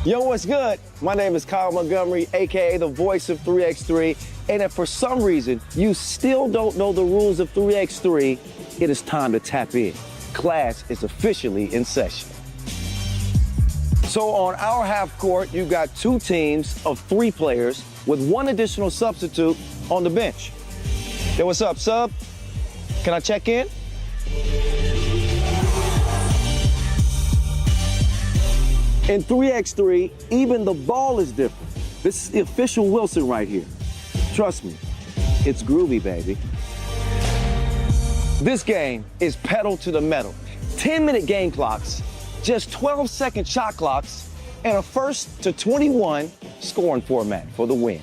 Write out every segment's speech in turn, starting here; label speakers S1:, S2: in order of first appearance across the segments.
S1: Yo, what's good? My name is Kyle Montgomery, aka the voice of 3x3. And if for some reason you still don't know the rules of 3x3, it is time to tap in. Class is officially in session. So on our half court, you got two teams of 3 players with 1 additional substitute on the bench. Yo, what's up, sub? Can I check in? In 3x3, even the ball is different. This is the official Wilson right here. Trust me, it's groovy, baby. This game is pedal to the metal. 10-minute game clocks, just 12-second shot clocks, and a first to 21 scoring format for the win.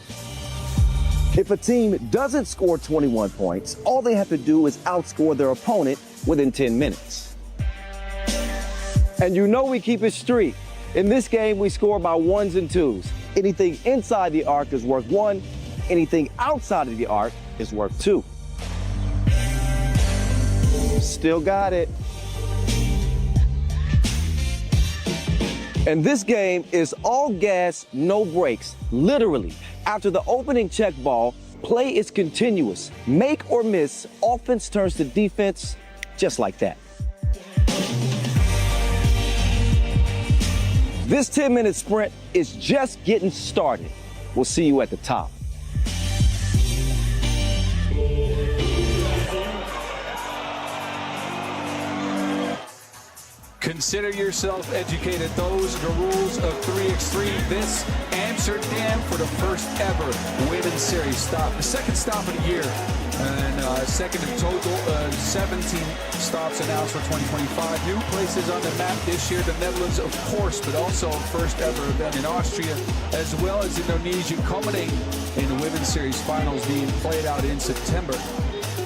S1: If a team doesn't score 21 points, all they have to do is outscore their opponent within 10 minutes. And you know we keep it street. In this game, we score by 1s and 2s. Anything inside the arc is worth 1. Anything outside of the arc is worth 2. Still got it. And this game is all gas, no brakes. Literally, after the opening check ball, play is continuous. Make or miss, offense turns to defense, just like that. This 10-minute sprint is just getting started. We'll see you at the top.
S2: Consider yourself educated. Those are the rules of 3x3. This Amsterdam for the first ever women's series stop. The second stop of the year. And second in total, 17 stops announced for 2025. New places on the map this year, the Netherlands, of course, but also first ever event in Austria, as well as Indonesia, culminating in the women's series finals being played out in September.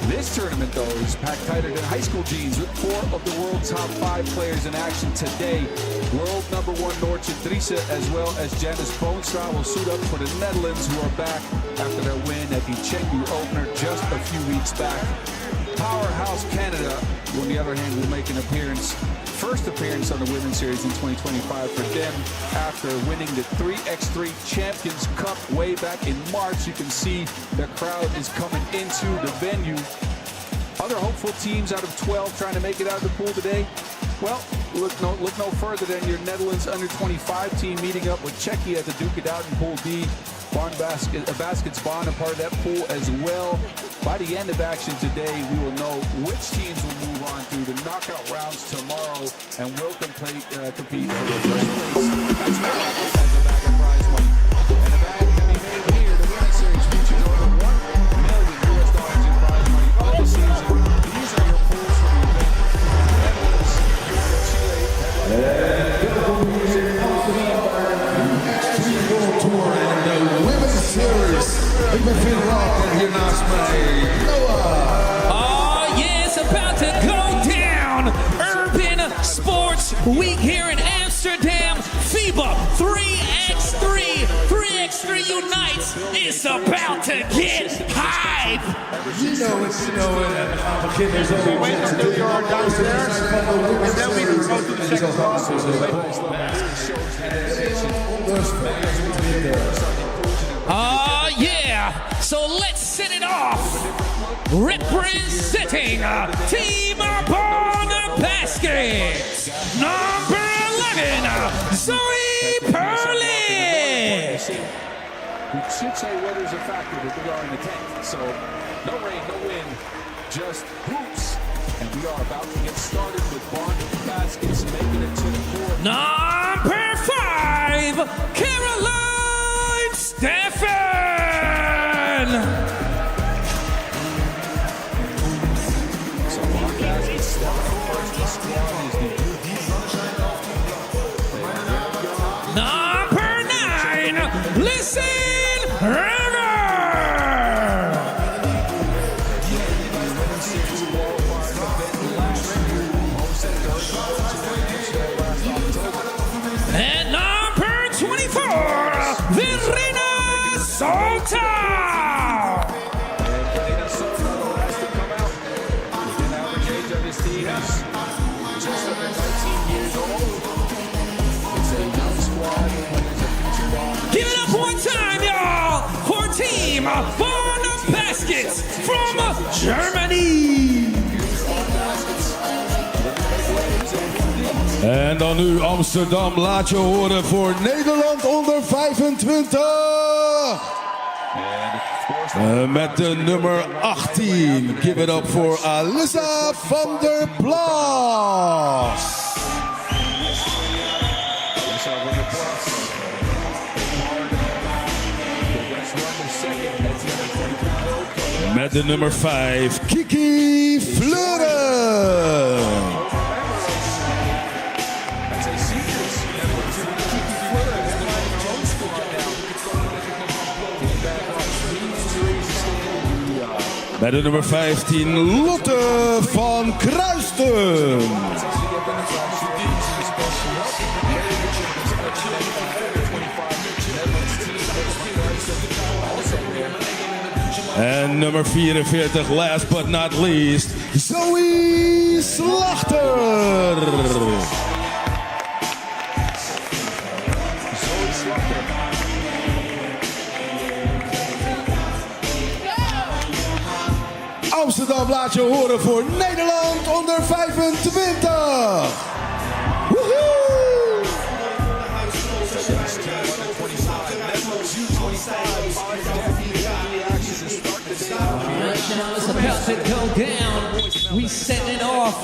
S2: This tournament, though, is packed tighter than high school jeans with 4 of the world's top 5 players in action today. World number 1 Noortje Driessen, as well as Janice Boonstra, will suit up for the Netherlands, who are back after their win at the Gyor opener just a few weeks back. Powerhouse Canada, on the other hand, will make an appearance. First appearance on the Women's Series in 2025 for them after winning the 3x3 Champions Cup way back in March. You can see the crowd is coming into the venue. Other hopeful teams out of 12 trying to make it out of the pool today? Well, look no further than your Netherlands under-25 team meeting up with Czechia to duke it out in Pool D. Bonn Baskets Bonn a part of that pool as well. By the end of action today, we will know which teams will move on through the knockout rounds tomorrow and will compete for the first place as well as a bag of prize money. And a bag can be made here. The Women's Series features over $1 million in prize money all the season. These are your pools for the event. Netherlands, Chile,
S3: Ik ben Phil Rock en hier naast mij Noah.
S4: Oh yeah, it's about to go down. Urban Sports Week here in Amsterdam. FIBA 3x3. 3x3 Unites. It's about to get hype.
S3: You know it. En we gaan beginnen zo. We wait until you are downstairs. And then we can go to the second class.
S4: Yeah, so let's set it off. Representing Team Bonn Baskets, number 11, Zoe Perlin.
S2: We should say weather's a factor with Gyor in the tent. So no rain, no wind, just hoops. And we are about to get started with Bonn Baskets making it to the court.
S4: Number 5, Caroline Stefan.
S2: So Bonn Baskets start first. The squad is the
S4: Number 9, listen, River. And number 24, Verena Solta.
S2: Just under 19 years old. It's a young squad.
S4: Bonn baskets from Germany.
S3: En dan nu Amsterdam, laat je horen voor Nederland onder 25. Met de nummer 18. Give it up voor Alyssa van der Plas. Met de nummer 5, Kiki Fleuren. Bij de nummer 15, Lotte van Kruisten. En nummer 44, last but not least, Zoe Slachter. Amsterdam, laat je horen voor Nederland onder 25. Woehoe!
S4: It's about to go down. We setting it off.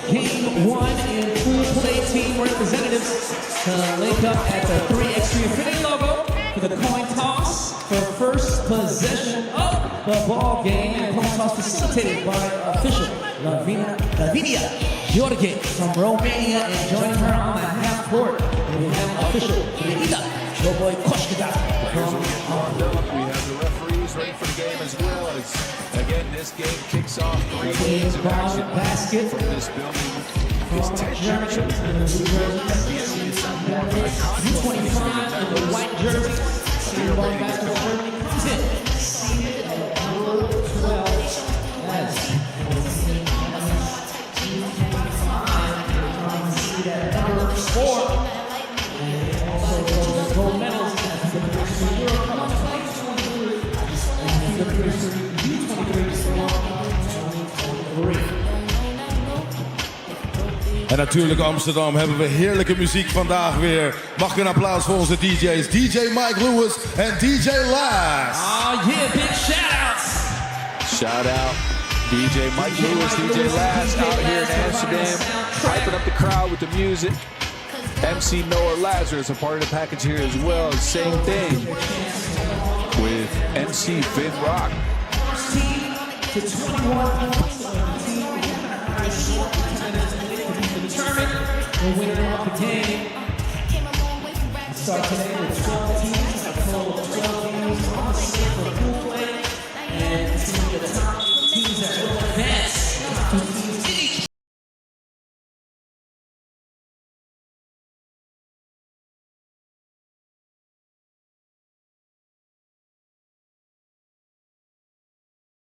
S4: Game 1 in full play team representatives to link up at the 3x3 Infinity logo for the coin toss for first possession of the ball game. And coin toss facilitated by official Latvia Gyor from Romania, and joining her on the half court we have official Rico Boy Koshkada from
S2: We have the referees ready for the game as well. As, again, this game kicks off
S4: basket
S2: from this building. This 10 jersey.
S4: 225 in the white jersey. Ball basketball Germany comes in. Seated at number 12 as seated at number 4. And also those gold medals at the Euro Cup 2023 and the U23
S3: En natuurlijk Amsterdam hebben we heerlijke muziek vandaag weer. Mag ik een applaus voor onze DJ's. DJ Mike Lewis en DJ Last.
S4: Oh yeah, big shout-outs.
S2: Shout out DJ Mike Lewis, DJ Last out here in Amsterdam, hyping up the crowd with the music. MC Noah Lazarus, a part of the package here as well. Same thing with MC Vin Rock.
S4: To 21 points. Determined the winner of the game. We start today with 12 teams, a total of 12 teams on the state for pool play, and see the top teams that will advance. 2 teams each.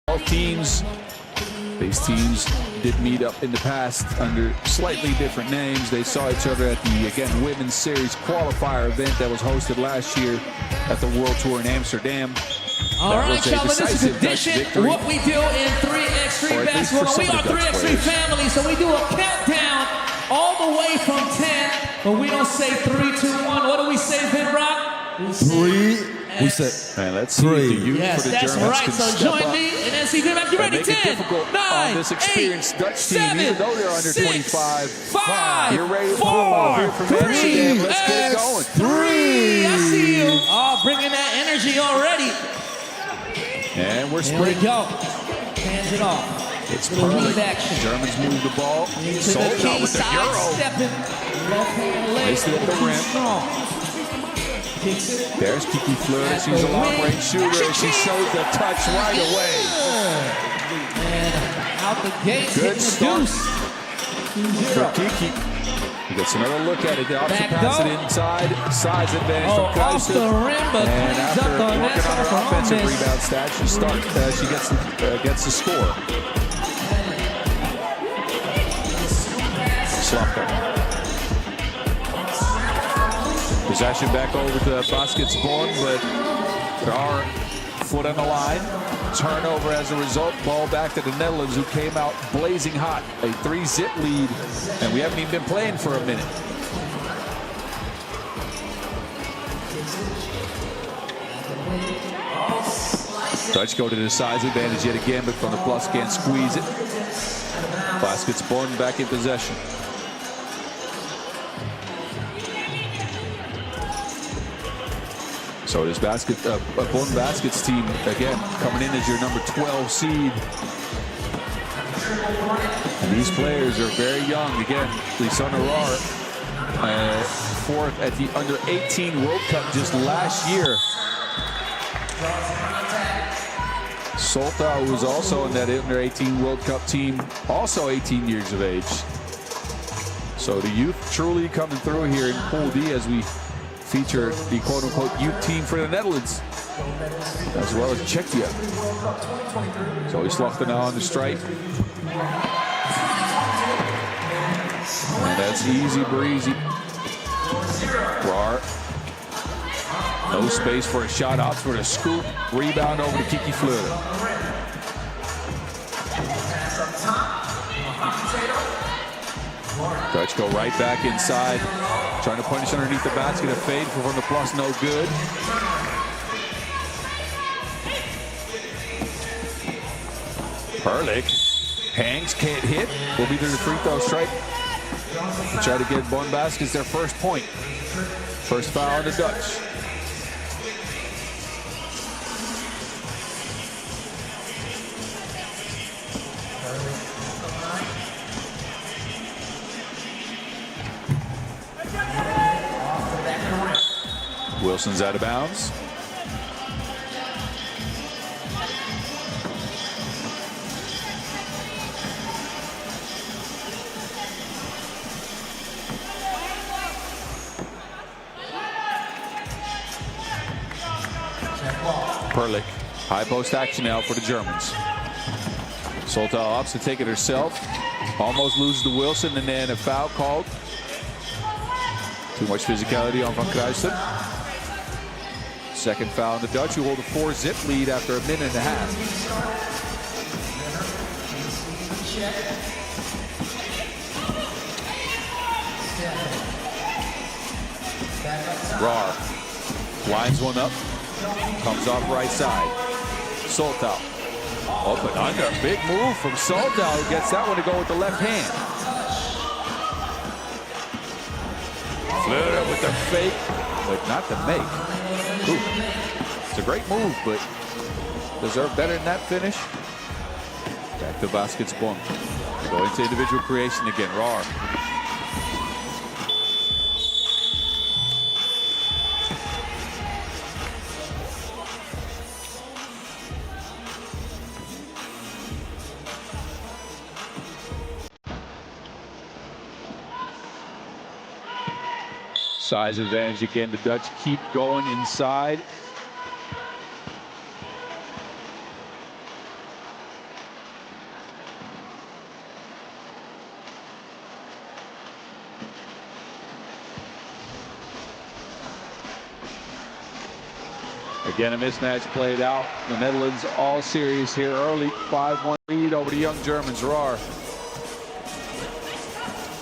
S2: All teams, these teams did meet up in the past under slightly different names. They saw each other at the, again, Women's Series qualifier event that was hosted last year at the World Tour in Amsterdam.
S4: All right, y'all, this is tradition, what we do in 3x3 basketball. We are 3x3 family, so we do a countdown all the way from 10, but we don't say 3, 2, 1. What do we say, Vin Rock?
S3: We said
S2: And let's see the youth
S4: yes,
S2: for the
S4: that's
S2: Germans
S4: right.
S2: can
S4: So
S2: step
S4: join
S2: up
S4: me and NC Vin Rock. You ready?
S2: and
S4: 10,
S2: make it difficult
S4: 9,
S2: on this experienced
S4: 8,
S2: Dutch team,
S4: 7,
S2: even though they're under
S4: 6,
S2: 25.
S4: 5,
S2: You're ready to
S4: 4,
S2: pull off here from
S4: 3,
S2: Amsterdam. Let's get it going.
S4: 3. I see you. Oh, bringing that energy already.
S2: And we're
S4: There we
S2: spreading.
S4: go. Hands it off.
S2: It's
S4: Little
S2: perfect.
S4: weave action.
S2: Germans move the ball.
S4: Into
S2: Sold
S4: the
S2: out
S4: key,
S2: with the
S4: side
S2: Euro.
S4: stepping. Left hand leg.
S2: Placed it at the
S4: too
S2: rim.
S4: strong. Kicks it.
S2: There's Kiki Fleur. She's a long-range shooter, and she shows the touch right away.
S4: And out the gate,
S2: Good
S4: hitting the
S2: start.
S4: deuce.
S2: For Kiki. He gets another look at it. They opts to
S4: Back
S2: pass
S4: go.
S2: it inside. Size advantage
S4: Oh,
S2: from
S4: off
S2: Kaiser.
S4: the rim, but
S2: And
S4: cleans
S2: after
S4: up the
S2: working
S4: mess
S2: on
S4: off
S2: her
S4: her
S2: offensive
S4: miss.
S2: rebound stat, she gets the score. Slopped her. Possession back over to Baskets Bonn, but there are foot on the line. Turnover as a result. Ball back to the Netherlands, who came out blazing hot. A 3-zip lead, and we haven't even been playing for a minute. Dutch go to the size advantage yet again, but from the plus can't squeeze it. Baskets Bonn back in possession. So this Bonn Baskets team, again, coming in as your number 12 seed. And these players are very young. Again, Lisanne Roar, fourth at the under-18 World Cup just last year. Solta, who was also in that under-18 World Cup team, also 18 years of age. So the youth truly coming through here in Pool D as we feature the quote-unquote youth team for the Netherlands, as well as Czechia. So he's Slachter now on the stripe. And that's easy breezy. Roar. No space for a shot. Opts for the scoop. Rebound over to Kiki Fleur. Dutch go right back inside. Trying to punish underneath the basket. A fade from the plus, no good. Perlik hangs, can't hit. Will be to the free throw stripe. Try to get Bonn Baskets their first point. First foul on the Dutch. Wilson's out of bounds. Perlik, high post action now for the Germans. Solta opts to take it herself. Almost loses to Wilson, and then a foul called. Too much physicality on Van Kruijsten. Second foul on the Dutch, who hold a 4-zip lead after a minute and a half. Roar lines one up, comes off right side. Soltau, open under, big move from Soltau, who gets that one to go with the left hand. Fleur with the fake, but not the make. Ooh. It's a great move, but deserve better than that finish. Back to Baskets Bonn. Go into individual creation again. Roar. Size advantage again. The Dutch keep going inside. Again, a mismatch played out. The Netherlands all serious here early. 5-1 lead over the young Germans. Roar.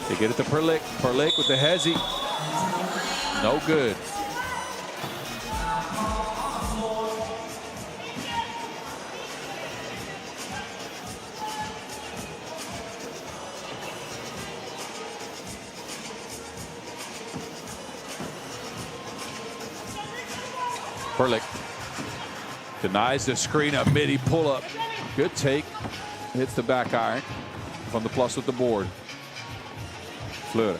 S2: They get it to Perlik. Perlik with the hezzy. No good. Perlik denies the screen, a midi pull-up. Good take. Hits the back iron from the plus with the board. Fleur.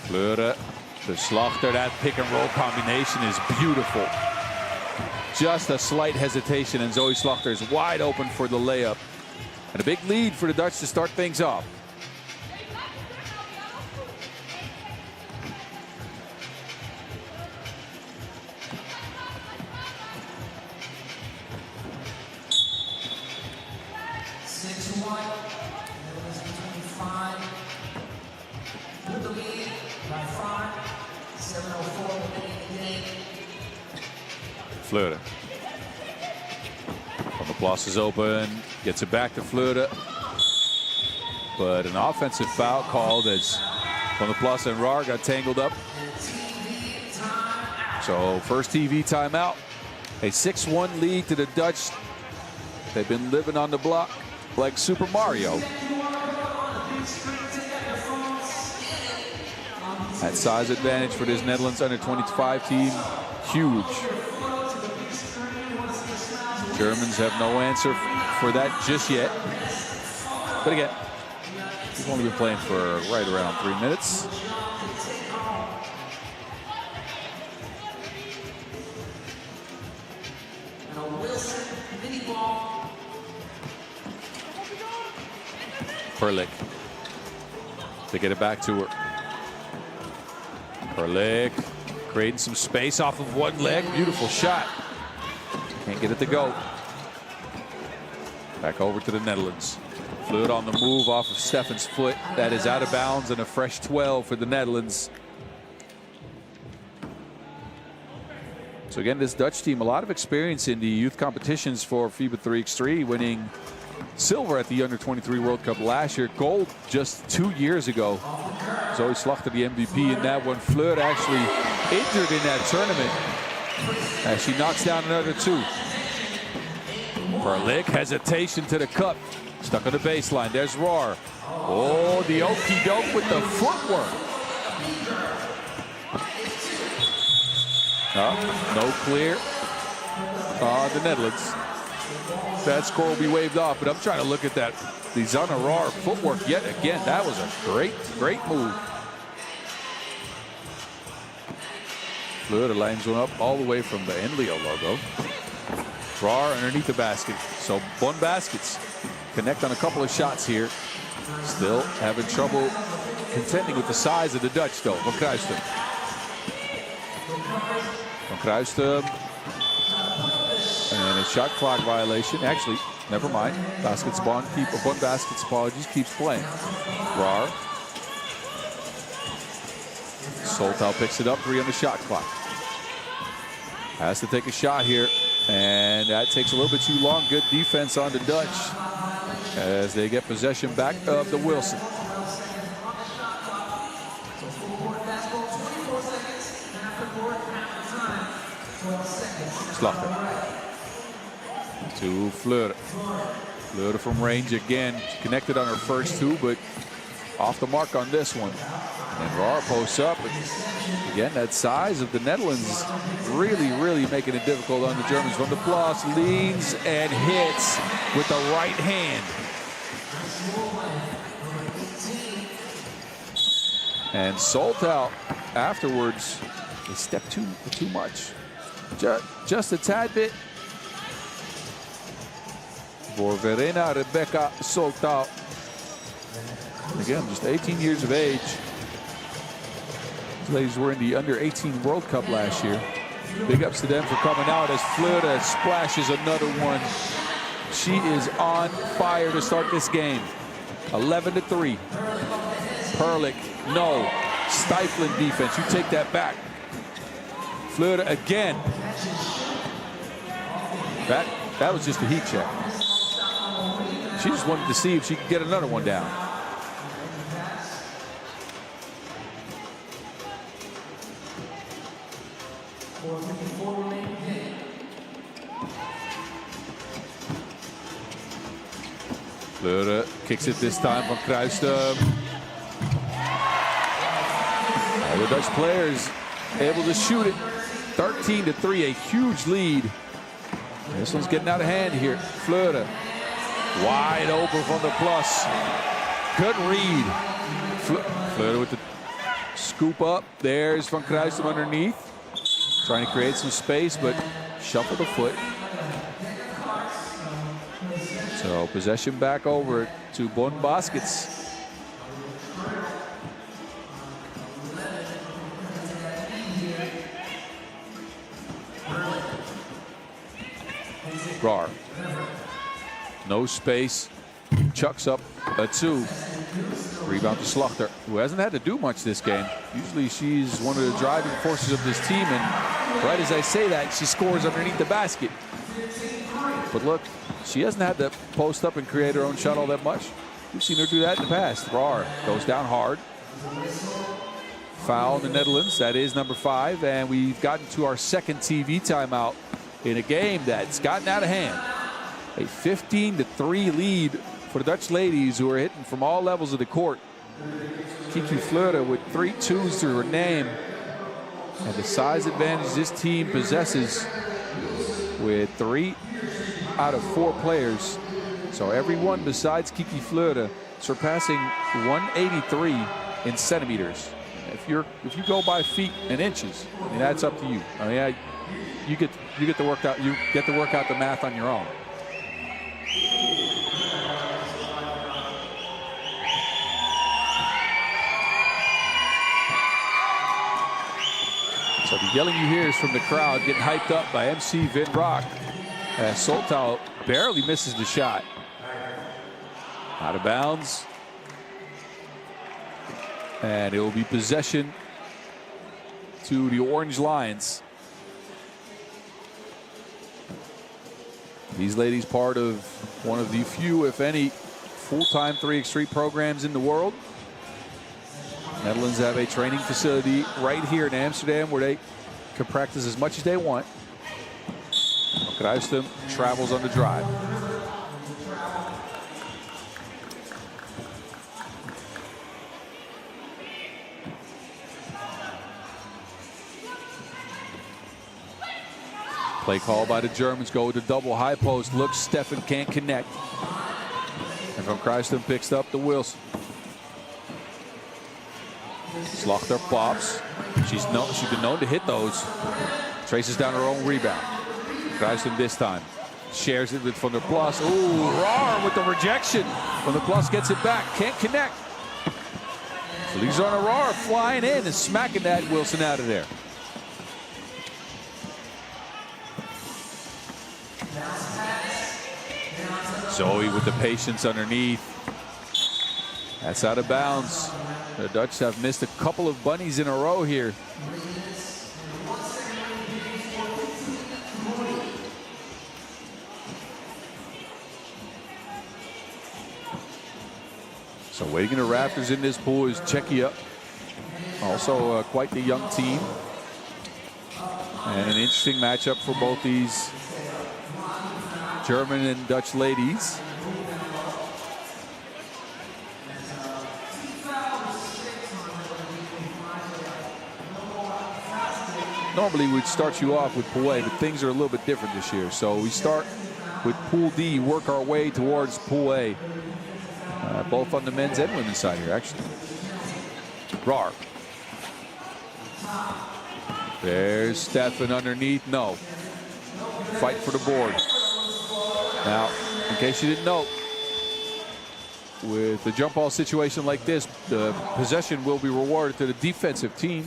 S2: Fleur. The Slachter, that pick and roll combination is beautiful. Just a slight hesitation, and Zoe Slachter is wide open for the layup. And a big lead for the Dutch to start things off. Fleur. Laplace is open, gets it back to Fleur. But an offensive foul called as Laplace and Gyor got tangled up. So first TV timeout. A 6-1 lead to the Dutch. They've been living on the block like Super Mario. That size advantage for this Netherlands under-25 team, huge. Germans have no answer for that just yet. But again, he's only been playing for right around 3 minutes. Perlick to get it back to her. Perlick creating some space off of one leg. Beautiful shot. Can't get it to go. Back over to the Netherlands. Fluid on the move off of Stephen's foot. That is out of bounds and a fresh 12 for the Netherlands. So again, this Dutch team, a lot of experience in the youth competitions for FIBA 3x3, winning silver at the Under-23 World Cup last year, gold just 2 years ago. Zoe Slachter, the MVP in that one. Fleur actually injured in that tournament as she knocks down another 2. Perlick, hesitation to the cup. Stuck on the baseline. There's Gyor. Oh, the okey doke with the footwork. No clear. The Netherlands. That score will be waved off, but I'm trying to look at that. The Gyor footwork yet again. That was a great move. Fleur lines one up all the way from the Enlio logo. Gyor underneath the basket. So Bonn baskets connect on a couple of shots here. Still having trouble contending with the size of the Dutch though. Van Kruijstum. Van Kruijstum. And a shot clock violation. Actually, never mind. Baskets Bonn baskets, apologies, keeps playing. Gyor. Soltau picks it up, 3 on the shot clock. Has to take a shot here. And that takes a little bit too long. Good defense on the Dutch as they get possession back of the Wilson. Slachter. To Fleur. Fleur from range again. She connected on her first 2, but off the mark on this one. And Gyor posts up. Again, that size of the Netherlands really making it difficult on the Germans. Van der Plas leans and hits with the right hand. And Soltau afterwards, they stepped too much. Just a tad bit. For Verena Rebecca Soltau. Again, just 18 years of age. These ladies were in the Under-18 World Cup last year. Big ups to them for coming out as Fleur splashes another one. She is on fire to start this game. 11-3. Perlick, no. Stifling defense. You take that back. Fleur again. That was just a heat check. She just wanted to see if she could get another one down. Fleur kicks it this time from Kruijstum. All the Dutch players able to shoot it. 13-3, a huge lead. This one's getting out of hand here. Fleur wide open from the plus. Couldn't read. Fleur with the scoop up. There's Van Kruijstum underneath. Trying to create some space, but shuffle the foot. So possession back over to Bonn baskets. Gyor. No space. Chucks up a 2. Rebound to Slachter, who hasn't had to do much this game. Usually she's one of the driving forces of this team, and right as I say that, she scores underneath the basket. But look, she hasn't had to post up and create her own shot all that much. We've seen her do that in the past. Gyor goes down hard. Foul in the Netherlands. That is number 5. And we've gotten to our second TV timeout in a game that's gotten out of hand. A 15-3 lead for the Dutch ladies, who are hitting from all levels of the court. Kiki Fleuter with 3 2s to her name. And the size advantage this team possesses with 3 out of 4 players. So everyone besides Kiki Fleuter surpassing 183 in centimeters. If you go by feet and inches, I mean, that's up to you. I mean, you get to work out the math on your own. So the yelling you hear is from the crowd getting hyped up by MC Vin Rock, as Soltau barely misses the shot. Out of bounds. And it will be possession to the Orange Lions. These ladies part of one of the few, if any, full-time 3x3 programs in the world. Netherlands have a training facility right here in Amsterdam where they can practice as much as they want. Kruistum travels on the drive. Play call by the Germans. Go with the double high post. Looks, Stefan can't connect. And from Kruistum picks up the Wilson. Slachter pops. She's been known to hit those. Traces down her own rebound. Kruistum this time. Shares it with Van der Plas. Ooh, Rar with the rejection. Van der Plas gets it back. Can't connect. So these are Rar flying in and smacking that Wilson out of there. Zoe with the patience underneath. That's out of bounds. The Dutch have missed a couple of bunnies in a row here. So waiting in the rafters in this pool is Czechia. Also quite the young team. And an interesting matchup for both these German and Dutch ladies. Normally we'd start you off with Pool A, but things are a little bit different this year. So we start with Pool D, work our way towards Pool A. Both on the men's and women's side here, actually. Rar. There's Stefan underneath. No. Fight for the board. Now, in case you didn't know, with the jump ball situation like this, the possession will be rewarded to the defensive team.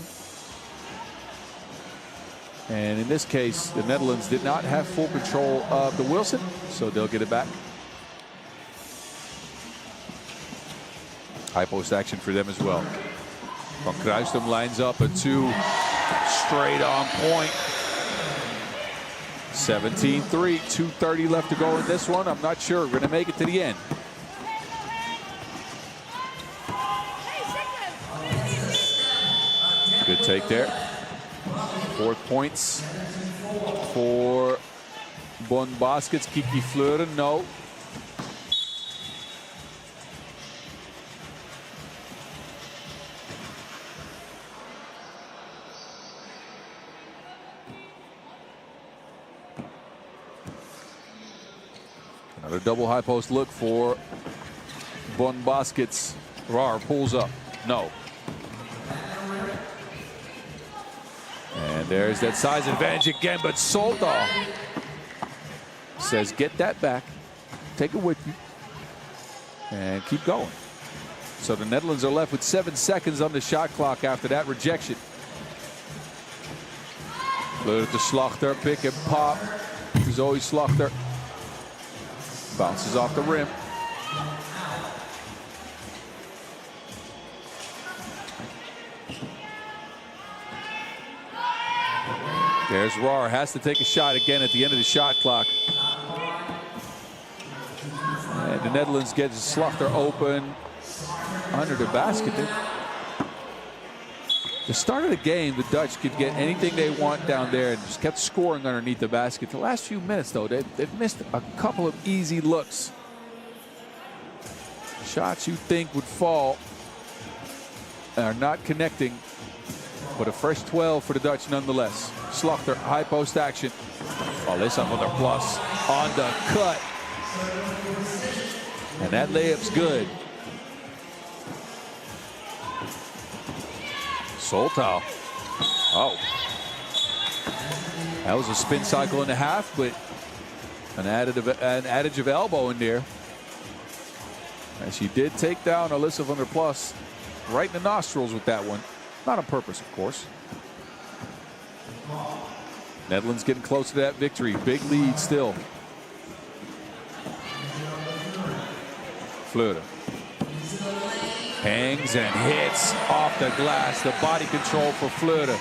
S2: And in this case, the Netherlands did not have full control of the Wilson, so they'll get it back. High post action for them as well. Van Kruistum lines up a 2 straight on point. 17-3, 2:30 left to go in this one. I'm not sure we're going to make it to the end. Good take there. 4 points for Bonn Baskets. Kiki Fleuter, no. Another double high post look for Bonn Baskets. Rar pulls up, no. And there's that size advantage again, but Soltau says, get that back, take it with you, and keep going. So the Netherlands are left with 7 seconds on the shot clock after that rejection. Fleuter to Slachter, pick and pop. Zoe Slachter bounces off the rim. There's Gyor, has to take a shot again at the end of the shot clock. And the Netherlands gets Slachter open under the basket. The start of the game, the Dutch could get anything they want down there and just kept scoring underneath the basket. The last few minutes, though, they've missed a couple of easy looks. Shots you think would fall are not connecting, but a fresh 12 for the Dutch nonetheless. Slachter, high post action. Alyssa on their plus on the cut. And that layup's good. Soltau. Oh. That was a spin cycle and a half, but an adage of elbow in there. And she did take down Alyssa van der Plas right in the nostrils with that one. Not on purpose, of course. Netherlands getting close to that victory. Big lead still. Fleuter. Hangs and hits off the glass. The body control for Fleuter.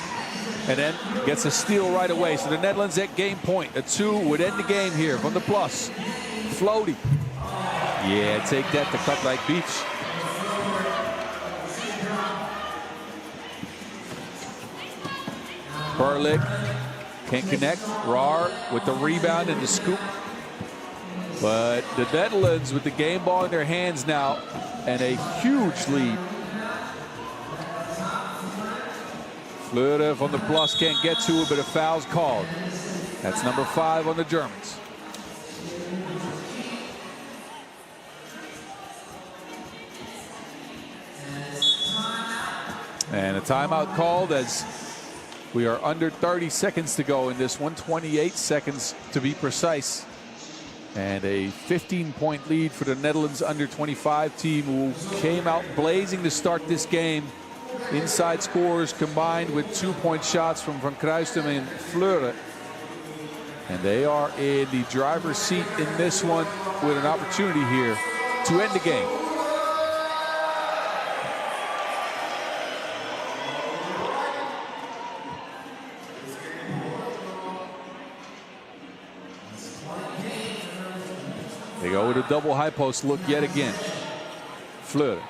S2: And then gets a steal right away. So the Netherlands at game point. A 2 would end the game here. Van der Plas. Floaty. Yeah, take that to Katwijk Beach. Perlik can't connect. Gyor with the rebound and the scoop. But the Netherlands with the game ball in their hands now and a huge lead. Fleuter, Van der Plas can't get to it, but a foul's called. That's number 5 on the Germans. And a timeout called as we are under 30 seconds to go in this one, 28 seconds to be precise. And a 15-point lead for the Netherlands under-25 team, who came out blazing to start this game. Inside scores combined with 2-point shots from Van Kruistum and Fleuter. And they are in the driver's seat in this one with an opportunity here to end the game. They go with a double high post look yet again. Fleuter.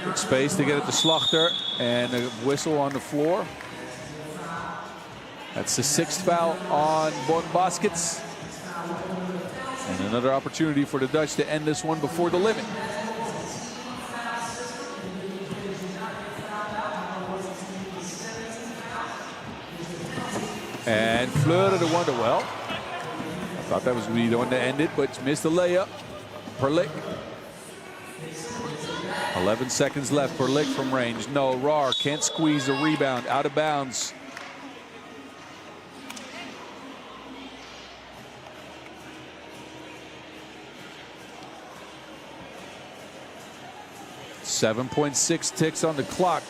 S2: Good space to get it to Slachter, and a whistle on the floor. That's the 6th foul on Bonn Baskets. And another opportunity for the Dutch to end this one before the limit. And Fleuter the one to, well, I thought that was going to be the one to end it, but missed the layup. Perlik. 11 seconds left. Perlik from range. No, Gyor can't squeeze the rebound. Out of bounds. .6 ticks on the clock.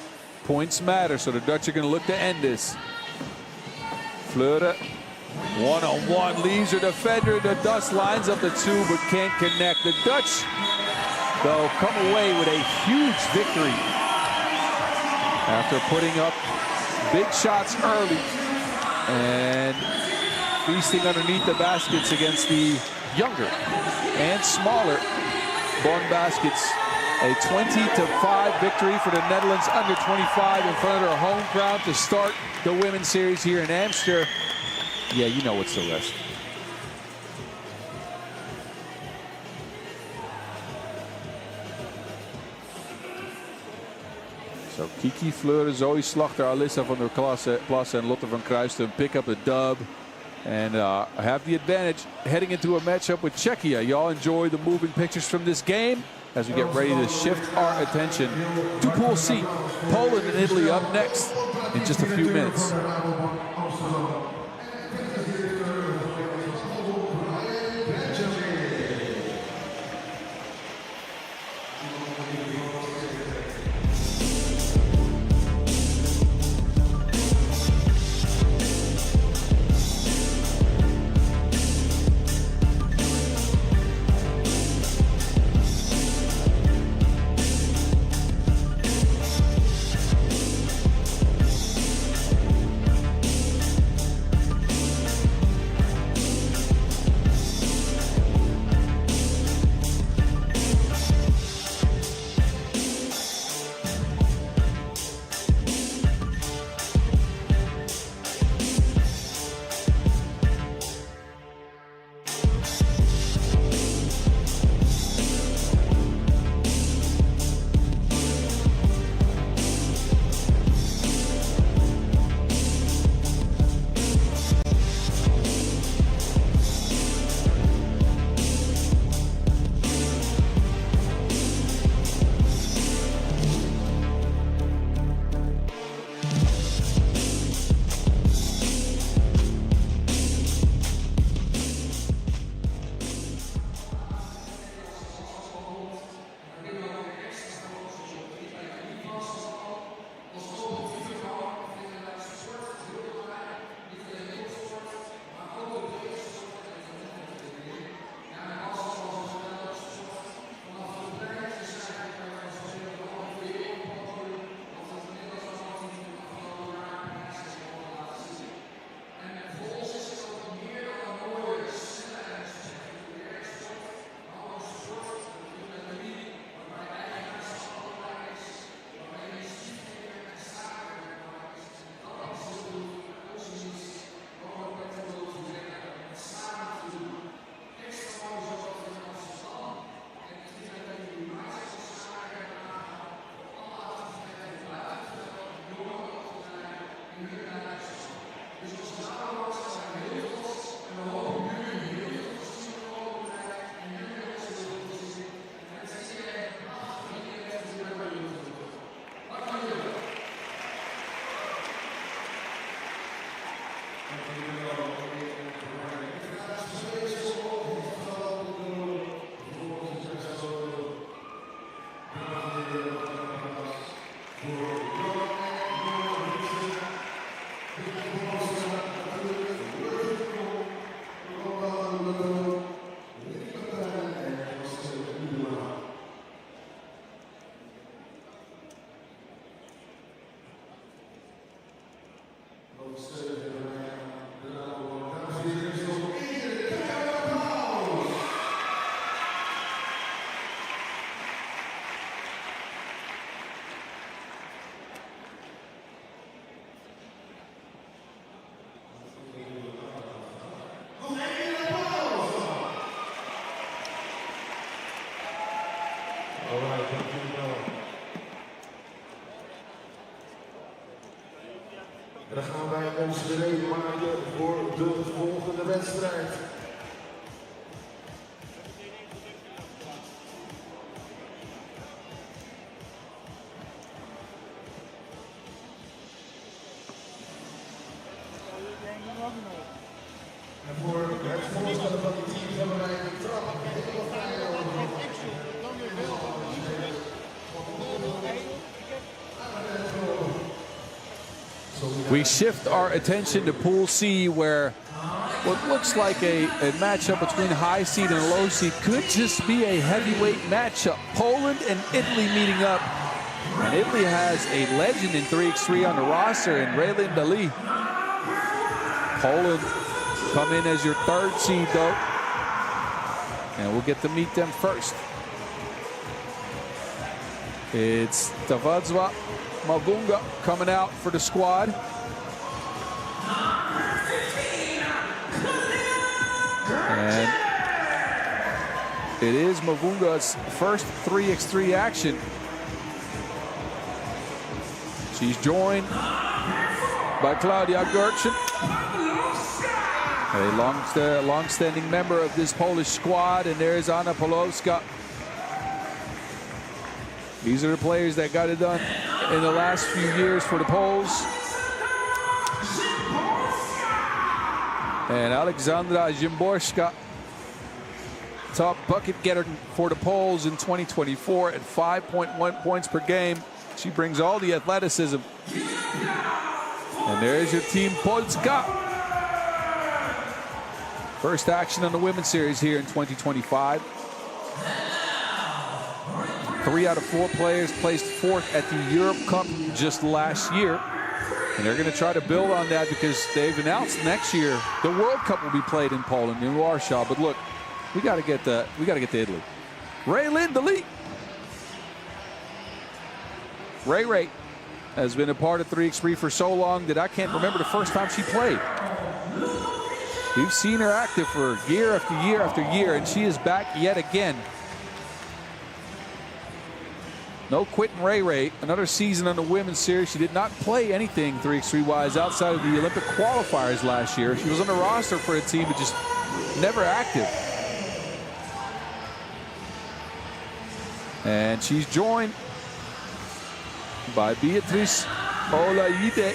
S2: Points matter, so the Dutch are going to look to end this. Fleuter. One-on-one leaves her defender. The Dutch lines up the 2 but can't connect. The Dutch, though, come away with a huge victory after putting up big shots early and feasting underneath the baskets against the younger and smaller Bonn Baskets. A 20-5 victory for the Netherlands under 25 in front of their home crowd to start the women's series here in Amsterdam. Yeah, you know what's the rest. So Kiki Fleuter, Zoe Slachter, Alyssa van der Plas and Lotte van Kruistum pick up a dub and have the advantage heading into a matchup with Czechia. Y'all enjoy the moving pictures from this game as we get ready to shift our attention to Pool C. Poland and Italy up next in just a few minutes.
S3: En dan gaan wij ons gereed maken voor de volgende wedstrijd. En voor het voorstellen van die teams hebben wij een trap helemaal vrij
S2: We shift our attention to Pool C, where what looks like a matchup between a high seed and a low seed could just be a heavyweight matchup. Poland and Italy meeting up. And Italy has a legend in 3x3 on the roster in Raylan Dali. Poland come in as your third seed, though. And we'll get to meet them first. It's Tavadzwa Mavunga coming out for the squad. And it is Mavunga's first 3x3 action. She's joined by Claudia Gyor, a long-standing member of this Polish squad, and there's Anna Polowska. These are the players that got it done in the last few years for the Poles. And Alexandra Zimborska, top bucket getter for the Poles in 2024 at 5.1 points per game. She brings all the athleticism. And there's your team Polska. First action on the women's series here in 2025. 3 out of 4 players placed 4th at the Europe Cup just last year. And they're going to try to build on that because they've announced next year the World Cup will be played in Poland, in Warsaw. But look, we got to get to Italy. Raylan Dali. Ray has been a part of 3x3 for so long that I can't remember the first time she played. We've seen her active for year after year after year, and she is back yet again. No quitting Ray. Another season on the women's series. She did not play anything 3x3-wise outside of the Olympic qualifiers last year. She was on the roster for a team, but just never active. And she's joined by Beatrice Olaide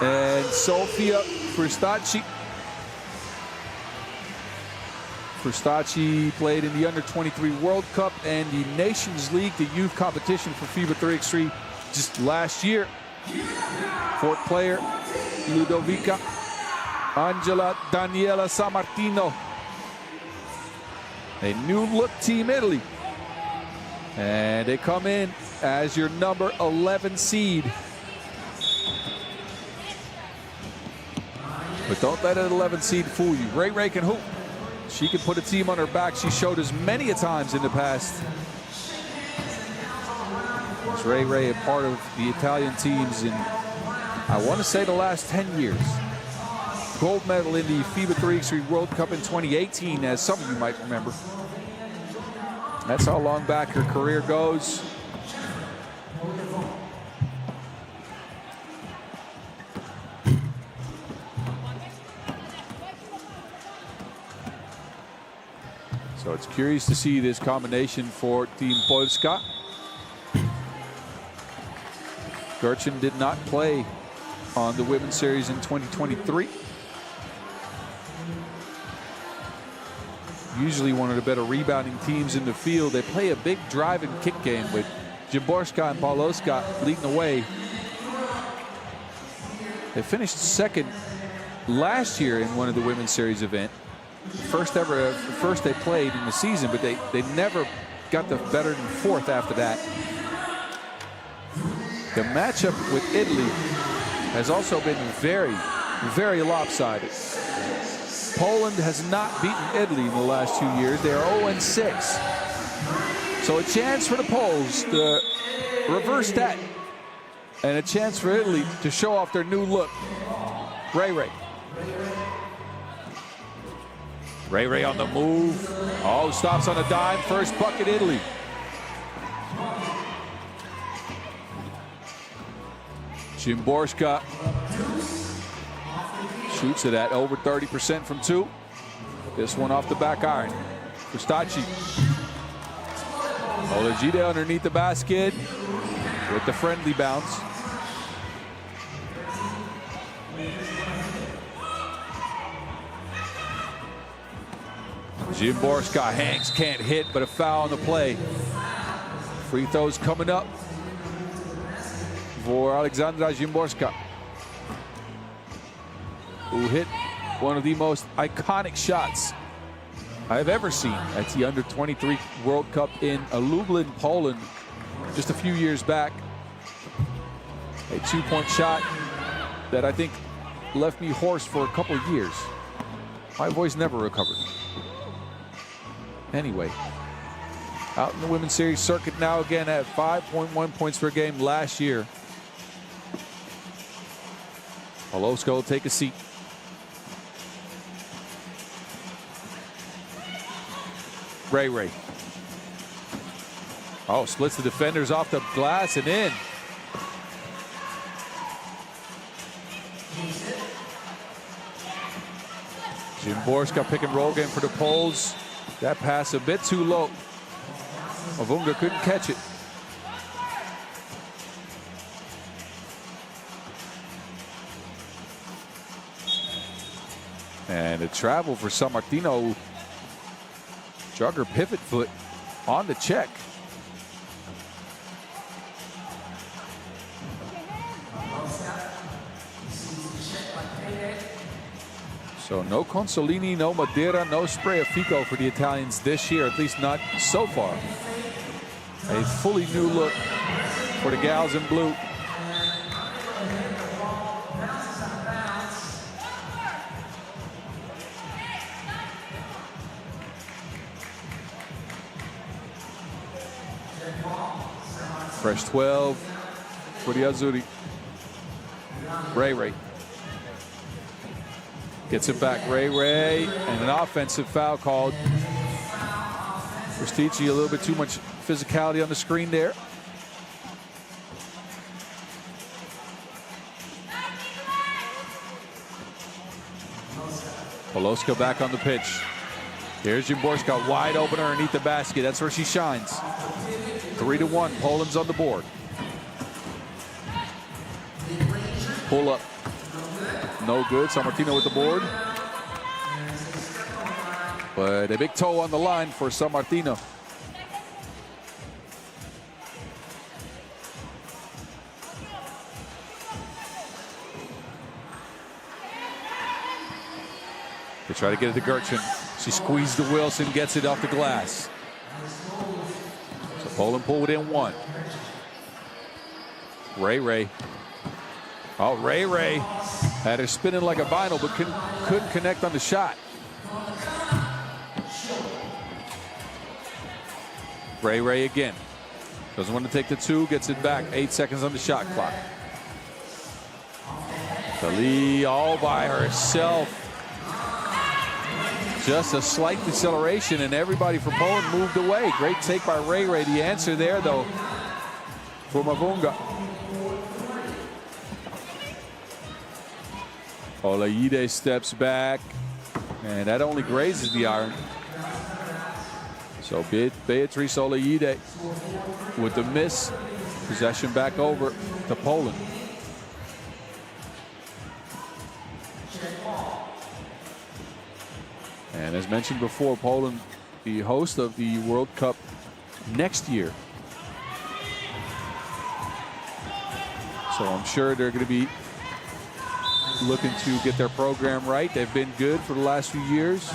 S2: and Sofia Frustacci. Frustacci played in the Under-23 World Cup and the Nations League, the youth competition for FIBA 3x3 just last year. 4th player, Ludovica Angela Daniela Sammartino. A new-look Team Italy. And they come in as your number 11 seed. But don't let an 11 seed fool you. Ray can hoop. She can put a team on her back. She showed us many a times in the past. It's Ray a part of the Italian teams in, I want to say, the last 10 years. Gold medal in the FIBA 3x3 World Cup in 2018, as some of you might remember. That's how long back her career goes. So it's curious to see this combination for Team Polska. Gyorchin did not play on the Women's Series in 2023. Usually one of the better rebounding teams in the field. They play a big drive and kick game with Szymborska and Pawlowska leading the way. They finished second last year in one of the Women's Series event. First they played in the season, but they never got the better than fourth after that. The matchup with Italy has also been very, very lopsided. Poland has not beaten Italy in the last 2 years. They are 0-6. So a chance for the Poles to reverse that, and a chance for Italy to show off their new look. Ray on the move. Oh, stops on a dime. First bucket, Italy. Szymborska shoots it at over 30% from two. This one off the back iron for Stacci. Olajide underneath the basket with the friendly bounce. Szymborska hangs, can't hit, but a foul on the play. Free throws coming up for Aleksandra Szymborska, who hit one of the most iconic shots I've ever seen at the Under-23 World Cup in Lublin, Poland, just a few years back. A two-point shot that I think left me hoarse for a couple of years. My voice never recovered. Anyway, out in the Women's Series circuit now again at 5.1 points per game last year. Pawlowska will take a seat. Ray. Oh, splits the defenders off the glass and in. Szymborska pick and roll game for the Poles. That pass a bit too low. Mavunga couldn't catch it. And a travel for San Martino. Jugger pivot foot on the check. So no Consolini, no Madeira, no spray of Fico for the Italians this year, at least not so far. A fully new look for the gals in blue. Fresh 12 for the Azzurri. Ray. Gets it back, Ray, and an offensive foul called. Stacci, a little bit too much physicality on the screen there. Pawlowska back on the pitch. Here's Szymborska wide open underneath the basket. That's where she shines. 3-1, Poland's on the board. Pull up. No good. San Martino with the board. But a big toe on the line for San Martino. They try to get it to Gertchen. She squeezed the Wilson, gets it off the glass. So Poland pull within one. Ray. Oh, Ray had her spinning like a vinyl, but couldn't connect on the shot. Ray again. Doesn't want to take the two, gets it back. 8 seconds on the shot clock. Dali all by herself. Just a slight deceleration, and everybody from Poland moved away. Great take by Ray. The answer there, though, for Mavunga. Olajide steps back, and that only grazes the iron. So Beatrice Olajide with the miss. Possession back over to Poland. And as mentioned before, Poland, the host of the World Cup next year. So I'm sure they're going to be looking to get their program right. They've been good for the last few years.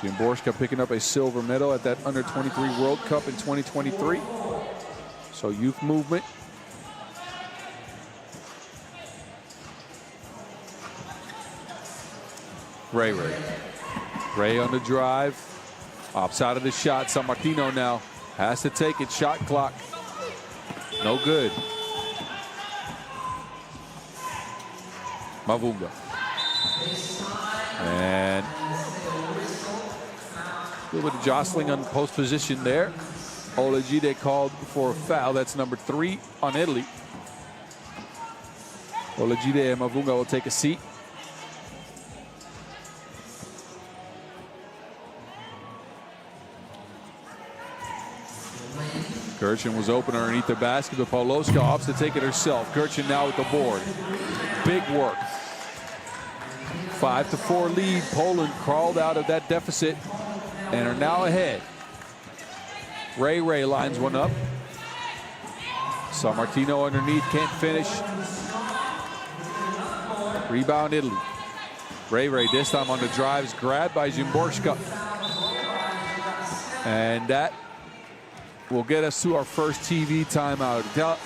S2: Szymborska picking up a silver medal at that Under-23 World Cup in 2023. So youth movement. Ray on the drive. Opposite of the shot. San Martino now has to take it. Shot clock. No good. Mavunga. And a little bit of jostling on post position there. Olajide called for a foul. That's number 3 on Italy. Olajide and Mavunga will take a seat. Gertchen was open underneath the basket, but Pawlowska opts to take it herself. Gertchen now with the board. Big work. 5-4 lead. Poland crawled out of that deficit and are now ahead. Ray lines one up. San Martino underneath, can't finish. Rebound Italy. Ray this time on the drive is grabbed by Szymborska. And that will get us to our first TV timeout.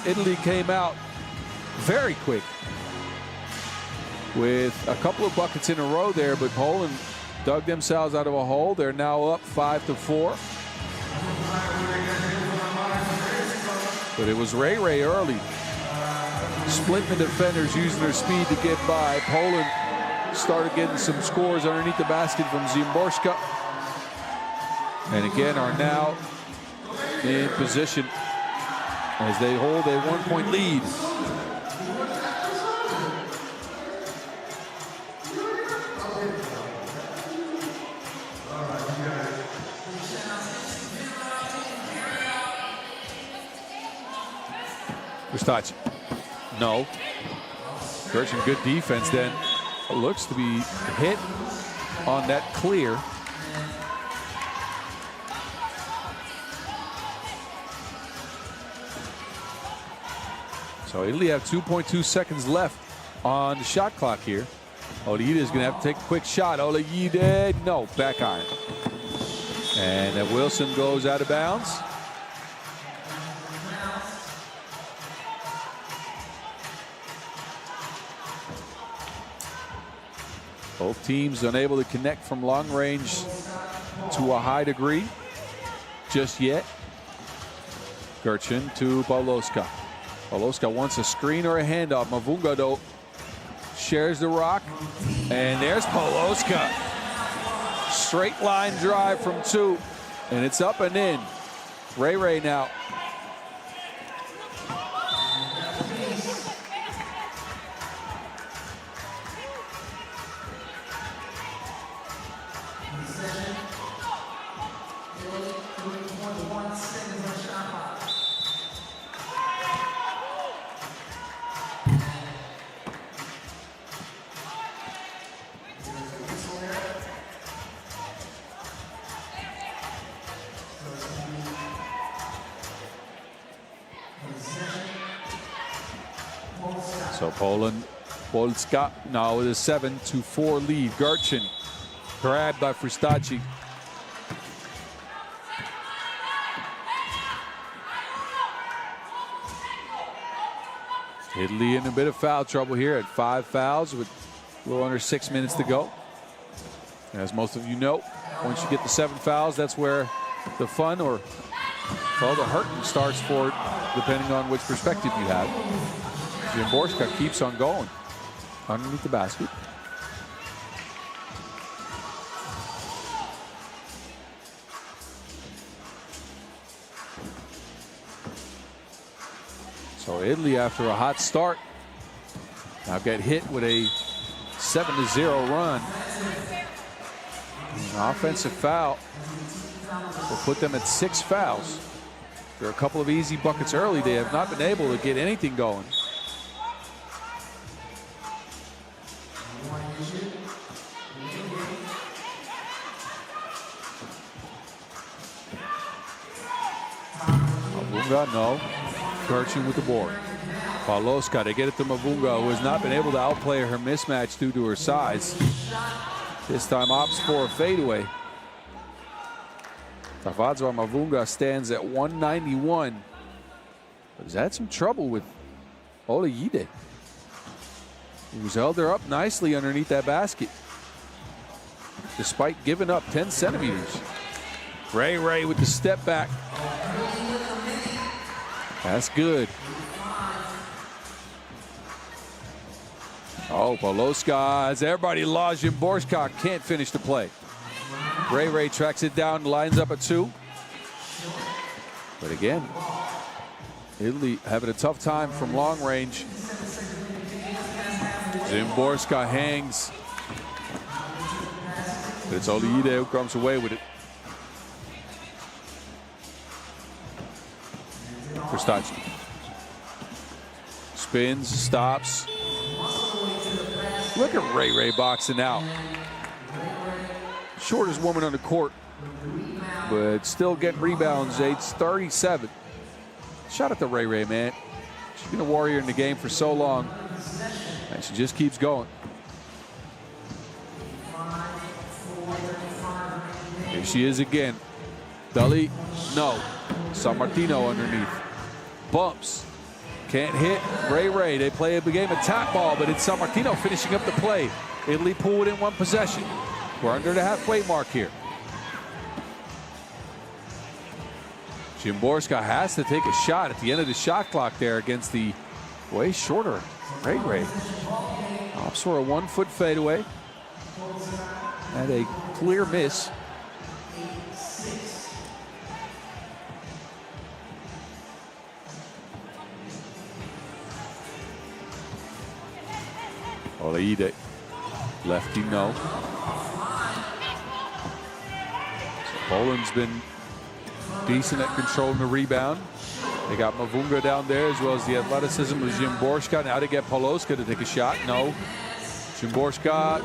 S2: Italy came out very quick with a couple of buckets in a row there, but Poland dug themselves out of a hole. They're now up 5-4. But it was Ray early. Splitting the defenders, using their speed to get by. Poland started getting some scores underneath the basket from Szymborska. And again are now in position as they hold a 1-point lead. Verstappen. No. Gertchen, good defense then. Looks to be hit on that clear. So Italy have 2.2 seconds left on the shot clock here. Olajide is going to have to take a quick shot. Olajide, no, back iron. And then Wilson goes out of bounds. Both teams unable to connect from long range to a high degree just yet. Gertchen to Pawlowska. Pawlowska wants a screen or a handoff. Mavunga, though, shares the rock. And there's Pawlowska. Straight line drive from 2. And it's up and in. Ray now. So Polska now with a 7-4 lead. Gertchen grabbed by Fristacci. Italy in a bit of foul trouble here at 5 fouls with a little under 6 minutes to go. As most of you know, once you get the 7 fouls, that's where the fun or, well, the hurting starts for, depending on which perspective you have. Szymborska keeps on going underneath the basket. So Italy, after a hot start, now get hit with a 7-0 run. An offensive foul will put them at 6 fouls. There are a couple of easy buckets early. They have not been able to get anything going. Mavunga, no. Gertchen with the board. Pauloska, they get it to Mavunga, who has not been able to outplay her mismatch due to her size. This time opts for a fadeaway. Tavadzo Mavunga stands at 191. But has had some trouble with Olayide, who's held her up nicely underneath that basket, despite giving up 10 centimeters. Ray with the step back. That's good. Oh, Pauloska, as everybody lost, Szymborska can't finish the play. Ray tracks it down, lines up at 2. But again, Italy having a tough time from long range. Szymborska hangs. But it's Olayide who comes away with it. Verstappen spins, stops. Look at Ray boxing out. Shortest woman on the court, but still getting rebounds. Age 37. Shout out to Ray, man. She's been a warrior in the game for so long, and she just keeps going. Here she is again. Dali, no. San Martino underneath. Bumps. Can't hit. Ray. They play a game of tap ball, but it's San Martino finishing up the play. Italy pulled in one possession. We're under the halfway mark here. Szymborska has to take a shot at the end of the shot clock there against the way shorter Ray. Opts for a 1-foot fadeaway. And a clear miss. Olayide, lefty, no. So Poland's been decent at controlling the rebound. They got Mavunga down there, as well as the athleticism of Szymborska. Now to get Pauloska to take a shot, no. Szymborska,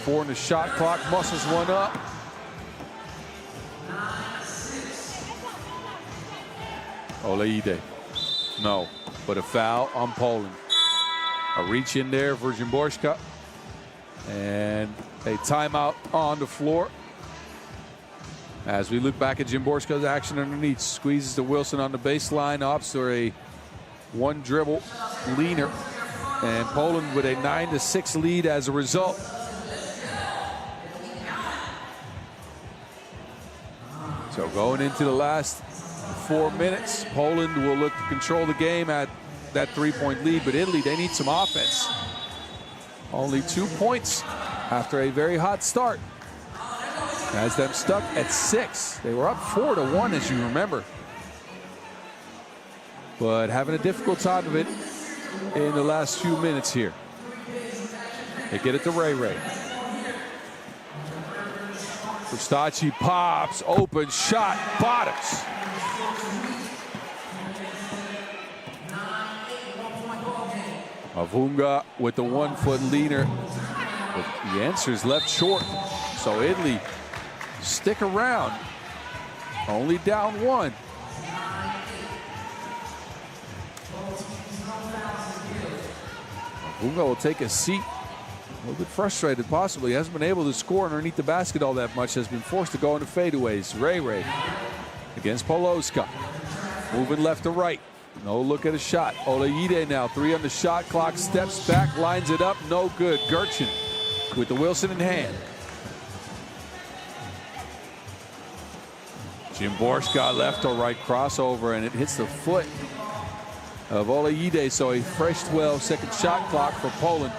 S2: 4 in the shot clock, muscles one up. Olayide, no, but a foul on Poland. A reach in there for Szymborska. And a timeout on the floor. As we look back at Szymborska's action underneath. Squeezes to Wilson on the baseline. Opts for a 1-dribble leaner. And Poland with a 9-6 lead as a result. So going into the last 4 minutes, Poland will look to control the game at that 3-point lead, but Italy, they need some offense. Only 2 points after a very hot start. Has them stuck at 6. They were up 4-1, as you remember. But having a difficult time of it in the last few minutes here. They get it to Ray. Verstappen pops, open shot, bottoms. Mavunga with the 1-foot leaner. But the answer is left short. So Italy stick around. Only down 1. Mavunga will take a seat. A little bit frustrated, possibly. He hasn't been able to score underneath the basket all that much. Has been forced to go into fadeaways. Ray against Pauloska. Moving left to right. No look at a shot. Olayide now, 3 on the shot clock, steps back, lines it up, no good. Gertchen with the Wilson in hand. Szymborska left to right crossover, and it hits the foot of Olayide, so a fresh 12-second shot clock for Poland.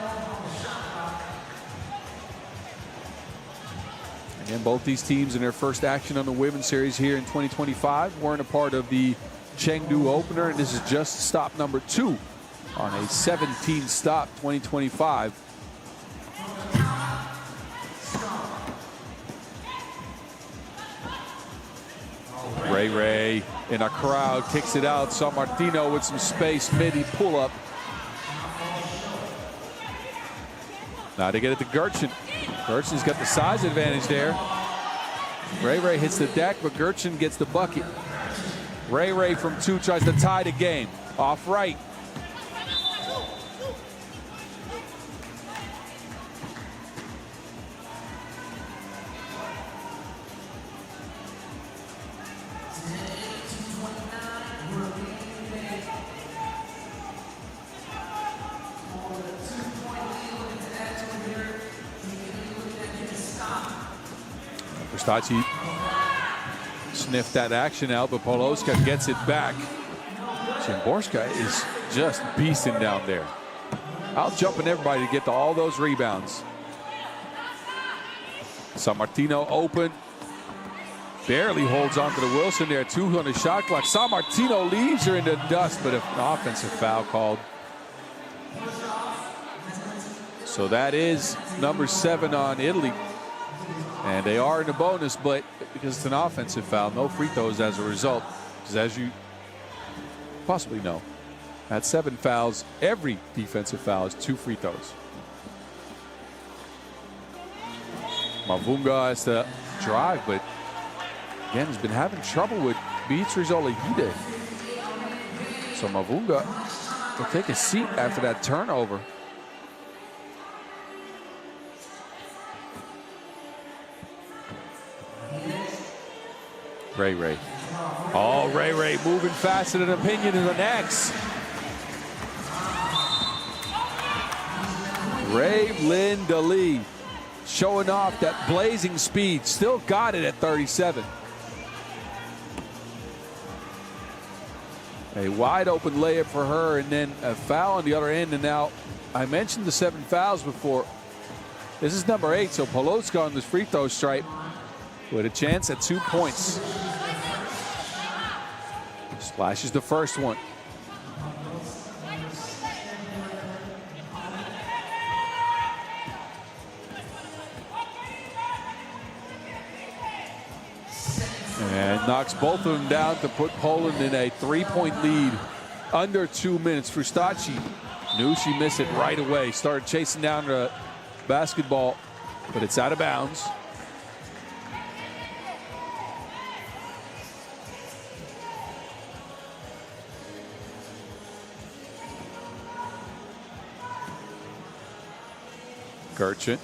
S2: Again, both these teams in their first action on the Women's Series here in 2025 weren't a part of the Chengdu opener, and this is just stop number 2 on a 17-stop 2025. Ray in a crowd kicks it out. San Martino with some space, midi pull-up. Now to get it to Gertchen. Gertchen's got the size advantage there. Ray hits the deck, but Gertchen gets the bucket. Ray from 2 tries to tie the game. Off right.
S5: Verstachi sniffed that action out, but Polowska gets it back. Szymborska is just beasting down there. Out jumping everybody to get to all those rebounds. San Martino open. Barely holds on to the Wilson there. 200 shot clock. San Martino leaves her in the dust, but an offensive foul called. So that is number 7 on Italy. And they are in the bonus, but because it's an offensive foul, no free throws as a result. Because as you possibly know, at 7 fouls, every defensive foul is 2 free throws. Mavunga has to drive, but again, he's been having trouble with Beatriz Olajide. So Mavunga will take a seat after that turnover. Ray. Oh, Ray moving faster than opinion in the next. Raylin Daly showing off that blazing speed. Still got it at 37. A wide open layup for her, and then a foul on the other end. And now, I mentioned the 7 fouls before. This is number 8, so Polowska on this free throw stripe with a chance at 2 points. Splashes the first one. And knocks both of them down to put Poland in a 3-point lead. Under 2 minutes. Verstachi knew she missed it right away. Started chasing down the basketball, but it's out of bounds. Gertchen.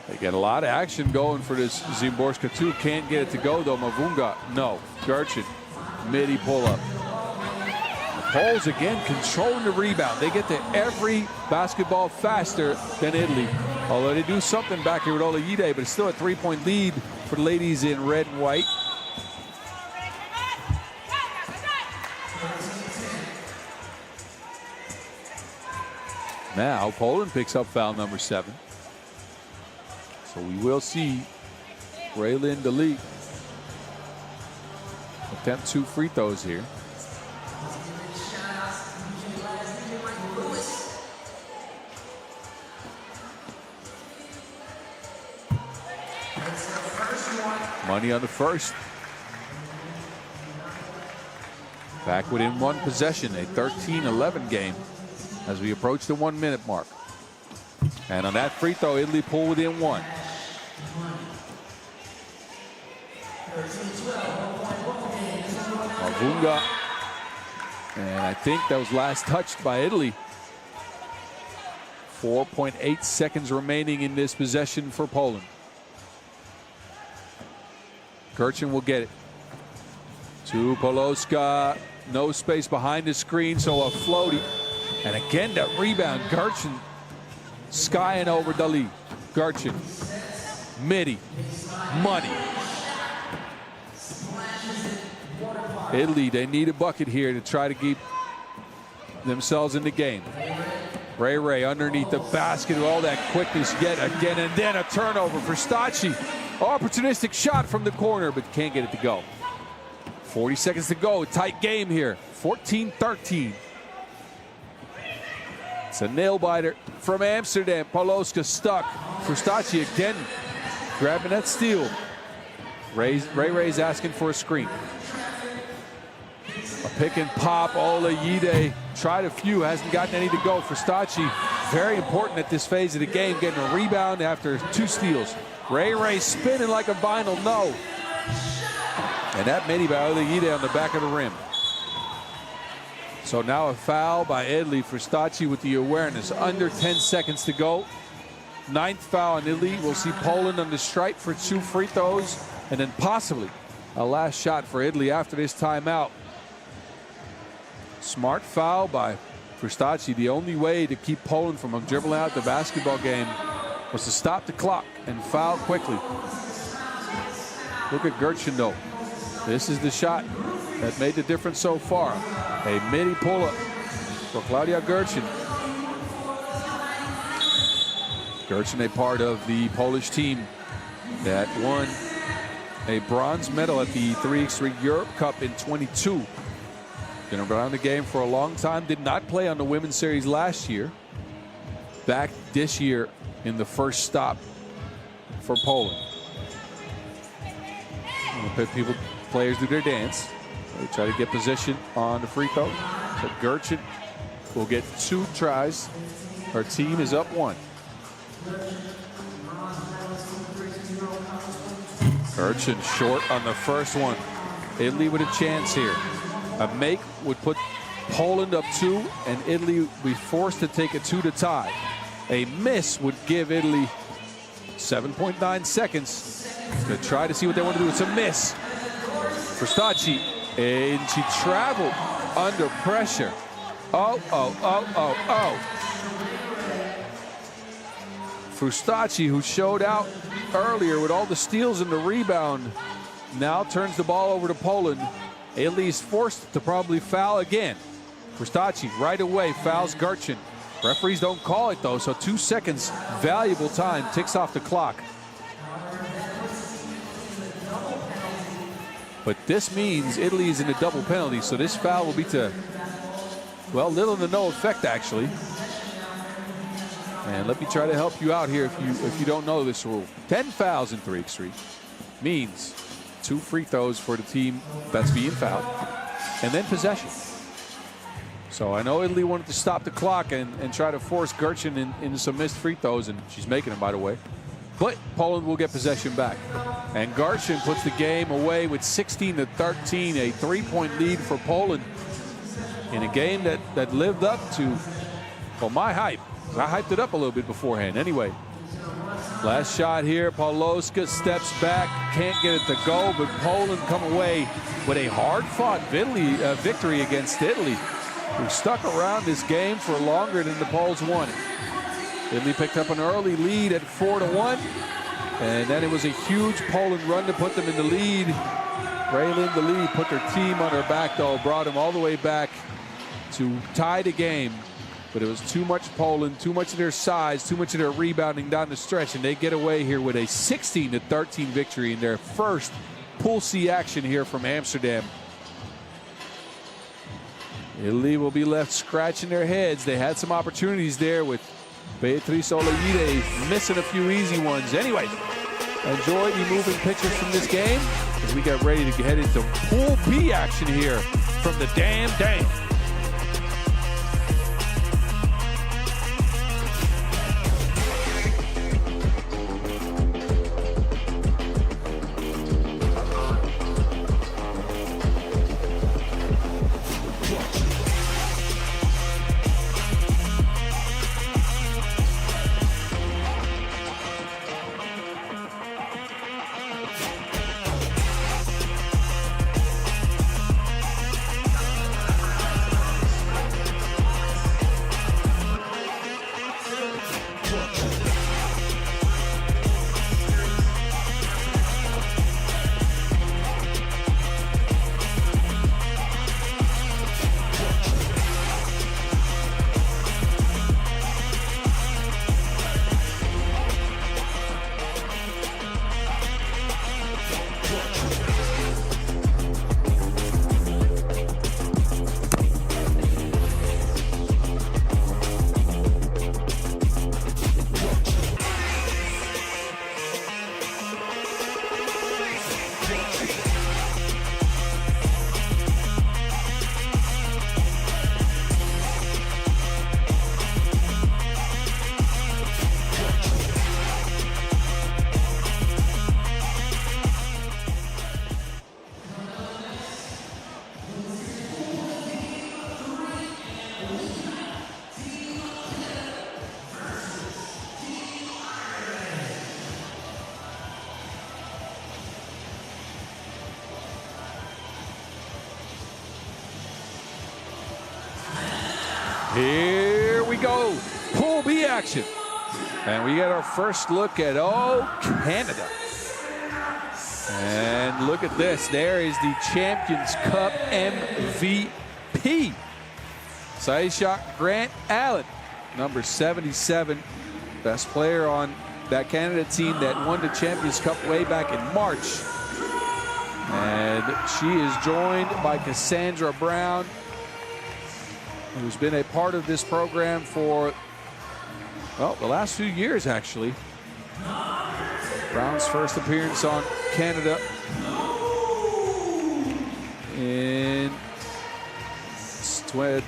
S5: They get a lot of action going for this Szymborska too. Can't get it to go though. Mavunga, no. Gertchen, midi pull up. The Poles again controlling the rebound. They get to every basketball faster than Italy. Although they do something back here with Olajide, but it's still a 3-point lead for the ladies in red and white. Now Poland picks up foul number 7. So we will see Raylin Daly attempt 2 free throws here. Money on the first. Back within 1 possession, a 13-11 game as we approach the 1-minute mark. And on that free throw, Italy pull within 1. Mavunga, and I think that was last touched by Italy. 4.8 seconds remaining in this possession for Poland. Gertchen will get it. To Polowska, no space behind the screen, so a floaty. And again, that rebound, Gertchen skying over Daly. Gertchen, midi, money. Italy, they need a bucket here to try to keep themselves in the game. Ray underneath the basket with all that quickness yet again, and then a turnover for Verstachi. Opportunistic shot from the corner, but can't get it to go. 40 seconds to go, tight game here, 14-13. It's a nail biter from Amsterdam. Polowska stuck. Verstachi again grabbing that steal. Ray's asking for a screen. A pick and pop. Olajide tried a few, hasn't gotten any to go. Verstachi, very important at this phase of the game, getting a rebound after 2 steals. Ray spinning like a vinyl, no. And that made by Olegide on the back of the rim. So now a foul by Italy for Stacci with the awareness. Under 10 seconds to go. 9th foul on Italy. We'll see Poland on the stripe for 2 free throws. And then possibly a last shot for Italy after this timeout. Smart foul by Stacci. The only way to keep Poland from dribbling out the basketball game was to stop the clock and foul quickly. Look at Gertchen though. This is the shot that made the difference so far. A midi pull-up for Claudia Gertchen. Gertchen, a part of the Polish team that won a bronze medal at the 3x3 Europe Cup in 22. Been around the game for a long time. Did not play on the women's series last year. Back this year in the first stop for Poland. Players do their dance. They try to get position on the free throw. So Gertchen will get 2 tries. Her team is up 1. Gertchen short on the first one. Italy with a chance here. A make would put Poland up 2, and Italy would be forced to take a 2 to tie. A miss would give Italy 7.9 seconds to try to see what they want to do. It's a miss for Stacci, and she traveled under pressure. Oh. Stacci, who showed out earlier with all the steals and the rebound, now turns the ball over to Poland. Italy is forced to probably foul again. Stacci right away fouls Gertchen. Referees don't call it though, so 2 seconds, valuable time, ticks off the clock. But this means Italy is in a double penalty, so this foul will be to, well, little to no effect actually. And let me try to help you out here if you don't know this rule. 10 fouls in 3x3 means 2 free throws for the team that's being fouled, and then possession. So I know Italy wanted to stop the clock and try to force Gertchen into some missed free throws, and she's making them, by the way. But Poland will get possession back. And Gertchen puts the game away with 16-13, a 3-point lead for Poland in a game that lived up to, well, my hype. I hyped it up a little bit beforehand. Anyway, last shot here. Pawlowska steps back, can't get it to go, but Poland come away with a hard-fought victory against Italy, who stuck around this game for longer than the Poles wanted. Italy picked up an early lead at 4-1, and then it was a huge Poland run to put them in the lead. Raylin, the lead, put their team on her back, though, brought them all the way back to tie the game. But it was too much Poland, too much of their size, too much of their rebounding down the stretch, and they get away here with a 16-13 victory in their first Pool C action here from Amsterdam. Italy will be left scratching their heads. They had some opportunities there with Beatrice Olegide missing a few easy ones. Anyway, enjoy the moving pictures from this game as we get ready to head into Pool B action here from the Dam. Here we go. Pool B action. And we get our first look at, Canada. And look at this. There is the Champions Cup MVP. Saishak Grant Allen, number 77. Best player on that Canada team that won the Champions Cup way back in March. And she is joined by Cassandra Brown, who's been a part of this program for, well, the last few years, actually. Brown's first appearance on Canada in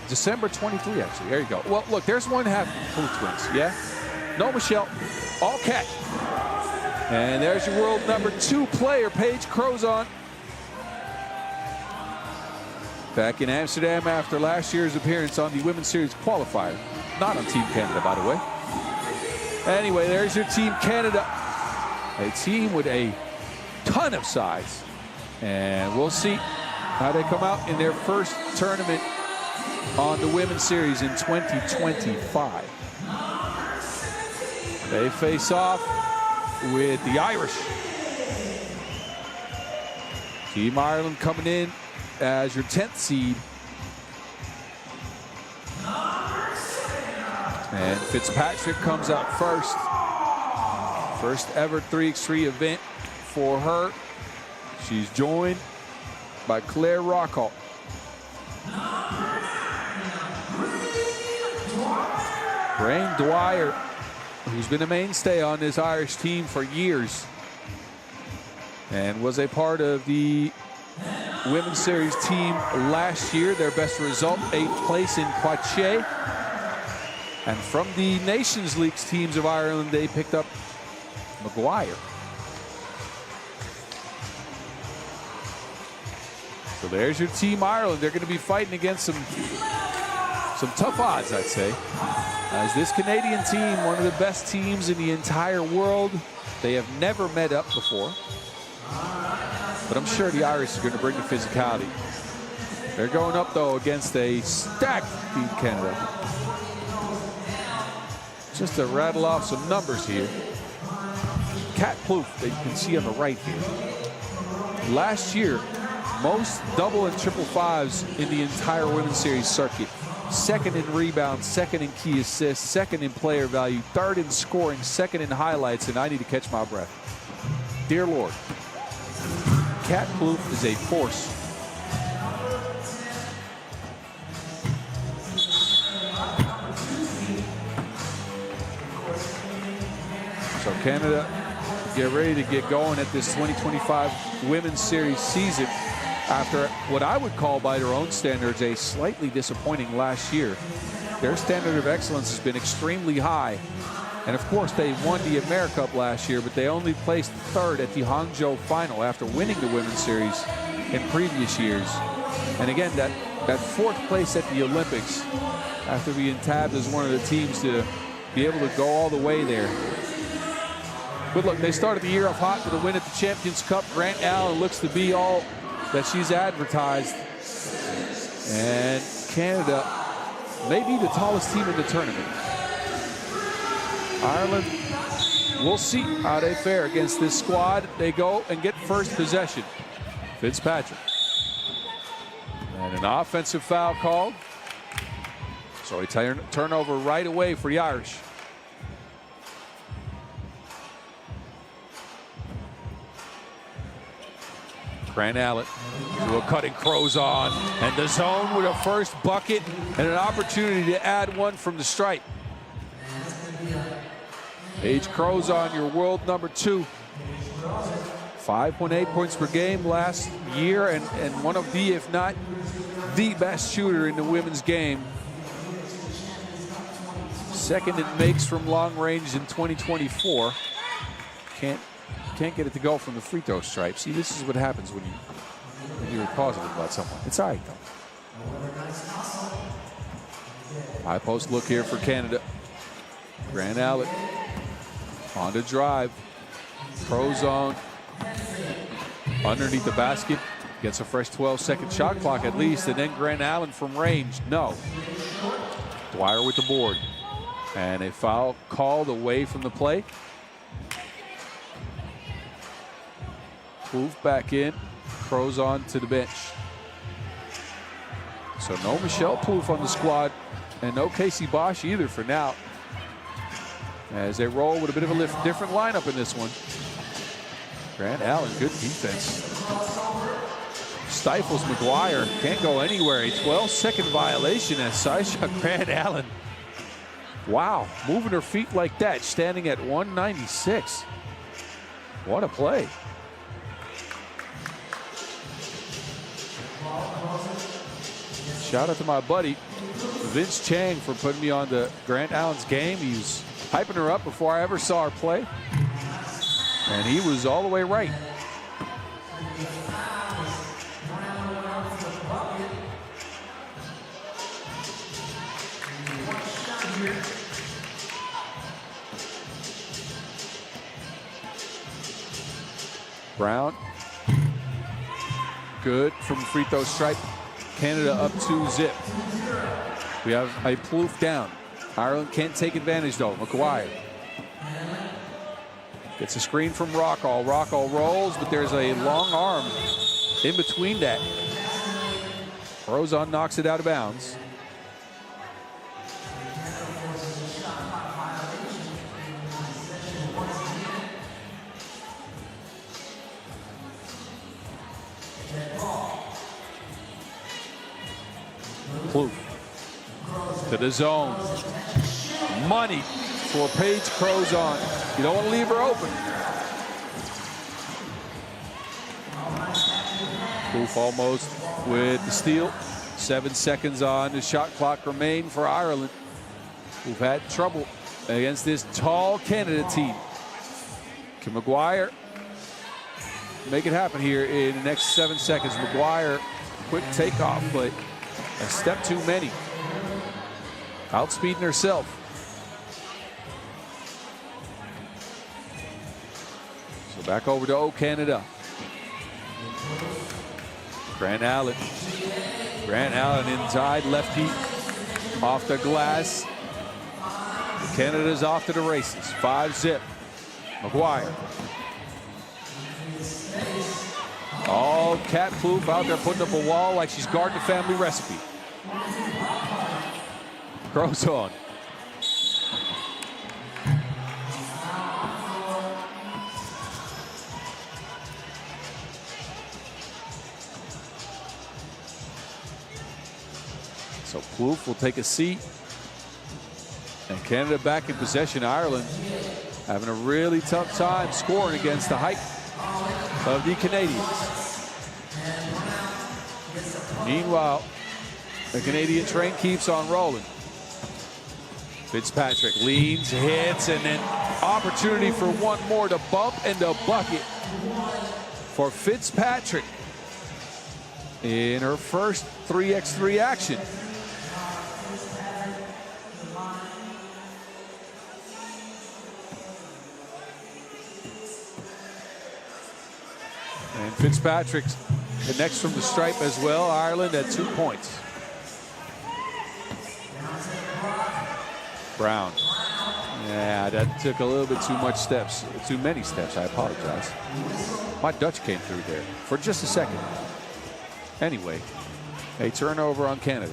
S5: December 23, actually. There you go. Well, look, there's one half Blue Twins, yeah? No, Michelle, all cat. And there's your world number 2 player, Paige Crozon. Back in Amsterdam after last year's appearance on the Women's Series qualifier. Not on Team Canada, by the way. Anyway, there's your Team Canada. A team with a ton of size. And we'll see how they come out in their first tournament on the Women's Series in 2025. They face off with the Irish. Team Ireland coming in as your 10th seed. And Fitzpatrick comes out first. First ever 3x3 event for her. She's joined by Claire Rockall. Brain Dwyer, who's been a mainstay on this Irish team for years and was a part of the Women's Series team last year. Their best result, 8th place in Poitiers. And from the Nations League teams of Ireland, they picked up McGuire. So there's your Team Ireland. They're going to be fighting against some tough odds, I'd say. As this Canadian team, one of the best teams in the entire world, they have never met up before. But I'm sure the Irish are going to bring the physicality. They're going up, though, against a stacked Team Canada. Just to rattle off some numbers here. Kat Plouffe, that you can see on the right here. Last year, most double and triple fives in the entire Women's Series circuit. Second in rebounds, second in key assists, second in player value, third in scoring, second in highlights, and I need to catch my breath. Dear Lord, Kat Plouffe is a force. So Canada, get ready to get going at this 2025 Women's Series season after what I would call, by their own standards, a slightly disappointing last year. Their standard of excellence has been extremely high. And of course, they won the AmeriCup last year, but they only placed 3rd at the Hangzhou final after winning the Women's Series in previous years. And again, that 4th place at the Olympics, after being tabbed as one of the teams to be able to go all the way there. But look, they started the year off hot with a win at the Champions Cup. Grant Allen looks to be all that she's advertised. And Canada may be the tallest team in the tournament. Ireland, we'll see how they fare against this squad. They go and get first possession. Fitzpatrick. And an offensive foul called. So a turnover right away for the Irish. Grant Allen to a cutting Crozon, and the zone with a first bucket and an opportunity to add one from the stripe. Paige Crozon, your world number 2. 5.8 points per game last year, and one of the, if not the best shooter in the women's game. Second in makes from long range in 2024. Can't get it to go from the free throw stripe. See, this is what happens when you're positive about someone. It's all right, though. High post look here for Canada. Grant Allen on the drive. Crozon underneath the basket. Gets a fresh 12-second shot clock at least. And then Grant Allen from range. No. McGuire with the board. And a foul called away from the play. Plouffe back in. Crows on to the bench. So no Michelle Plouffe on the squad, and no Casey Bosch either for now. As they roll with a bit of a different lineup in this one. Grant Allen, good defense. Stifles McGuire, can't go anywhere. A 12-second violation as Saisha Grant Allen. Wow, moving her feet like that, standing at 196. What a play. Shout out to my buddy, Vince Chang, for putting me on the Grant Allen's game. He's hyping her up before I ever saw her play. And he was all the way right. Brown. Good from free throw stripe. Canada up 2-zip. We have a Plouffe down. Ireland can't take advantage though. McGuire gets a screen from Rockall. Rockall rolls, but there's a long arm in between that. Rozon knocks it out of bounds. Plouffe to the zone. Money for Paige Crozon. You don't want to leave her open. Plouffe almost with the steal. 7 seconds on the shot clock remain for Ireland, who've had trouble against this tall Canada team. Can McGuire make it happen here in the next 7 seconds? McGuire, quick takeoff, but a step too many. Outspeeding herself. So back over to Canada. Grant Allen. Grant Allen inside, lefty off the glass. Canada's off to the races. 5-zip. McGuire. Oh, Cat Plouffe out there putting up a wall like she's guarding the family recipe. Grows on. So Plouffe will take a seat. And Canada back in possession. Ireland having a really tough time scoring against the height of the Canadians. Meanwhile, the Canadian train keeps on rolling. Fitzpatrick leans, hits, and then opportunity for one more to bump and to bucket for Fitzpatrick in her first 3x3 action. And Fitzpatrick connects from the stripe as well. Ireland at 2 points. Brown. Yeah, that took a little bit too much steps. Too many steps, I apologize. My Dutch came through there for just a second. Anyway, a turnover on Canada.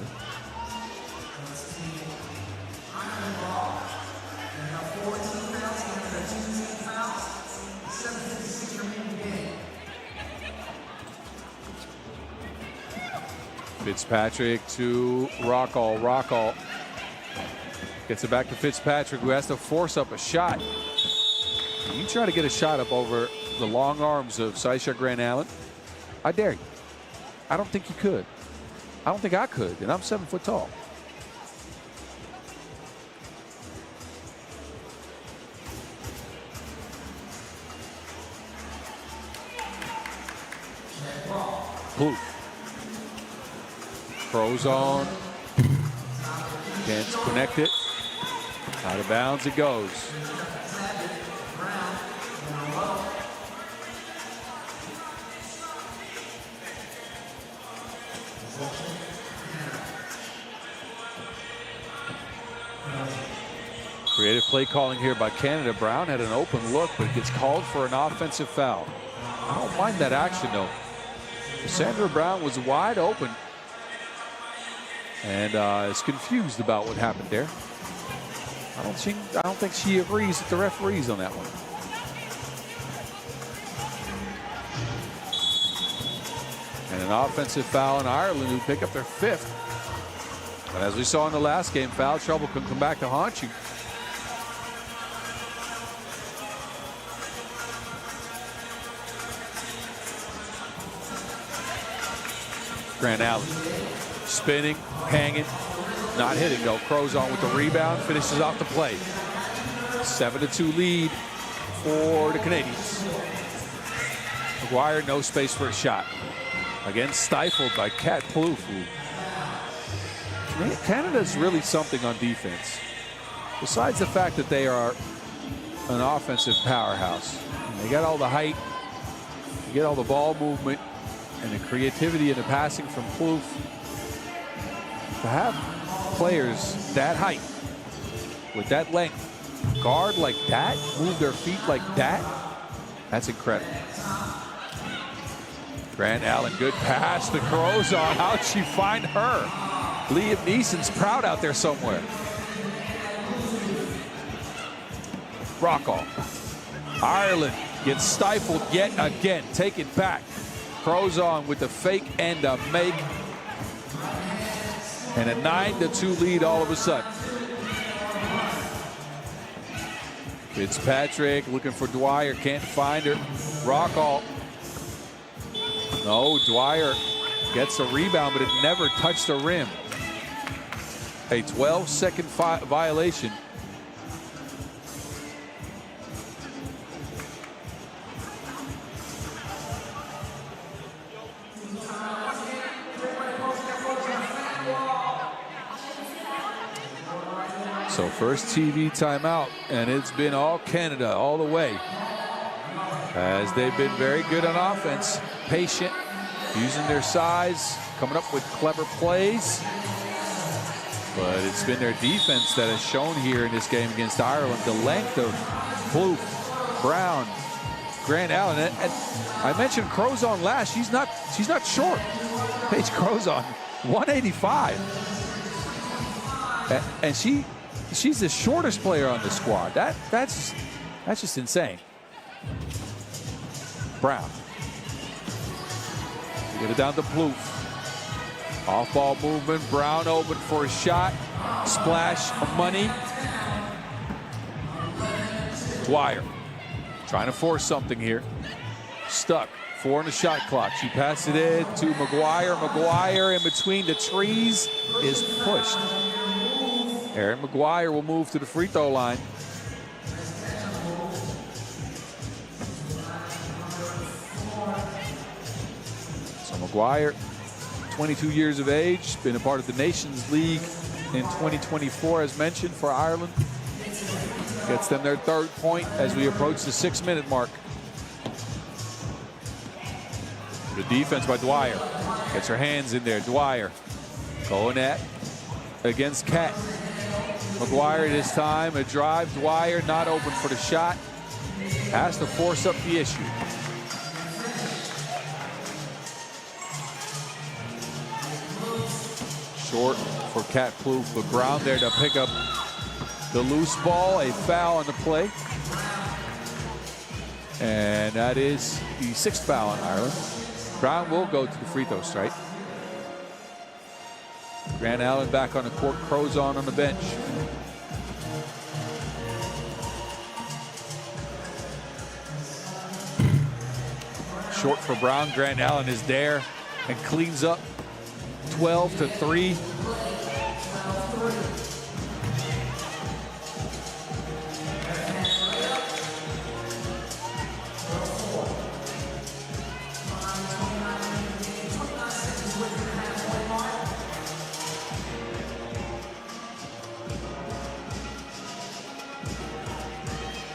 S5: Fitzpatrick to Rockall. Rockall gets it back to Fitzpatrick, who has to force up a shot. You try to get a shot up over the long arms of Saisha Grant Allen. I dare you. I don't think you could. I don't think I could, and I'm 7 foot tall. Plouffe. Crows on. Can't connect it. Out of bounds it goes. play calling here by Canada. Brown had an open look, but it gets called for an offensive foul. I don't mind that action, though. Cassandra Brown was wide open and is confused about what happened there. I don't think she agrees with the referees on that one. And an offensive foul in Ireland, who pick up their 5th. But as we saw in the last game, foul trouble can come back to haunt you. Grant Allen spinning, hanging, not hitting though. Crozon with the rebound, finishes off the play. 7-2 lead for the Canadians. McGuire, no space for a shot. Again, stifled by Kat Plouffe. Canada's really something on defense. Besides the fact that they are an offensive powerhouse. They got all the height, you get all the ball movement, and the creativity and the passing from Plouffe. To have players that height, with that length, guard like that, move their feet like that, that's incredible. Grant Allen, good pass to Crozon. How'd she find her? Liam Neeson's proud out there somewhere. Rockall. Ireland gets stifled yet again. Take it back. Crozon with the fake and a make. And a 9-2 lead all of a sudden. Fitzpatrick looking for Dwyer. Can't find her. Rockall. No, Dwyer gets a rebound, but it never touched the rim. A 12-second violation. So first TV timeout, and it's been all Canada all the way. As they've been very good on offense, patient, using their size, coming up with clever plays. But it's been their defense that has shown here in this game against Ireland. The length of Plouffe, Brown, Grant Allen. And I mentioned Crozon last. She's not short. Paige Crozon, 185. And she's the shortest player on the squad. That's just insane. Brown. Get it down to Plouffe. Off-ball movement. Brown open for a shot. Splash of money. Dwyer trying to force something here. Stuck. 4 on the shot clock. She passed it in to McGuire. McGuire in between the trees is pushed. Erin McGuire will move to the free throw line. So McGuire, 22 years of age, been a part of the Nations League in 2024, as mentioned, for Ireland. Gets them their 3rd point as we approach the 6-minute mark. The defense by Dwyer. Gets her hands in there. Dwyer going at against Kat. McGuire this time, a drive. Dwyer not open for the shot. Has to force up the issue. Short for Kat Plouffe, but Brown there to pick up the loose ball. A foul on the play. And that is the 6th foul on Ireland. Brown will go to the free throw strike. Grant Allen back on the court. Crozon on the bench. Short for Brown. Grant Allen is there and cleans up. 12-3.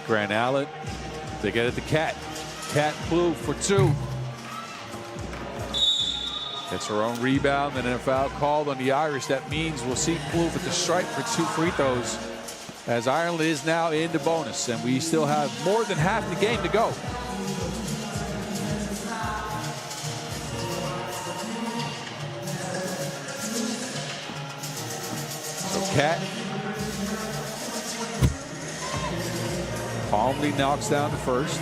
S5: Grant Allen, they get it to Kat. Kat Plouffe for 2. Gets her own rebound, and then a foul called on the Irish. That means we'll see Plouffe at the stripe for 2 free throws. as Ireland is now into bonus, and we still have more than half the game to go. So Cat calmly knocks down the first.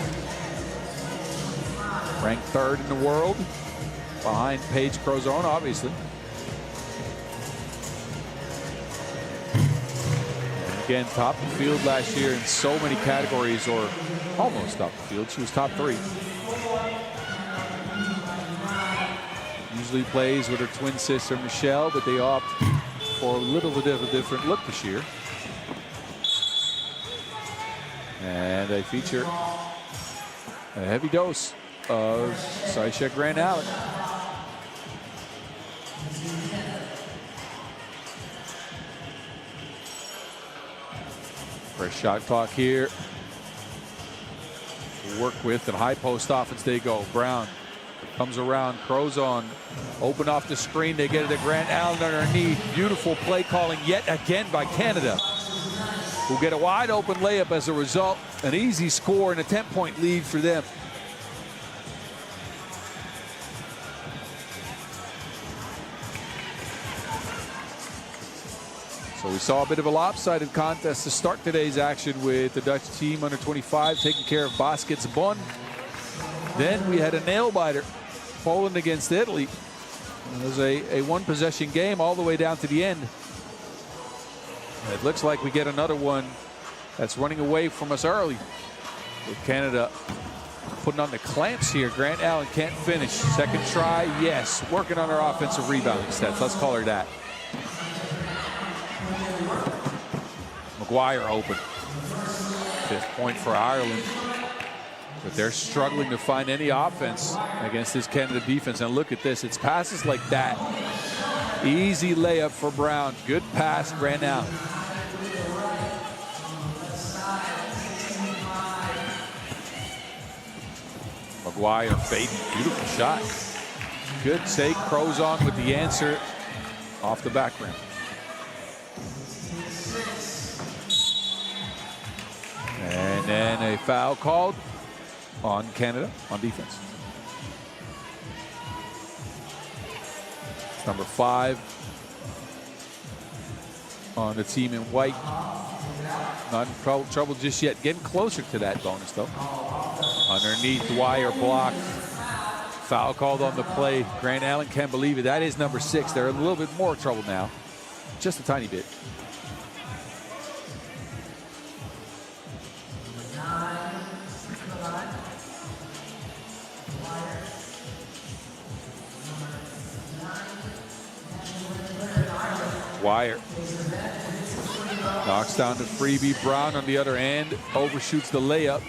S5: Ranked third in the world, behind Paige Crozon, obviously. And again, top of the field last year in so many categories, or almost top of the field. She was top 3. Usually plays with her twin sister Michelle, but they opt for a little bit of a different look this year. And they feature a heavy dose of Saisha Grand Allen. Fresh shot clock here to work with, and high post offense they go. Brown comes around, Crozon open off the screen. They get it to Grand Allen underneath. Beautiful play calling yet again by Canada, who get a wide open layup as a result. An easy score and a 10-point lead for them. So we saw a bit of a lopsided contest to start today's action, with the Dutch team under 25 taking care of Baskets Bonn. Then we had a nail-biter, Poland against Italy. It was a one-possession game all the way down to the end. And it looks like we get another one that's running away from us early, with Canada putting on the clamps here. Grant Allen can't finish. Second try, yes. Working on her offensive rebounding stats. Let's call her that. Gyor open. 5th point for Ireland. But they're struggling to find any offense against this Canada defense. And look at this. It's passes like that. Easy layup for Brown. Good pass, Grant Allen. Gyor fading. Beautiful shot. Good take. Crozon with the answer off the back rim. And then a foul called on Canada on defense. It's number 5 on the team in white. Not in trouble just yet. Getting closer to that bonus, though. Underneath, Dwyer blocked. Foul called on the play. Grant Allen can't believe it. That is number 6. They're in a little bit more trouble now. Just a tiny bit. Dwyer knocks down to Freebie. Brown on the other end overshoots the layup.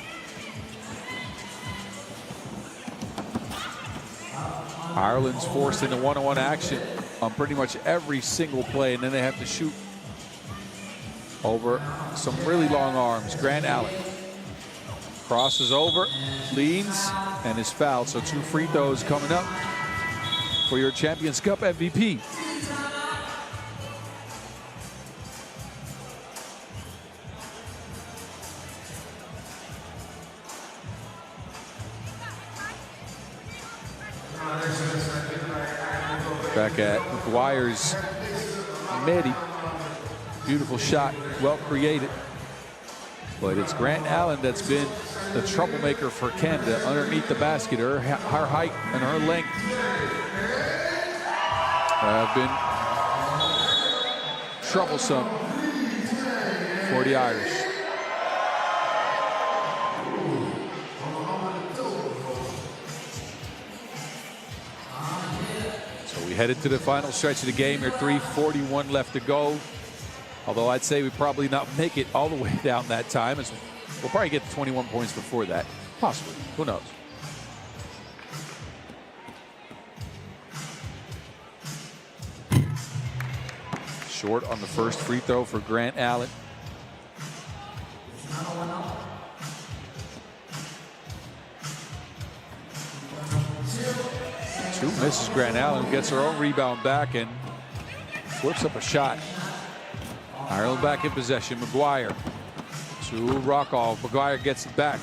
S5: Ireland's forced into one-on-one action on pretty much every single play, and then they have to shoot over some really long arms. Grant Allen crosses over, leans, and is fouled. So 2 free throws coming up for your Champions Cup MVP. Back at Dwyer's midi. Beautiful shot, well created. But it's Grant Allen that's been the troublemaker for Canada underneath the basket. Her height and her length have been troublesome for the Irish. Headed to the final stretch of the game. There's 3:41 left to go. Although I'd say we probably not make it all the way down that time. As we'll probably get to 21 points before that. Possibly. Who knows? Short on the first free throw for Grant Allen. Misses Grant Allen, gets her own rebound back and flips up a shot. Ireland back in possession. Maguire to Rockall. Maguire gets it back.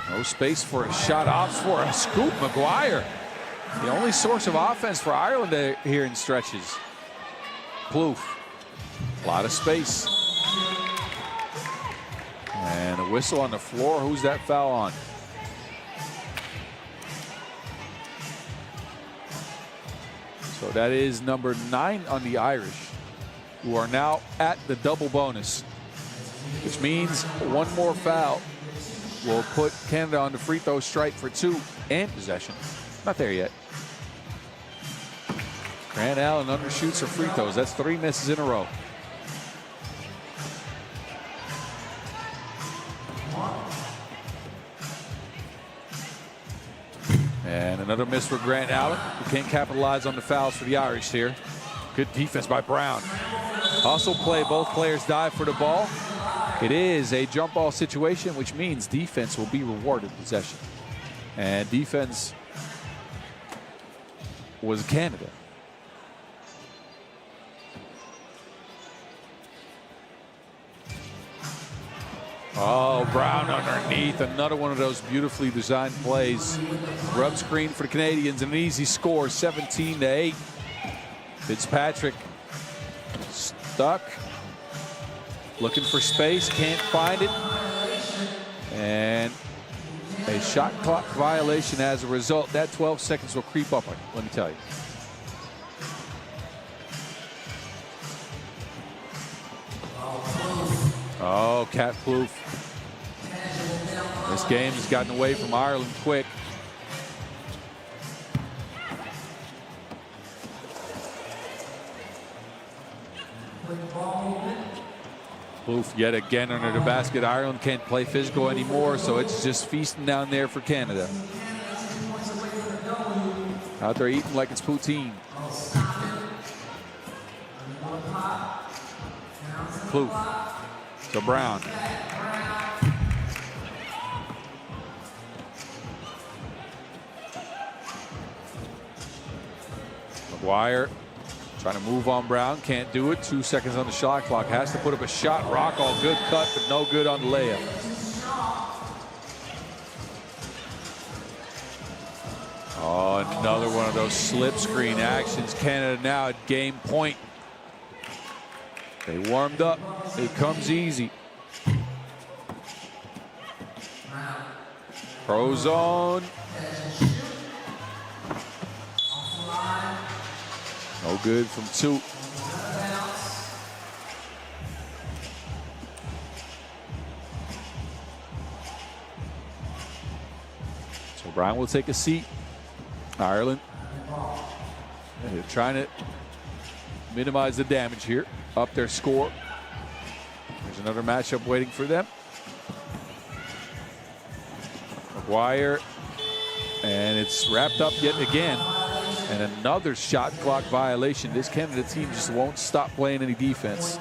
S5: No space for a shot. Opts for a scoop. Maguire, the only source of offense for Ireland here in stretches. Plouffe. A lot of space. And a whistle on the floor. Who's that foul on? So that is number 9 on the Irish, who are now at the double bonus, which means one more foul will put Canada on the free throw stripe for 2 and possession. Not there yet. Grant Allen undershoots her free throws. That's 3 misses in a row. And another miss for Grant Allen, who can't capitalize on the fouls for the Irish here. Good defense by Brown. Hustle play, both players dive for the ball. It is a jump ball situation, which means defense will be rewarded possession. And defense was Canada. Oh, Brown underneath. Another one of those beautifully designed plays. Rub screen for the Canadians. An easy score, 17-8. Fitzpatrick stuck. Looking for space. Can't find it. And a shot clock violation as a result. That 12 seconds will creep up, let me tell you. Oh, Cat Plouffe. This game has gotten away from Ireland quick. Plouffe yet again under the basket. Ireland can't play physical anymore, so it's just feasting down there for Canada. Out there eating like it's poutine. Plouffe to Brown. Maguire trying to move on Brown, can't do it. 2 seconds on the shot clock, has to put up a shot. Rockall, good cut, but no good on the layup. Oh, another one of those slip screen actions. Canada now at game point. They warmed up. It comes easy. Pro zone. No good from 2. So Brown will take a seat. Ireland, they're trying to minimize the damage here. Up their score. There's another matchup waiting for them. Maguire, and it's wrapped up yet again. And another shot clock violation. This Canada team just won't stop playing any defense.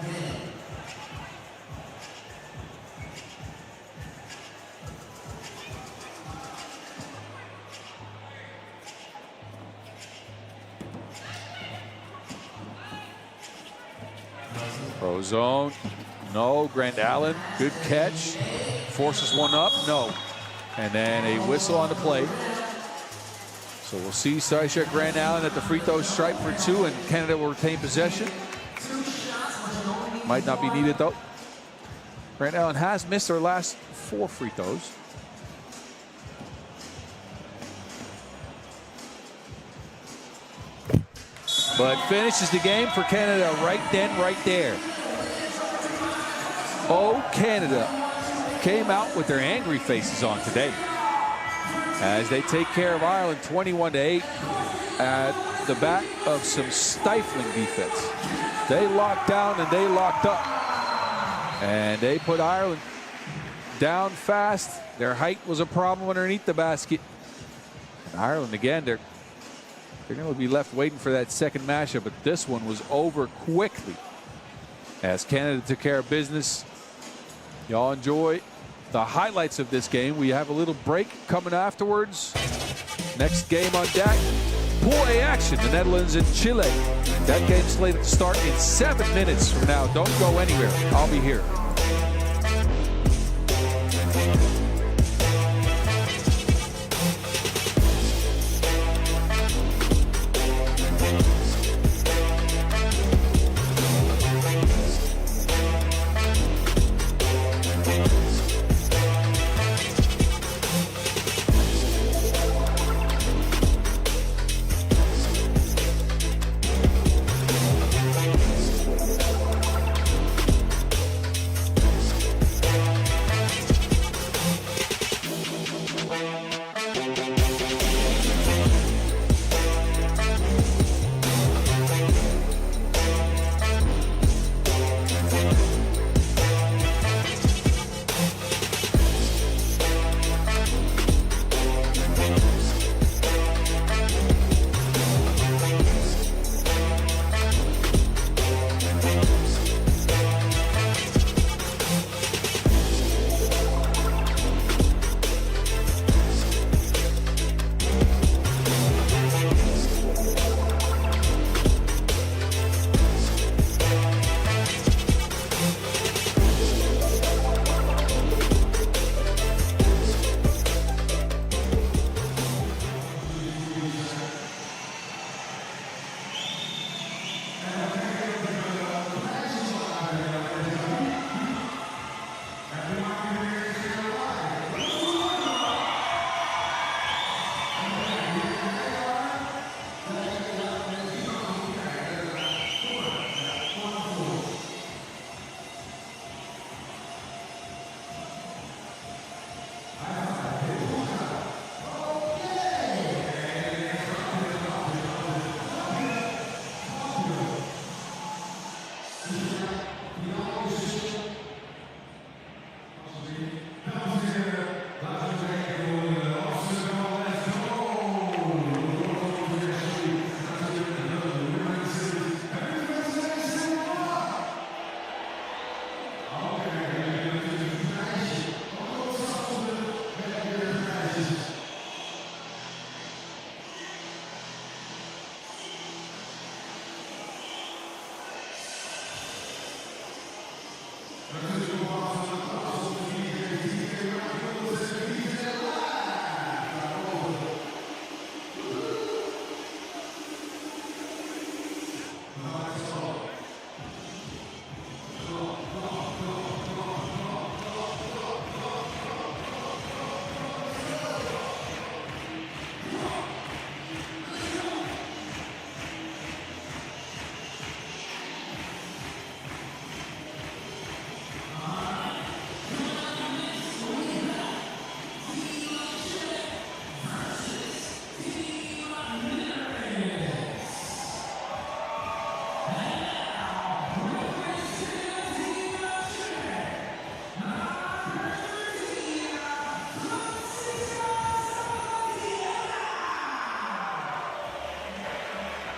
S5: Pro zone. No. Grant Allen. Good catch. Forces one up. No. And then a whistle on the play. So we'll see Saoirse Grant Allen at the free throw stripe for 2, and Canada will retain possession. Might not be needed though. Grant Allen has missed her last 4 free throws. But finishes the game for Canada right then, right there. Oh, Canada came out with their angry faces on today as they take care of Ireland 21-8 at the back of some stifling defense. They locked down and they locked up, and they put Ireland down fast. Their height was a problem underneath the basket. And Ireland again, they're going to be left waiting for that second matchup, but this one was over quickly as Canada took care of business. Y'all enjoy the highlights of this game. We have a little break coming afterwards. Next game on deck.
S2: Pool A action, the Netherlands and Chile. That game slated to start in 7 minutes from now. Don't go anywhere. I'll be here.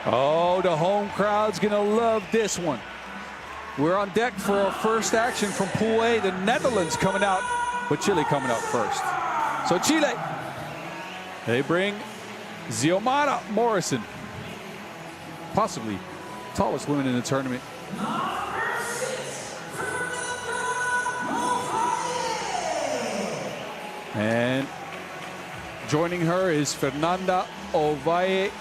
S2: Oh, the home crowd's gonna love this one. We're on deck for our first action from Pool A. The Netherlands coming out, but Chile coming out first. So Chile, they bring Xiomara Morrison, possibly tallest woman in the tournament. And joining her is Fernanda Ovalle.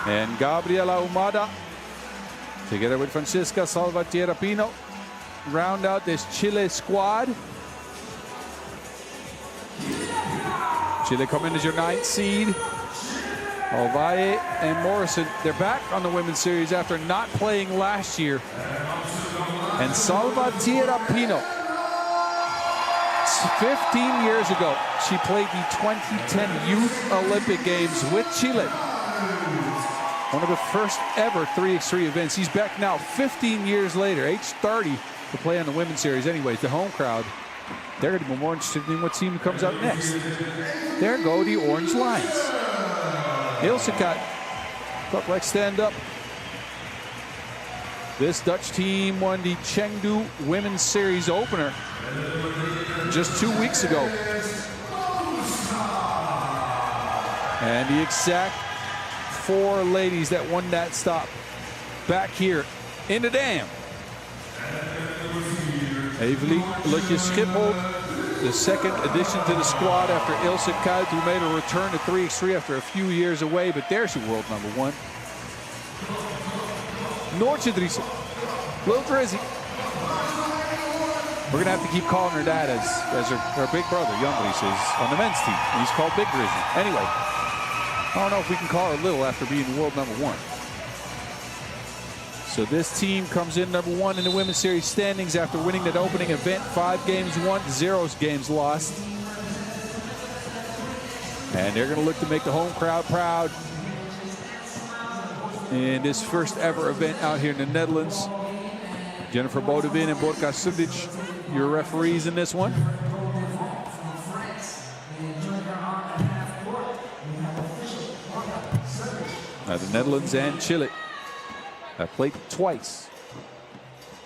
S2: And Gabriela Humada, together with Francisca Salvatierra Pino, round out this Chile squad. Chile come in as your 9th seed. Ovalle and Morrison, they're back on the women's series after not playing last year. And Salvatierra Pino, 15 years ago, she played the 2010 Youth Olympic Games with Chile. One of the first ever 3x3 events. He's back now 15 years later, age 30, to play on the women's series. Anyways, the home crowd, they're going to be more interested in what team comes out next. There go the Orange Lions. Ilsekat, look like stand up.
S5: This Dutch team won the Chengdu Women's Series opener just 2 weeks ago. And the exact 4 ladies that won that stop back here in the dam. Evelien Lutje-Schiphold, the second addition to the squad after Ilse Kuyt, who made a return to 3x3 after a few years away, but there's your world number 1. Noortje Driessen, Lil Drizzy. We're gonna have to keep calling her dad as her big brother, Young Dries, is on the men's team. He's called Big Drizzy. Anyway, I don't know if we can call her Lil after being world number 1. So this team comes in number 1 in the Women's Series standings after winning that opening event. 5 games won, 0 games lost. And they're going to look to make the home crowd proud in this first ever event out here in the Netherlands. Jennifer Bodewin and Borka Sudic, your referees in this one. Now the Netherlands and Chile have played twice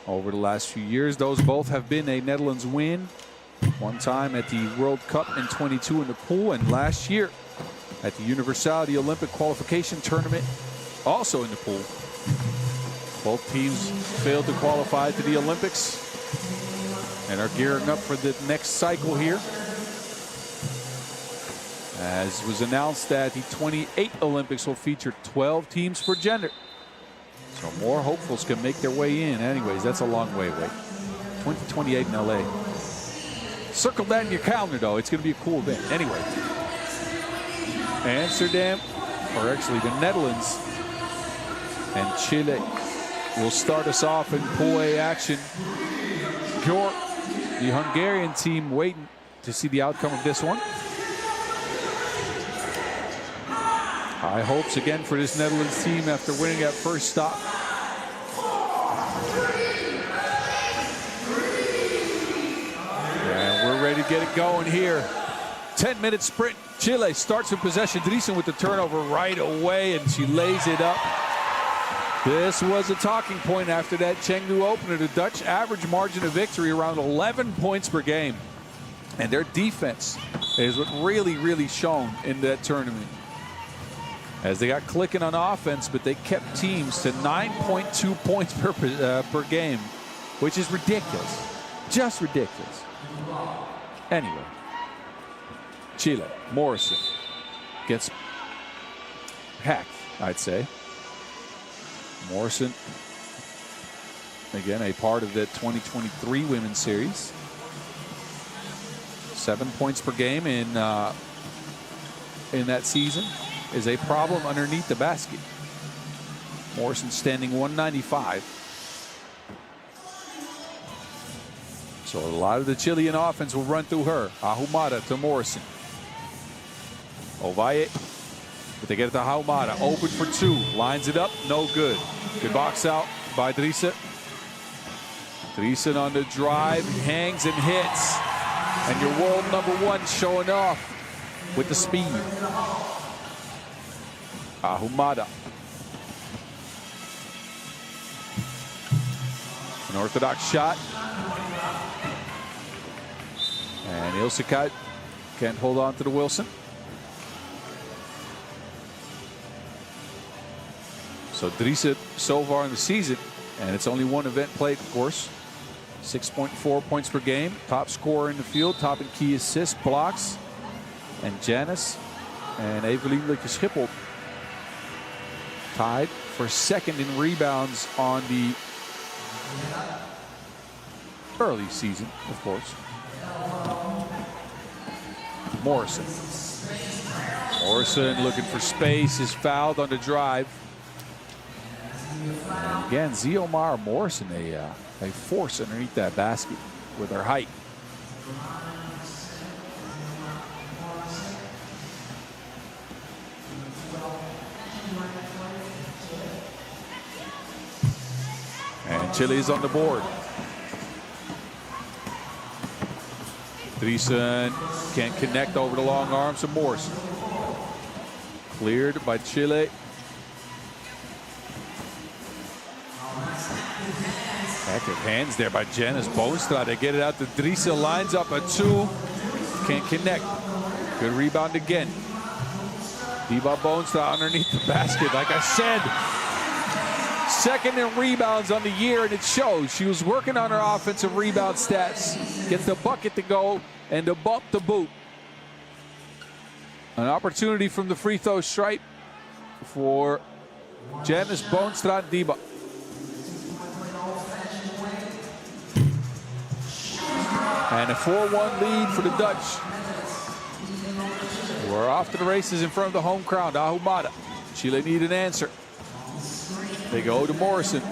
S5: over the last few years. Those both have been a Netherlands win. One time at the World Cup in 22 in the pool, and last year at the Universality Olympic qualification tournament, also in the pool. Both teams failed to qualify to the Olympics and are gearing up for the next cycle here. As was announced that the 28 Olympics will feature 12 teams per gender. So more hopefuls can make their way in. Anyways, that's a long way away. 2028 in LA. Circle that in your calendar, though. It's going to be a cool event. Anyway, Amsterdam, or actually the Netherlands and Chile will start us off in Pool A action. Gyor, the Hungarian team, waiting to see the outcome of this one. High hopes again for this Netherlands team after winning that first stop. And we're ready to get it going here. 10-minute sprint. Chile starts in possession. Driessen with the turnover right away, and she lays it up. This was a talking point after that Chengdu opener. The Dutch average margin of victory around 11 points per game. And their defense is what really shown in that tournament. As they got clicking on offense, but they kept teams to 9.2 points per game, which is ridiculous. Just ridiculous. Anyway, Chile, Morrison gets hacked, I'd say. Morrison, again, a part of the 2023 Women's Series. 7 points per game in that season is a problem underneath the basket. Morrison standing 195. So a lot of the Chilean offense will run through her. Ahumada to Morrison. Ovalle, but they get it to Ahumada. Open for 2. Lines it up. No good. Good box out by Driessen. Driessen on the drive. Hangs and hits. And your world number 1 showing off with the speed. Ahumada. An orthodox shot. And Ilse Kuyt can't hold on to the Wilson. So Driessen so far in the season, and it's only one event played, of course. 6.4 points per game. Top scorer in the field. Top in key assists, blocks. And Janice and Evelien Lutje-Schiphold tied for second in rebounds on the early season, of course. Morrison. Morrison looking for space, is fouled on the drive. And again, Ziomar Morrison, a force underneath that basket with her height. And Chile is on the board. Driessen can't connect over the long arms of Morrison. Cleared by Chile. Active hands there by Janice Boonstra. They get it out to Drisa, lines up a 2. Can't connect. Good rebound again. Diva Boonstra underneath the basket. Like I said, second in rebounds on the year, and it shows. She was working on her offensive rebound stats. Gets the bucket to go and the bump to boot. An opportunity from the free throw stripe for Janice Boonstra Diva. And a 4-1 lead for the Dutch. We're off to the races in front of the home crowd. Ahumada. Chile need an answer. They go to Morrison.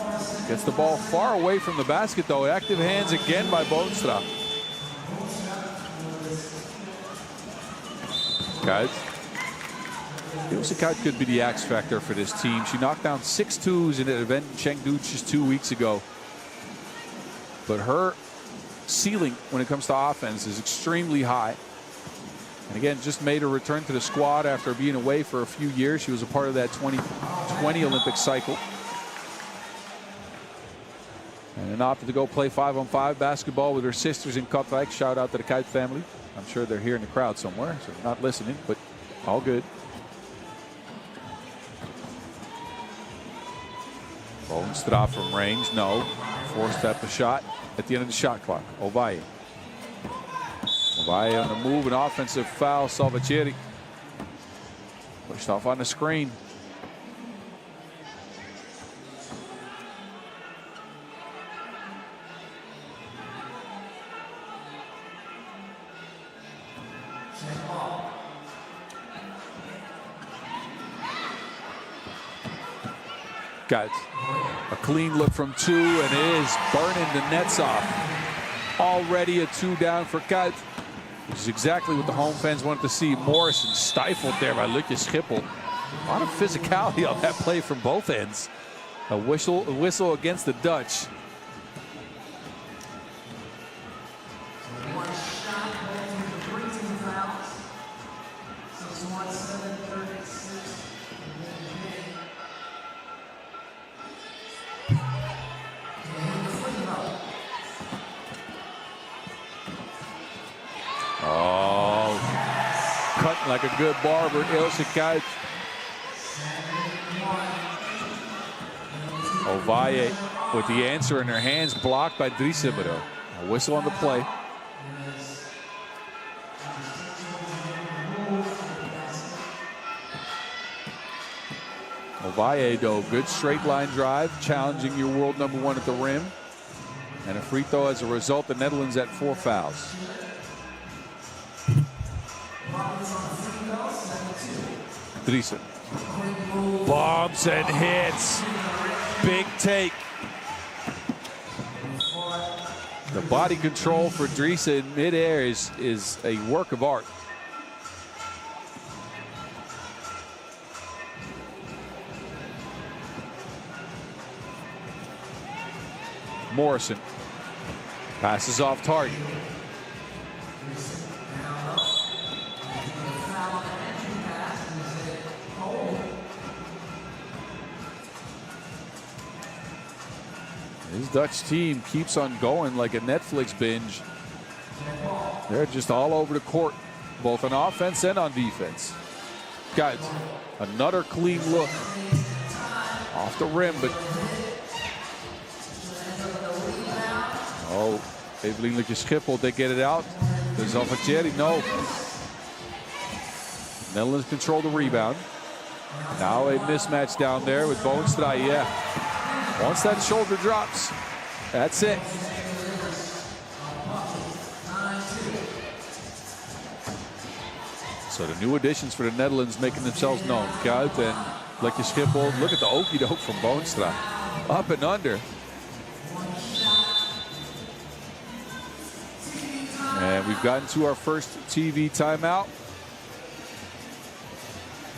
S5: Gets the ball far away from the basket, though. Active hands again by Boonstra. Guys, Ilse could be the X factor for this team. She knocked down 6 twos in an event in Chengdu just 2 weeks ago. But her ceiling when it comes to offense is extremely high. And again, just made a return to the squad after being away for a few years. She was a part of that 2020 Olympic cycle. And then opted to go play 5-on-5 basketball with her sisters in Katwijk. Shout out to the Kuyt family. I'm sure they're here in the crowd somewhere, so not listening, but all good. Boonstra from range, no. Forced at the shot at the end of the shot clock. Ovalle. Ovalle on the move, an offensive foul. Salvatierri pushed off on the screen. Got a clean look from 2, and it is burning the nets off. Already a 2 down for Kuyt, which is exactly what the home fans wanted to see. Morrison stifled there by Lucas Schiphol. A lot of physicality on that play from both ends. A whistle against the Dutch. Like a good barber, Ilse Kuyt. Ovalle with the answer in her hands, blocked by Drisa, but a whistle on the play. Ovalle, though, good straight line drive, challenging your world #1 at the rim. And a free throw as a result. The Netherlands at 4 fouls. Drisa bombs and hits. Big take. The body control for Drisa in midair is a work of art. Morrison passes off target. This Dutch team keeps on going like a Netflix binge. They're just all over the court, both on offense and on defense. Guys, another clean look off the rim, but oh, Evelien Schiphol, they get it out. There's Salvatierri, no. Netherlands control the rebound. Now a mismatch down there with Boonstra, yeah. Once that shoulder drops, that's it. So the new additions for the Netherlands making themselves known. Kuyt and Schiphol. Look at the okey doke from Boonstra. Up and under. And we've gotten to our first TV timeout.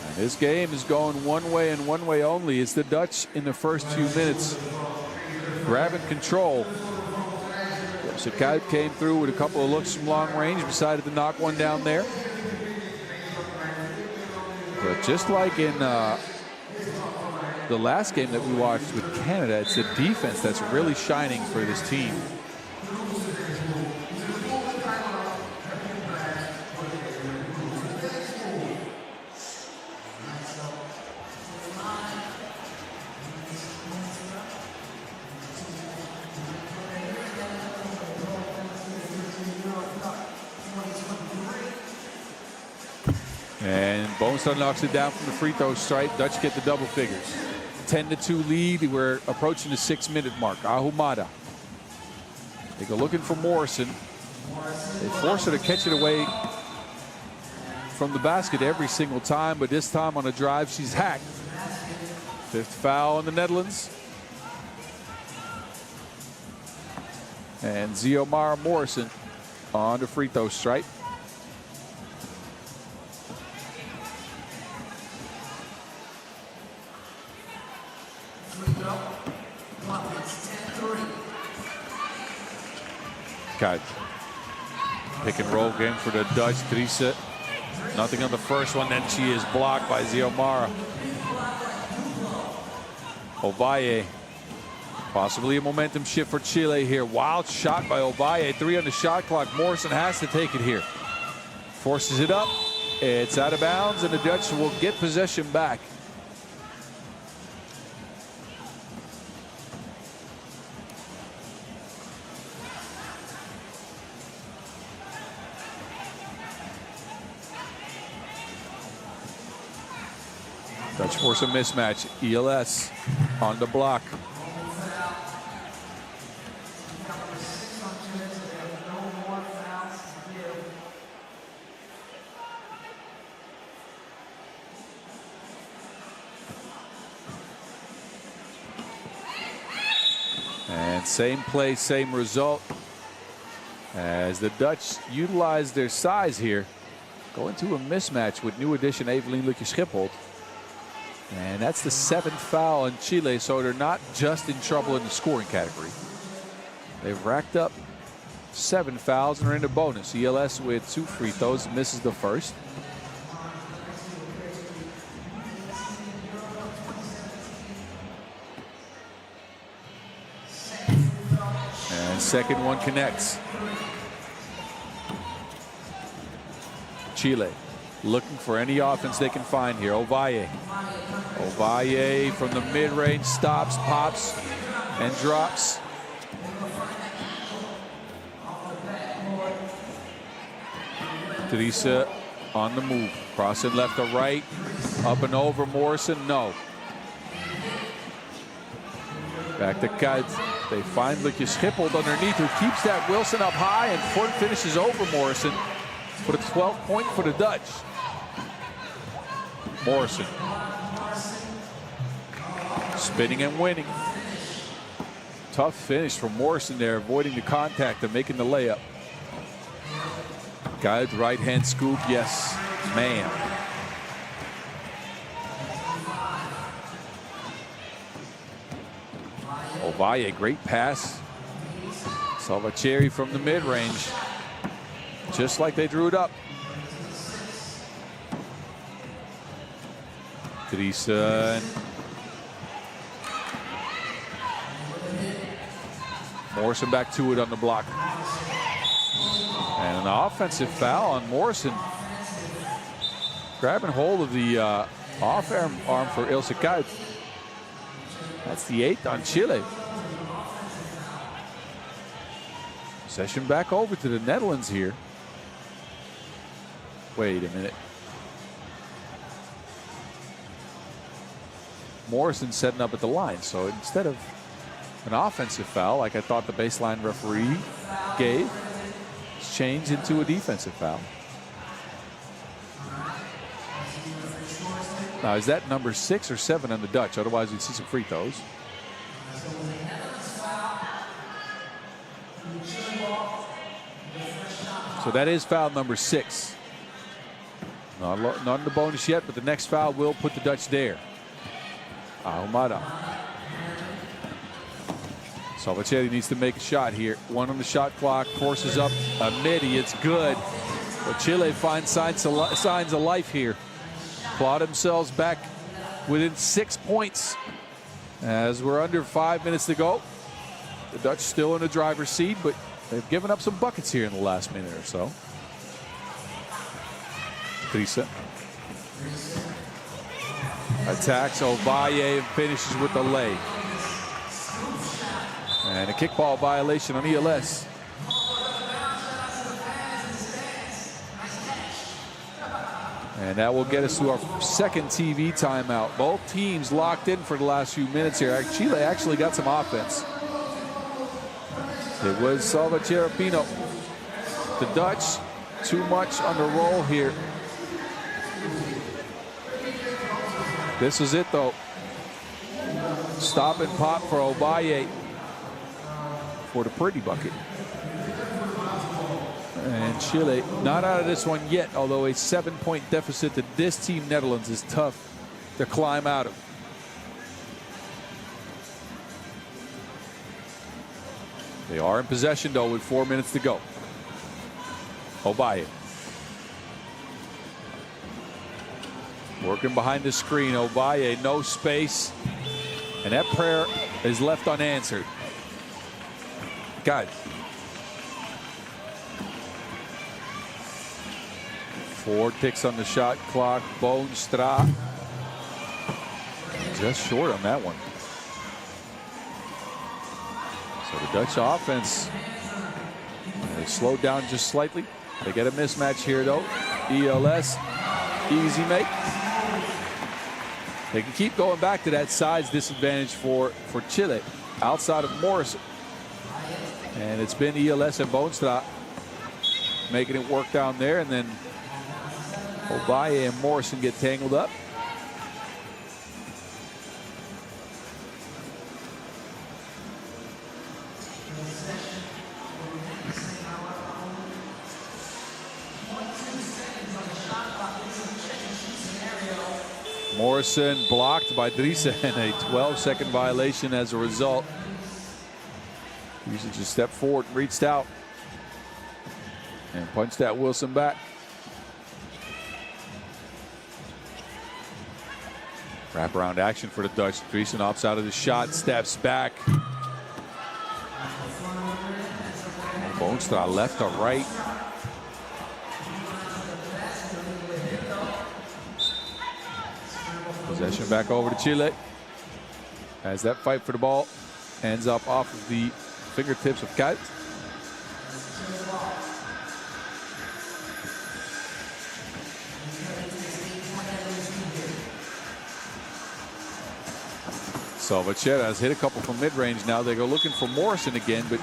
S5: And this game is going one way and one way only. It's the Dutch in the first few minutes grabbing control. So Kuyt came through with a couple of looks from long range, decided to knock one down there. But just like in the last game that we watched with Canada. It's the defense that's really shining for this team. And Boomstar knocks it down from the free throw stripe. Dutch get the double figures. 10-2 lead. We're approaching the 6-minute mark. Ahumada. They go looking for Morrison. They force her to catch it away from the basket every single time, but this time on a drive, she's hacked. 5th foul on the Netherlands. And Xiomara Morrison on the free throw stripe. Got pick and roll game for the Dutch. Driessen. Nothing on the first one. Then she is blocked by Xiomara. Ovalle. Possibly a momentum shift for Chile here. Wild shot by Ovalle. 3 on the shot clock. Morrison has to take it here. Forces it up. It's out of bounds, and the Dutch will get possession back. Dutch force a mismatch. ELS on the block. And same play, same result. As the Dutch utilize their size here. Go into a mismatch with new addition Evelien Lukje-Schipholt. And that's the 7th foul on Chile, so they're not just in trouble in the scoring category. They've racked up 7 fouls and are in the bonus. ELS with 2 free throws, misses the first. And second one connects. Chile looking for any offense they can find here. Ovalle. Ovalle from the mid-range stops, pops, and drops. Driessen on the move. Crossing left to right. Up and over Morrison. No. Back to Kuyt. They find Lukje-Schipholt underneath, who keeps that Wilson up high, and Ford finishes over Morrison for the 12th point for the Dutch. Morrison. Spinning and winning. Tough finish from Morrison there, avoiding the contact and making the layup. Kuyt, right hand scoop, yes, ma'am. Ovalle, great pass. Salvacherry from the mid-range. Just like they drew it up. Driessen. Morrison back to it on the block. And an offensive foul on Morrison. Grabbing hold of the off-arm for Ilse Kuyt. That's the 8th on Chile. Possession back over to the Netherlands here. Wait a minute. Morrison setting up at the line. So instead of an offensive foul, like I thought the baseline referee gave, it's changed into a defensive foul. Now, is that number 6 or 7 on the Dutch? Otherwise, you'd see some free throws. So that is foul number 6. Not in the bonus yet, but the next foul will put the Dutch there. Ahumada. Salvacherry needs to make a shot here. 1 on the shot clock, forces up a midi. It's good. But Chile finds signs of life here. Claw themselves back within 6 points As we're under 5 minutes to go, the Dutch still in the driver's seat, but they've given up some buckets here in the last minute or so. Driessen attacks Obaye and finishes with the lay. And a kickball violation on ELS. And that will get us to our second TV timeout. Both teams locked in for the last few minutes here. Chile actually got some offense. It was Salvatierra Pino. The Dutch, too much on the roll here. This is it though. Stop and pop for Obaye for the pretty bucket. And Chile not out of this one yet, although a 7-point deficit to this team, Netherlands, is tough to climb out of. They are in possession though with 4 minutes to go. Obaye. Working behind the screen, Obaye, no space. And that prayer is left unanswered. God. 4 ticks on the shot clock. Boonstra just short on that one. So the Dutch offense, they slowed down just slightly. They get a mismatch here though. ELS, easy make. They can keep going back to that size disadvantage for Chile outside of Morrison. And it's been ELS and Boonstra making it work down there, and then Obaye and Morrison get tangled up. Morrison blocked by Driessen, and a 12-second violation as a result. Driessen just stepped forward and reached out and punched that Wilson back. Wraparound action for the Dutch. Driessen opts out of the shot, steps back. Boonstra left to right. Possession back over to Chile. As that fight for the ball ends up off of the fingertips of Kuyt. Salvatierra has hit a couple from mid-range now. They go looking for Morrison again, but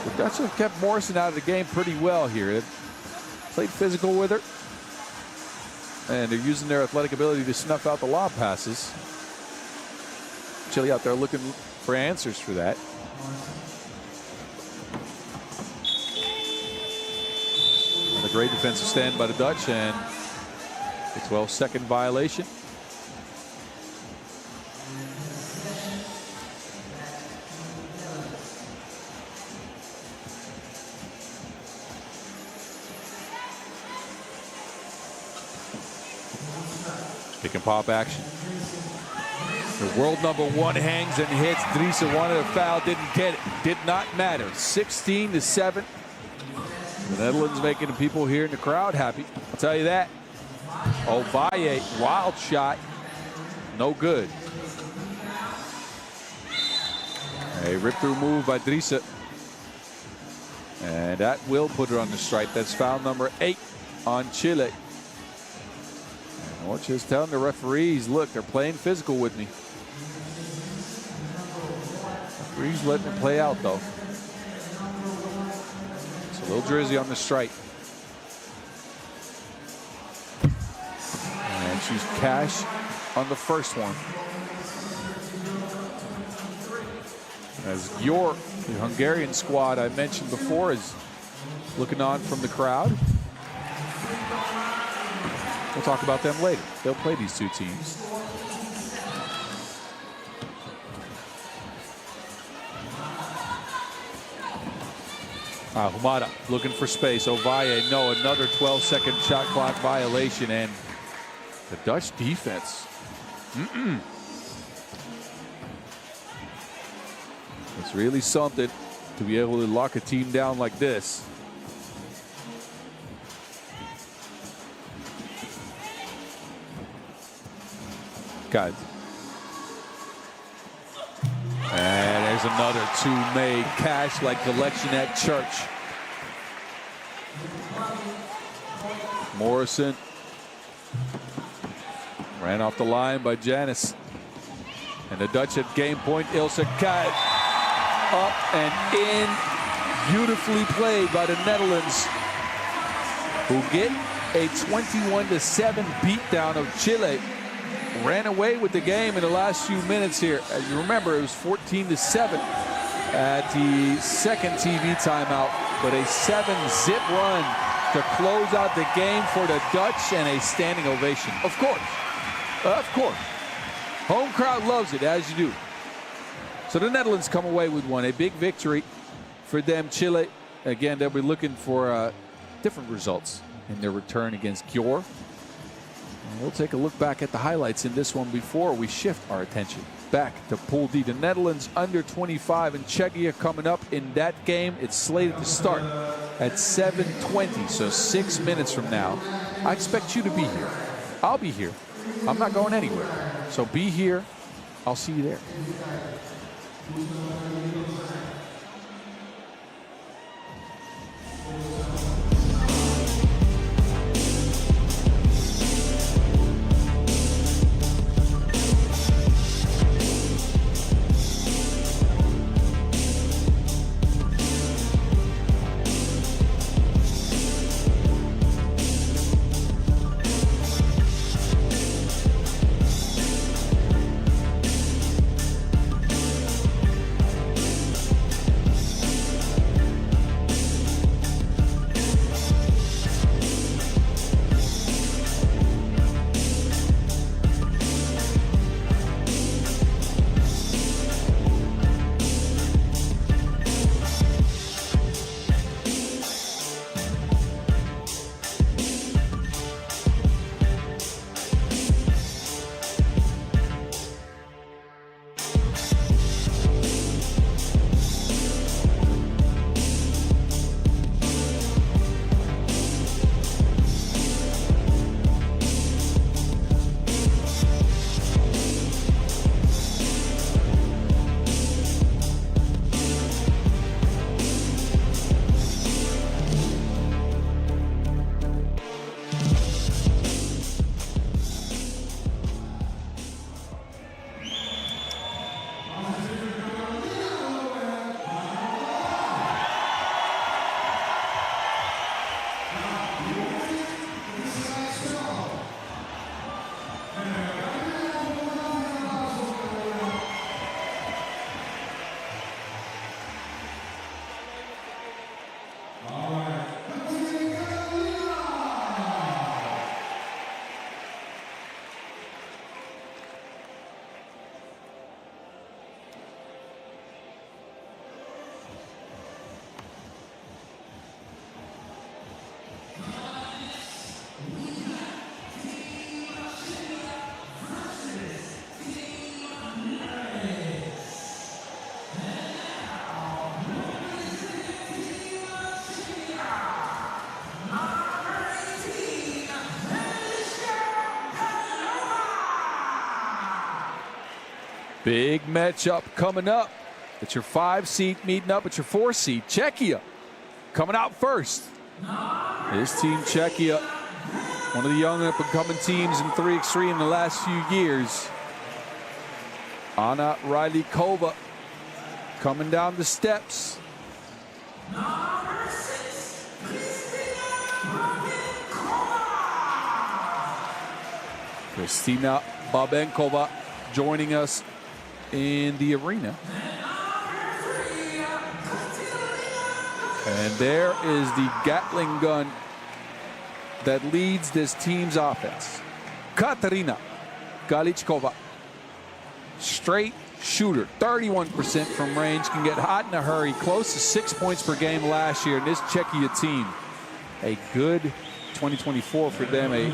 S5: the Dutch have kept Morrison out of the game pretty well here. They've played physical with her, and they're using their athletic ability to snuff out the lob passes. Chile out there looking for answers for that. And a great defensive stand by the Dutch, and a 12-second violation. Pick and pop action. The world #1 hangs and hits. Driessen wanted a foul, didn't get it. Did not matter. 16-7. The Netherlands making the people here in the crowd happy. I'll tell you that. Obaye, wild shot. No good. A rip-through move by Driessen. And that will put her on the stripe. That's foul number 8 on Chile. Well, just telling the referees, look, they're playing physical with me. Referees letting it play out, though. It's a little drizzy on the strike. And she's cash on the first one. As Gyor, the Hungarian squad I mentioned before, is looking on from the crowd. We'll talk about them later. They'll play these two teams. Humada looking for space. Obaye, no, another 12-second shot clock violation, and the Dutch defense. It's really something to be able to lock a team down like this. Guys. And there's another two-made cash-like collection at church. Morrison ran off the line by Janis. And the Dutch at game point. Ilse Kat up and in. Beautifully played by the Netherlands, who get a 21-7 beatdown of Chile. Ran away with the game in the last few minutes here. As you remember, it was 14-7 at the second TV timeout, but a 7-zip run to close out the game for the Dutch and a standing ovation. Of course. Of course. Home crowd loves it, as you do. So the Netherlands come away with one. A big victory for them. Chile, again, they'll be looking for different results in their return against Gyor. And we'll take a look back at the highlights in this one before we shift our attention back to Pool D. The Netherlands under 25 and Czechia coming up in that game. It's slated to start at 7:20, so 6 minutes from now. I expect you to be here. I'll be here. I'm not going anywhere. So be here. I'll see you there. Big matchup coming up. It's your 5 seed meeting up with your 4 seed. Czechia coming out first. This team, Czechia, one of the young up-and-coming teams in 3x3 in the last few years. Anna Rylikova coming down the steps. Kristina Babenkova joining us in the arena. And there is the Gatling gun that leads this team's offense. Katarina Galichkova, straight shooter, 31% from range, can get hot in a hurry, close to 6 points per game last year. And this Czechia team, a good 2024 for them, a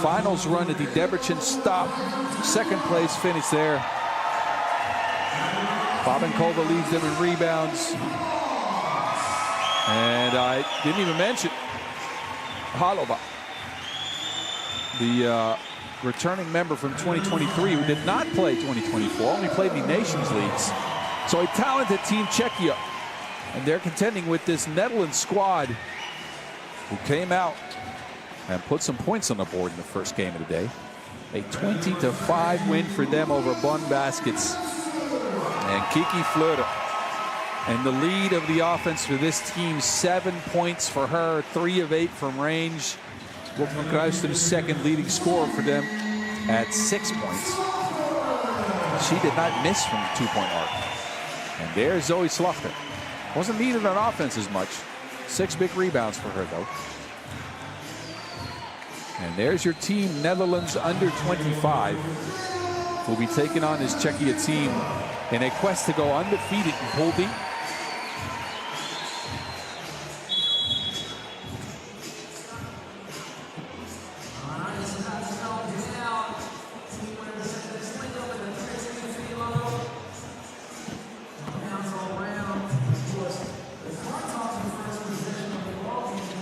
S5: finals run at the Debrecen stop, second place finish there. Babenkova leads them in rebounds. And I didn't even mention Halova, the returning member from 2023 who did not play 2024, only played the Nations Leagues. So a talented team, Czechia. And they're contending with this Netherlands squad who came out and put some points on the board in the first game of the day. A 20-5 win for them over Bonn Baskets. And Kiki Fleur. And the lead of the offense for this team, 7 points for her, 3 of 8 from range. Wolfman Kruistem's second leading scorer for them at 6 points. She did not miss from the 2-point arc. And there's Zoe Slachter. Wasn't needed on offense as much. 6 big rebounds for her, though. And there's your team, Netherlands under 25. Will be taking on this Czechia team in a quest to go undefeated in Pool B.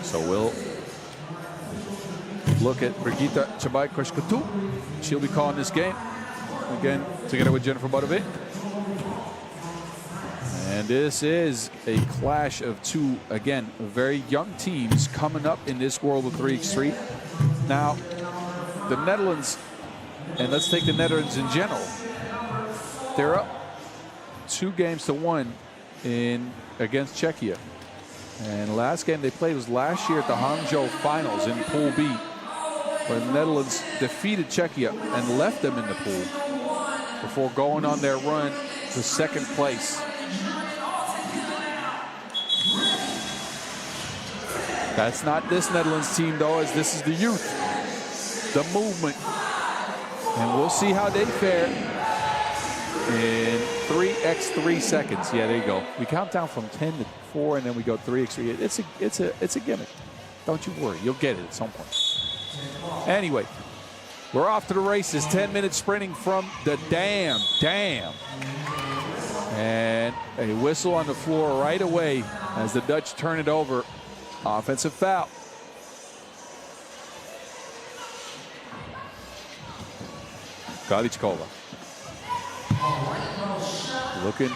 S5: So we'll look at Brigitte Chabay-Koshkatu. She'll be calling this game again together with Jennifer Budovic. And this is a clash of two, again, very young teams coming up in this world of 3x3. Now, the Netherlands, and let's take the Netherlands in general, they're up 2-1 against Czechia. And the last game they played was last year at the Hangzhou Finals in Pool B, where the Netherlands defeated Czechia and left them in the pool before going on their run to second place. That's not this Netherlands team, though, as this is the youth, the movement. And we'll see how they fare in 3x3 seconds. Yeah, there you go. We count down from 10 to 4, and then we go 3x3. It's a gimmick. Don't you worry. You'll get it at some point. Anyway, we're off to the races. 10 minutes sprinting from the dam. And a whistle on the floor right away as the Dutch turn it over. Offensive foul. Galichkova. Looking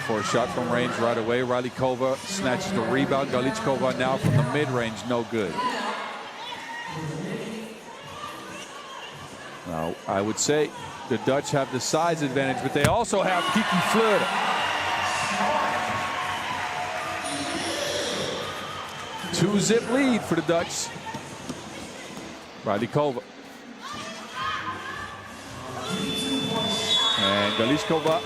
S5: for a shot from range right away. Ralikova snatches the rebound. Galichkova now from the mid-range, no good. Now, I would say the Dutch have the size advantage, but they also have Kiki Fleur. 2-zip lead for the Dutch. Ralikova. And Galichkova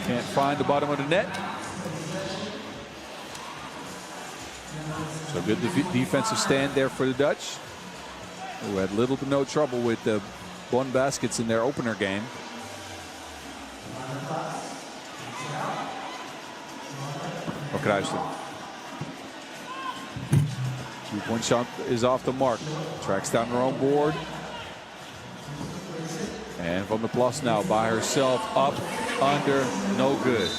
S5: can't find the bottom of the net. So good defensive stand there for the Dutch, who had little to no trouble with the Bonn Baskets in their opener game. Kruistem. 2-point shot is off the mark. Tracks down her own board. And from the plus now by herself, up, under, no good.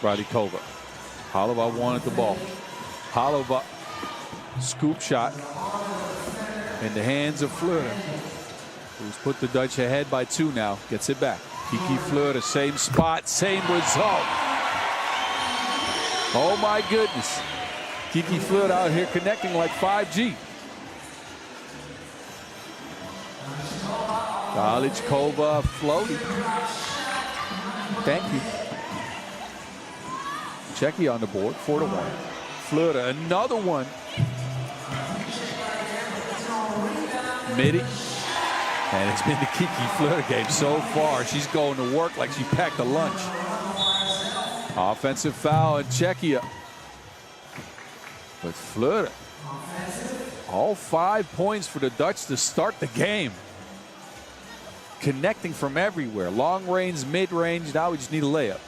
S5: Ralikova. Halova wanted the ball. Halova, scoop shot in the hands of Fleur, who's put the Dutch ahead by 2 now. Gets it back. Kiki Fleur, same spot, same result. Oh my goodness. Kiki Fleur out here connecting like 5G. Galichkova floating. Thank you. Czechia on the board, 4-1. Fleur, another one. Midi. And it's been the Kiki Fleur game so far. She's going to work like she packed a lunch. Offensive foul in Czechia. But Fleur, all 5 points for the Dutch to start the game. Connecting from everywhere. Long range, mid range. Now we just need a layup.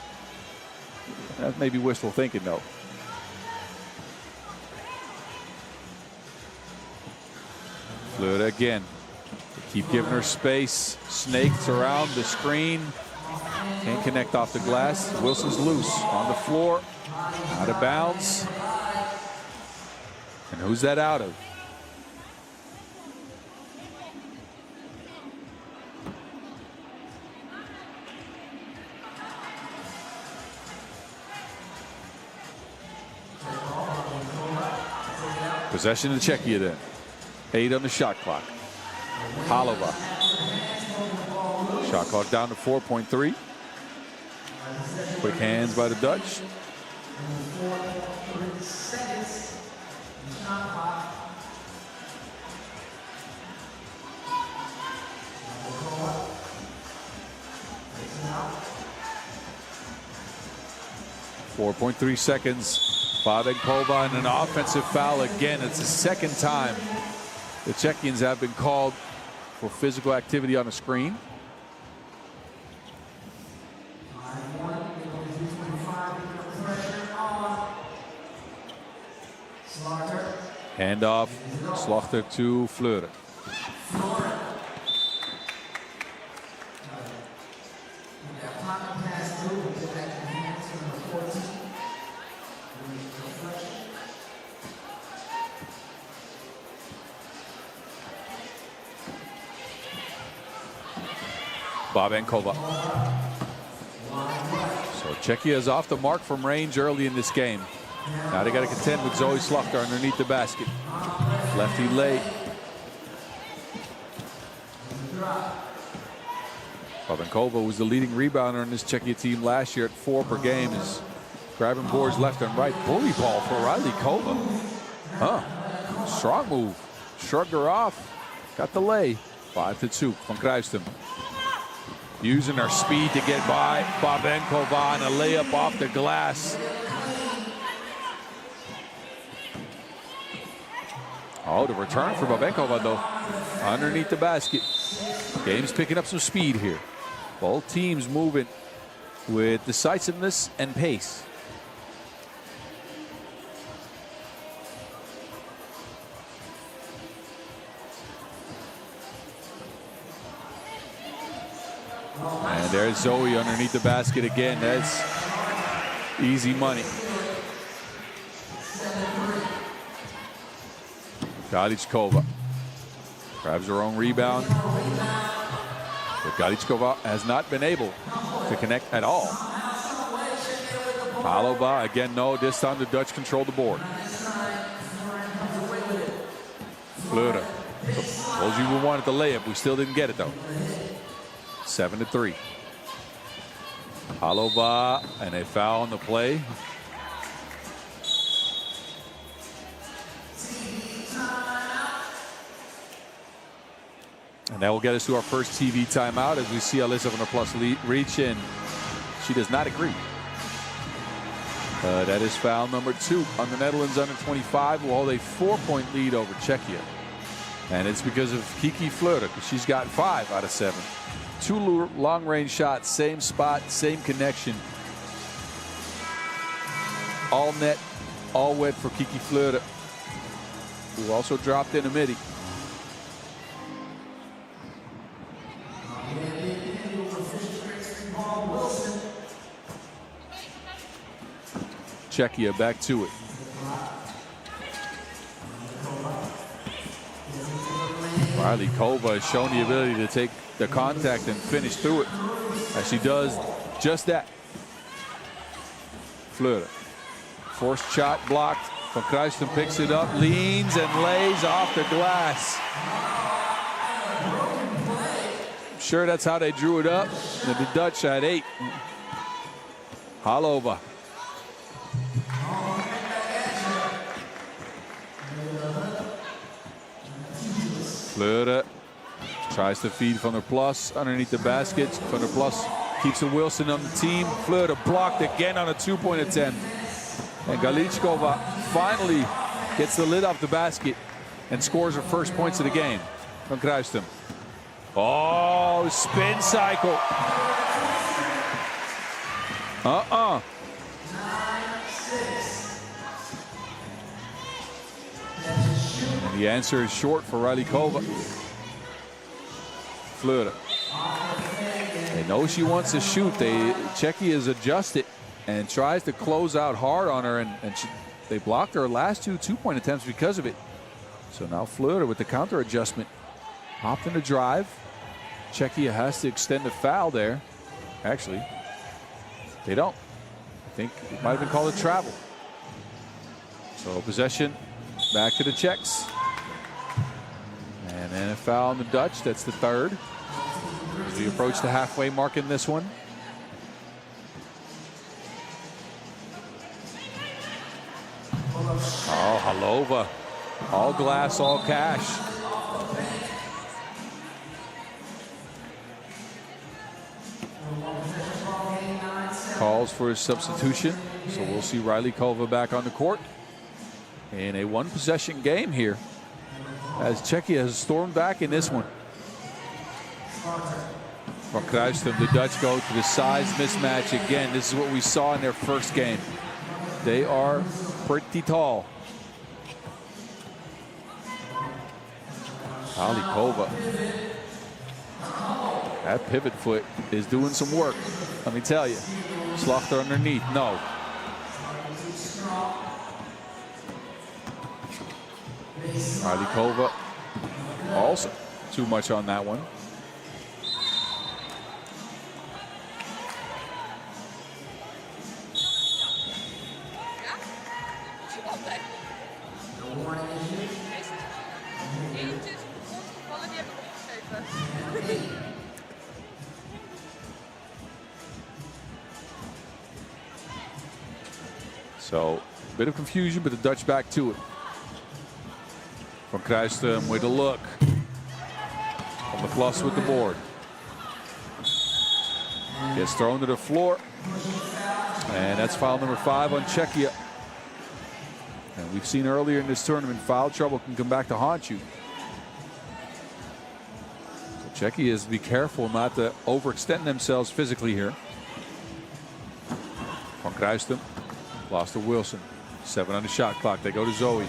S5: That may be wishful thinking, though. Fleur again. They keep giving her space. Snakes around the screen. Can't connect off the glass. Wilson's loose on the floor. Out of bounds. And who's that out of? Possession of Czechia then. 8 on the shot clock. Halova. Shot clock down to 4.3. Quick hands by the Dutch. .3 seconds. Babenkova and an offensive foul again. It's the second time the Czechians have been called for physical activity on the screen. Handoff, Slachter to Fleur. Babenkova. So Czechia is off the mark from range early in this game. Now they got to contend with Zoe Slachter underneath the basket. Lefty late. Babenkova was the leading rebounder on this Czechia team last year at 4 per game. Is grabbing boards left and right. Bully ball for Riley Kova. Strong move. Shrugged her off. Got the lay. 5-2 from Kruijstum. Using her speed to get by Babenkova and a layup off the glass. Oh, the return for Babenkova, though. Underneath the basket. Game's picking up some speed here. Both teams moving with decisiveness and pace. And there's Zoe underneath the basket again. That's easy money. Galichkova grabs her own rebound. But Galichkova has not been able to connect at all. Halova, again, no. This time the Dutch control the board. Fleur. Told you we wanted the layup. We still didn't get it, though. 7-3. Halova, and a foul on the play. And that will get us to our first TV timeout as we see Alyssa van der Plas reach in. She does not agree. That is foul number 2 on the Netherlands under 25, who hold a 4-point lead over Czechia. And it's because of Kiki Fleur, because she's got 5 out of 7. 2 long-range shots, same spot, same connection. All net, all wet for Kiki Fleur, who also dropped in a midi. Czechia back to it. Riley Kova has shown the ability to take the contact and finish through it, as she does just that. Fleur. Forced shot blocked. Van Kruijstum picks it up, leans and lays off the glass. I'm sure that's how they drew it up. And the Dutch had 8. Halova. Fleur tries to feed Van der Plas underneath the basket. Van der Plas keeps a Wilson on the team. Fleur blocked again on a 2-point attempt. And Galichkova finally gets the lid off the basket and scores her first points of the game. Van Kruijstum. Oh, spin cycle. the answer is short for Rylikova. Fleur. They know she wants to shoot. Czechia is adjusted and tries to close out hard on her, and they blocked her last two-point attempts because of it. So now Fleur with the counter adjustment. Hopped in the drive. Czechia has to extend the foul there. Actually, they don't. I think it might have been called a travel. So possession back to the Czechs. And then a foul on the Dutch. That's the third. As we approach the halfway mark in this one. Oh, Halova. All glass, all cash. Calls for a substitution. So we'll see Rylikova back on the court in a one-possession game here, as Czechia has stormed back in this one. From Kruijstum, the Dutch go to the size mismatch again. This is what we saw in their first game. They are pretty tall. Rylikova. That pivot foot is doing some work, let me tell you. Slachter underneath, no. Rylikova also too much on that one. So, a bit of confusion, but the Dutch back to it. From Kruijstum with a look. On the plus with the board. Gets thrown to the floor. And that's foul number 5 on Czechia. And we've seen earlier in this tournament, foul trouble can come back to haunt you. So Czechia is to be careful not to overextend themselves physically here. From Kruijstum. Lost to Wilson. 7 on the shot clock. They go to Zoe.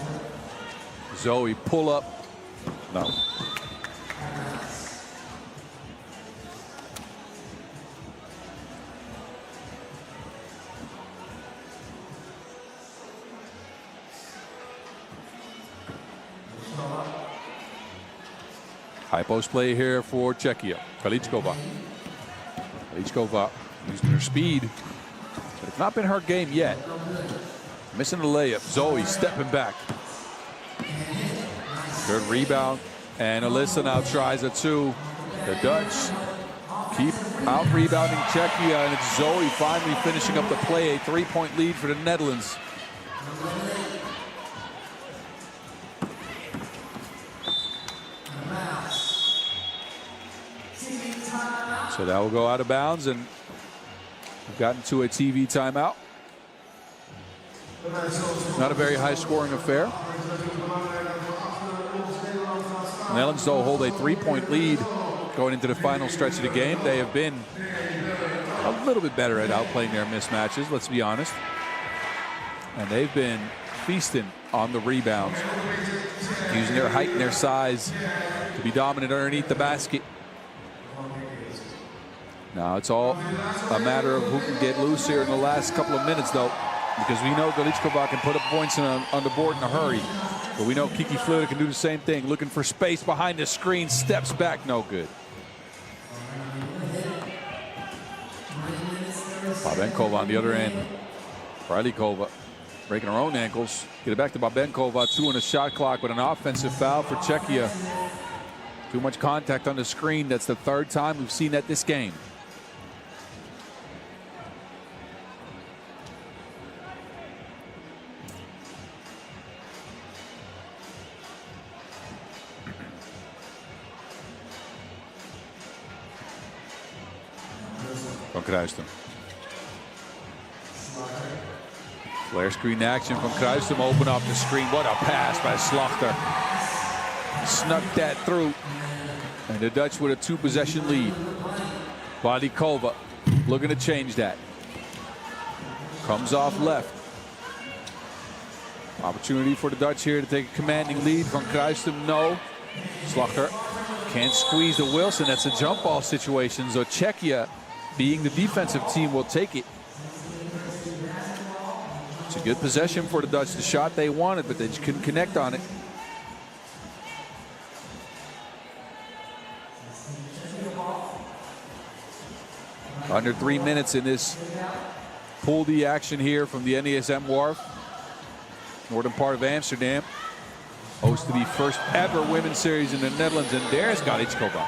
S5: Zoe, pull up. No. High post play here for Czechia. Kaličková. Kaličková using her speed. But it's not been her game yet. Missing the layup. Zoe stepping back. Good rebound. And Alyssa now tries a 2. The Dutch keep out rebounding Czechia, and it's Zoe finally finishing up the play. A 3-point lead for the Netherlands. So that will go out of bounds, and we've gotten to a TV timeout. Not a very high scoring affair. The Netherlands, though, hold a 3-point lead going into the final stretch of the game. They have been a little bit better at outplaying their mismatches, let's be honest. And they've been feasting on the rebounds, using their height and their size to be dominant underneath the basket. Now it's all a matter of who can get loose here in the last couple of minutes, though, because we know Kaličková can put up points on the board in a hurry. But we know Kiki Fleur can do the same thing. Looking for space behind the screen, steps back, no good. Babenkova on the other end. Rylikova breaking her own ankles. Get it back to Babenkova. 2 on the shot clock, but an offensive foul for Czechia. Too much contact on the screen. That's the 3rd time we've seen that this game. Van Kruijstum. Flare screen action from Kruijstum. Open up the screen. What a pass by Slachter. Snuck that through. And the Dutch with a 2-possession lead. Rylikova looking to change that. Comes off left. Opportunity for the Dutch here to take a commanding lead. Van Kruijstum, no. Slachter can't squeeze the Wilson. That's a jump ball situation. So Czechia, being the defensive team, will take it. It's a good possession for the Dutch. The shot they wanted, but they just couldn't connect on it. Under 3 minutes in this Pool D action here from the NESM Wharf. Northern part of Amsterdam. Host to the first ever women's series in the Netherlands. And there's Galichkova.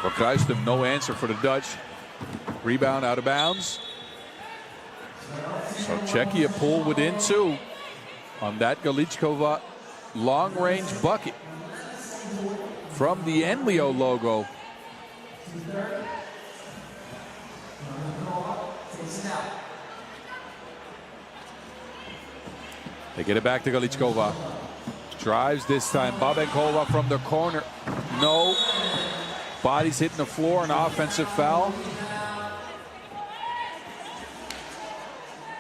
S5: For Kruijstum, no answer for the Dutch. Rebound out of bounds. So Czechia pull within 2 on that Galichkova long-range bucket from the Enlio logo. They get it back to Galichkova. Drives this time. Babenkova from the corner. No. Body's hitting the floor. An offensive foul.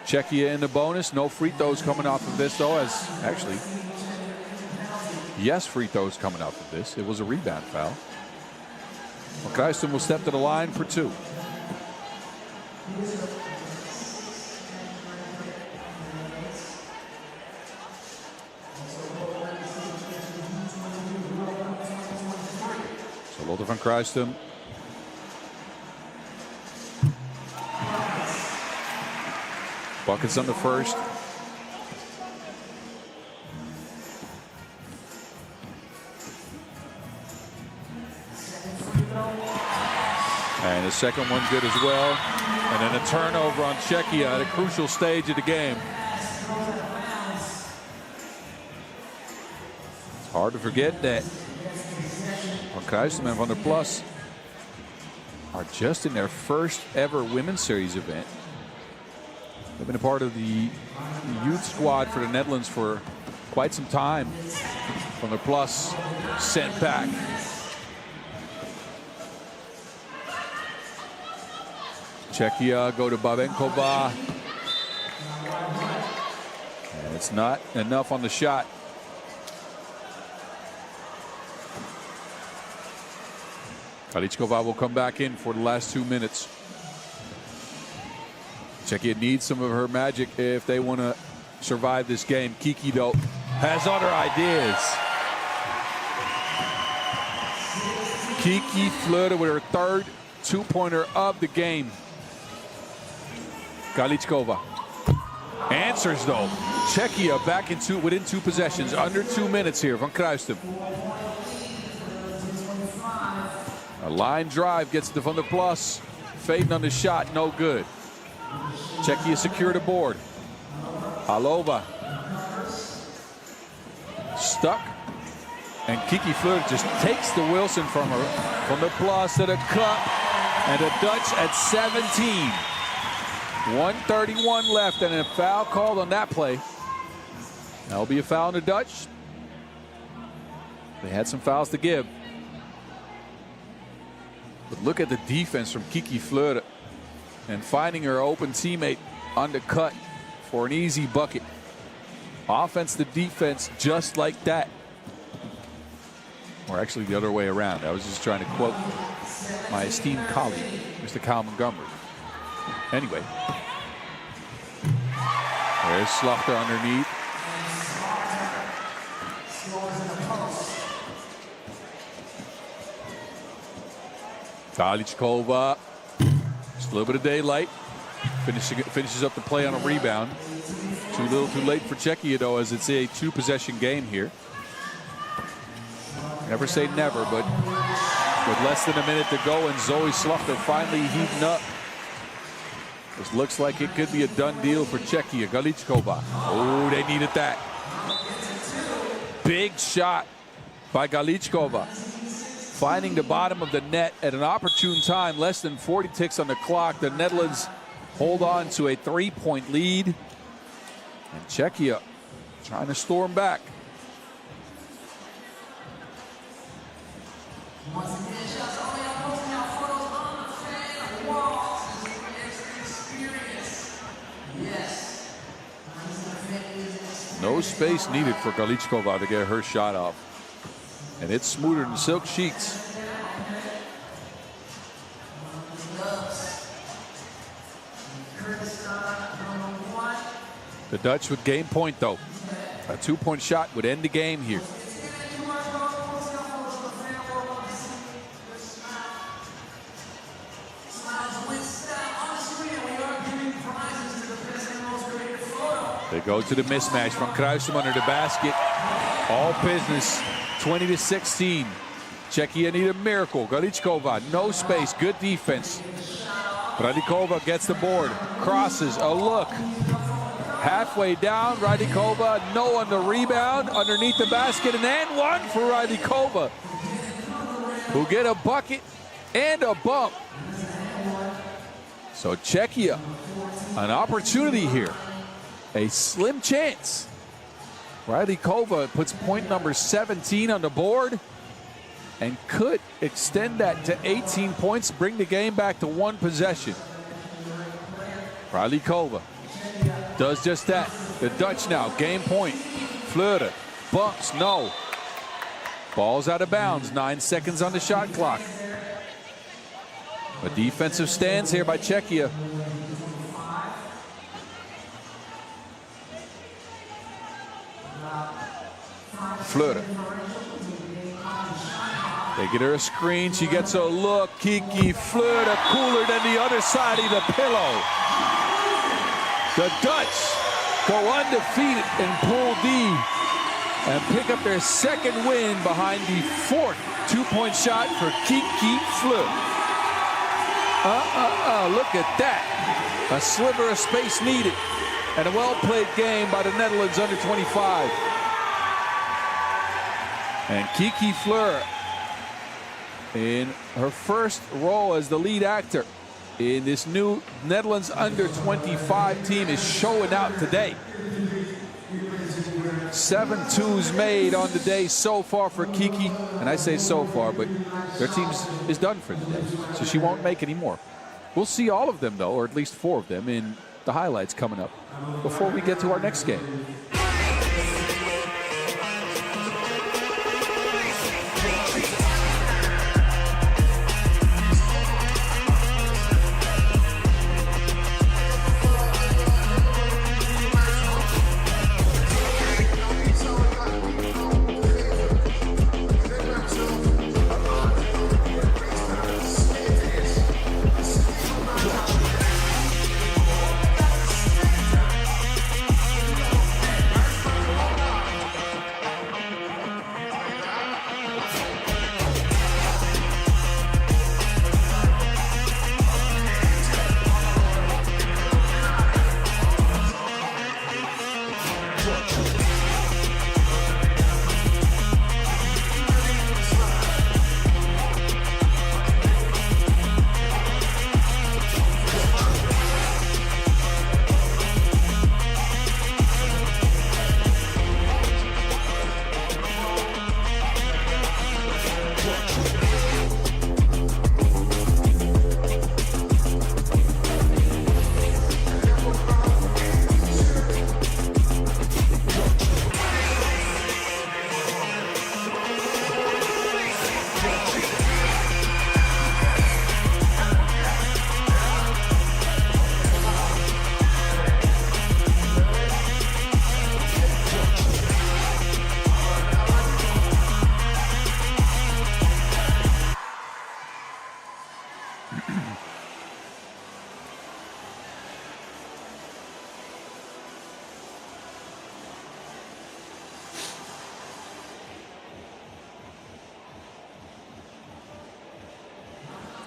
S5: Czechia in the bonus. No free throws coming off of this, though, as actually, yes, free throws coming off of this. It was a rebound foul. Kruijstum will step to the line for 2. So Lotte van Kruijstum. Buckets on the first. And the second one good as well. And then a turnover on Czechia at a crucial stage of the game. It's hard to forget that Van Kruijstum and Van der Plas are just in their first ever women's series event. They've been a part of the youth squad for the Netherlands for quite some time. Van der Plas sent back. Czechia go to Babenkova. And it's not enough on the shot. Galichkova will come back in for the last 2 minutes. Czechia needs some of her magic if they want to survive this game. Kiki, though, has other ideas. Kiki Fleur with her third 2-pointer of the game. Galichkova answers, though. Czechia back within 2 possessions. Under 2 minutes here. Van Kruijstum. A line drive gets to Van der Plas. Fading on the shot. No good. Czechia secure the board. Alova stuck. And Kiki Fleur just takes the Wilson from her. Van der Plas to the cup. And the Dutch at 17. 1:31 left and a foul called on that play. That'll be a foul on the Dutch. They had some fouls to give. But look at the defense from Kiki Fleur and finding her open teammate on the cut for an easy bucket. Offense to defense just like that. Or actually the other way around. I was just trying to quote my esteemed colleague, Mr. Kyle Montgomery. Anyway, there's Slachter underneath. Galichkova, just a little bit of daylight. Finishes up the play on a rebound. Too little too late for Czechia, though, as it's a 2-possession game here. Never say never, but with less than a minute to go and Zoe Slachter finally heating up. This looks like it could be a done deal for Czechia. Galichkova. Oh, they needed that. Big shot by Galichkova. Finding the bottom of the net at an opportune time. Less than 40 ticks on the clock. The Netherlands hold on to a 3-point lead. And Czechia trying to storm back. No space needed for Galichkova to get her shot off. And it's smoother than silk sheets. The Dutch with game point, though. A 2-point shot would end the game here. They go to the mismatch from Kruisem under the basket. All business, 20-16. Czechia need a miracle. Galichkova, no space, good defense. Radikova gets the board, crosses, a look. Halfway down, Radikova, no on the rebound, underneath the basket, and one for Radikova, who get a bucket and a bump. So Czechia, an opportunity here, a slim chance. Radikova puts point number 17 on the board and could extend that to 18 points, bring the game back to 1 possession. Radikova does just that. The Dutch now, game point. Fleuren, bumps, no. Ball's out of bounds, 9 seconds on the shot clock. A defensive stance here by Czechia. Fleuren. They get her a screen, she gets a look. Kiki Fleuren, cooler than the other side of the pillow. The Dutch go undefeated in Pool D and pick up their 2nd win behind the 4th 2-point shot for Kiki Fleuren. Look at that. A sliver of space needed and a well-played game by the Netherlands under 25. And Kiki Fleuren, in her first role as the lead actor in this new Netherlands under 25 team, is showing out today. 7 twos made on the day so far for Kiki. And I say so far, but their team is done for the day, so she won't make any more. We'll see all of them, though, or at least 4 of them, in the highlights coming up before we get to our next game.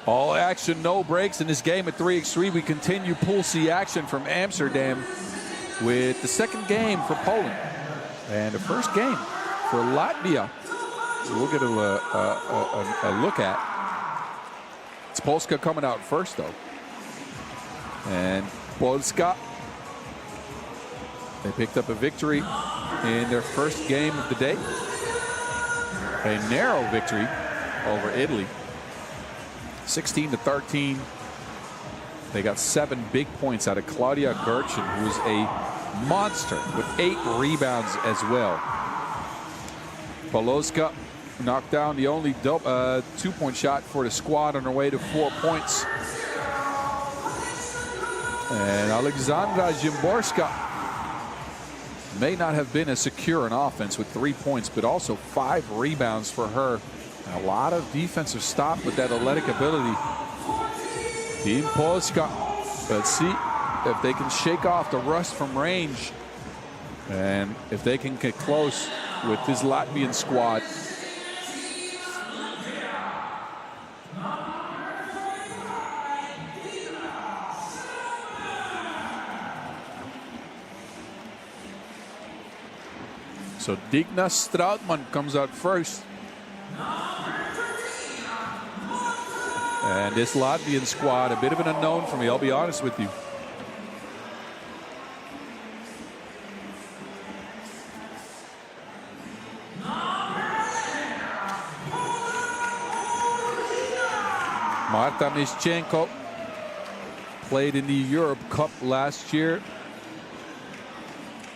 S5: All action, no breaks in this game at 3x3. We continue Pool C action from Amsterdam with the 2nd game for Poland and the 1st game for Latvia. We'll get a look at. It's Polska coming out first, though. And Polska, they picked up a victory in their 1st game of the day. A narrow victory over Italy. 16-13. They got 7 big points out of Claudia Gertchen, who's a
S2: monster with 8 rebounds as well. Poloska knocked down the only 2-point shot for the squad on her way to 4 points. And Alexandra Szymborska may not have been as secure in offense with 3 points, but also 5 rebounds for her. And a lot of defensive stop with that athletic ability. Team Polska. Let's see if they can shake off the rust from range. And if they can get close with this Latvian squad. So Digna Strautman comes out first. And this Latvian squad, a bit of an unknown for me, I'll be honest with you. Marta Mischenko played in the Europe Cup last year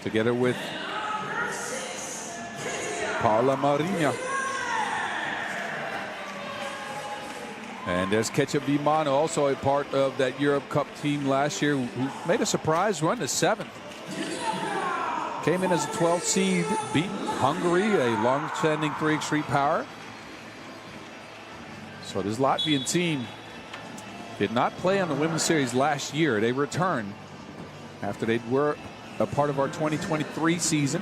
S2: together with Paula Marinha. And there's Ketchup Vimano, also a part of that Europe Cup team last year, who made a surprise run to 7th. Came in as a 12th seed, beat Hungary, a long-standing 3x3 power. So this Latvian team did not play on the Women's Series last year. They returned after they were a part of our 2023 season.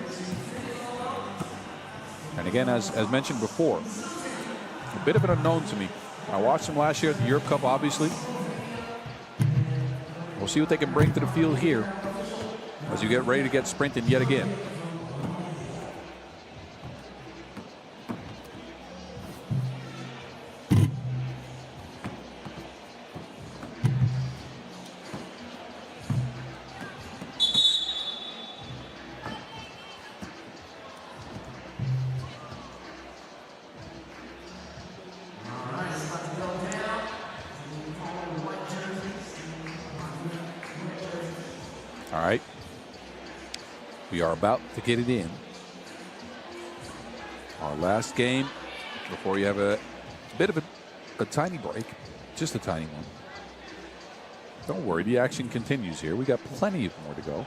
S2: And again, as mentioned before, a bit of an unknown to me. I watched them last year at the Europe Cup, obviously. We'll see what they can bring to the field here as you get ready to get sprinting yet again. All right, we are about to get it in. Our last game before you have a bit of a tiny break, just a tiny one. Don't worry, the action continues here. We got plenty of more to go.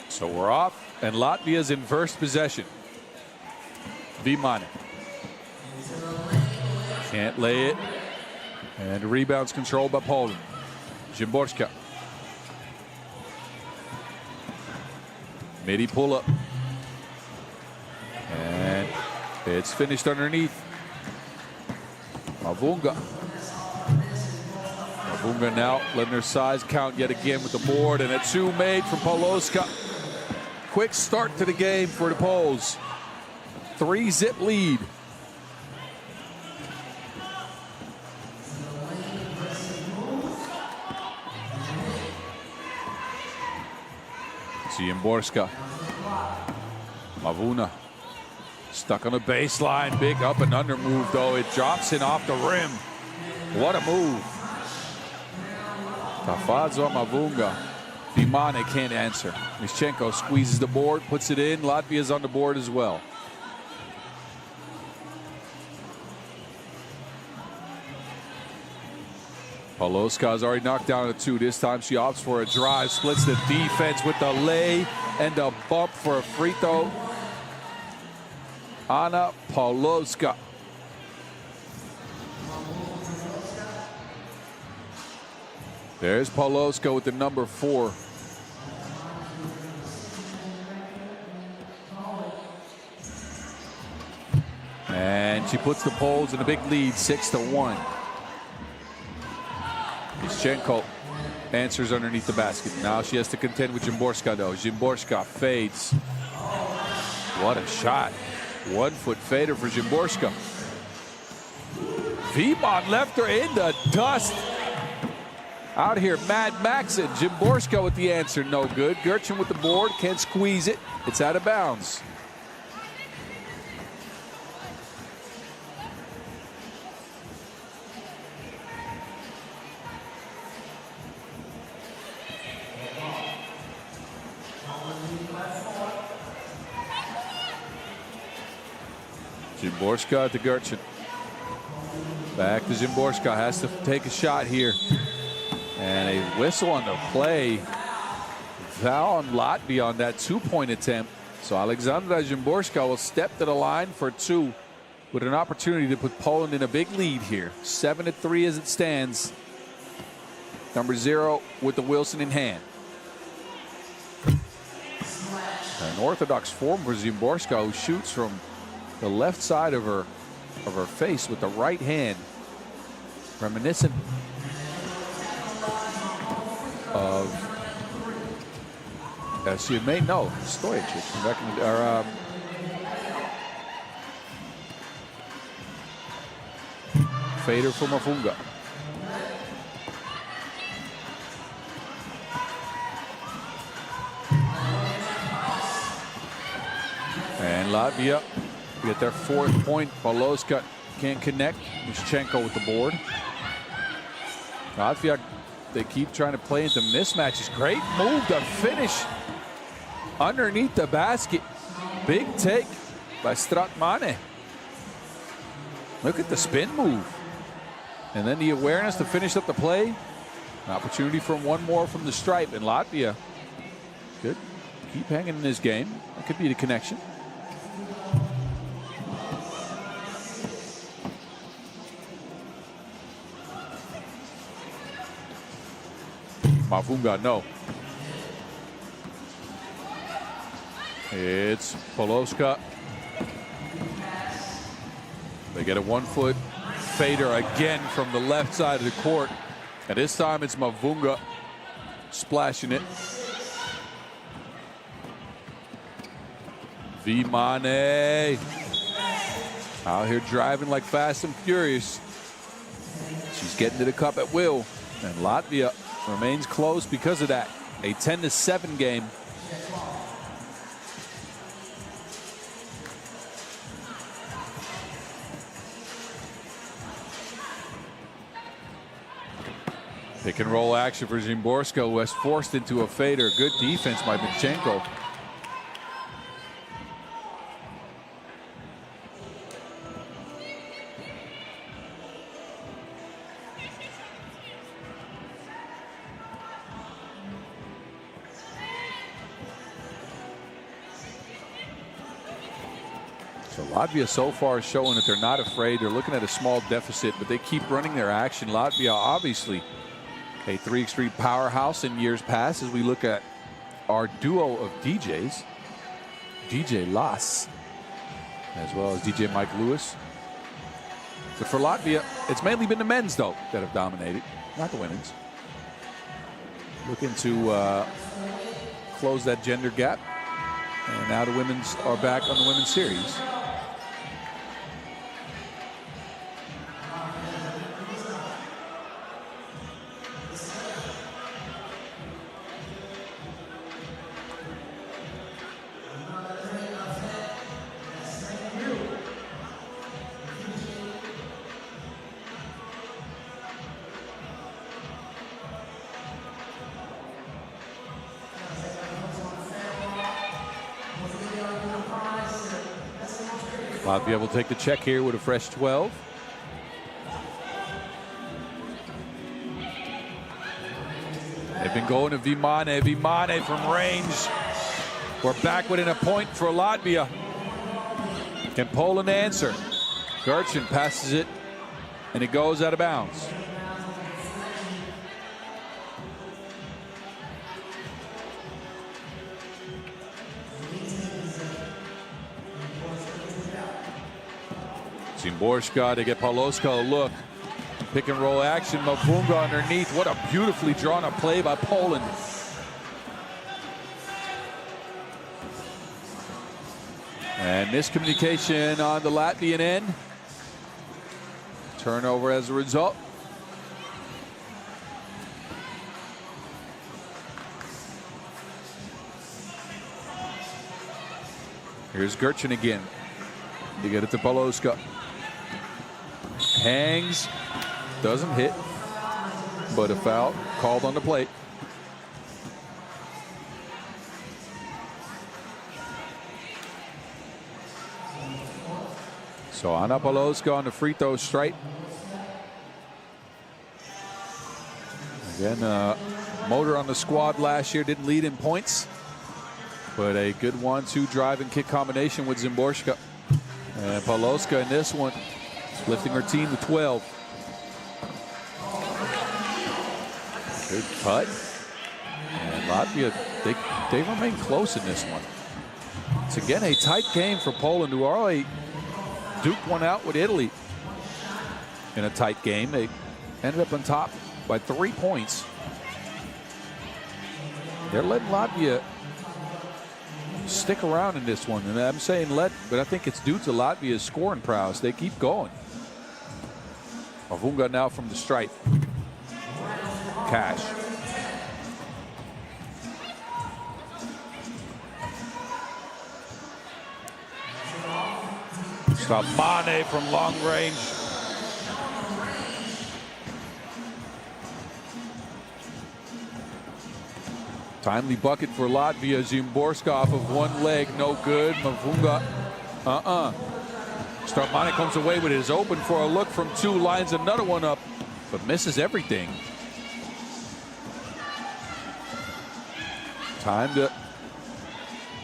S2: So we're off, and Latvia's in first possession. Vimane. Can't lay it. And rebounds controlled by Poland. Szymborska. Midi pull up. And it's finished underneath. Mavunga. Mavunga now letting her size count yet again with the board, and a 2 made from Poloska. Quick start to the game for the Poles. 3-zip lead. Szymborska. Mavuna. Stuck on the baseline. Big up and under move, though. It drops in off the rim. What a move. Tafadzo Mavunga. Vimane can't answer. Mischenko squeezes the board, puts it in. Latvia's on the board as well. Poloska's already knocked down a 2. This time she opts for a drive, splits the defense with the lay and a bump for a free throw. Anna Poloska. There's Poloska with the number 4. And she puts the Poles in a big lead, 6-1. Mischenko answers underneath the basket. Now she has to contend with Szymborska, though. Szymborska fades. What a shot. 1-foot fader for Szymborska. Vimane left her in the dust.
S5: Out here, Mad Maxon. Szymborska with the answer, no good. Gyorchin with the board, can't squeeze it. It's out of bounds. Szymborska to Gyorchin. Back to Szymborska, has to take a shot here. And a whistle on the play. Foul on Latvia on that 2-point attempt. So Aleksandra Szymborska will step to the line for 2 with an opportunity to put Poland in a big lead here. 7-3 as it stands. Number 0 with the Wilson in hand. An orthodox form for Szymborska, who shoots from the left side of her face with the right hand, reminiscent of, as you may know, Stojacic. Fader from Mavunga. And Latvia get their 4th point. Poloska can't connect. Yushchenko with the board. Latvia, they keep trying to play into mismatches. Great move to finish underneath the basket. Big take by Stratmane. Look at the spin move. And then the awareness to finish up the play. An opportunity for one more from the stripe. And Latvia could keep hanging in this game. That could be the connection. Mavunga, no. It's Poloska. They get a 1-foot fader again from the left side of the court. And this time it's Mavunga splashing it. Vimane out here driving like fast and furious. She's getting to the cup at will. And Latvia remains close because of that. A 10-7 game. Pick and roll action for Szymborska, who has forced into a fader. Good defense by Yushchenko. So Latvia so far is showing that they're not afraid. They're looking at a small deficit, but they keep running their action. Latvia obviously a 3x3 powerhouse in years past as we look at our duo of DJs. DJ Las, as well as DJ Mike Lewis. But for Latvia, it's mainly been the men's, though, that have dominated, not the women's. Looking to close that gender gap. And now the women's are back on the women's series. Latvia will take the check here with a fresh 12. They've been going to Vimane. Vimane from range. We're back within a point for Latvia. Can Poland answer? Gyorchin passes it, and it goes out of bounds. Szymborska to get Poloska a look. Pick and roll action. Mavunga underneath. What a beautifully drawn up play by Poland. And miscommunication on the Latvian end. Turnover as a result. Here's Gertchen again. You get it to Poloska. Hangs. Doesn't hit. But a foul called on the plate. So Anna Poloska on the free throw stripe. Again, motor on the squad last year, didn't lead in points, but a good 1-2 drive and kick combination with Szymborska. And Poloska in this one, lifting her team to 12. Good cut. And Latvia, they remain close in this one. It's again a tight game for Poland, who already duked one out with Italy in a tight game. They ended up on top by 3 points. They're letting Latvia stick around in this one. And I'm saying let, but I think it's due to Latvia's scoring prowess. They keep going. Mavunga now from the stripe. Cash. Stop Mane from long range. Timely bucket for Latvia. Szymborska off of one leg, no good. Mavunga, Starmane comes away with it. Is open for a look from 2, lines another one up, but misses everything. Time to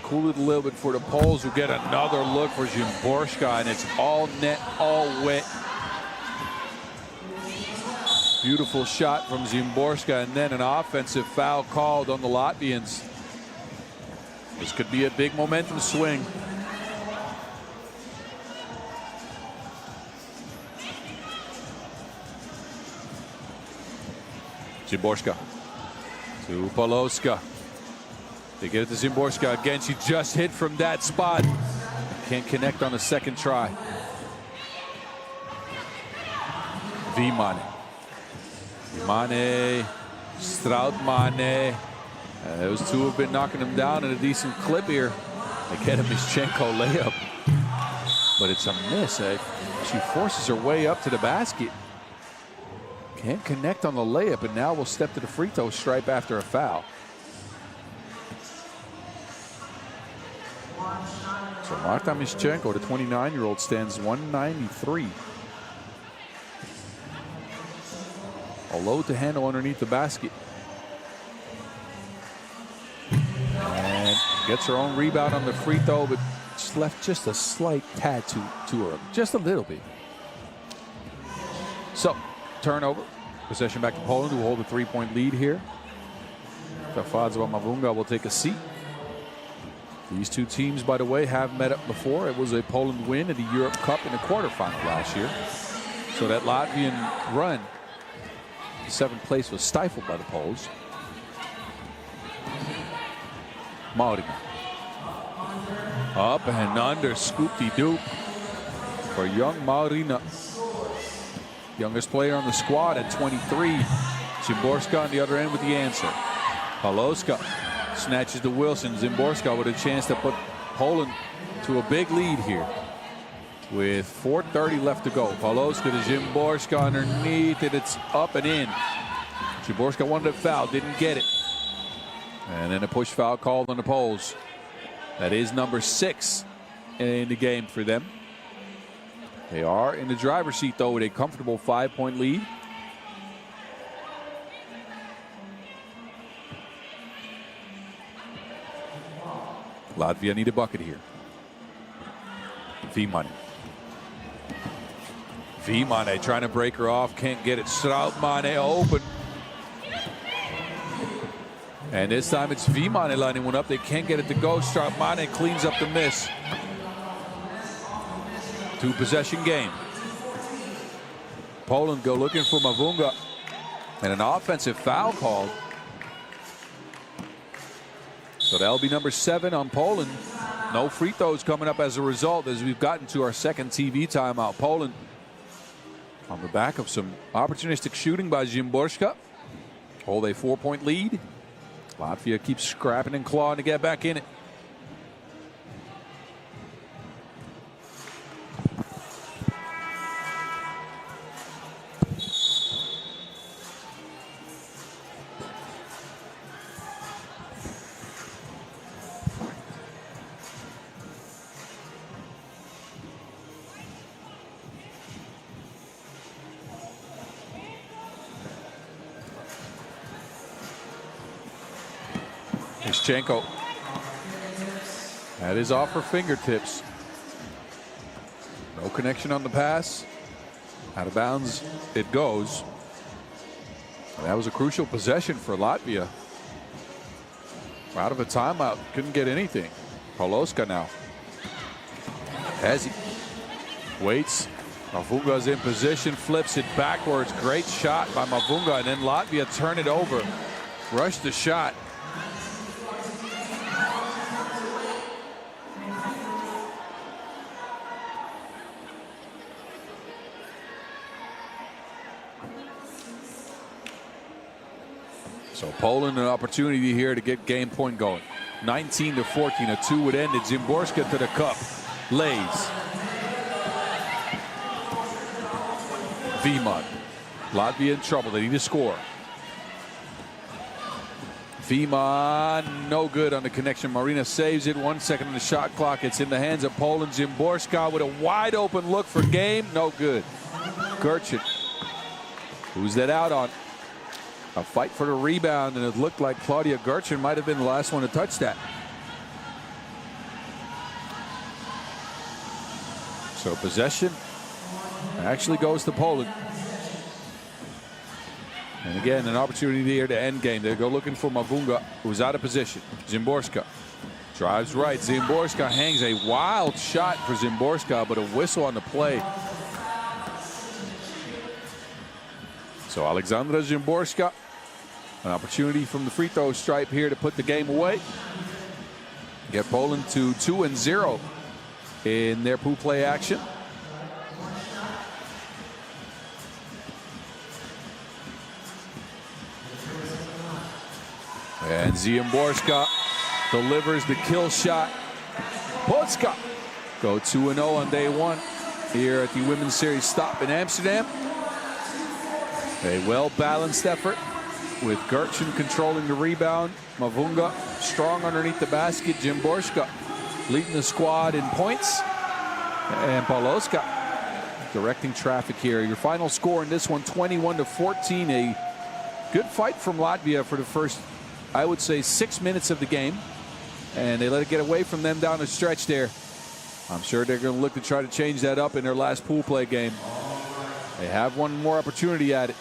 S5: cool it a little bit for the Poles, who get another look for Szymborska, and it's all net, all wet. Beautiful shot from Szymborska, and then an offensive foul called on the Latvians. This could be a big momentum swing. Szymborska to Poloska. They get it to Szymborska again. She just hit from that spot. Can't connect on the second try. Vimane. Mane, Strautmane. Those two have been knocking him down at a decent clip here. They get a Mischenko layup, but it's a miss. She forces her way up to the basket. Can't connect on the layup, and now will step to the free throw stripe after a foul. So Marta Mischenko, the 29-year-old, stands 193. A load to handle underneath the basket. And gets her own rebound on the free throw, but just left just a slight tad to her. Just a little bit. So, turnover. Possession back to Poland, who hold a 3-point lead here. Tafadzwa Mavunga will take a seat. These two teams, by the way, have met up before. It was a Poland win at the Europe Cup in the quarterfinal last year. So that Latvian run, 7th place, was stifled by the Poles. Maurina. Up and under, scoop-de-doop for young Maurina. Youngest player on the squad at 23. Szymborska on the other end with the answer. Poloska snatches to Wilson. Szymborska with a chance to put Poland to a big lead here with 4:30 left to go. Poloska to Szymborska underneath it. It's up and in. Szymborska wanted a foul, didn't get it. And then a push foul called on the Poles. That is number 6 in the game for them. They are in the driver's seat, though, with a comfortable 5-point lead. Latvia need a bucket here. Vimane. Vimane trying to break her off, can't get it. Strautmane open. And this time it's Vimane lining one up. They can't get it to go. Strautmane cleans up the miss. 2-possession game. Poland go looking for Mavunga. And an offensive foul called. So that'll be number 7 on Poland. No free throws coming up as a result, as we've gotten to our second TV timeout. Poland on the back of some opportunistic shooting by Szymborska. Hold a 4-point lead. Latvia keeps scrapping and clawing to get back in it. Ischenko. That is off her fingertips. No connection on the pass. Out of bounds it goes. And that was a crucial possession for Latvia. Out of a timeout, couldn't get anything. Poloska now. As he waits, Mavunga's in position, flips it backwards. Great shot by Mavunga, and then Latvia turn it over. Rush the shot. So Poland an opportunity here to get game point going. 19-14, a 2 would end it. Zimborska to the cup, lays. Vima, Latvia in trouble, they need to score. Vima, no good on the connection. Marina saves it, 1 second on the shot clock. It's in the hands of Poland. Zimborska with a wide open look for game, no good. Gertchen, who's that out on? A fight for the rebound, and it looked like Claudia Gertchen might have been the last one to touch that. So possession actually goes to Poland. And again, an opportunity here to end game. They go looking for Mavunga, who's out of position. Zimborska drives right. Zimborska hangs a wild shot for Zimborska, but a whistle on the play. So Alexandra Zimborska, an opportunity from the free throw stripe here to put the game away. Get Poland to 2-0 in their pool play action. And Zimborska delivers the kill shot. Polska go 2-0 on day one here at the Women's Series stop in Amsterdam. A well-balanced effort with Gertchen controlling the rebound. Mavunga strong underneath the basket. Zimborska leading the squad in points. And Poloska directing traffic here. Your final score in this one, 21-14. A good fight from Latvia for the first, I would say, 6 minutes of the game. And they let it get away from them down the stretch there. I'm sure they're going to look to try to change that up in their last pool play game. They have one more opportunity at it.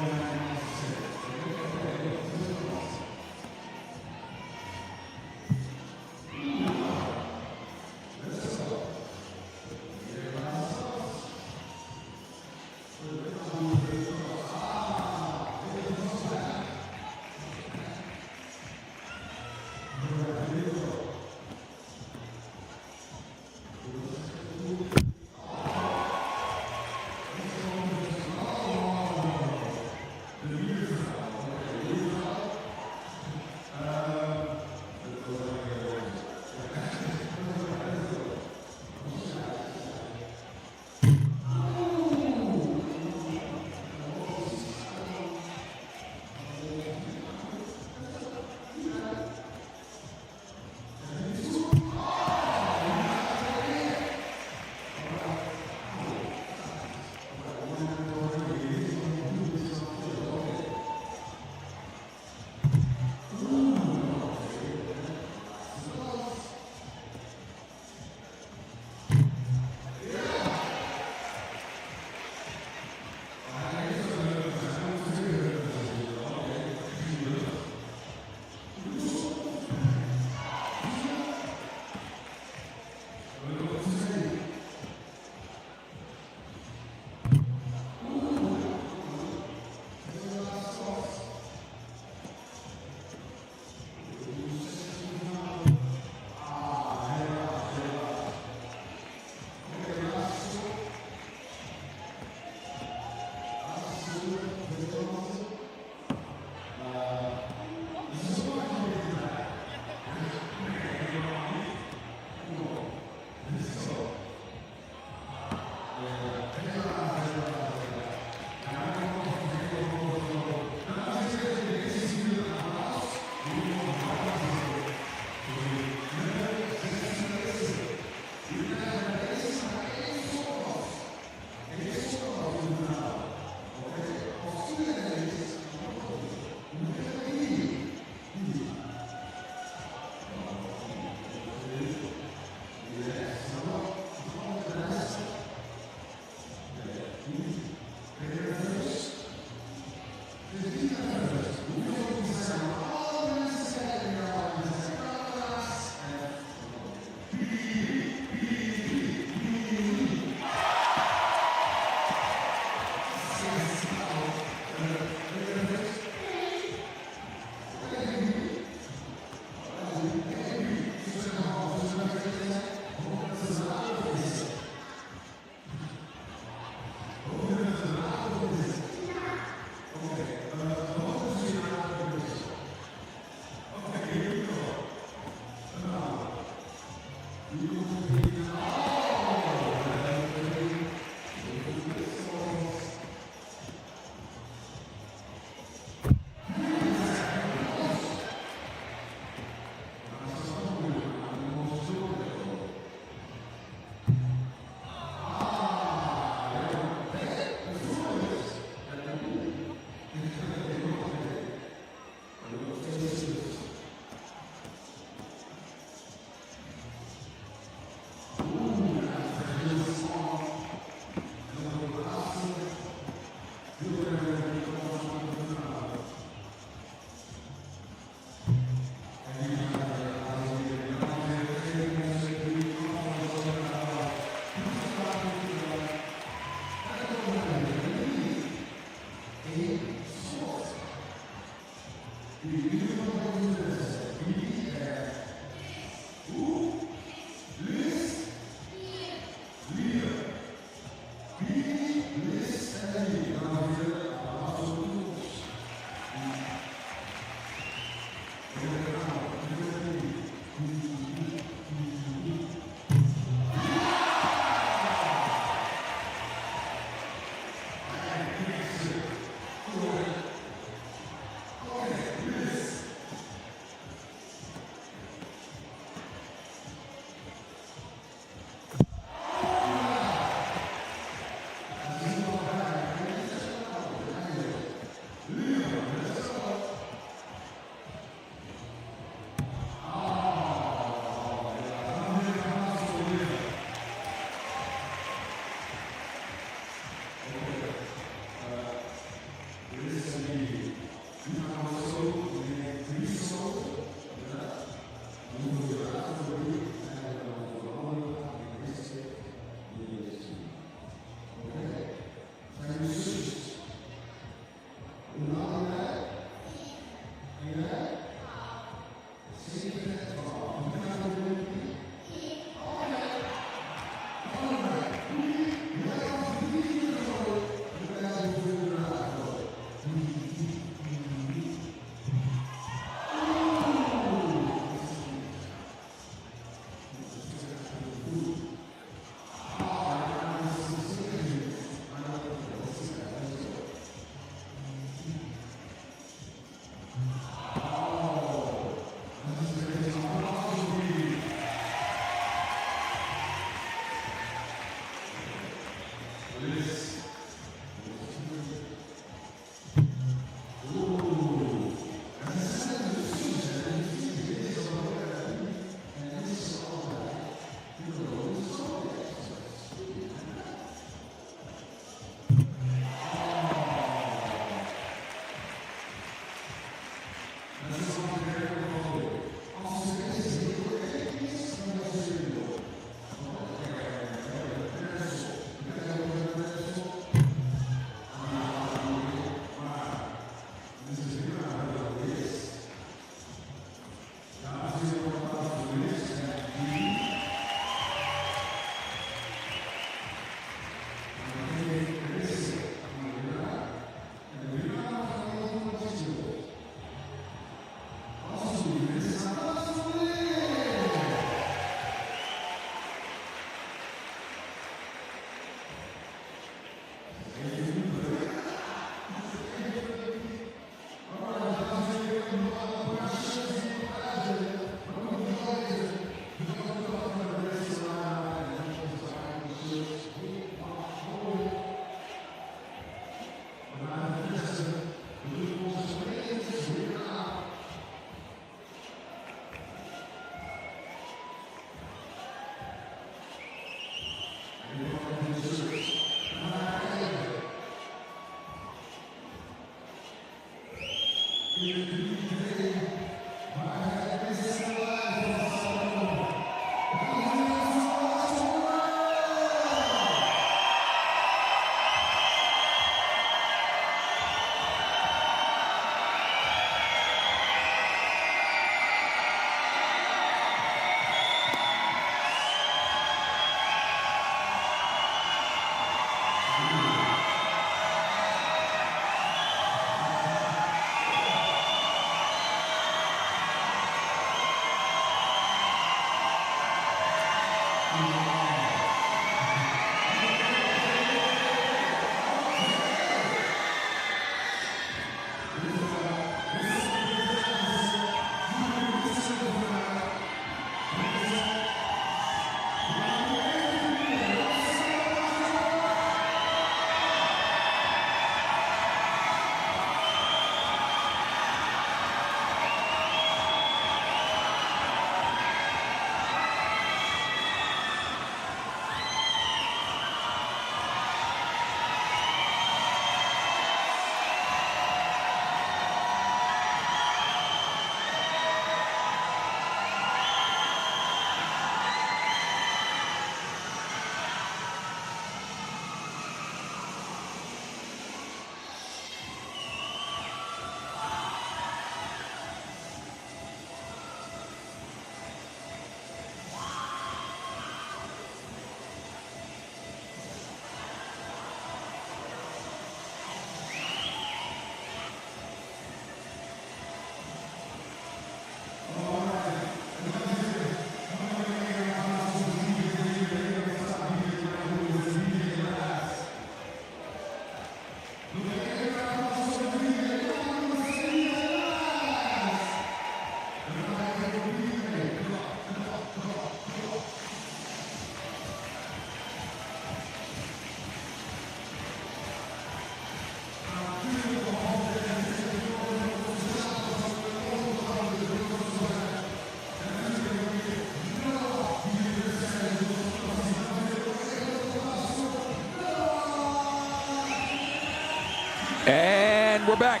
S5: And we're back.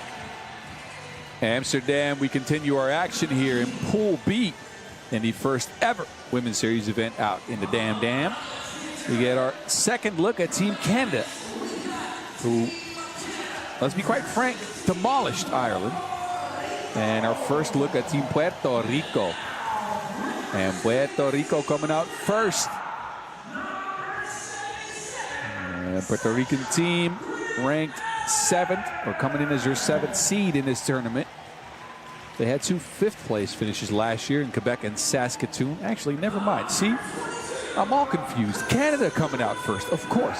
S5: Amsterdam, we continue our action here in Pool B in the first ever Women's Series event out in the Dam Dam. We get our second look at Team Canada, who, let's be quite frank, demolished Ireland. And our first look at Team Puerto Rico. And Puerto Rico coming out first. And Puerto Rican team ranked 7th, or coming in as your 7th seed in this tournament. They had 2 5th-place finishes last year in Quebec and Saskatoon. Actually, never mind. See, I'm all confused. Canada coming out first, of course.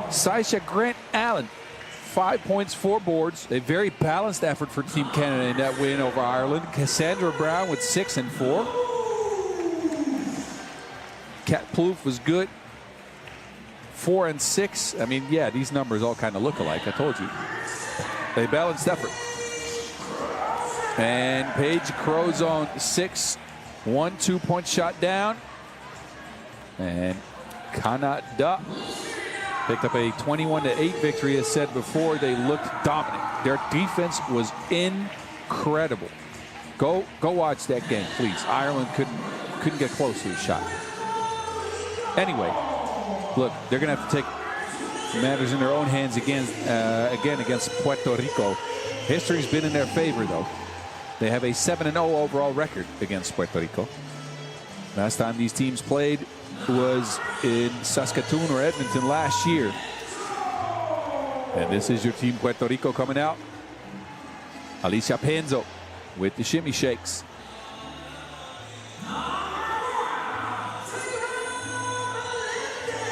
S5: Saisha Grant Allen, 5 points, 4 boards. A very balanced effort for Team Canada in that win over Ireland. Cassandra Brown with 6 and 4. Kat Plouffe was good. 4 and 6. I mean, yeah, these numbers all kind of look alike. I told you. A balanced effort. And Paige Crozon, 6, 1 2-point shot down. And Canada picked up a 21-8 victory. As said before, they looked dominant. Their defense was incredible. Go watch that game, please. Ireland couldn't get close to the shot. Anyway, look, they're going to have to take matters in their own hands again against Puerto Rico. History's been in their favor, though. They have a 7-0 overall record against Puerto Rico. Last time these teams played was in Saskatoon or Edmonton last year. And this is your Team Puerto Rico coming out. Alicia Penzo with the shimmy shakes.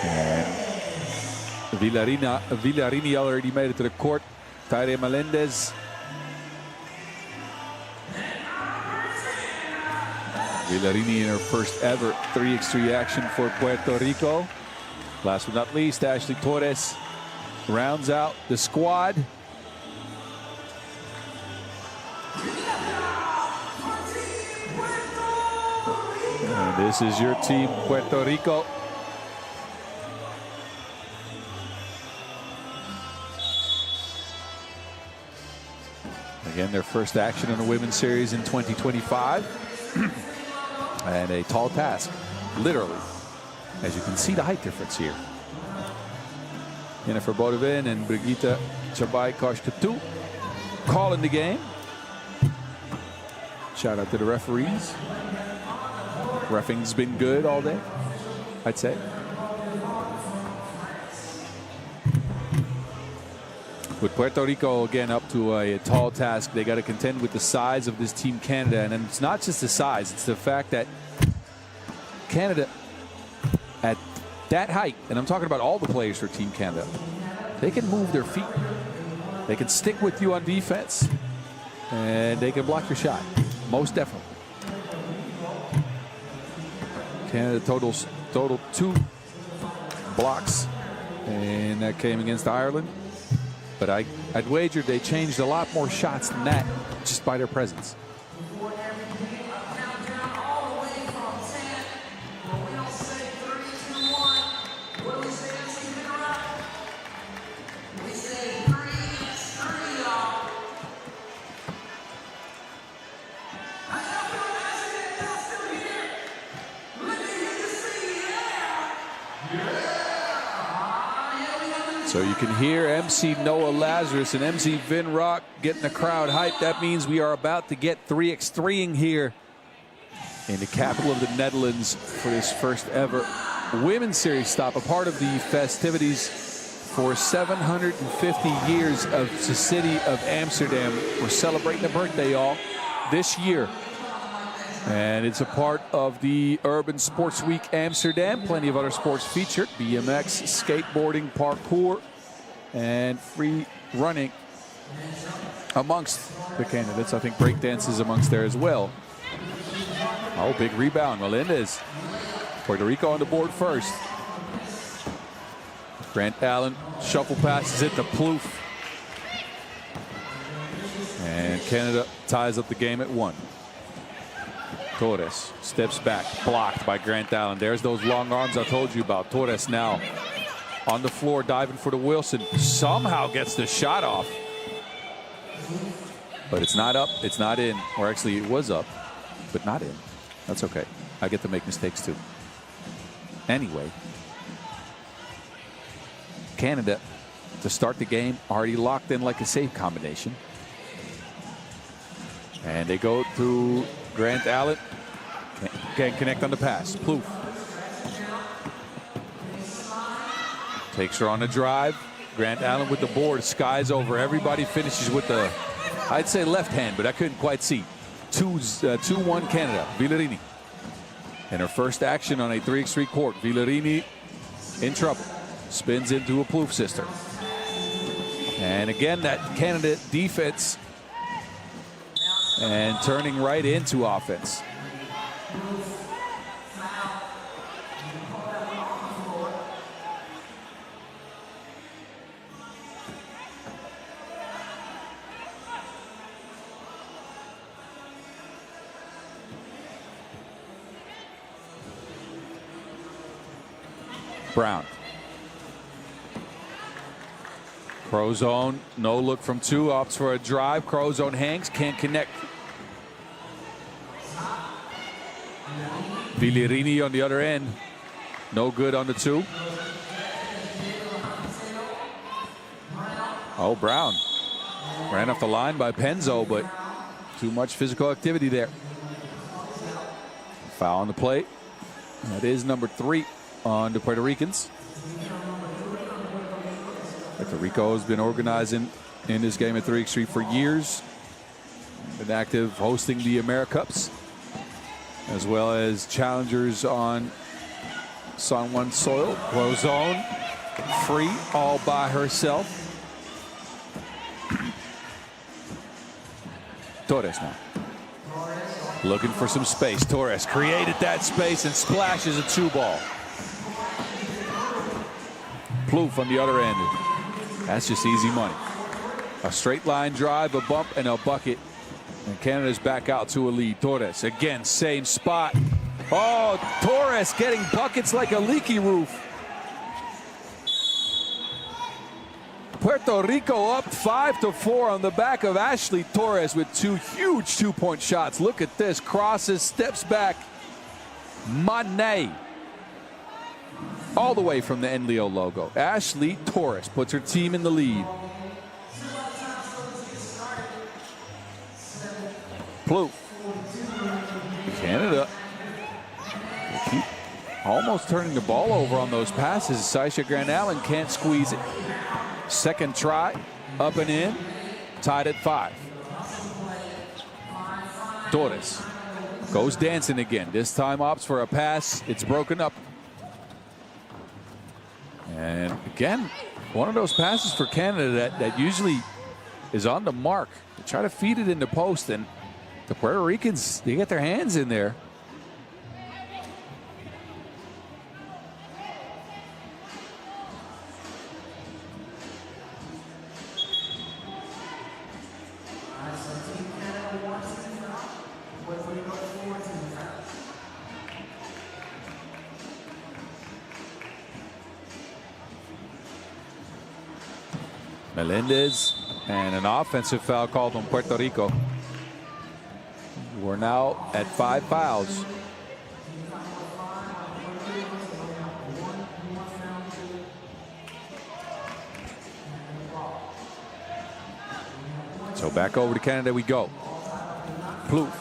S5: And Villarini already made it to the court. Tyre Melendez. Villarini in her first ever 3x3 action for Puerto Rico. Last but not least, Ashley Torres rounds out the squad. And this is your Team Puerto Rico. Again, their first action in the women's series in 2025. And a tall task, literally. As you can see the height difference here. Jennifer Bodevin and Brigitte Chabay-Koshkatu calling the game. Shout out to the referees. Reffing's been good all day, I'd say. With Puerto Rico again up to a tall task, they got to contend with the size of this Team Canada. And it's not just the size, it's the fact that Canada at that height, and I'm talking about all the players for Team Canada, they can move their feet. They can stick with you on defense, and they can block your shot. Most definitely. Canada total 2 blocks, and that came against Ireland. But I'd wager they changed a lot more shots than that just by their presence. So you can hear MC Noah Lazarus and MC Vin Rock getting the crowd hyped. That means we are about to get 3x3ing here in the capital of the Netherlands for this first ever women's series stop, a part of the festivities for 750 years of the city of Amsterdam. We're celebrating a birthday, y'all, this year. And it's a part of the Urban Sports Week Amsterdam. Plenty of other sports featured: BMX, skateboarding, parkour, and free running amongst the candidates. I think breakdance is amongst there as well. Oh, big rebound. Melendez. Puerto Rico on the board first. Grant Allen shuffle passes it to Plouffe. And Canada ties up the game at 1. Torres steps back, blocked by Grant Allen. There's those long arms I told you about. Torres now on the floor, diving for the Wilson. Somehow gets the shot off. But it's not up, it's not in. Or actually, it was up, but not in. That's okay. I get to make mistakes too. Anyway, Canada, to start the game, already locked in like a safe combination. And they go to Grant Allen. Can't connect on the pass. Plouffe takes her on the drive. Grant Allen with the board. Skies over. Everybody finishes with the, I'd say left hand, but I couldn't quite see. 2-1 Canada. Villarini. And her first action on a 3x3 court. Villarini in trouble. Spins into a Plouffe sister. And again, that Canada defense and turning right into offense. Brown. Crozone, no look from 2, opts for a drive. Crozone hangs, can't connect. Villarini on the other end, no good on the 2. Oh, Brown ran off the line by Penzo, but too much physical activity there. Foul on the plate. That is number 3 on the Puerto Ricans. Puerto Rico has been organizing in this game at 3x3 for years. Been active hosting the AmeriCups, as well as challengers on San Juan soil. Crozone free all by herself. Torres now looking for some space. Torres created that space and splashes a 2-ball. Plouffe on the other end. That's just easy money. A straight line drive, a bump, and a bucket. And Canada's back out to a lead. Torres again, same spot. Oh, Torres getting buckets like a leaky roof. Puerto Rico up 5-4 on the back of Ashley Torres with two huge two-point shots. Look at this. Crosses, steps back. Mané. All the way from the Enlio logo. Ashley Torres puts her team in the lead. Plouffe. Canada keep almost turning the ball over on those passes. Saisha Grand Allen can't squeeze it. Second try, up and in, tied at 5. Torres goes dancing again. This time opts for a pass. It's broken up. And again, one of those passes for Canada that usually is on the mark. They try to feed it in the post, and the Puerto Ricans, they get their hands in there. Melendez, and an offensive foul called on Puerto Rico. We're now at 5 fouls. So back over to Canada we go. Plouffe.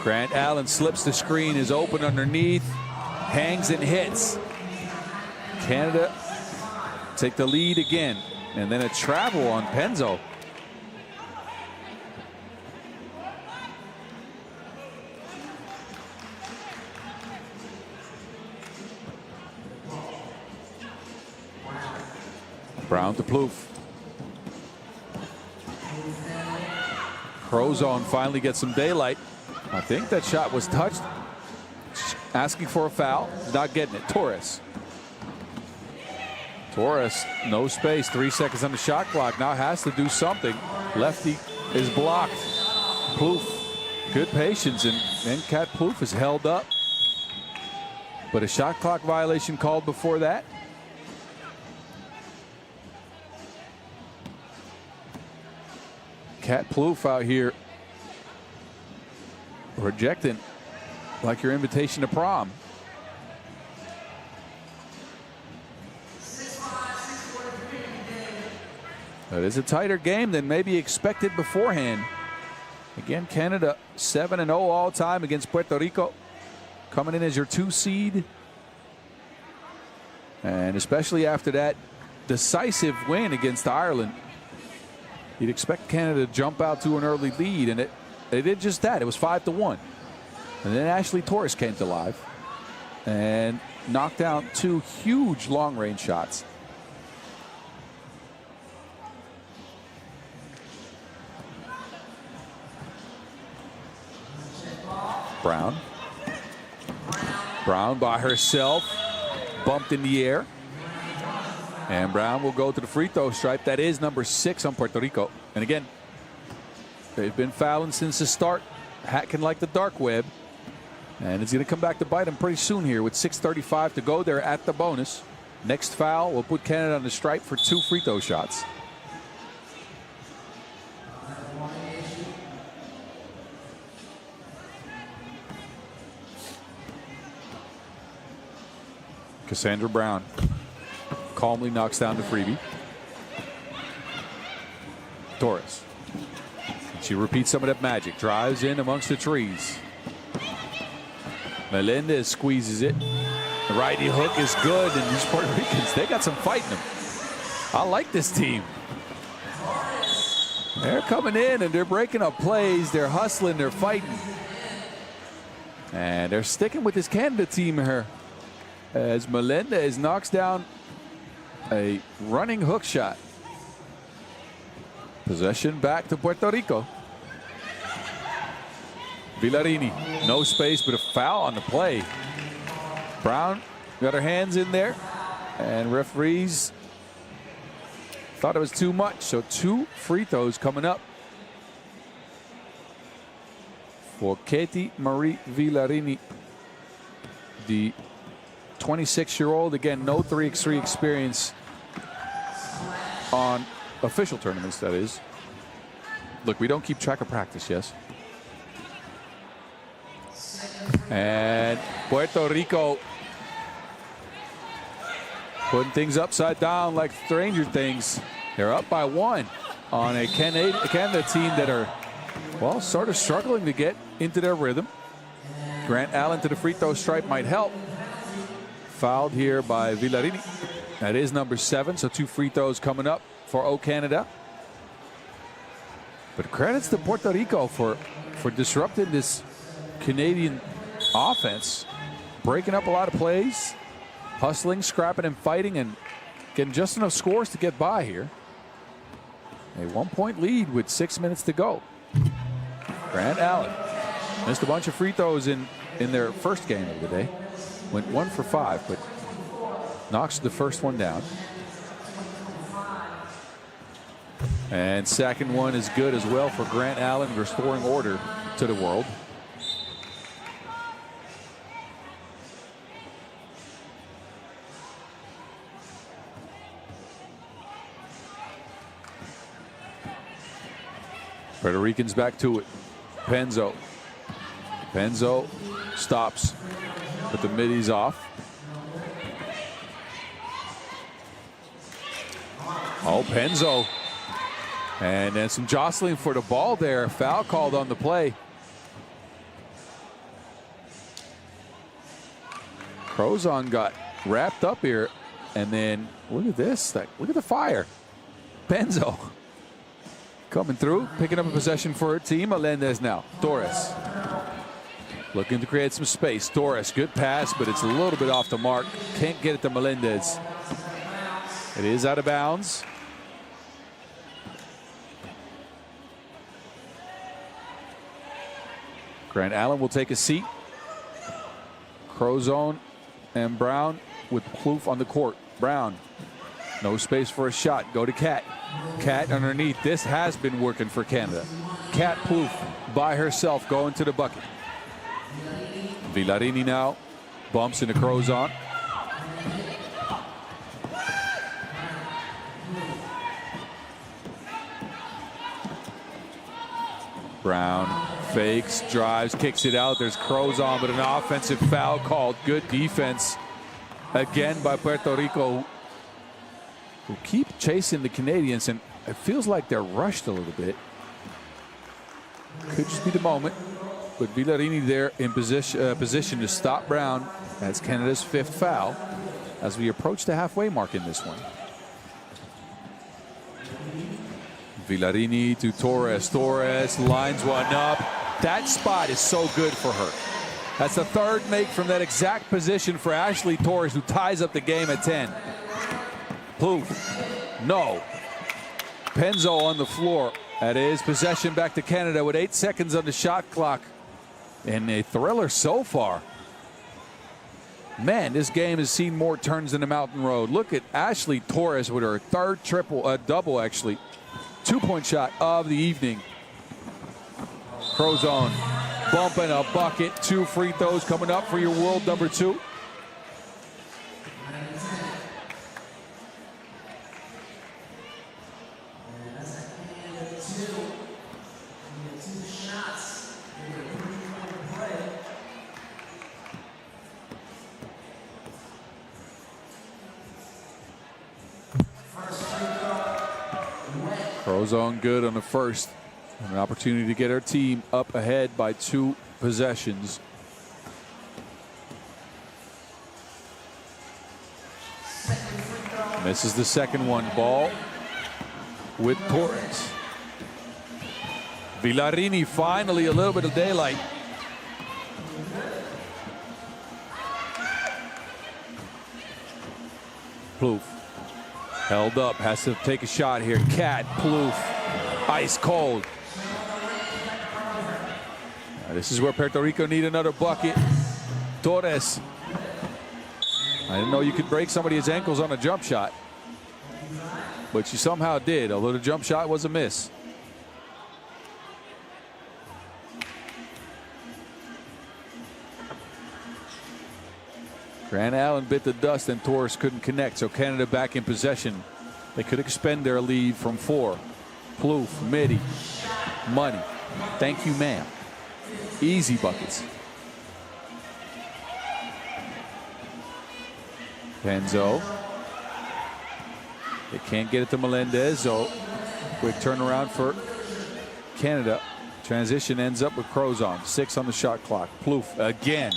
S5: Grant Allen slips the screen, is open underneath, hangs and hits. Canada take the lead again, and then a travel on Penzo. Brown to Plouffe. Crozon finally gets some daylight. I think that shot was touched. Asking for a foul, not getting it. Torres. Torres, no space, 3 seconds on the shot clock, now has to do something. Lefty is blocked. Plouffe, good patience, and Kat Plouffe is held up. But a shot clock violation called before that. Kat Plouffe out here rejecting like your invitation to prom. It is a tighter game than maybe expected beforehand. Again, Canada 7-0 all time against Puerto Rico, coming in as your 2 seed. And especially after that decisive win against Ireland, you'd expect Canada to jump out to an early lead, and they did just that. It was 5-1. And then Ashley Torres came to life and knocked down 2 huge long-range shots. Brown. Brown by herself, bumped in the air. And Brown will go to the free throw stripe. That is number 6 on Puerto Rico. And again, they've been fouling since the start, hacking like the dark web. And it's going to come back to bite them pretty soon here with 6:35 to go. They're at the bonus. Next foul will put Canada on the stripe for 2 free throw shots. Cassandra Brown calmly knocks down the freebie. Torres. She repeats some of that magic. Drives in amongst the trees. Melendez squeezes it. The righty hook is good, and these Puerto Ricans, they got some fight in them. I like this team. They're coming in and they're breaking up plays. They're hustling, they're fighting. And they're sticking with this Canada team here, as Melendez knocks down a running hook shot. Possession back to Puerto Rico. Villarini, no space, but a foul on the play. Brown got her hands in there, and referees thought it was too much. So 2 free throws coming up for Katie Marie Villarini, the 26-year-old. Again, no 3x3 experience on official tournaments, that is. Look, we don't keep track of practice, yes? And Puerto Rico putting things upside down like Stranger Things. They're up by 1 on a Canada team that are, well, sort of struggling to get into their rhythm. Grant Allen to the free throw stripe might help. Fouled here by Villarini. That is number 7, so 2 free throws coming up for O Canada. But credits to Puerto Rico for disrupting this Canadian offense, breaking up a lot of plays, hustling, scrapping, and fighting, and getting just enough scores to get by here. A 1-point lead with 6 minutes to go. Grant Allen missed a bunch of free throws in their first game of the day. Went 1 for 5, but knocks the first one down. And second one is good as well for Grant Allen, restoring order to the world. Puerto Ricans back to it. Penzo. Penzo stops. Put the middies off. Oh, Penzo. And then some jostling for the ball there. Foul called on the play. Crozon got wrapped up here. And then look at this. Look at the fire. Penzo coming through, picking up a possession for her team. Melendez now. Torres looking to create some space. Torres, good pass, but it's a little bit off the mark. Can't get it to Melendez. It is out of bounds. Grant Allen will take a seat. Crozon and Brown with Plouffe on the court. Brown, no space for a shot. Go to Cat. Cat underneath. This has been working for Canada. Cat Plouffe by herself going to the bucket. Villarini now bumps into Crozon. Brown fakes, drives, kicks it out. There's Crozon, but an offensive foul called. Good defense again by Puerto Rico, who keep chasing the Canadians, and it feels like they're rushed a little bit. Could just be the moment. But Villarini there in position to stop Brown. That's Canada's 5th foul as we approach the halfway mark in this one. Villarini to Torres. Torres lines one up. That spot is so good for her. That's the 3rd make from that exact position for Ashley Torres, who ties up the game at 10. Plouffe, no. Penzo on the floor. That is possession back to Canada with 8 seconds on the shot clock. And a thriller so far. Man, this game has seen more turns than the Mountain Road. Look at Ashley Torres with her 3rd double, actually. 2-point shot of the evening. Crozon bumping a bucket. 2 free throws coming up for your world number 2. Crozon good on the first. An opportunity to get her team up ahead by 2 possessions. Misses the second one. Ball with Torres. Villarini finally a little bit of daylight. Plouffe held up, has to take a shot here. Cat, Plouffe, ice cold. This is where Puerto Rico need another bucket. Torres. I didn't know you could break somebody's ankles on a jump shot, but she somehow did, although the jump shot was a miss. Grant Allen bit the dust and Torres couldn't connect, so Canada back in possession They could expend their lead from 4. Plouffe, midi, money. Thank you, ma'am. Easy buckets. Penzo. They can't get it to Melendez, so quick turnaround for Canada. Transition ends up with Crozon. 6 on the shot clock. Plouffe again,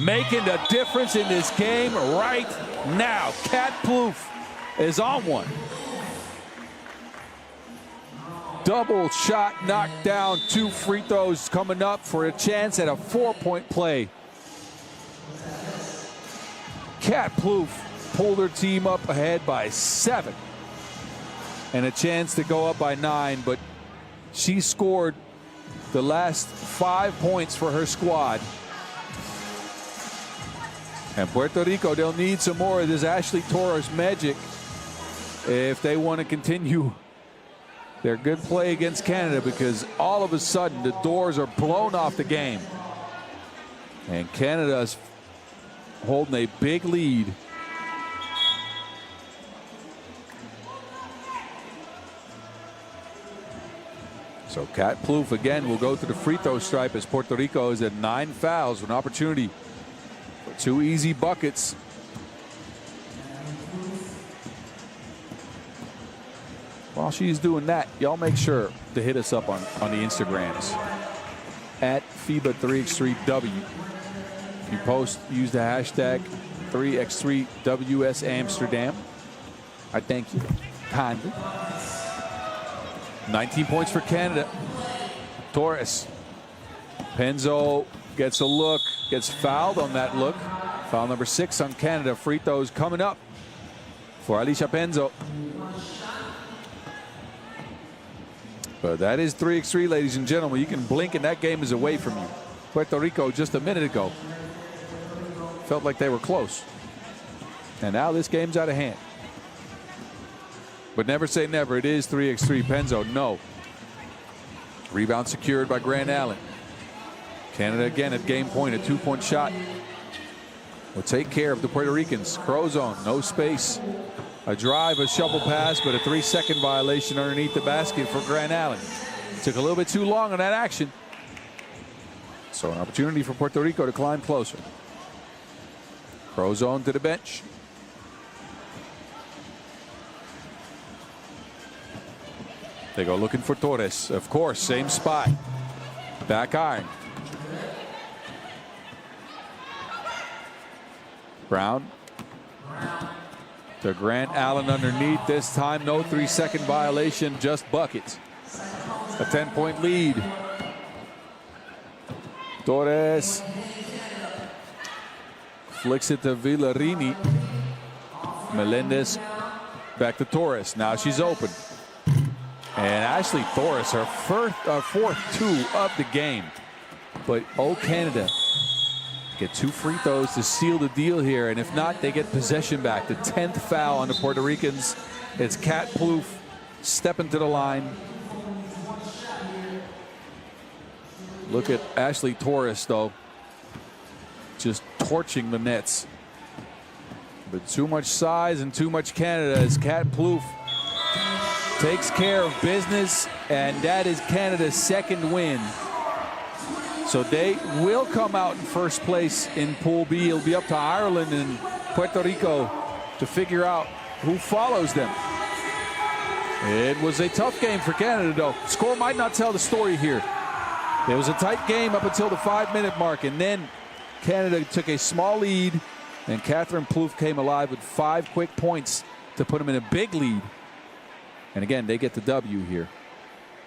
S5: making the difference in this game right now. Cat Plouffe is on one. Double shot knocked down. 2 free throws coming up for a chance at a 4-point play. Cat Plouffe pulled her team up ahead by 7. And a chance to go up by 9, but she scored the last 5 points for her squad. And Puerto Rico, they'll need some more of this Ashley Torres magic if they want to continue their good play against Canada, because all of a sudden the doors are blown off the game. And Canada's holding a big lead. So Cat Plouffe again will go to the free throw stripe as Puerto Rico is at 9 fouls with an opportunity for 2 easy buckets. While she's doing that, y'all make sure to hit us up on the Instagrams at FIBA 3x3W. If you post, use the hashtag 3x3WS Amsterdam. I thank you kindly. 19 points for Canada. Torres. Penzo gets a look, gets fouled on that look. Foul number 6 on Canada. Free throws coming up for Alicia Penzo. But that is 3x3, ladies and gentlemen. You can blink and that game is away from you. Puerto Rico just a minute ago felt like they were close. And now this game's out of hand. But never say never. It is 3x3. Penzo, no. Rebound secured by Grant Allen. Canada again at game point, a 2-point shot. Will take care of the Puerto Ricans. Crozon, no space. A drive, a shovel pass, but a 3-second violation underneath the basket for Grant Allen. Took a little bit too long on that action. So an opportunity for Puerto Rico to climb closer. Crozon to the bench. They go looking for Torres. Of course, same spot. Back iron. Brown to Grant Allen underneath. This time, no 3-second violation, just buckets. A 10-point lead. Torres flicks it to Villarini. Melendez back to Torres. Now she's open. And Ashley Torres, her fourth 2 of the game. But Canada get 2 free throws to seal the deal here. And if not, they get possession back. The 10th foul on the Puerto Ricans. It's Cat Plouffe stepping to the line. Look at Ashley Torres, though. Just torching the nets. But too much size and too much Canada as Cat Plouffe takes care of business, and that is Canada's 2nd win. So they will come out in first place in Pool B. It'll be up to Ireland and Puerto Rico to figure out who follows them. It was a tough game for Canada, though. Score might not tell the story here. It was a tight game up until the 5-minute mark, and then Canada took a small lead, and Catherine Plouffe came alive with 5 quick points to put them in a big lead. And again, they get the W here.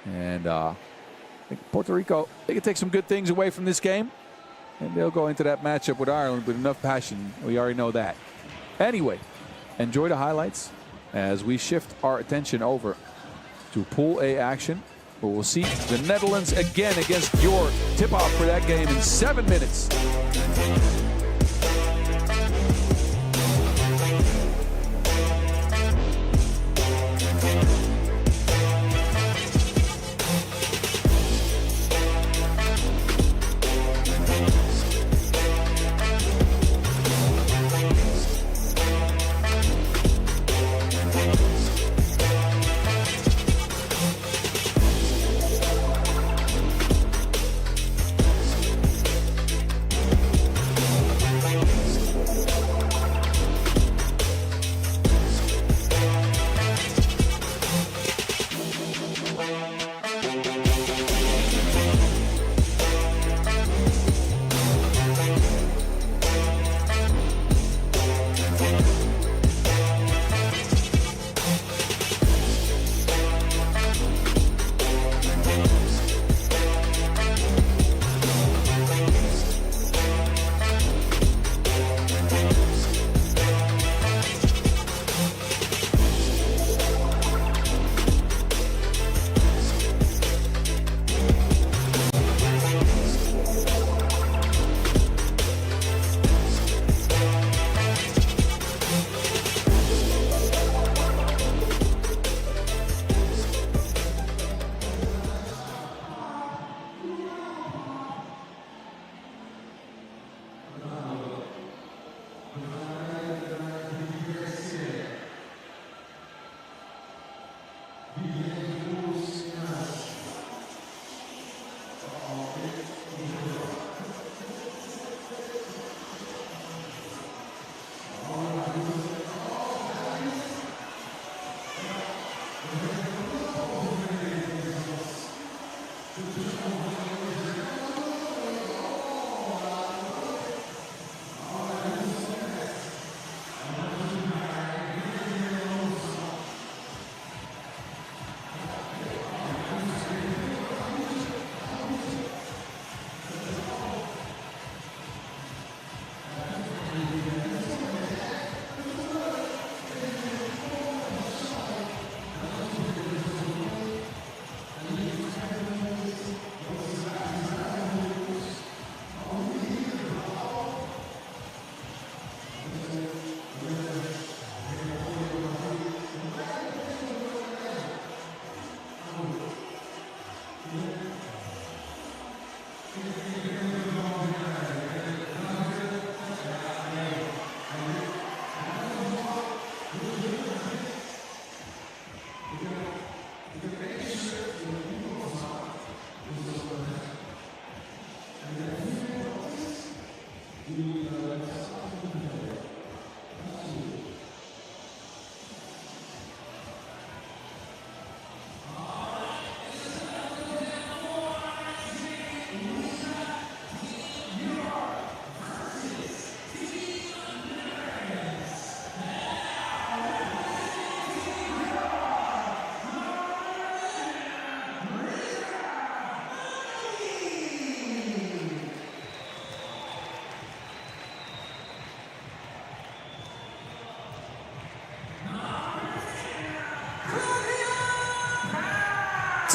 S5: And I think Puerto Rico, they can take some good things away from this game. And they'll go into that matchup with Ireland with enough passion. We already know that. Anyway, enjoy the highlights as we shift our attention over to Pool A action. But we'll see the Netherlands again against Gyor. Tip-off for that game in 7 minutes.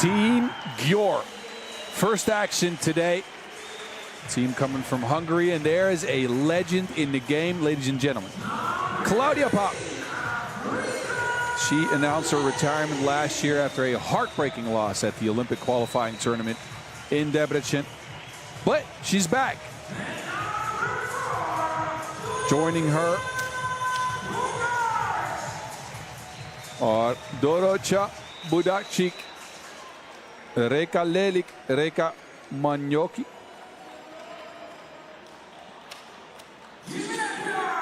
S5: Team Gyor. First action today. Team coming from Hungary, and there is a legend in the game, ladies and gentlemen. Claudia Pop. She announced her retirement last year after a heartbreaking loss at the Olympic qualifying tournament in Debrecen. But she's back. Joining her are Dorocha Budakcik, Reka Lelik, Reka Manjoki.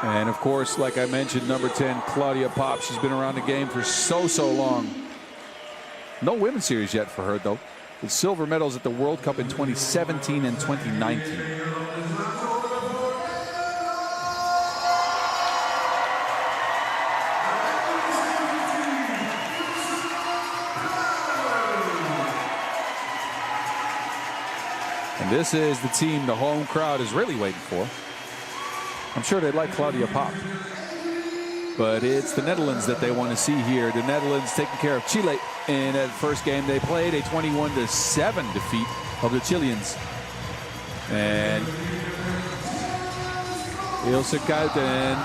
S5: And of course, like I mentioned, number 10, Claudia Pop. She's been around the game for so long. No women's series yet for her, though. With silver medals at the World Cup in 2017 and 2019. And this is the team the home crowd is really waiting for. I'm sure they'd like Claudia Pop. But it's the Netherlands that they want to see here. The Netherlands taking care of Chile in that first game they played, a 21-7 defeat of the Chileans. And Ilse Kuiten and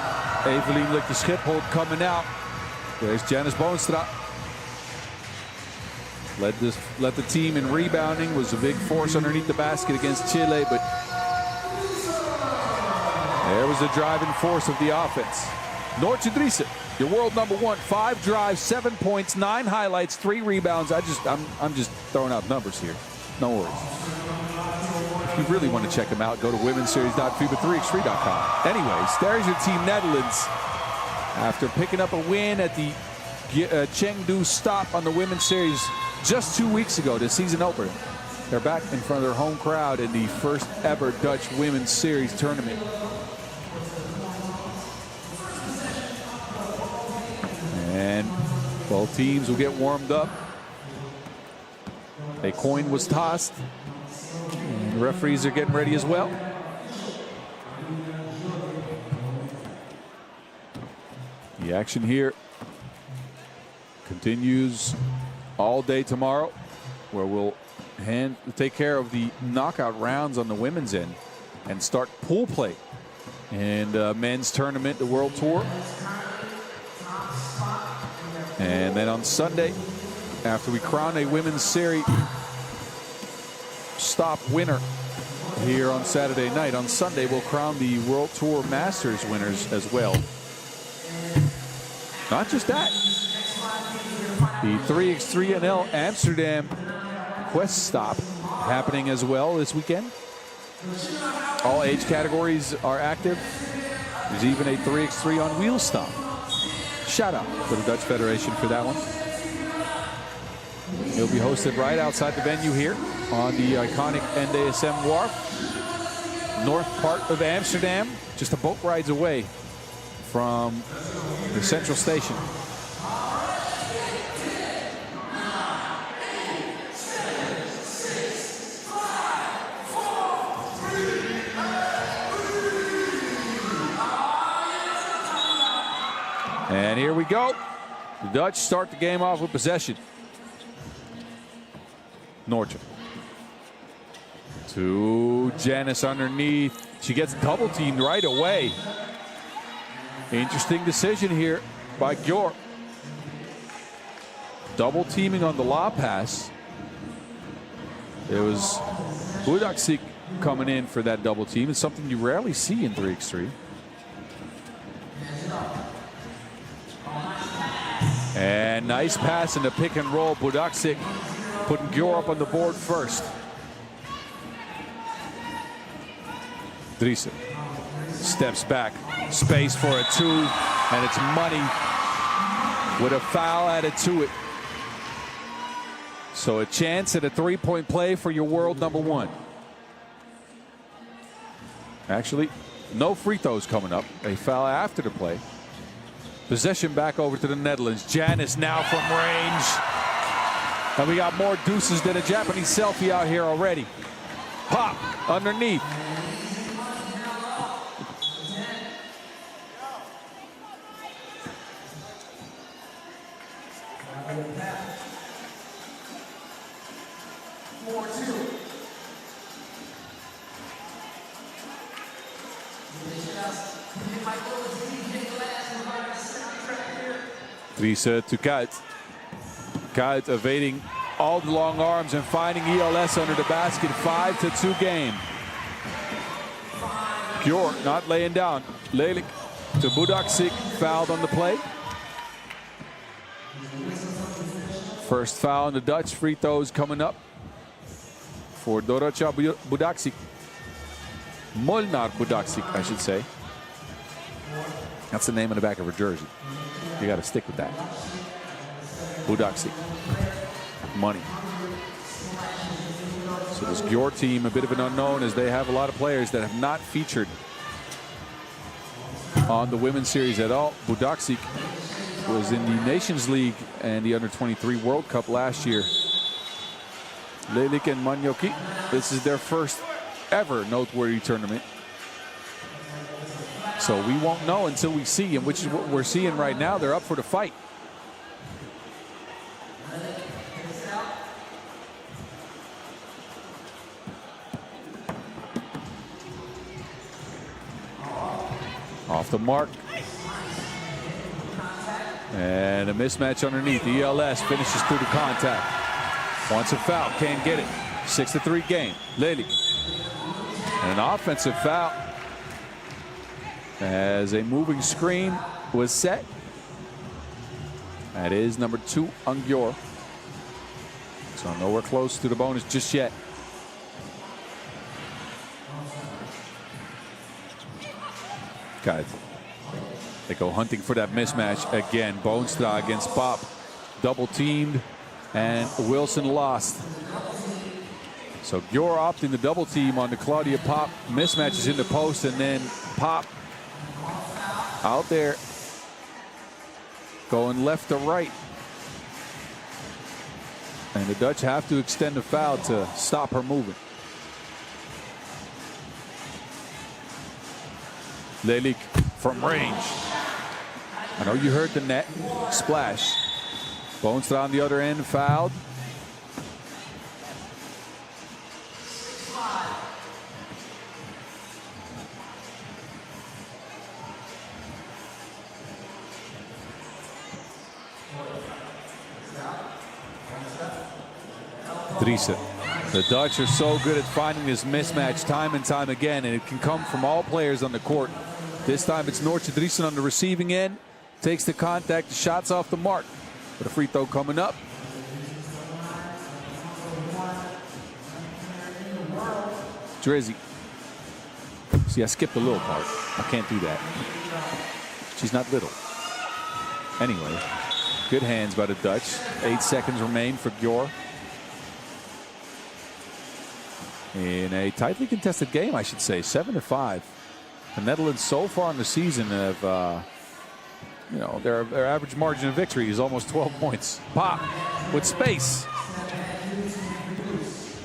S5: Evelien Lichte Schipholt coming out. There's Janice Boonstra. Led the team in rebounding, was a big force underneath the basket against Chile, but there was the driving force of the offense. Noortje Driessen, your world number 1, 5 drives, 7 points, 9 highlights, 3 rebounds. I'm just throwing out numbers here. No worries. If you really want to check them out, go to womenseries.FIBA3x3.com. Anyways, there's your team Netherlands. After picking up a win at the Chengdu stop on the women's series just 2 weeks ago, the season opener. They're back in front of their home crowd in the first ever Dutch women's series tournament. And both teams will get warmed up. A coin was tossed. And the referees are getting ready as well. The action here continues all day tomorrow, where we'll take care of the knockout rounds on the women's end and start pool play in the men's tournament, the World Tour. And then on Sunday, after we crown a women's series stop winner here on Saturday night, on Sunday we'll crown the World Tour Masters winners as well. Not just that, the 3x3 NL Amsterdam Quest stop happening as well this weekend. All age categories are active. There's even a 3x3 on wheel stop. Shout out to the Dutch Federation for that one. It'll be hosted right outside the venue here on the iconic NDSM Wharf, north part of Amsterdam, just a boat rides away from the central station. And here we go. The Dutch start the game off with possession. Noortje. To Janice underneath. She gets double teamed right away. Interesting decision here by Gyor. Double teaming on the lob pass. It was Budakcik coming in for that double team. It's something you rarely see in 3x3. And nice pass in the pick and roll. Budakcik putting Gyor up on the board first. Driessen steps back. Space for a 2, and it's money with a foul added to it. So a chance at a 3-point play for your world number 1. Actually, no free throws coming up. A foul after the play. Possession back over to the Netherlands. Janice now from range. And we got more deuces than a Japanese selfie out here already. Pop underneath. Driessen to Kuyt. Kuyt evading all the long arms and finding ELS under the basket. 5-2 game. Gyor not laying down. Lelijk to Budaksik, fouled on the play. First foul on the Dutch. Free throws coming up for Dorocha Budaksik. Molnar Budaksik, I should say. That's the name on the back of her jersey. You got to stick with that. Budaksik. Money. So this Gyor team, a bit of an unknown, as they have a lot of players that have not featured on the women's series at all. Budaksik was in the Nations League and the Under-23 World Cup last year. Lelijk and Manjoki, this is their first ever noteworthy tournament. So we won't know until we see, and which is what we're seeing right now. They're up for the fight. Off the mark. And a mismatch underneath. ELS finishes through the contact. Wants a foul, can't get it. 6-3 game. Lelijk. And an offensive foul as a moving screen was set. That is number 2 on Gyor. So nowhere close to the bonus just yet. Kuyt. They go hunting for that mismatch again. Boonstra against Pop. Double teamed and Wilson lost. So Gyor opting the double team on the Claudia Pop. Mismatches in the post, and then Pop out there going left to right. And the Dutch have to extend the foul to stop her moving. Lelijk from range. I know you heard the net splash. Boonstra on the other end, fouled. Driessen. The Dutch are so good at finding this mismatch time and time again, and it can come from all players on the court. This time it's Noortje Driessen on the receiving end. Takes the contact, the shots off the mark. But a free throw coming up. Drizzy. See, I skipped a little part. I can't do that. She's not little. Anyway, good hands by the Dutch. 8 seconds remain for Gyor. In a tightly contested game, I should say, 7-5. The Netherlands so far in the season have, you know, their average margin of victory is almost 12 points. Pop with space.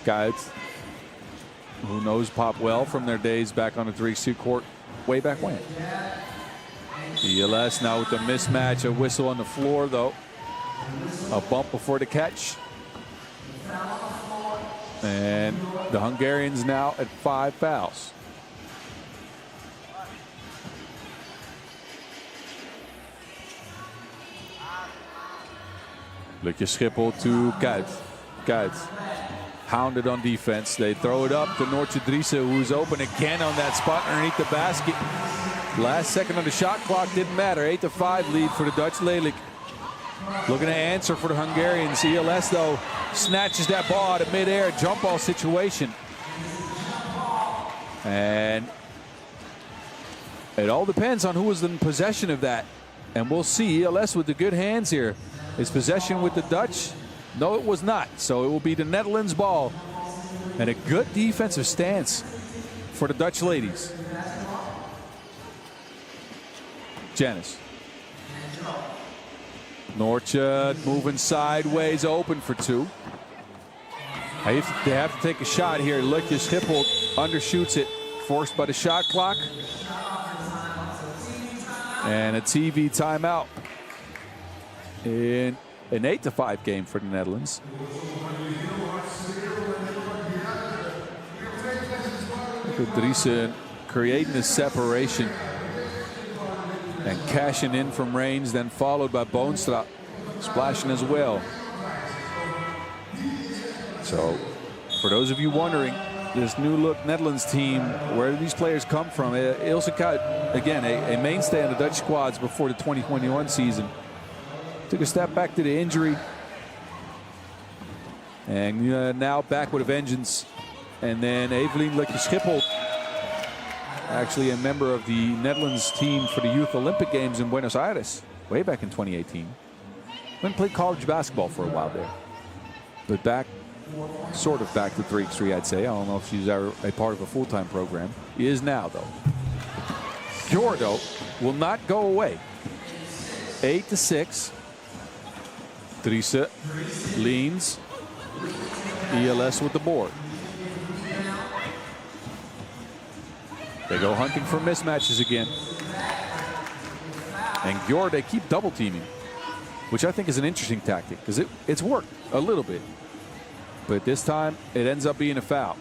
S5: Guys, who knows Pop well from their days back on the 3x2 court way back when. ELS now with the mismatch, a whistle on the floor though. A bump before the catch. And the Hungarians now at 5 fouls. Lukje Schiphol to Kuyt. Kuyt hounded on defense. They throw it up to Noortje Driessen, who's open again on that spot underneath the basket. Last second on the shot clock didn't matter. 8-5 lead for the Dutch. Lelijk looking to answer for the Hungarians. ELS though snatches that ball out of midair, jump ball situation. And it all depends on who was in possession of that. And we'll see. ELS with the good hands here. His possession with the Dutch? No, it was not. So it will be the Netherlands ball. And a good defensive stance for the Dutch ladies. Janice. Noortje moving sideways, open for 2. They have to take a shot here. Lukje Schiphol undershoots it, forced by the shot clock. And a TV timeout in an 8-5 game for the Netherlands. Driessen creating the separation. And cashing in from range, then followed by Boonstra splashing as well. So, for those of you wondering, this new look Netherlands team, where do these players come from? Ilse Kuyt, again, a mainstay on the Dutch squads before the 2021 season. Took a step back to the injury. And now back with a vengeance. And then Evelien Schiphol, actually a member of the Netherlands team for the Youth Olympic Games in Buenos Aires, way back in 2018. Went and played college basketball for a while there. But back, sort of back to 3x3, I'd say. I don't know if she's ever a part of a full-time program. He is now, though. Gyor, though, will not go away. 8-6. Driessen leans. ELS with the board. They go hunting for mismatches again. And Gyor, they keep double teaming, which I think is an interesting tactic because it's worked a little bit. But this time it ends up being a foul.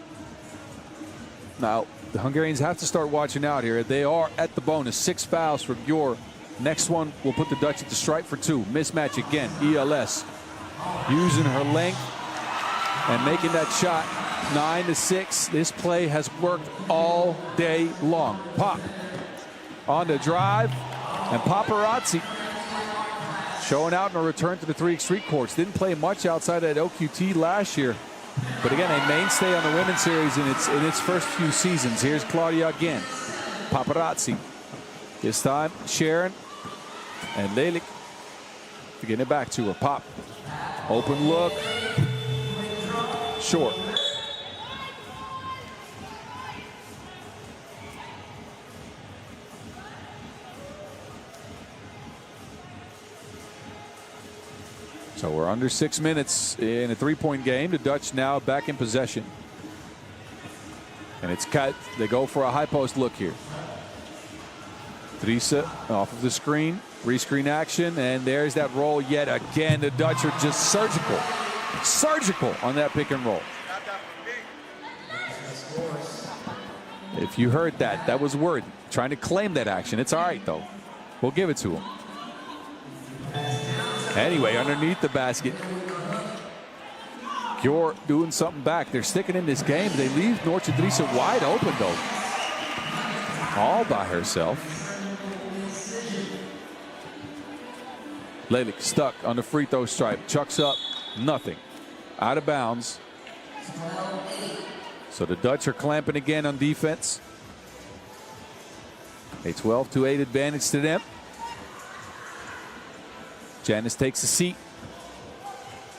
S5: Now, the Hungarians have to start watching out here. They are at the bonus. 6 fouls for Gyor. Next one will put the Dutch at the stripe for 2. Mismatch again. ELS using her length and making that shot. 9-6. This play has worked all day long. Pop on the drive, and Paparazzi showing out in a return to the 3x3 courts. Didn't play much outside at OQT last year, but again, a mainstay on the women's series in its first few seasons. Here's Claudia again. Paparazzi. This time, Sharon and Lelik to get it back to her. Pop. Open look. Short. So we're under 6 minutes in a 3-point game. The Dutch now back in possession. And it's Kuyt. They go for a high post look here. Driessen off of the screen. Rescreen action. And there's that roll yet again. The Dutch are just surgical. Surgical on that pick and roll. If you heard that, that was worthy. Trying to claim that action. It's all right, though. We'll give it to him. Anyway, underneath the basket, Gyor doing something back. They're sticking in this game. They leave Noortje Driessen wide open, though. All by herself. Lelik stuck on the free throw stripe. Chucks up. Nothing. Out of bounds. So the Dutch are clamping again on defense. A 12-8 advantage to them. Janice takes a seat.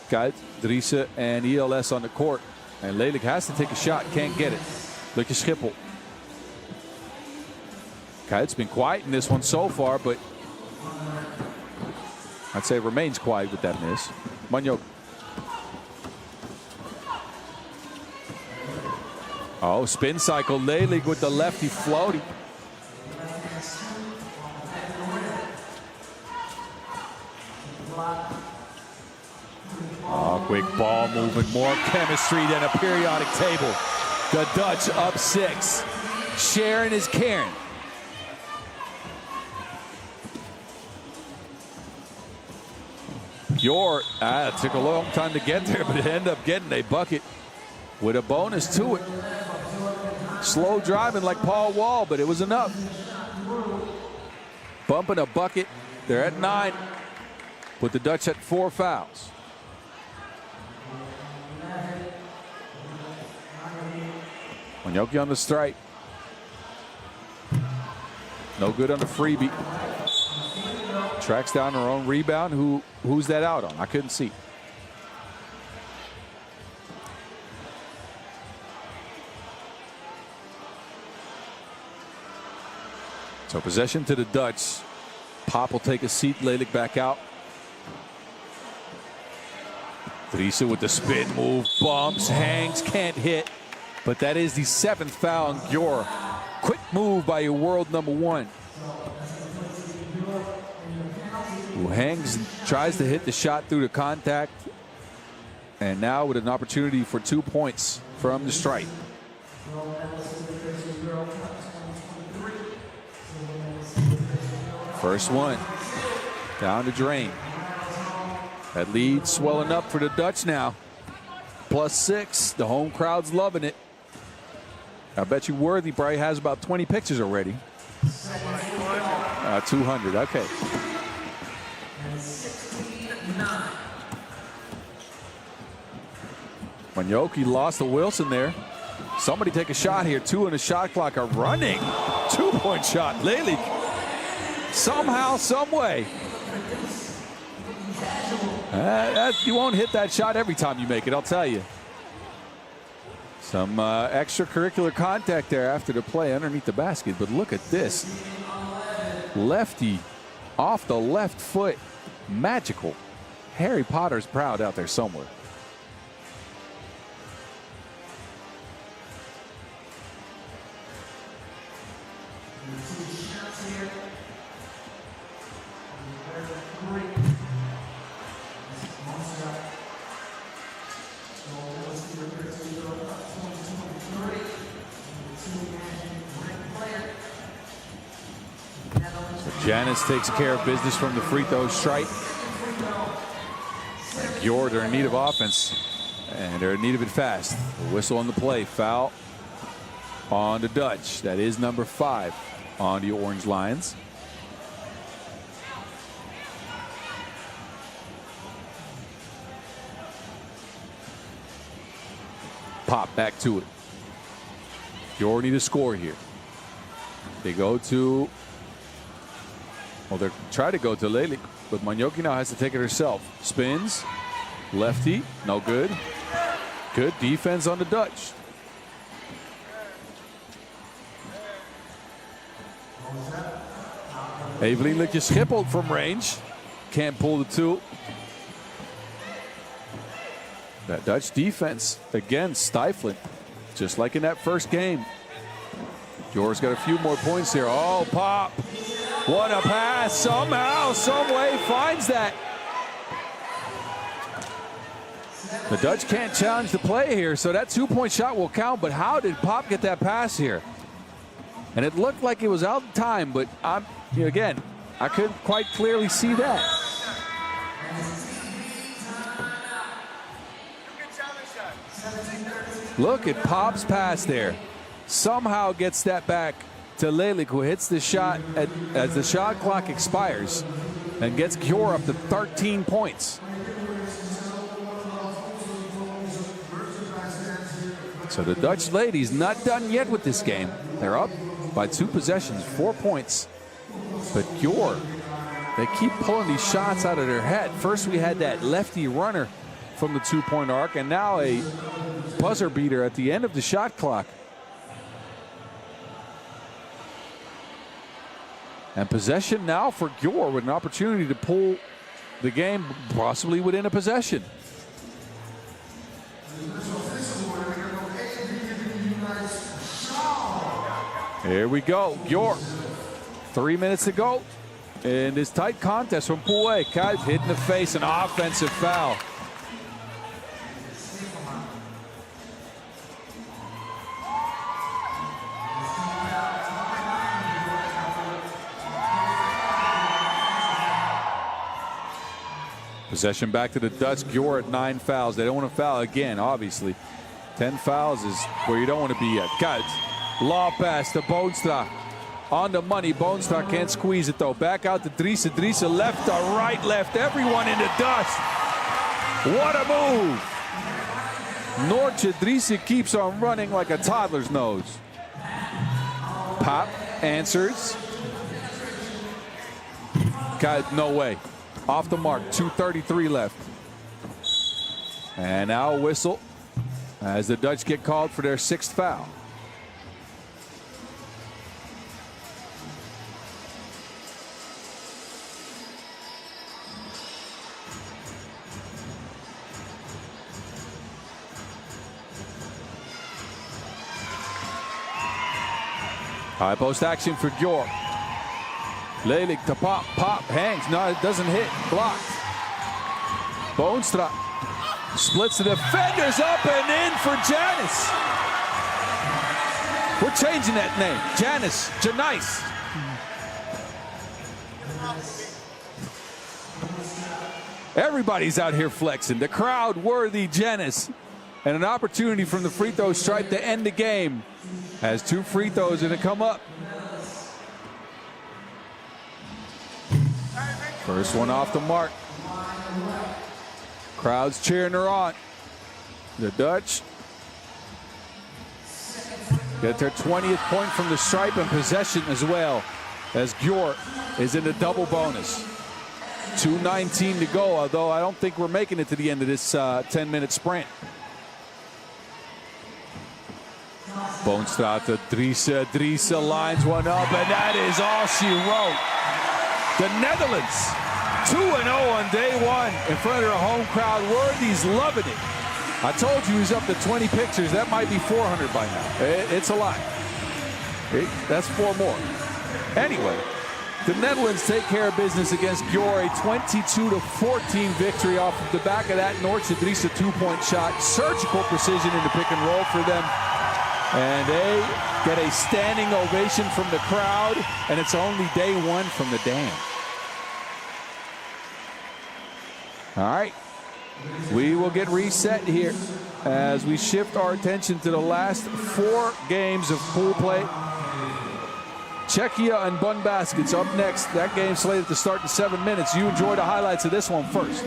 S5: Kuyt, Driessen, and ELS on the court. And Lelik has to take a shot, can't get it. Look at Schiphol. Kuyt's been quiet in this one so far, but I'd say remains quiet with that miss. Manjok. Oh, spin cycle. Lelik with the lefty floating. Oh, quick ball movement. More chemistry than a periodic table. The Dutch up 6. Sharon is Karen. Gyor, it took a long time to get there, but it ended up getting a bucket with a bonus to it. Slow driving like Paul Wall, but it was enough. Bumping a bucket. They're at 9. Put the Dutch at 4 fouls. Manjoki on the strike. No good on the freebie. Tracks down her own rebound. Who's that out on? I couldn't see. So possession to the Dutch. Pop will take a seat. Lelik back out. Driessen with the spin move. Bumps, hangs, can't hit. But that is the 7th foul on Gyor. Quick move by your world #1. Who hangs and tries to hit the shot through the contact. And now with an opportunity for 2 points from the strike. First one down the drain. That lead swelling up for the Dutch now. +6. The home crowd's loving it. I bet you Worthy probably has about 20 pictures already. 200. Okay. Manjoki lost to Wilson there. Somebody take a shot here. 2 on the shot clock are running. 2-point shot. Lelik. Somehow, some way. You won't hit that shot every time you make it, I'll tell you. Some extracurricular contact there after the play underneath the basket. But look at this. Lefty off the left foot. Magical. Harry Potter's proud out there somewhere. Janis takes care of business from the free throw stripe. Gyor, they're in need of offense, and they're in need of it fast. A whistle on the play. Foul on the Dutch. That is number 5 on the Orange Lions. Pop back to it. Gyor need a score here. They go to... Well, they're trying to go to Lelik, but Manjoki now has to take it herself. Spins. Lefty. No good. Good defense on the Dutch. Evelien Likje Schiphol from range. Can't pull the 2. That Dutch defense, again, stifling. Just like in that first game. Gyor's got a few more points here. Oh, Pop. What a pass. Somehow, some way finds that. The Dutch can't challenge the play here, so that 2-point shot will count. But how did Pop get that pass here? And it looked like it was out of time, but again, I couldn't quite clearly see that. Look at Pop's pass there. Somehow gets that back to Lelik, who hits the shot as the shot clock expires and gets Gyor up to 13 points. So the Dutch ladies not done yet with this game. They're up by 2 possessions, 4 points. But Gyor, they keep pulling these shots out of their head. First we had that lefty runner from the 2-point arc, and now a buzzer beater at the end of the shot clock. And possession now for Gyor with an opportunity to pull the game possibly within a possession. Here we go. Gyor. 3 minutes to go in this tight contest from Pool A. Kite hit in the face, an offensive foul. Possession back to the Dutch. Gyor at 9 fouls. They don't want to foul again, obviously. 10 fouls is where you don't want to be at. Kite. Law pass to Boonstra. On the money. Boonstra can't squeeze it though. Back out to Driessen. Driessen left to right, left everyone in the dust. What a move. Noortje Driessen keeps on running like a toddler's nose. Pop answers. Kite, no way. Off the mark, 2:33 left. And now a whistle as the Dutch get called for their 6th foul. High post action for Gyor. Lelik to Pop. Pop hangs. No, it doesn't hit. Blocked. Boonstra splits the defenders up and in for Janis. We're changing that name. Janice. Everybody's out here flexing. The crowd worthy Janice. And an opportunity from the free throw stripe to end the game. Has 2 free throws going to come up. First one off the mark. Crowd's cheering her on. The Dutch get their 20th point from the stripe and possession as well, as Gyor is in the double bonus. 2:19 to go, although I don't think we're making it to the end of this 10-minute sprint. Boonstraat to Driessen. Driessen lines one up, and that is all she wrote. The Netherlands, 2-0 on day one in front of their home crowd. Worthy's loving it. I told you he's up to 20 pictures. That might be 400 by now. It's a lot. That's 4 more. Anyway, the Netherlands take care of business against Gyor. A 22-14 victory off of the back of that Noortje Driessen 2-point shot. Surgical precision in the pick and roll for them. And they get a standing ovation from the crowd, and it's only day one from the dam. All right, we will get reset here as we shift our attention to the last 4 games of pool play. Czechia and Bonn Baskets up next. That game slated to start in 7 minutes. You enjoy the highlights of this one first.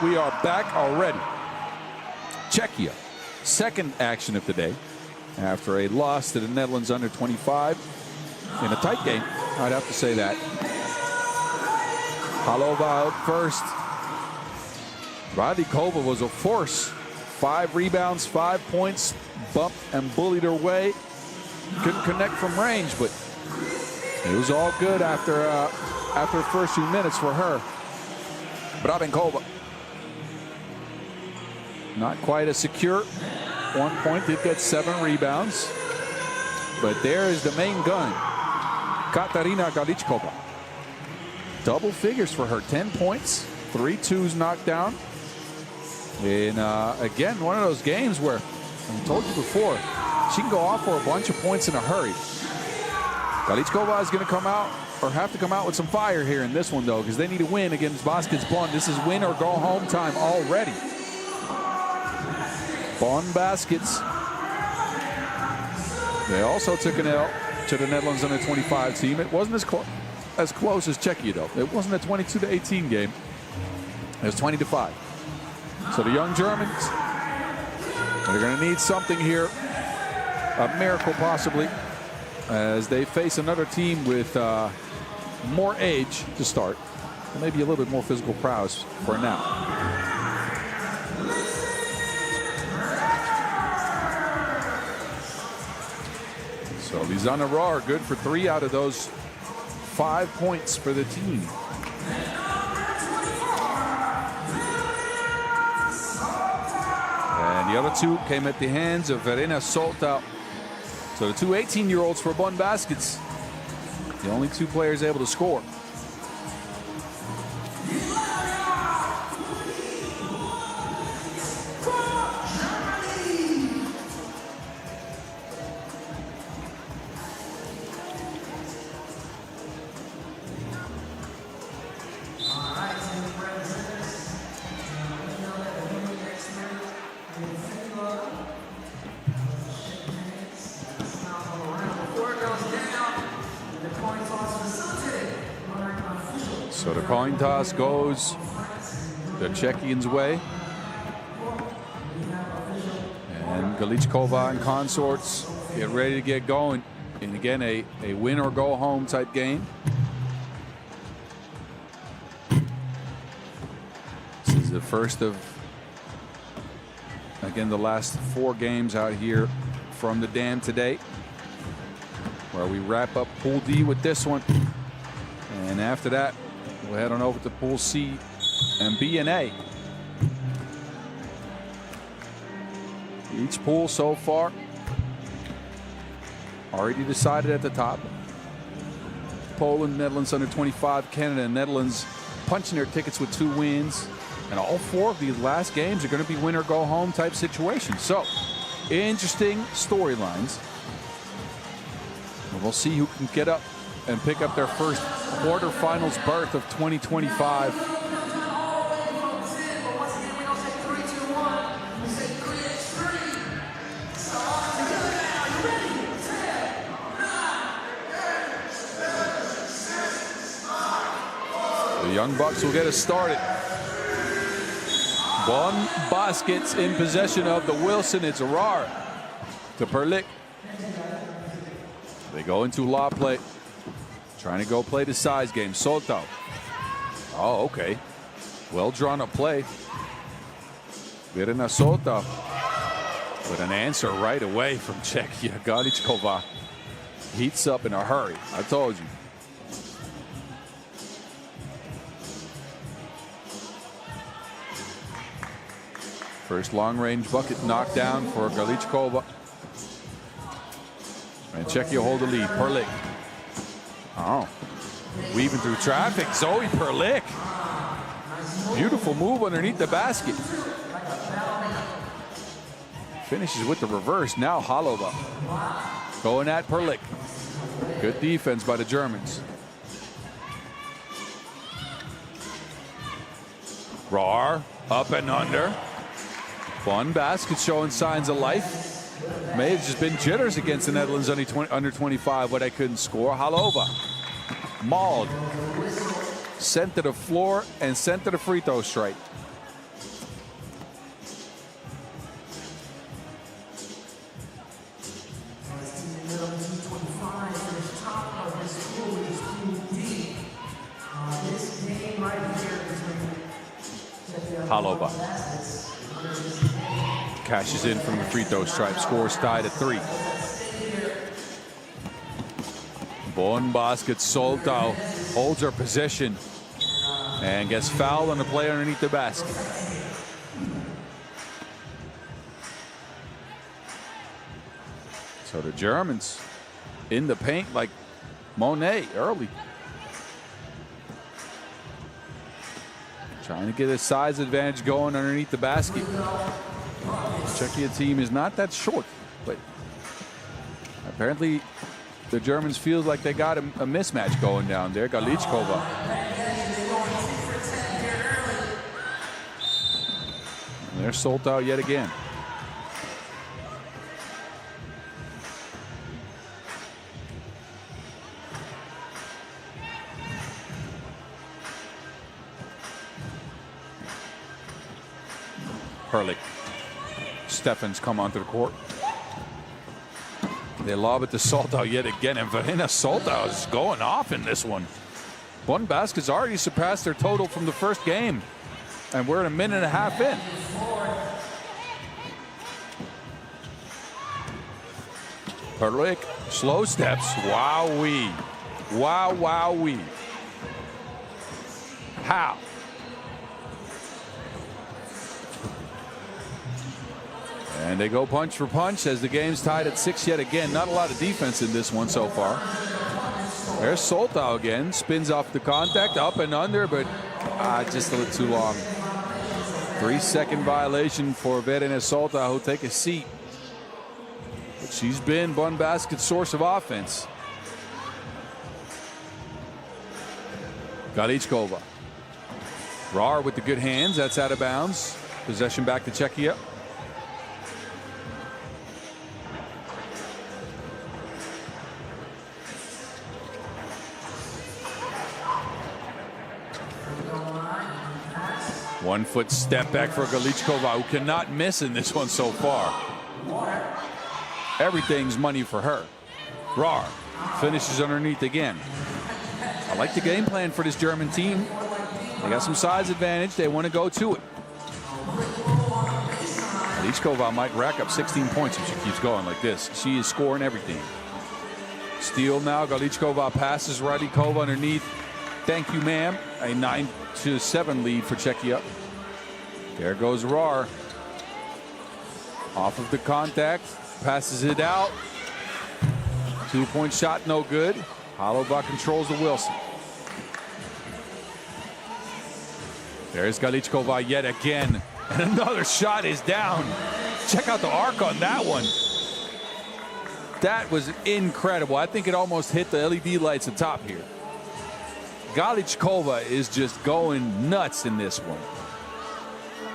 S5: We are back already. Czechia, second action of the day after a loss to the Netherlands under 25 in a tight game. I'd have to say that. Halova out first. Radikova was a force. 5 rebounds, 5 points, bumped and bullied her way. Couldn't connect from range, but it was all good after
S2: after the first few minutes for her. Brabenkova. Not quite as secure. 1 point, did get 7 rebounds. But there is the main gun, Katarina Galichkova. Double figures for her, 10 points, 3 twos knocked down. And again, one of those games where, I told you before, she can go off for a bunch of points in a hurry. Galichkova is going to come out, or have to come out with some fire here in this one, though, because they need a win against Baskets Bonn. This is win or go home time already. Bonn Baskets. They also took an L to the Netherlands under 25 team. It wasn't as close as Czechia, though. It wasn't a 22-18 game. It was 20-5. So the young Germans, they're going to need something here, a miracle possibly, as they face another team with more age to start, and maybe a little bit more physical prowess for now. So Lisanne Rohr good for 3 out of those 5 points for the team. And the other 2 came at the hands of Verena Soltau. So the 2 18-year-olds for Bonn Baskets, the only 2 players able to score. So the coin toss goes the Czechians' way. And Galichkova and consorts get ready to get going. And again, a win or go home type game. This is the first of, again, the last 4 games out here from the Dam today, where we wrap up Pool D with this one. And after that, we'll head on over to Pool C and B and A. Each pool so far already decided at the top. Poland, Netherlands under 25, Canada and Netherlands punching their tickets with 2 wins. And all 4 of these last games are going to be win or go home type situations. So interesting storylines. And we'll see who can get up and pick up their first quarterfinals berth of 2025. The Young Bucks will get us started. Bonn Baskets in possession of the Wilson. It's Rohr to Perlik. They go into law play. Trying to go play the size game. Soltau. Oh, okay. Well drawn up play. Verena Soltau with an answer right away from Czechia. Galichkova heats up in a hurry. I told you. First long-range bucket knocked down for Galichkova. And Czechia hold the lead. Perlik. Oh, weaving through traffic. Zoe Perlik. Beautiful move underneath the basket. Finishes with the reverse. Now Halova going at Perlik. Good defense by the Germans. Rohr up and under. Bonn Baskets showing signs of life. May have just been jitters against the Netherlands under 25, but I couldn't score. Halova mauled, sent to the floor and sent to the free throw strike. Halova cashes in from the free throw stripe. Scores tied at 3. Bonn Baskets Soltau
S5: holds her position and gets fouled on the play underneath the basket. So the Germans in the paint like Monet early. Trying to get a size advantage going underneath the basket. Czechia team is not that short, but apparently the Germans feel like they got a mismatch going down there. Galichkova. And they're sold out yet again. Herlich. Steffens come onto the court. They lob it to Soltau yet again, and Verena Soltau is going off in this one. Bonn Baskets already surpassed their total from the first game, and we're a minute and a half in. Herlich, slow steps. Wowee. Wow, wowee. How? And they go punch for punch as the game's tied at 6 yet again. Not a lot of defense in this one so far. There's Soltau again. Spins off the contact, up and under, but just a little too long. 3-second violation for Verena Soltau, who'll take a seat. But she's been Bonn Basket's source of offense. Galichkova. Rar with the good hands. That's out of bounds. Possession back to Czechia. One foot step back for Galichkova, who cannot miss in this one so far. Everything's money for her. Rar finishes underneath again. I like the game plan for this German team. They got some size advantage. They want to go to it. Galichkova might rack up 16 points if she keeps going like this. She is scoring everything. Steal now. Galichkova passes Radikova underneath. Thank you, ma'am. A 9-7 lead for Czechia. There goes Rar. Off of the contact. Passes it out. 2-point shot, no good. Holobach controls the Wilson. There's Galichkova yet again. And another shot is down. Check out the arc on that one. That was incredible. I think it almost hit the LED lights at top here. Galichkova is just going nuts in this one.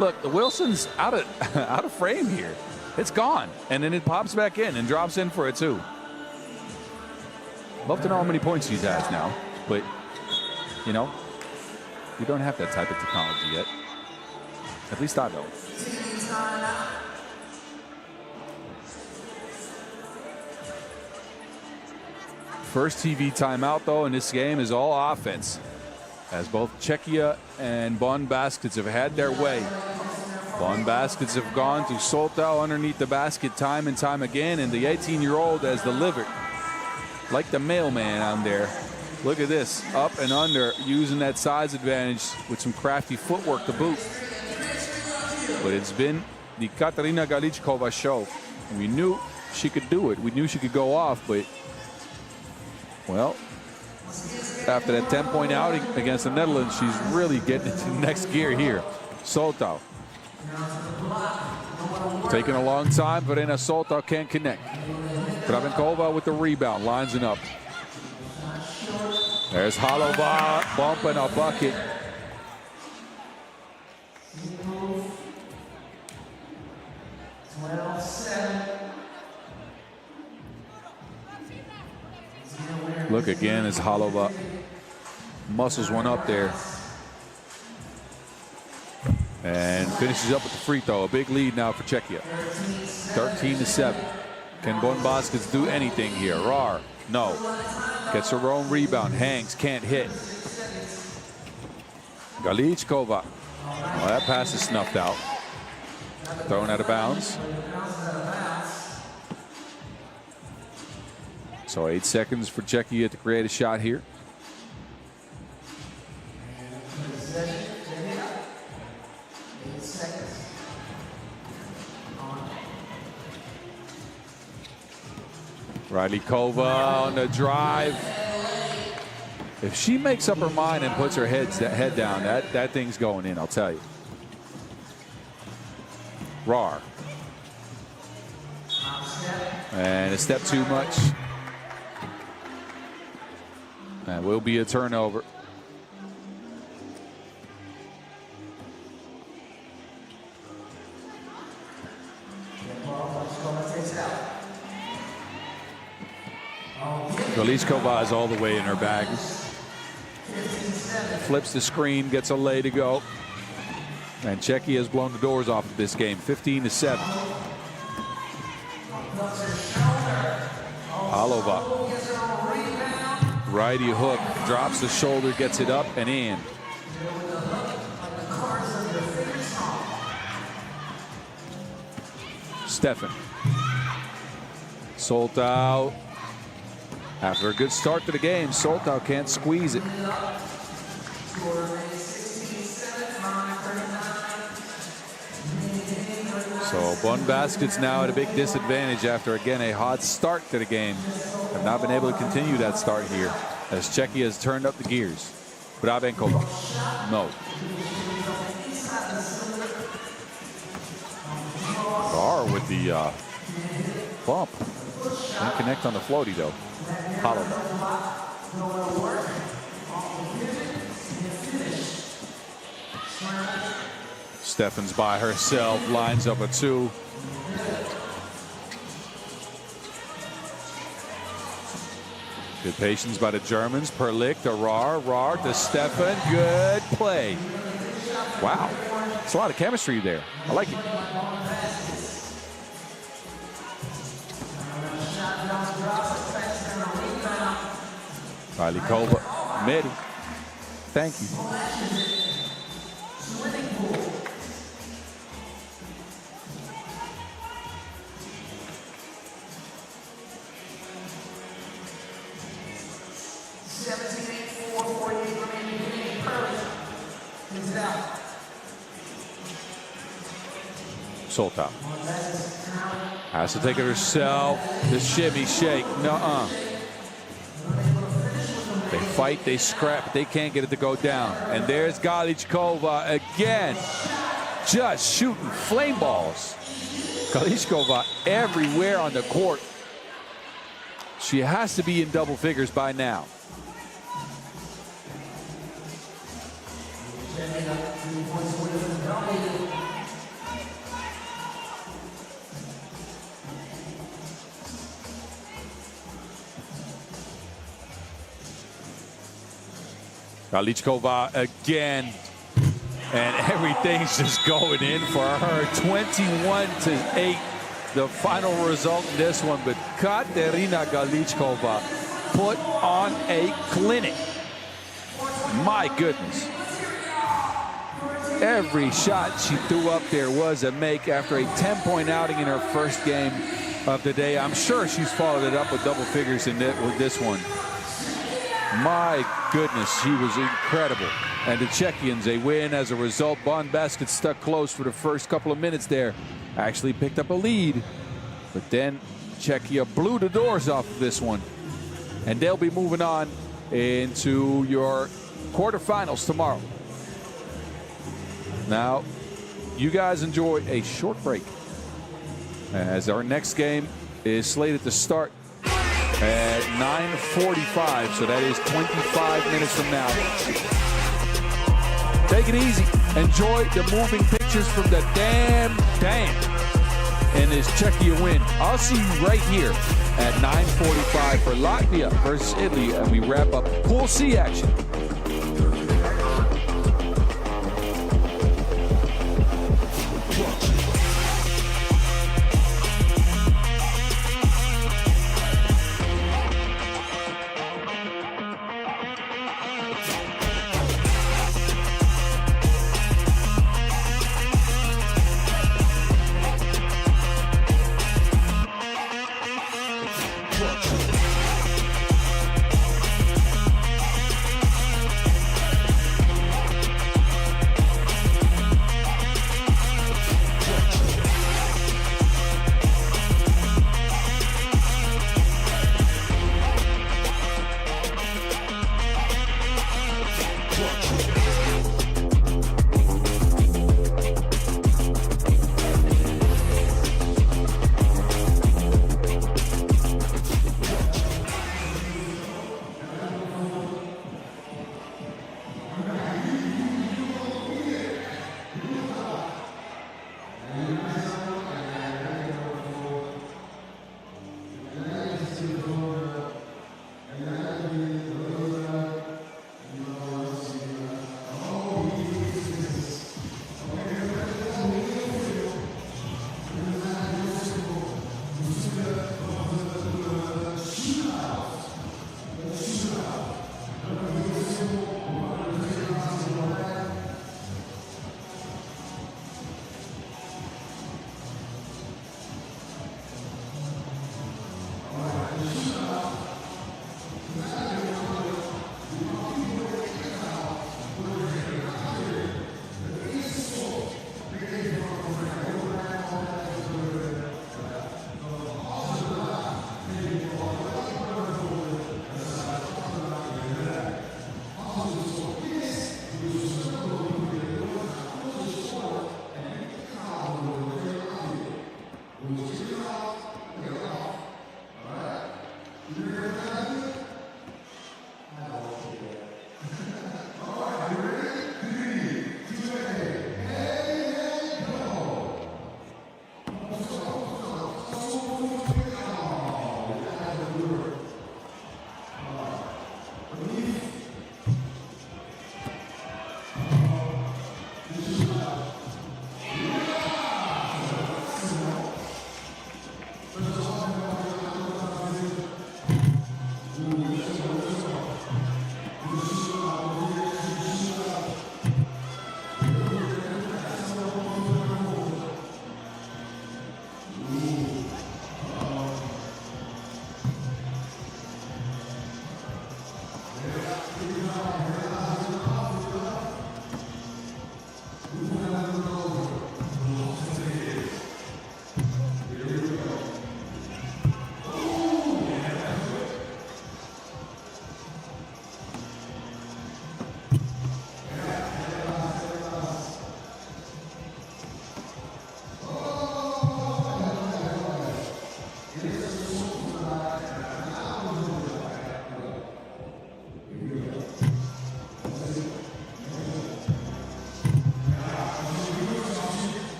S5: Look, the Wilson's out of frame here. It's gone, and then it pops back in and drops in for a 2. Love to know how many points she has now, but you know, we don't have that type of technology yet. At least I don't. First TV timeout, though, in this game is all offense, as both Czechia and Bonn Baskets have had their way. Bonn Baskets have gone to Soltau underneath the basket time and time again, and the 18-year-old has delivered like the mailman on there. Look at this, up and under, using that size advantage with some crafty footwork to boot. But it's been the Katarina Galichkova show. We knew she could do it. We knew she could go off, but well, after that 10-point outing against the Netherlands, she's really getting into the next gear here. Soltau. Taking a long time, Verena Soltau can't connect. Travenkova with the rebound, lines it up. There's Holova bumping a bucket. Look again as Holova muscles one up there. And finishes up with the free throw. A big lead now for Czechia. 13-7. Can Bonn Baskets do anything here? Rar, no. Gets her own rebound. Hangs, can't hit. Galichkova. Well, that pass is snuffed out. Thrown out of bounds. So 8 seconds for Czechia to create a shot here. Rylikova on the drive. If she makes up her mind and puts her head down, that thing's going in, I'll tell you. Rar. And a step too much. That will be a turnover. Galichkova is all the way in her bag. Flips the screen, gets a lay to go. And Czechia has blown the doors off of this game, 15-7. Alova. Righty hook, drops the shoulder, gets it up and in. Stefan. Soltau. After a good start to the game, Soltau can't squeeze it. So Bonn Baskets now at a big disadvantage after, again, a hot start to the game. Have not been able to continue that start here as Czechia has turned up the gears. Brabenkova. No. Gyor with the bump. Didn't connect on the floaty, though. Hollow. Stefan's by herself, lines up a 2. Good patience by the Germans. Perlick to Rar, Rar to Stefan. Good play. Wow, it's a lot of chemistry there. I like it. Rylikova, Medi. Thank you. Soltau has to take it herself. The shimmy shake. Nuh-uh. They fight, they scrap, they can't get it to go down. And there's Galichkova again, just shooting flame balls. Galichkova everywhere on the court. She has to be in double figures by now. Galichkova again, and everything's just going in for her. 21-8, the final result in this one. But Katerina Galichkova put on a clinic. My goodness. Every shot she threw up there was a make after a 10-point outing in her first game of the day. I'm sure she's followed it up with double figures in with this one. My goodness, she was incredible. And the Czechians, they win as a result. Bonn Baskets stuck close for the first couple of minutes there. Actually picked up a lead. But then Czechia blew the doors off of this one. And they'll be moving on into your quarterfinals tomorrow. Now, you guys enjoy a short break as our next game is slated to start at 9:45, so that is 25 minutes from now. Take it easy. Enjoy the moving pictures from the damn and this Czechia win. I'll see you right here at 9:45 for Latvia versus Italy, and we wrap up Pool C action.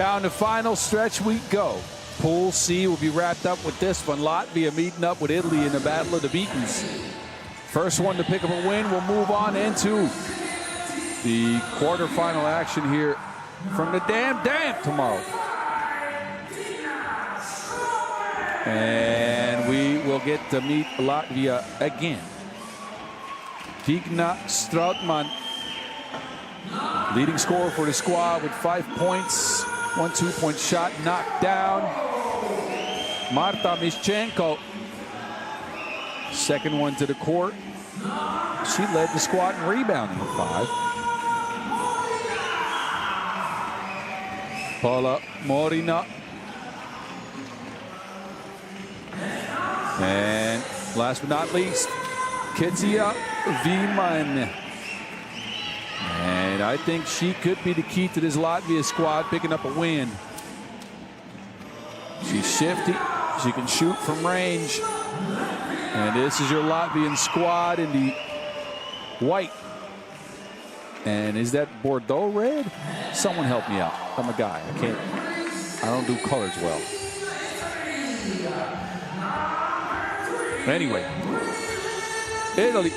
S2: Down the final stretch we go. Pool C will be wrapped up with this one. Latvia meeting up with Italy in the Battle of the Beacons. First one to pick up a win will move on into the quarterfinal action here from the Dam tomorrow. And we will get to meet Latvia again. Tigna Strautman, leading scorer for the squad with 5 points. 1 2-point shot knocked down. Marta Mischenko, second one to the court. She led the squad in rebounding with 5. Paula Morina. And last but not least, Kitsia Viman. And I think she could be the key to this Latvia squad picking up a win. She's shifty. She can shoot from range. And this is your Latvian squad in the white. And is that Bordeaux red? Someone help me out. I'm a guy. I don't do colors well. Anyway, Italy.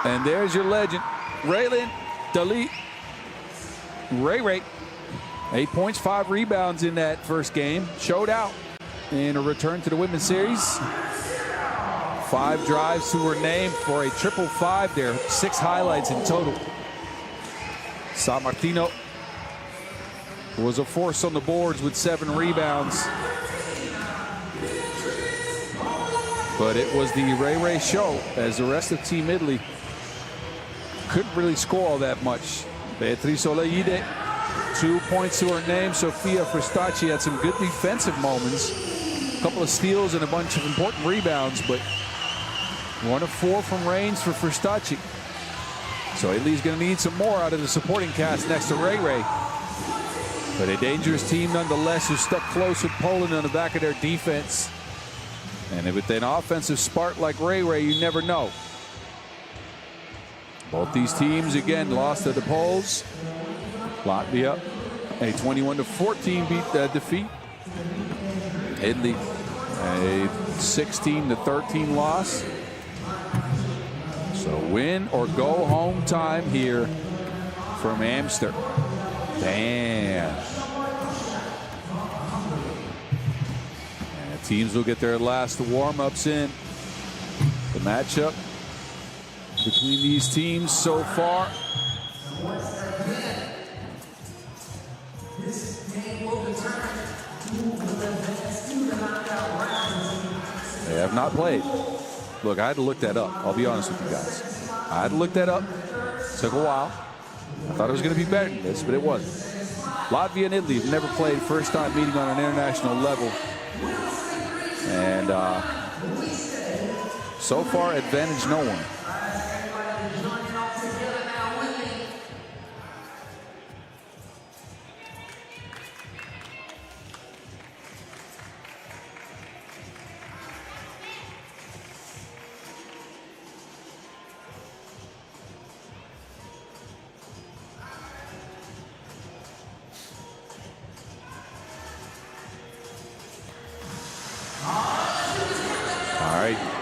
S2: And there's your legend, Raylan Dalit. Ray. 8 points, 5 rebounds in that first game. Showed out in a return to the women's series. 5 drives to her name for a 5-5 there. 6 highlights in total. San Martino was a force on the boards with 7 rebounds. But it was the Ray show as the rest of Team Italy couldn't really score all that much. Beatrice Oleide, 2 points to her name. Sofia Fristacci had some good defensive moments. A couple of steals and a bunch of important rebounds, but 1 of 4 from range for Fristacci. So Italy's going to need some more out of the supporting cast next to Ray. But a dangerous team nonetheless, who stuck close with Poland on the back of their defense. And with an offensive spark like Ray, you never know. Both these teams, again, lost to the Poles. Latvia, a 21-14 defeat. Italy, a 16-13 loss. So win or go home time here from Amsterdam. And teams will get their last warm-ups in. The matchup between these teams so far. They have not played. Look, I had to look that up. I'll be honest with you guys. I had to look that up. It took a while. I thought it was going to be better than this, but it wasn't. Latvia and Italy have never played. First time meeting on an international level. And so far, advantage no one.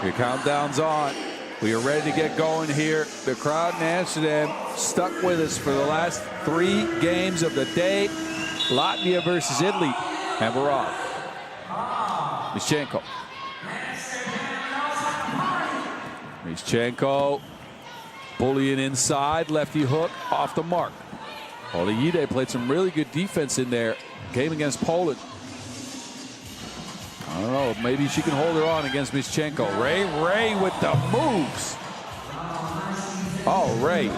S2: Your countdown's on. We are ready to get going here. The crowd in Amsterdam stuck with us for the last 3 games of the day. Latvia versus Italy. And we're off. Mischenko bullying inside. Lefty hook off the mark. Oleide played some really good defense in there. Game against Poland. I don't know, maybe she can hold her on against Mischenko. Ray with the moves. Oh, Ray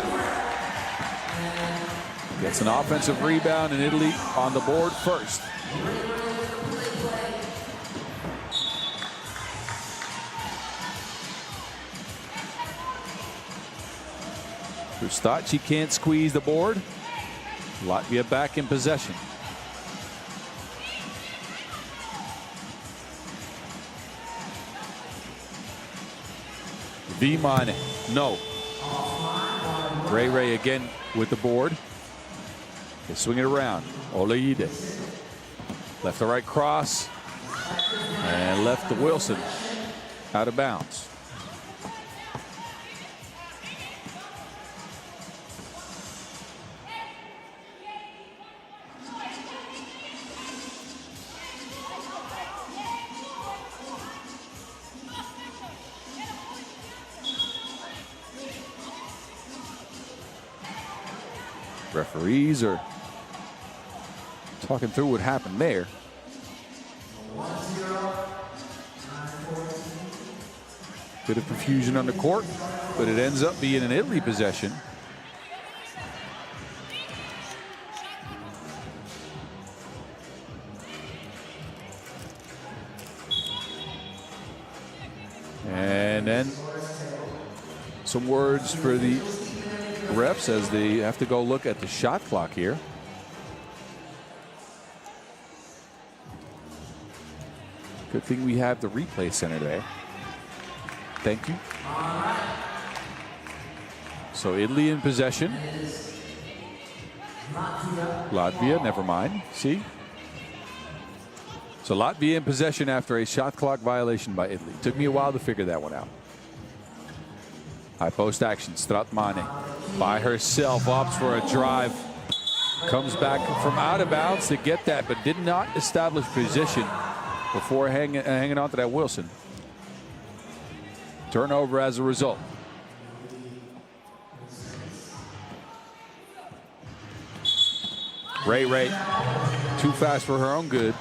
S2: gets an offensive rebound, and Italy on the board first. Fristacci can't squeeze the board. Latvia back in possession. Viman, no. Ray again with the board. They swing it around. Oleide
S5: Left to right cross. And left to Wilson. Out of bounds. Referees are talking through what happened there. Bit of confusion on the court, but it ends up being an Italy possession. And then some words for the refs as they have to go look at the shot clock here. Good thing we have the replay center there. Thank you. So Italy in possession. Latvia, never mind. See? So Latvia in possession after a shot clock violation by Italy. Took me a while to figure that one out. High post action. Stratmane by herself opts for a drive. Comes back from out of bounds to get that, but did not establish position before hanging on to that Wilson. Turnover as a result. Ray too fast for her own good.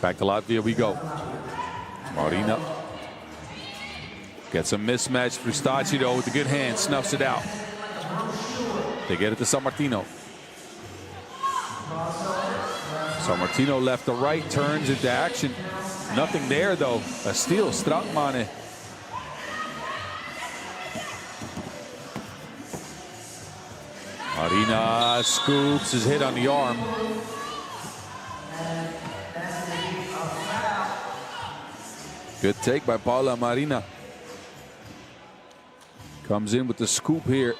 S5: Back to Latvia we go. Marina gets a mismatch for Stacci though with a good hand, snuffs it out. They get it to Sammartino. Sammartino left to right, turns into action. Nothing there though. A steal, Stratmane. Marina scoops, is hit on the arm. Good take by Paula Marina. Comes in with the scoop here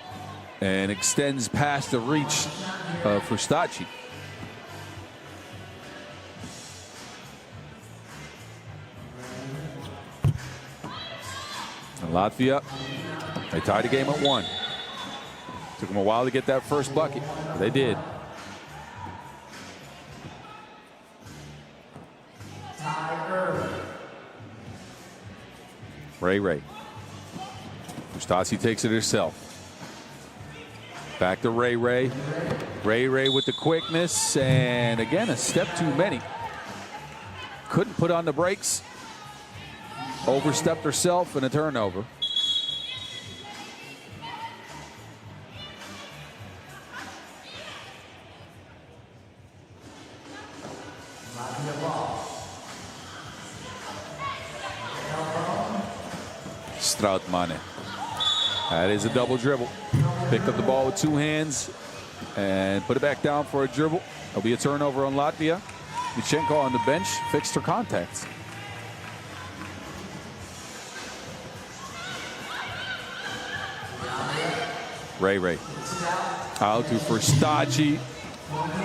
S5: and extends past the reach for Stacci. And Latvia, they tied the game at 1. Took them a while to get that first bucket. They did. Ray. Stacci takes it herself. Back to Ray. Ray with the quickness, and again, a step too many. Couldn't put on the brakes. Overstepped herself and a turnover. Stratmane. That is a double dribble. Picked up the ball with 2 hands and put it back down for a dribble. There'll be a turnover on Latvia. Yurchenko on the bench fixed her contacts. Ray. Out to for Stacci.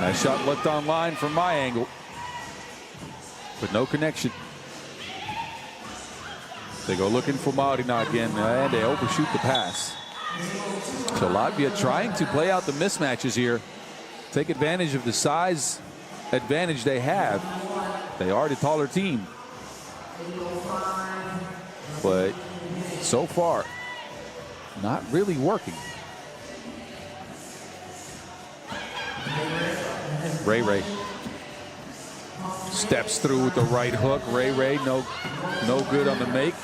S5: That shot looked online from my angle, but no connection. They go looking for Marina again, and they overshoot the pass. So Latvia trying to play out the mismatches here, take advantage of the size advantage they have. They are the taller team, but so far, not really working. Ray steps through with the right hook. Ray, no good on the make.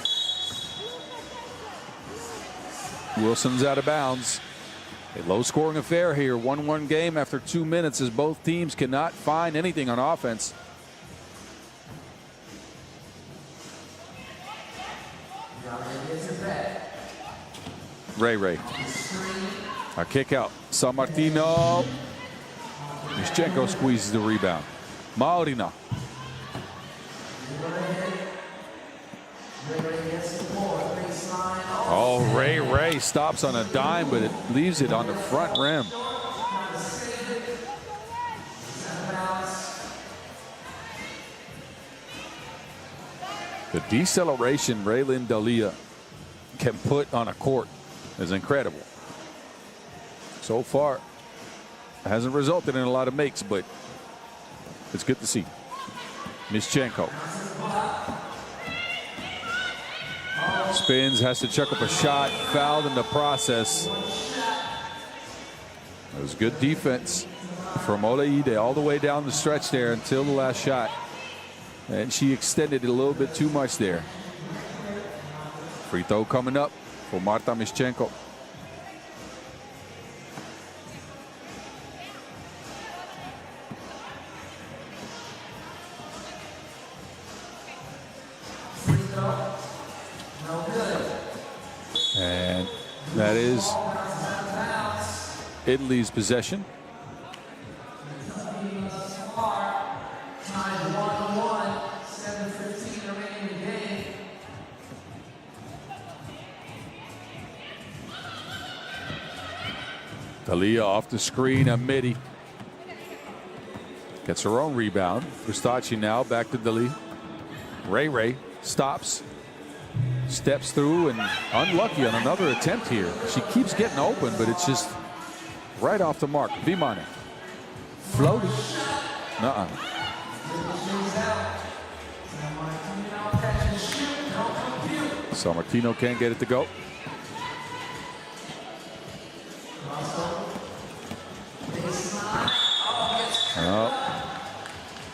S5: Wilson's out of bounds. A low-scoring affair here. 1-1 game after 2 minutes as both teams cannot find anything on offense. Ray. A kick out. Sammartino. Yurchenko squeezes the rebound. Marina. Oh, Ray stops on a dime, but it leaves it on the front rim. The deceleration Raylin Dalia can put on a court is incredible. So far, it hasn't resulted in a lot of makes, but it's good to see. Mischenko spins, has to chuck up a shot, fouled in the process. It was good defense from Olaide all the way down the stretch there until the last shot. And she extended it a little bit too much there. Free throw coming up for Marta Mischenko. And that is Italy's possession. Dalia off the screen, Amidi gets her own rebound. Versace now back to Dalia. Ray stops, steps through, and unlucky on another attempt here. She keeps getting open, but it's just right off the mark. Vimane floating. Sammartino can't get it to go.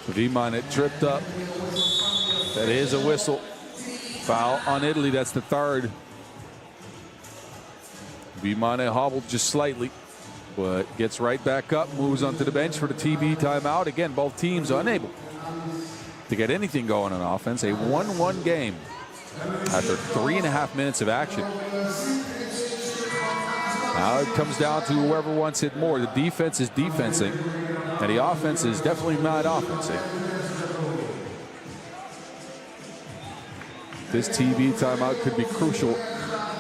S5: Vimane tripped up. That is a whistle. Foul on Italy. That's the third. Vimane hobbled just slightly, but gets right back up, moves onto the bench for the TV timeout. Again, both teams unable to get anything going on offense. A 1-1 game after 3.5 minutes of action. Now it comes down to whoever wants it more. The defense is defensing, and the offense is definitely not offensing. This TV timeout could be crucial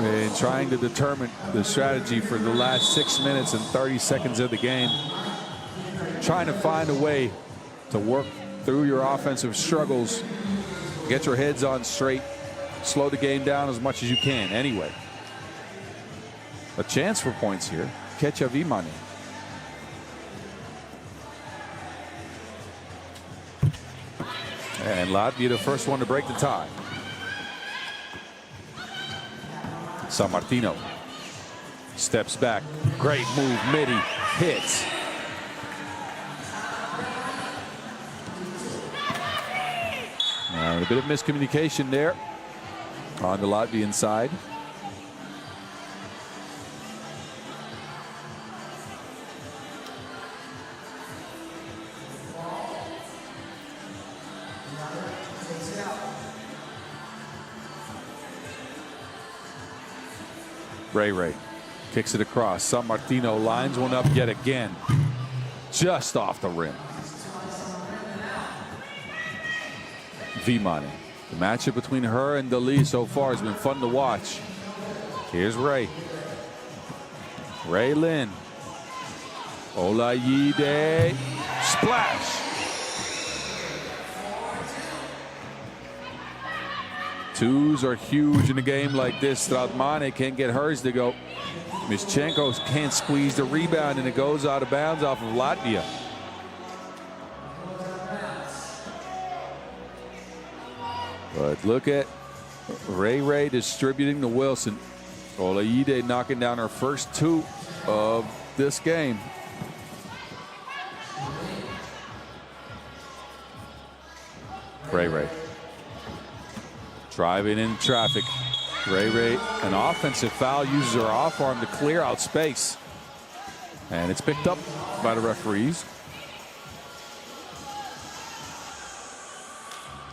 S5: in trying to determine the strategy for the last 6 minutes and 30 seconds of the game. Trying to find a way to work through your offensive struggles, get your heads on straight, slow the game down as much as you can. Anyway, a chance for points here. Kecha Vimane. And Latvia the first one to break the tie. Sammartino steps back. Great move. Midi hits. A bit of miscommunication there on the Latvian side. Ray kicks it across. Sammartino lines one up yet again. Just off the rim. Vimane. The matchup between her and Dalia so far has been fun to watch. Here's Ray. Raylin. Olaide. Splash. Twos are huge in a game like this. Strautmane can't get hers to go. Mischenko can't squeeze the rebound, and it goes out of bounds off of Latvia. But look at Ray distributing to Wilson. Olaide knocking down her first two of this game. Ray. Driving in traffic. Ray, an offensive foul, uses her off arm to clear out space. And it's picked up by the referees.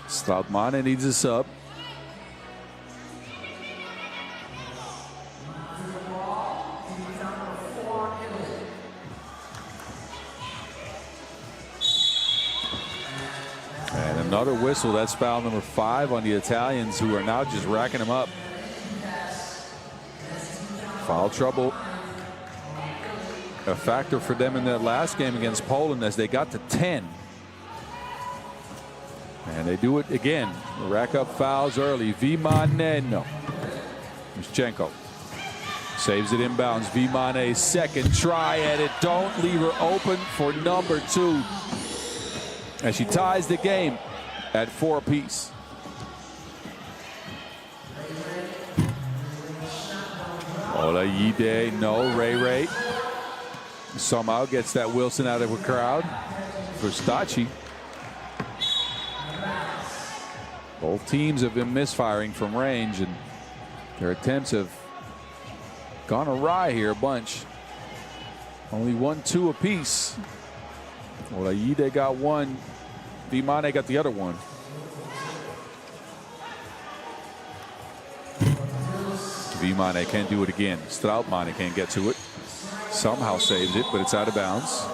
S5: Strautmane needs a sub. And another whistle. That's foul number 5 on the Italians, who are now just racking them up. Foul trouble, a factor for them in that last game against Poland as they got to 10. And they do it again. Rack up fouls early. Vimane, no. Mischenko saves it inbounds. Vimane, second try at it. Don't leave her open for number 2. And she ties the game at 4 apiece. Olayide, no. Ray somehow gets that Wilson out of a crowd for Staci. Both teams have been misfiring from range, and their attempts have gone awry here a bunch. Only 1-2 apiece. Olayide got one. Vimane got the other one. Vimane can't do it again. Strautmane can't get to it. Somehow saves it, but it's out of bounds.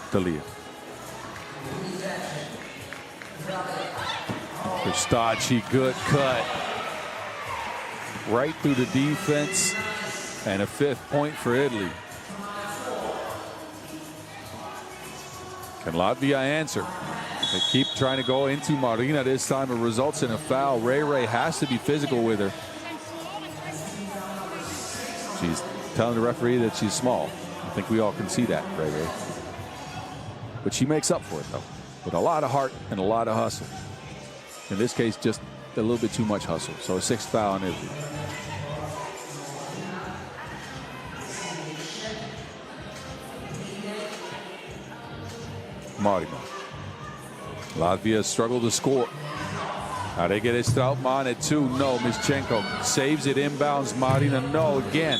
S5: Dalia. Staci, good cut. Right through the defense, and a 5th point for Italy. Can Latvia answer? They keep trying to go into Marina this time. It results in a foul. Ray has to be physical with her. She's telling the referee that she's small. I think we all can see that, Ray. But she makes up for it, though, with a lot of heart and a lot of hustle. In this case, just a little bit too much hustle. So a 6th foul on Italy. Marina. Latvia struggled to score. How they get it? Strautmane at 2. No. Mischenko saves it inbounds. Marina, no again.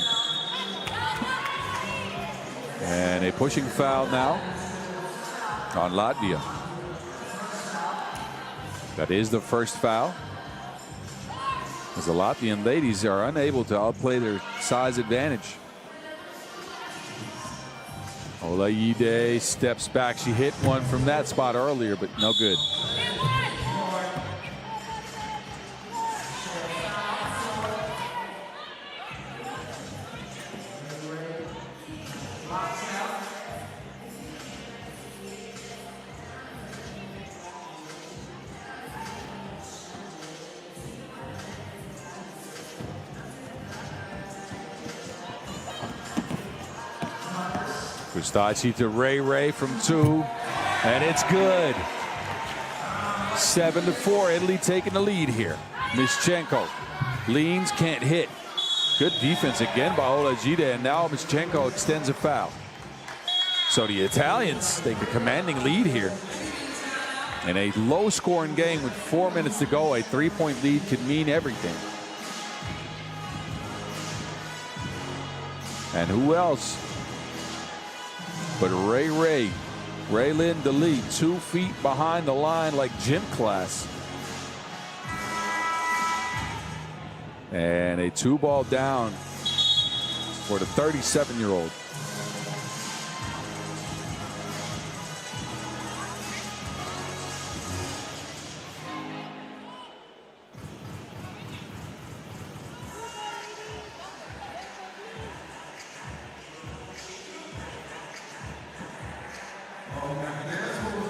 S5: And a pushing foul now on Latvia. That is the first foul, as the Latvian ladies are unable to outplay their size advantage. Olayide steps back. She hit one from that spot earlier, but no good. Staci to Ray from 2, and it's good. 7-4, Italy taking the lead here. Mischenko leans, can't hit. Good defense again by Olayide, and now Mischenko extends a foul. So the Italians take a commanding lead here. In a low-scoring game with 4 minutes to go, a 3-point lead could mean everything. And who else but Raylin Dali, 2 feet behind the line like gym class. And a 2-ball down for the 37-year-old.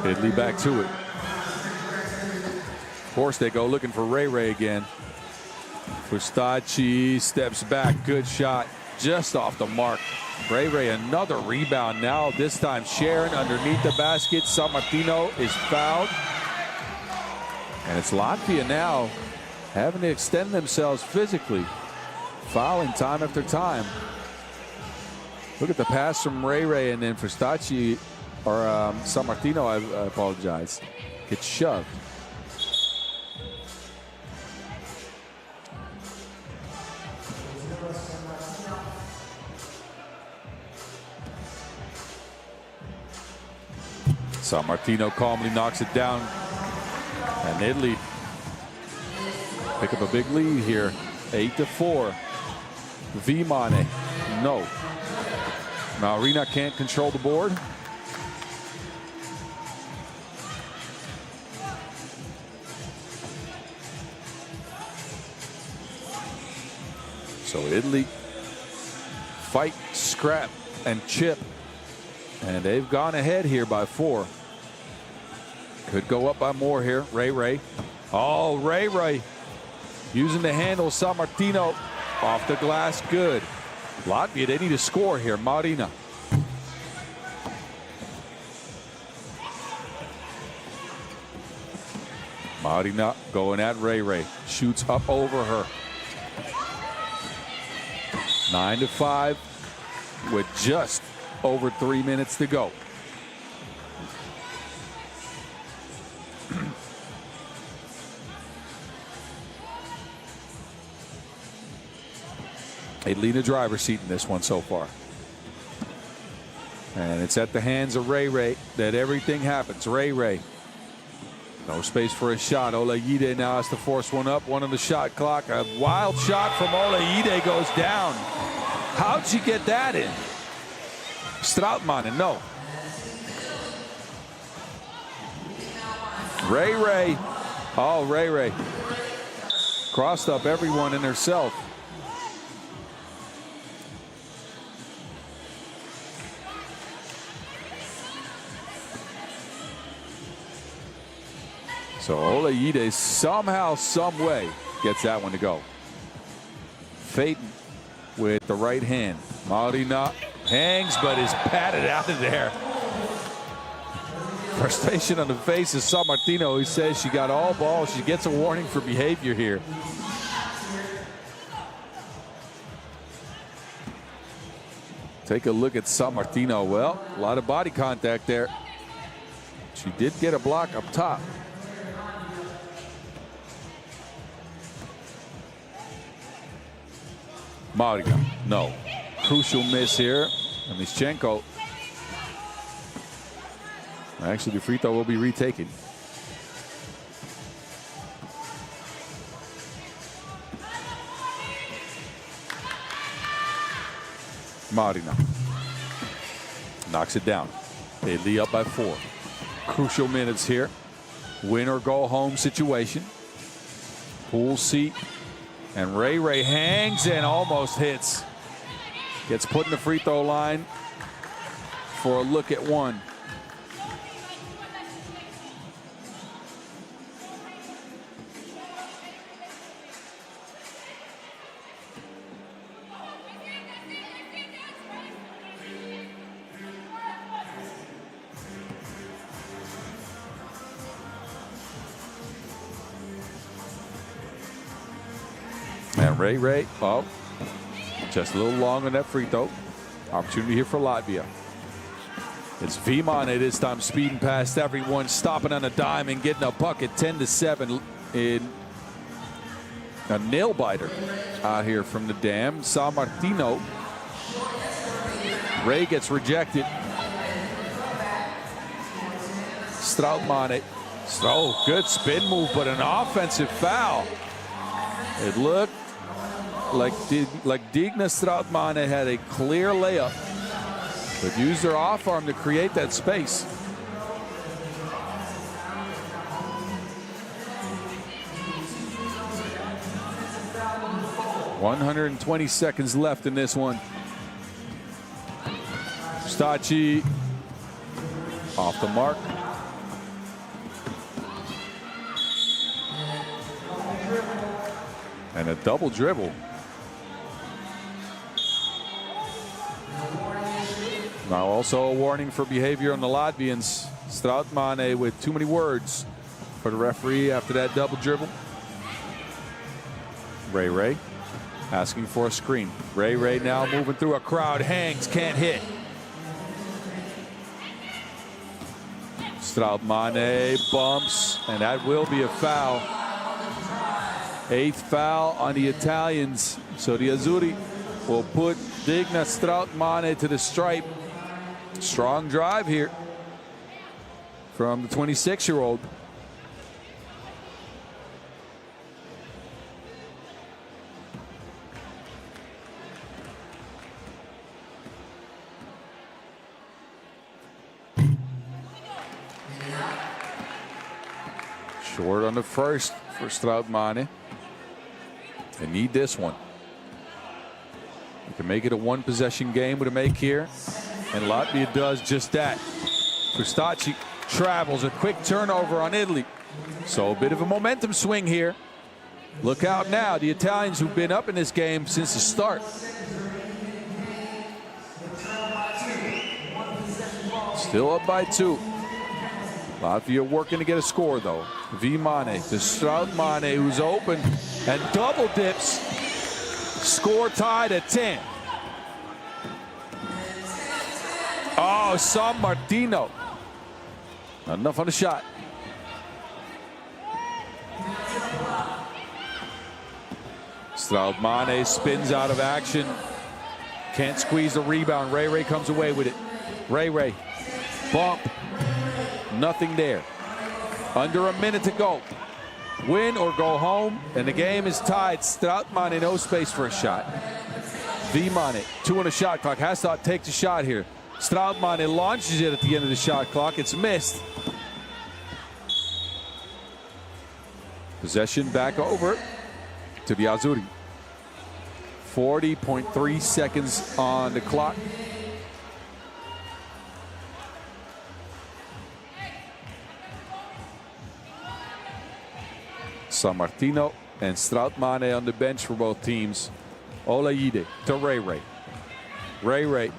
S5: Italy back to it. Of course, they go looking for Ray again. Staci steps back. Good shot. Just off the mark. Ray another rebound now. This time Sharon underneath the basket. Sammartino is fouled. And it's Latvia now having to extend themselves physically. Fouling time after time. Look at the pass from Ray and then for Staci. Or Sammartino, I apologize, gets shoved. Sammartino calmly knocks it down. And Italy pick up a big lead here, 8-4. Vimane, no. Marina can't control the board. So Italy fight, scrap, and chip. And they've gone ahead here by 4. Could go up by more here. Ray. Oh, Ray. Using the handle. San Martino off the glass. Good. Latvia, they need to score here. Marina. Marina going at Ray. Shoots up over her. 9-5 with just over 3 minutes to go. They lead the driver's seat in this one so far. And it's at the hands of Ray that everything happens. Ray. No space for a shot. Olayide now has to force one up. One on the shot clock. A wild shot from Olayide goes down. How'd she get that in? Strautmanen, no. Ray. Oh, Ray. Crossed up everyone and herself. So Olayide somehow, some way gets that one to go. Phaeton with the right hand. Marina hangs but is patted out of there. Frustration on the face of San Martino. He says she got all balls. She gets a warning for behavior here. Take a look at San Martino. Well, a lot of body contact there. She did get a block up top. Marina, no. Crucial miss here. And Mischenko. Actually, the free throw will be retaken. Marina knocks it down. They lead up by 4. Crucial minutes here. Win or go home situation. Pool seat. And Ray hangs and almost hits. Gets put in the free throw line for a look at one. And Ray, oh, just a little long on that free throw. Opportunity here for Latvia. It's Vimane this time speeding past everyone, stopping on a dime and getting a bucket. 10-7 in a nail biter out here from the dam. San Martino. Ray gets rejected. Strautmanen. Oh, good spin move, but an offensive foul. It looked like Digna Strautmanen had a clear layup, but used her off arm to create that space. $120 seconds left in this one. Staci off the mark. And a double dribble. Now also a warning for behavior on the Latvians. Strautmanen with too many words for the referee after that double dribble. Ray asking for a screen. Ray now moving through a crowd. Hangs, can't hit. Strautmanen bumps, and that will be a foul. 8th foul on the Italians. So the Azzurri will put Digna Strautmanen to the stripe. Strong drive here from the 26-year-old. Short on the first for Strautmane. They need this one. You can make it a one-possession game with a make here. And Latvia does just that. Fustacci travels a quick turnover on Italy. So a bit of a momentum swing here. Look out now, the Italians who've been up in this game since the start. Still up by 2. Latvia working to get a score though. Vimane to Strautmane, who's open and double dips. Score tied at 10. Oh, San Martino. Not enough on the shot. Strautmane spins out of action. Can't squeeze the rebound. Ray comes away with it. Ray. Bump. Nothing there. Under a minute to go. Win or go home. And the game is tied. Strautmane, no space for a shot. Vimane, 2 on the shot clock. Has to take the shot here. Strautmane launches it at the end of the shot clock. It's missed. Possession back over to the Azzurri. 40.3 seconds on the clock. San Martino and Strautmane on the bench for both teams. Olaide to Ray. Ray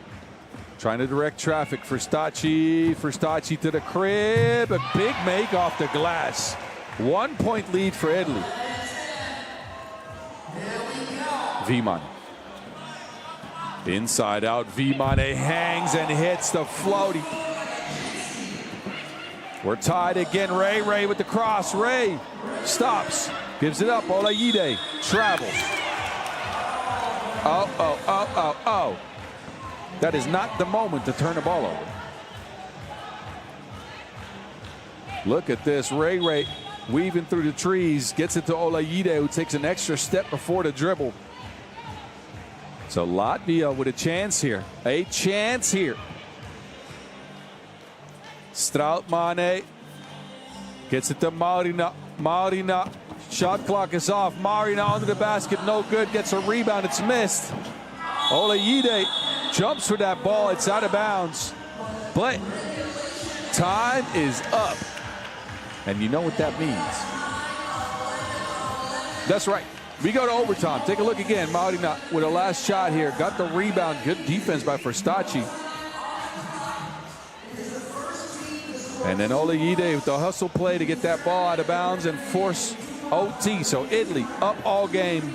S5: trying to direct traffic. Fustacci to the crib. A big make off the glass. 1 point lead for Italy. Vimane. Inside out, Vimane hangs and hits the floaty. We're tied again. Ray with the cross. Ray stops. Gives it up. Olaide travels. Oh. That is not the moment to turn the ball over. Look at this. Ray weaving through the trees. Gets it to Olaide, who takes an extra step before the dribble. So Latvia with a chance here. A chance here. Strautmane gets it to Marina. Shot clock is off. Marina under the basket. No good. Gets a rebound. It's missed. Olaide jumps for that ball. It's out of bounds. But time is up. And you know what that means. That's right. We go to overtime. Take a look again. Marina with a last shot here. Got the rebound. Good defense by Fustacci. And then Olaide with the hustle play to get that ball out of bounds and force OT. So Italy up all game.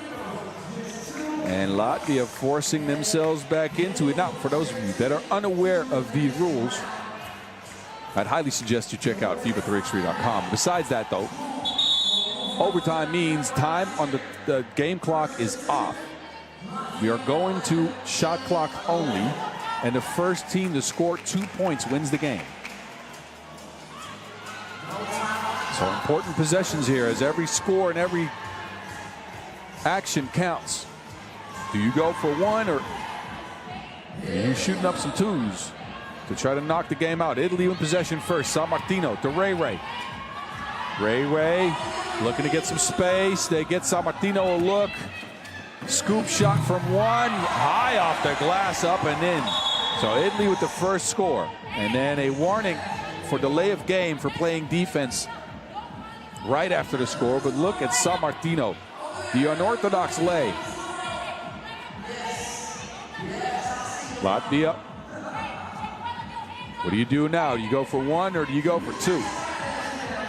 S5: And Latvia forcing themselves back into it. Now, for those of you that are unaware of the rules, I'd highly suggest you check out FIBA 3x3.com. Besides that, though, overtime means time on the game clock is off. We are going to shot clock only, and the first team to score 2 points wins the game. So important possessions here, as every score and every action counts. Do you go for one, or are you shooting up some twos to try to knock the game out? Italy in possession first. San Martino to Ray. Ray looking to get some space. They get San Martino a look. Scoop shot from one. High off the glass, up and in. So Italy with the first score. And then a warning for delay of game for playing defense right after the score. But look at San Martino. The unorthodox lay. Latvia. What do you do now? Do you go for one or do you go for two?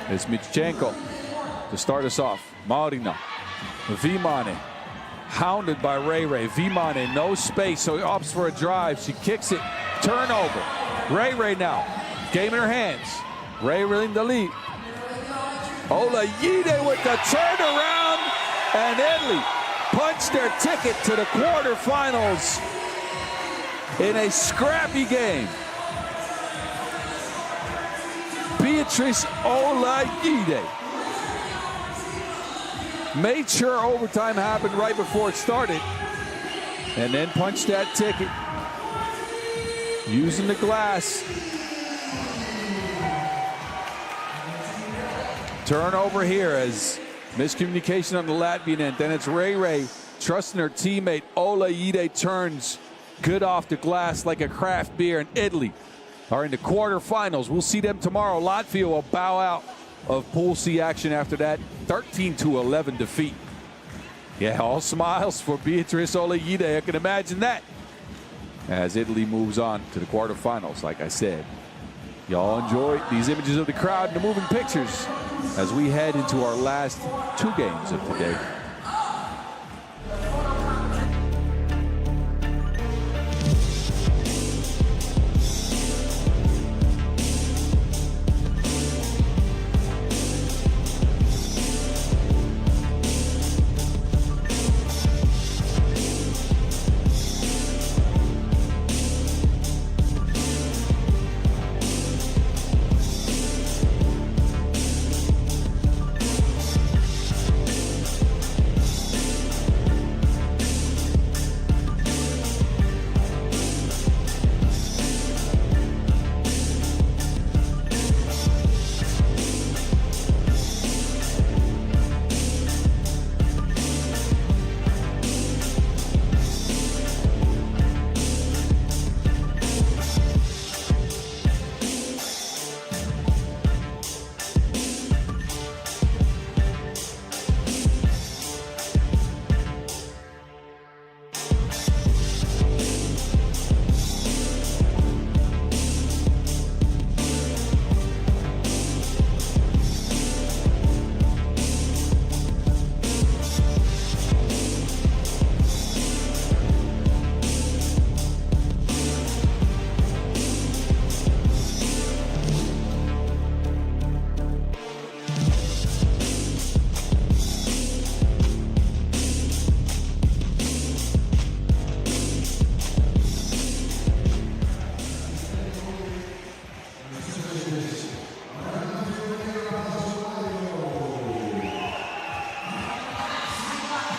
S5: It's Michenko to start us off. Marina. Vimane. Hounded by Ray. Vimane, no space, so he opts for a drive. She kicks it. Turnover. Ray now. Game in her hands. Ray in the lead. Olaide with the turnaround. And Italy punched their ticket to the quarterfinals in a scrappy game. Beatrice Olaide made sure overtime happened right before it started, and then punched that ticket using the glass. Turnover here as miscommunication on the Latvian end. Then it's Ray trusting her teammate. Olaide turns good off the glass like a craft beer, and Italy are in the quarterfinals. We'll see them tomorrow. Latvia will bow out of Pool C action after that 13-11 defeat. Yeah, all smiles for Beatrice Olaide. I can imagine that. As Italy moves on to the quarterfinals, like I said. Y'all enjoy these images of the crowd and the moving pictures as we head into our last 2 games of today.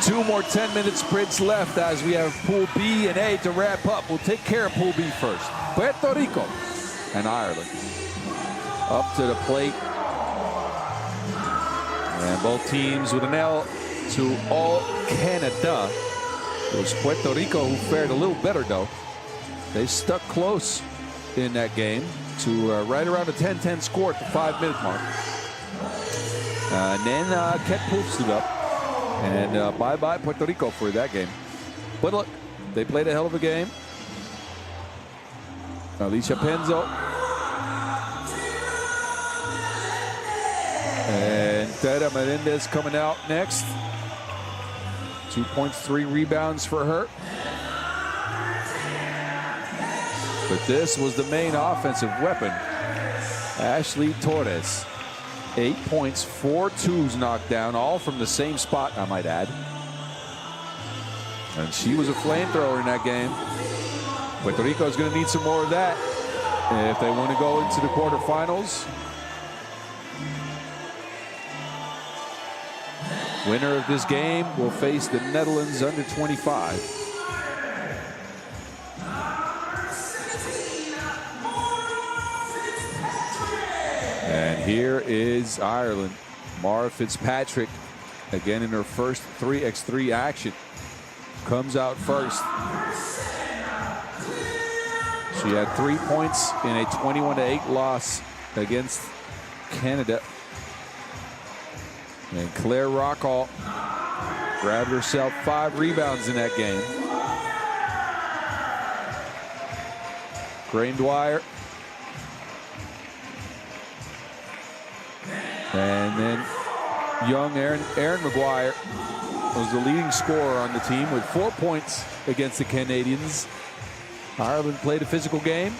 S5: Two more 10-minute sprints left as we have Pool B and A to wrap up. We'll take care of Pool B first. Puerto Rico and Ireland up to the plate. And both teams with an L to all Canada. It was Puerto Rico who fared a little better, though. They stuck close in that game to right around a 10-10 score at the 5-minute mark. And then Ket poofs it up. And bye-bye Puerto Rico for that game. But look, they played a hell of a game. Alicia Penzo. And Tera Melendez coming out next. 2 points, 3 rebounds for her. But this was the main offensive weapon. Ashley Torres. 8 points, 4 twos knocked down, all from the same spot, I might add. And she was a flamethrower in that game. Puerto Rico is going to need some more of that if they want to go into the quarterfinals. Winner of this game will face the Netherlands under 25. And here is Ireland. Mara Fitzpatrick, again in her first 3x3 action, comes out first. She had 3 points in a 21-8 loss against Canada. And Claire Rockall grabbed herself 5 rebounds in that game. Grain Dwyer. And then young Aaron McGuire was the leading scorer on the team with 4 points against the Canadians. Ireland played a physical game,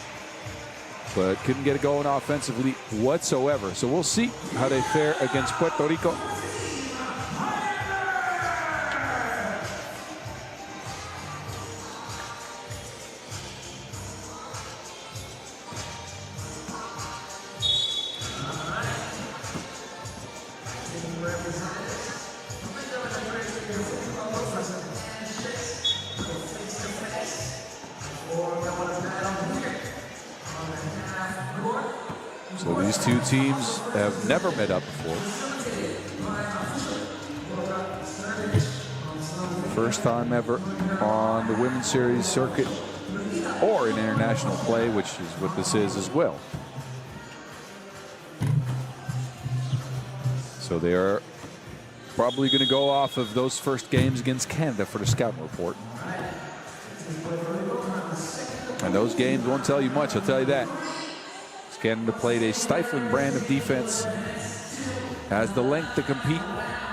S5: but couldn't get it going offensively whatsoever. So we'll see how they fare against Puerto Rico. So these two teams have never met up before. First time ever on the Women's Series circuit or in international play, which is what this is as well. So they are probably going to go off of those first games against Canada for the scouting report. And those games won't tell you much, I'll tell you that. Canada played a stifling brand of defense, has the length to compete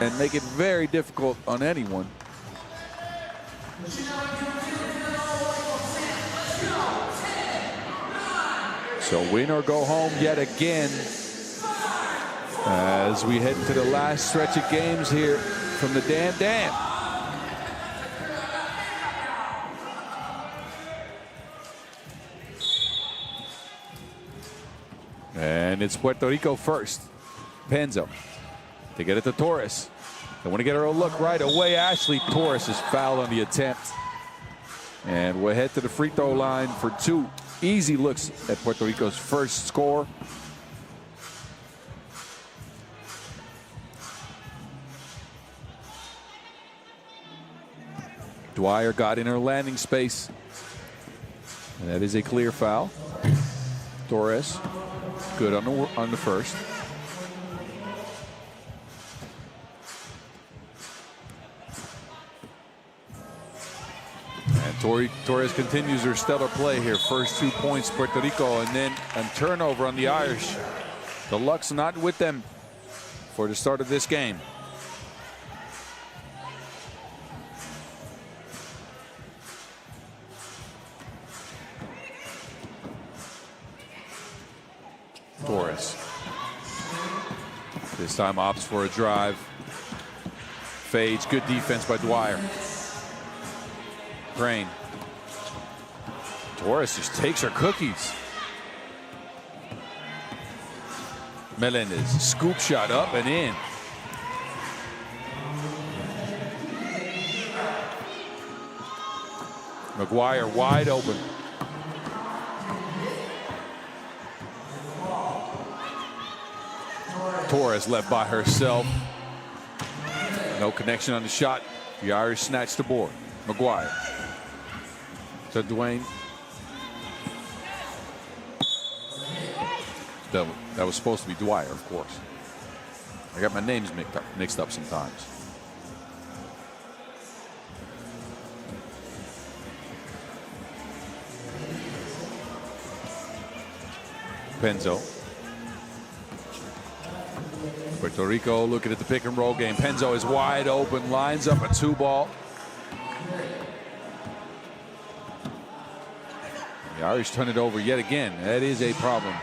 S5: and make it very difficult on anyone. So win or go home yet again as we head into the last stretch of games here from the Dam Dam. And it's Puerto Rico first. Penzo. They get it to Torres. They want to get her a look right away. Ashley Torres is fouled on the attempt. And we'll head to the free throw line for 2 easy looks at Puerto Rico's first score. Dwyer got in her landing space. And that is a clear foul. Torres, good on the first. And Torres continues her stellar play here. First 2 points, Puerto Rico, and then a turnover on the Irish. The luck's not with them for the start of this game. Torres. This time opts for a drive. Fades. Good defense by Dwyer. Crane. Torres just takes her cookies. Melendez. Scoop shot up and in. McGuire wide open. Torres left by herself. No connection on the shot. The Irish snatched the board. McGuire to Dwayne. That was supposed to be Dwyer, of course. I got my names mixed up sometimes. Penzo. Puerto Rico looking at the pick and roll game. Penzo is wide open, lines up a 2-ball. The Irish turn it over yet again. That is a problem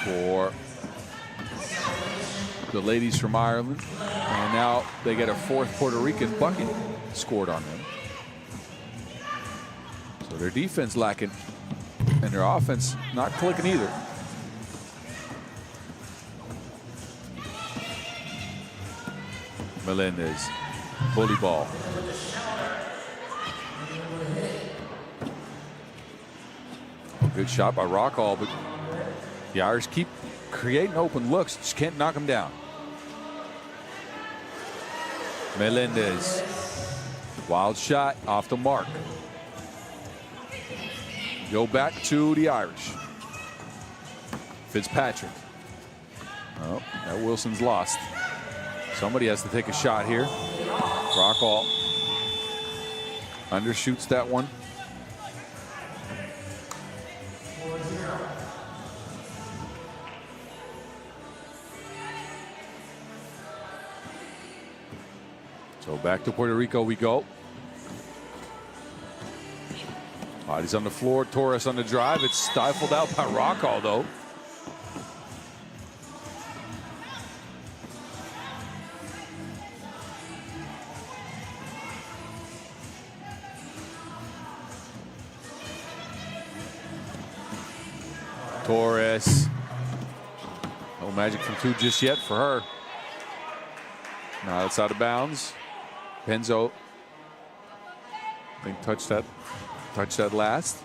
S5: for the ladies from Ireland. And now they get a 4th Puerto Rican bucket scored on them. So their defense lacking and their offense not clicking either. Melendez, bully ball. Good shot by Rockall, but the Irish keep creating open looks, just can't knock them down. Melendez, wild shot off the mark. Go back to the Irish. Fitzpatrick. Oh, that Wilson's lost. Somebody has to take a shot here. Rockall undershoots that one. So back to Puerto Rico we go. Bodies on the floor. Torres on the drive. It's stifled out by Rockall, though. Torres. No magic from 2 just yet for her. Now it's out of bounds. Penzo, I think touched that last.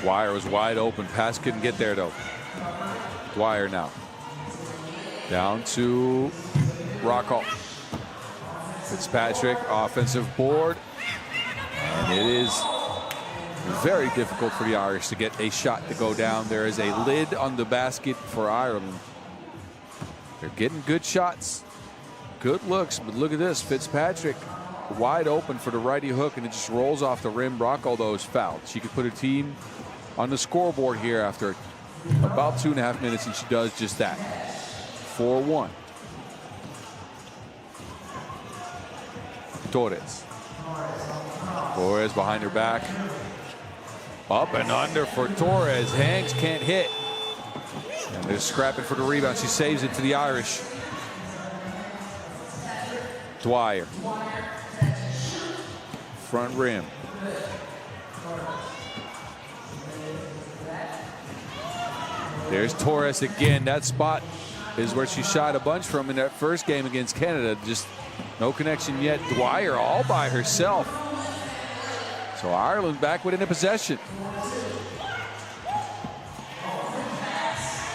S5: Dwyer was wide open. Pass couldn't get there though. Dwyer now. Down to Rocco. Fitzpatrick, offensive board. And it is very difficult for the Irish to get a shot to go down. There is a lid on the basket for Ireland. They're getting good shots, good looks, but look at this. Fitzpatrick wide open for the righty hook, and it just rolls off the rim. Rocco, though, is fouled. She could put her team on the scoreboard here after about 2.5 minutes, and she does just that. 4-1. Torres. Torres behind her back. Up and under for Torres. Hanks can't hit. And they're scrapping for the rebound. She saves it to the Irish. Dwyer. Front rim. There's Torres again. That spot is where she shot a bunch from in that first game against Canada. Just no connection yet. Dwyer all by herself. So Ireland back within a possession.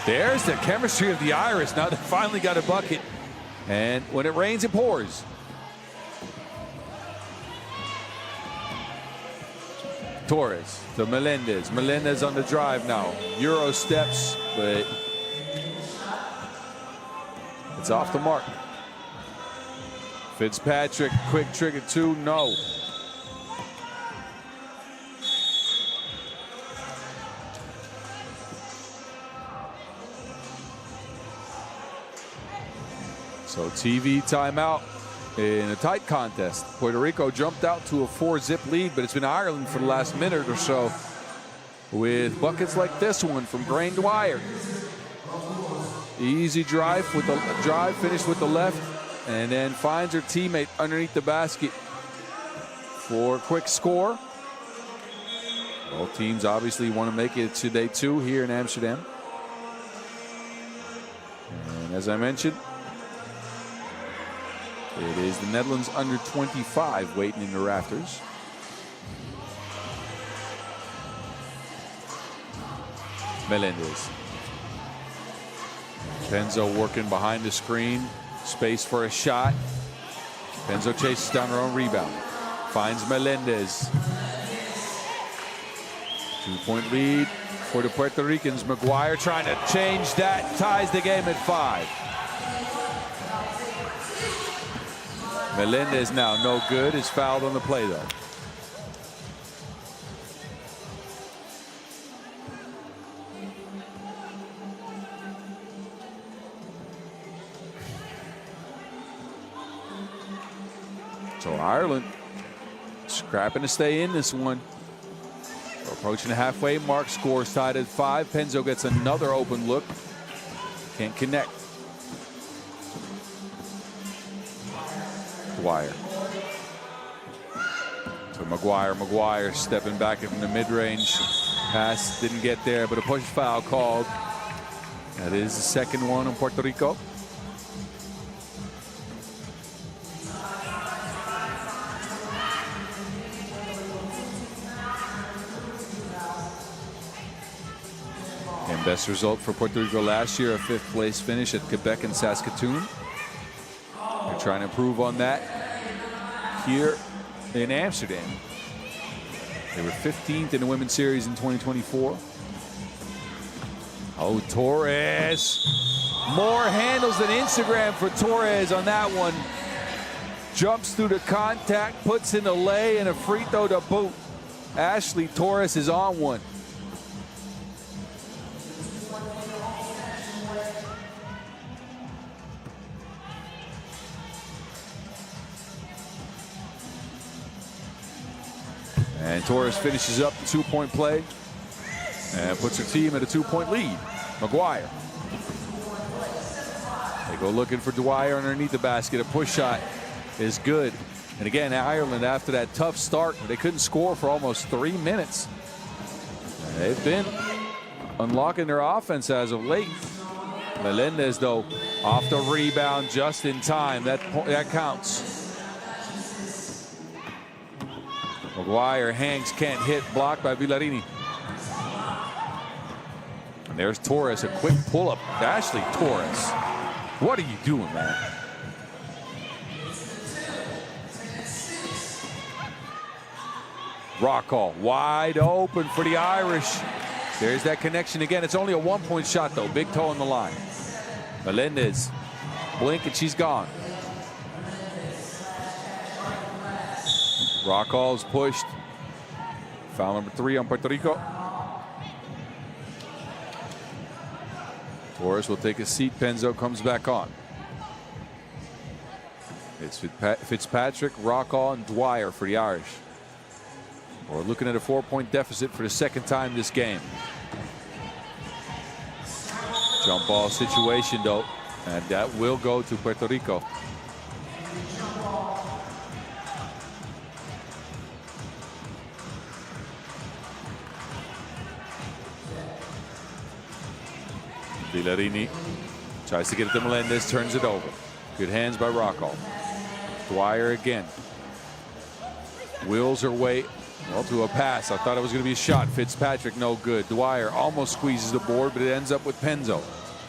S5: There's the chemistry of the Irish. Now they finally got a bucket. And when it rains, it pours. Torres to Melendez. Melendez on the drive now. Euro steps, but it's off the mark. Fitzpatrick, quick trigger two, no. So TV timeout in a tight contest. Puerto Rico jumped out to a 4-zip lead, but it's been Ireland for the last minute or so with buckets like this one from Grain Dwyer. Easy drive with the drive, finished with the left, and then finds her teammate underneath the basket for a quick score. Both teams obviously want to make it to day 2 here in Amsterdam. And as I mentioned, it is the Netherlands under 25 waiting in the rafters. Melendez. Penzo working behind the screen. Space for a shot. Penzo chases down her own rebound. Finds Melendez. 2-point lead for the Puerto Ricans. Maguire trying to change that. Ties the game at 5. Melendez now no good. Is fouled on the play though. So Ireland scrapping to stay in this one. We're approaching the halfway mark. Scores tied at 5. Penzo gets another open look. Can't connect. Dwyer. To Maguire. Maguire stepping back from the mid-range. Pass didn't get there, but a push foul called. That is the second one on Puerto Rico. And best result for Puerto Rico last year, a 5th place finish at Quebec and Saskatoon. They're trying to improve on that here in Amsterdam. They were 15th in the Women's Series in 2024. Oh, Torres. More handles than Instagram for Torres on that one. Jumps through the contact, puts in a lay and a free throw to boot. Ashley Torres is on one. And Torres finishes up the 2-point play and puts her team at a 2-point lead. Maguire. They go looking for Dwyer underneath the basket. A push shot is good. And again, Ireland, after that tough start, they couldn't score for almost 3 minutes. And they've been unlocking their offense as of late. Melendez, though, off the rebound just in time. That counts. Maguire, Hanks can't hit, blocked by Villarini. And there's Torres, a quick pull-up. Ashley Torres What are you doing, man? Rockall wide open for the Irish. There's that connection again. It's only a 1-point shot, though. Big toe on the line. Melendez, blink and she's gone. Rockall's pushed. Foul number 3 on Puerto Rico. Torres will take a seat. Penzo comes back on. It's Fitzpatrick, Rockall, and Dwyer for the Irish. We're looking at a 4-point deficit for the second time this game. Jump ball situation, though, and that will go to Puerto Rico. Villarini tries to get it to Melendez, turns it over. Good hands by Rockall. Dwyer again. Wills her way, well, to a pass. I thought it was going to be a shot. Fitzpatrick, no good. Dwyer almost squeezes the board, but it ends up with Penzo.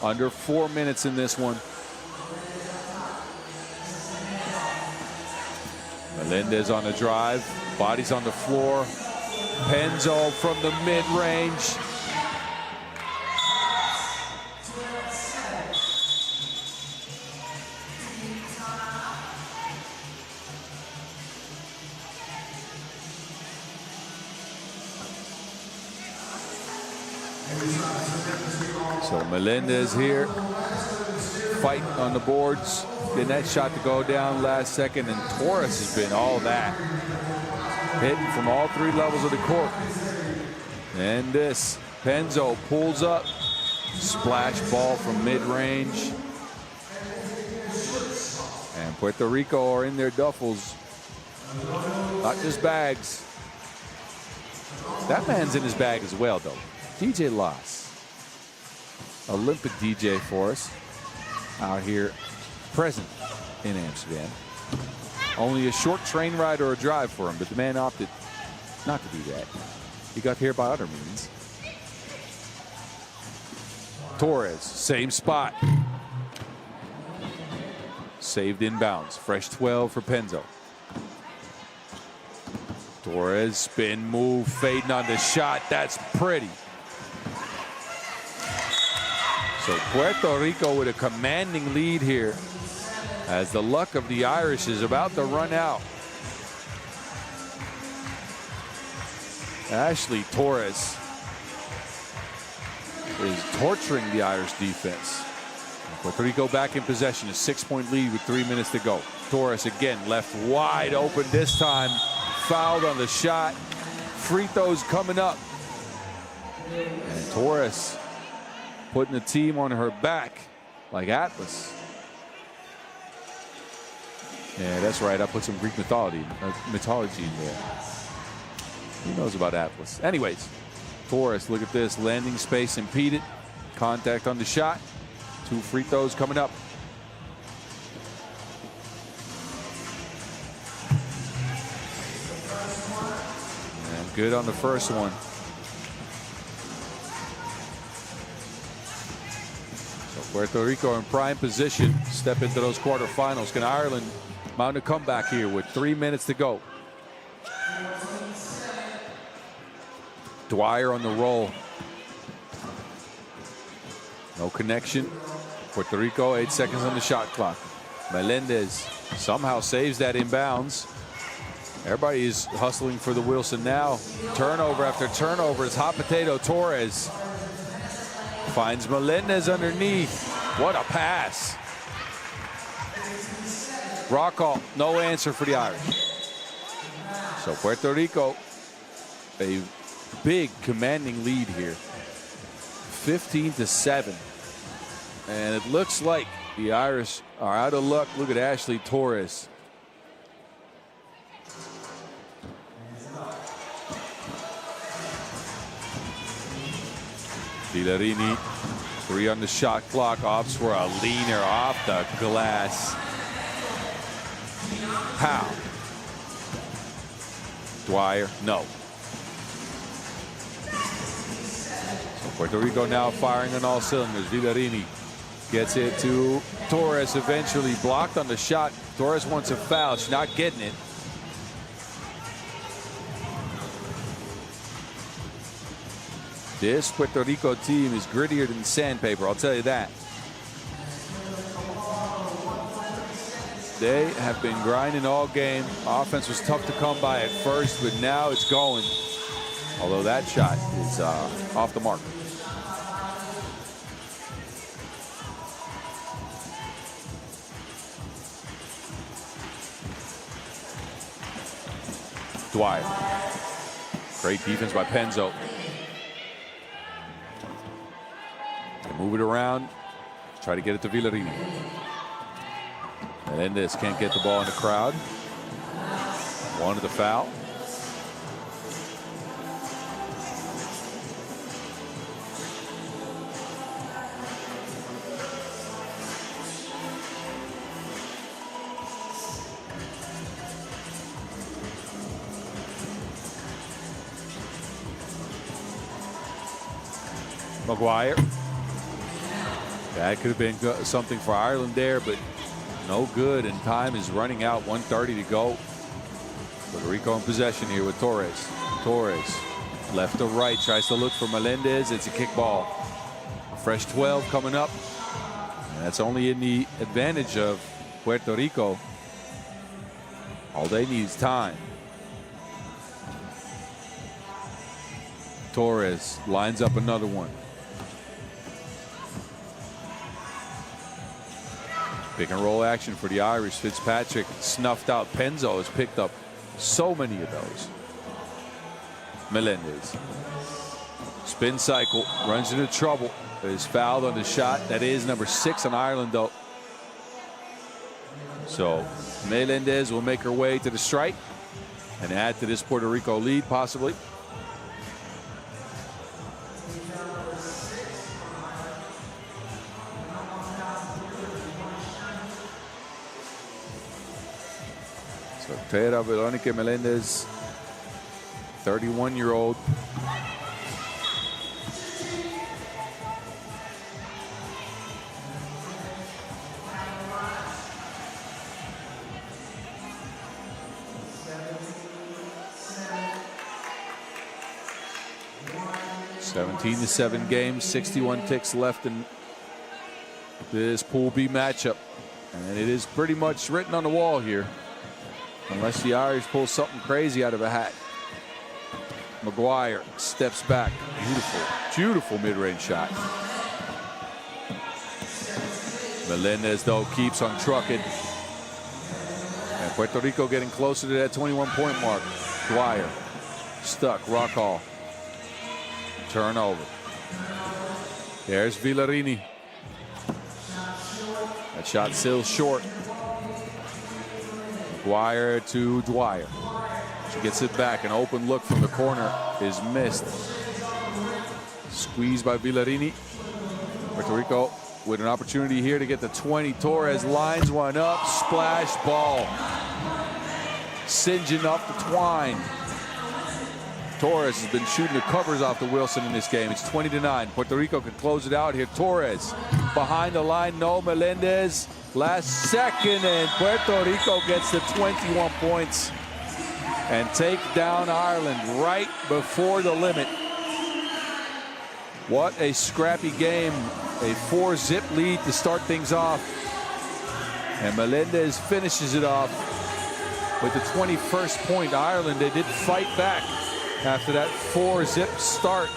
S5: Under 4 minutes in this one. Melendez on the drive. Bodies on the floor. Penzo from the mid-range. So Melendez here, fighting on the boards, getting that shot to go down last second, and Torres has been all that. Hitting from all 3 levels of the court. And this, Penzo pulls up, splash ball from mid-range. And Puerto Rico are in their duffels, not just bags. That man's in his bag as well, though. DJ Loss. Olympic DJ for us out here, present in Amsterdam. Only a short train ride or a drive for him, but the man opted not to do that. He got here by other means. Torres, same spot. Saved inbounds. Fresh 12 for Penzo. Torres, spin move, fading on the shot. That's pretty. So Puerto Rico with a commanding lead here as the luck of the Irish is about to run out. Ashley Torres is torturing the Irish defense. Puerto Rico back in possession, a 6-point lead with 3 minutes to go. Torres again left wide open this time. Fouled on the shot. Free throws coming up. And Torres putting the team on her back like Atlas. Yeah, that's right. I put some Greek mythology in there. Who knows about Atlas? Anyways, Torres, look at this. Landing space impeded. Contact on the shot. 2 free throws coming up. And good on the first one. Puerto Rico in prime position, step into those quarterfinals. Can Ireland mount a comeback here with 3 minutes to go? Dwyer on the roll. No connection. Puerto Rico, 8 seconds on the shot clock. Melendez somehow saves that inbounds. Everybody is hustling for the Wilson now. Turnover after turnover. It's hot potato. Torres finds Melendez underneath. What a pass. Rockall, no answer for the Irish. So Puerto Rico, a big commanding lead here. 15-7. And it looks like the Irish are out of luck. Look at Ashley Torres. Villarini, 3 on the shot clock. Opts for a leaner off the glass. How? Dwyer, no. So Puerto Rico now firing on all cylinders. Villarini Gets it to Torres eventually. Blocked on the shot. Torres wants a foul. She's not getting it. This Puerto Rico team is grittier than sandpaper, I'll tell you that. They have been grinding all game. Offense was tough to come by at first, but now it's going. Although that shot is off the mark. Dwyer. Great defense by Penzo. They move it around. Try to get it to Villarini. Melendez can't get the ball in the crowd. Wanted the foul. Maguire. That could have been something for Ireland there, but no good, and time is running out. 1:30 to go. Puerto Rico in possession here with Torres. Torres, left to right, tries to look for Melendez. It's a kick ball. A fresh 12 coming up. And that's only in the advantage of Puerto Rico. All they need is time. Torres lines up another one. Pick and roll action for the Irish. Fitzpatrick snuffed out. Penzo has picked up so many of those. Melendez. Spin cycle. Runs into trouble. Is fouled on the shot. That is number 6 on Ireland, though. So Melendez will make her way to the strike and add to this Puerto Rico lead, possibly. Tera Veronica Melendez, 31-year-old. (17-7) game, 61 ticks left in this Pool B matchup, and it is pretty much written on the wall here. Unless the Irish pull something crazy out of a hat. Maguire steps back. Beautiful, beautiful mid-range shot. Melendez, though, keeps on trucking. And Puerto Rico getting closer to that 21-point mark. Dwyer stuck. Rockall. Turnover. There's Villarini. That shot still short. Dwyer to Dwyer. She gets it back. An open look from the corner is missed. Squeezed by Villarini. Puerto Rico with an opportunity here to get the 20. Torres lines one up. Splash ball. Singeing off the twine. Torres has been shooting the covers off the Wilson in this game. It's 20-9. Puerto Rico can close it out here. Torres behind the line. No, Melendez. Last second, and Puerto Rico gets the 21 points and take down Ireland right before the limit. What a scrappy game. A 4-zip lead to start things off. And Melendez finishes it off with the 21st point. Ireland, they did fight back after that 4-zip start,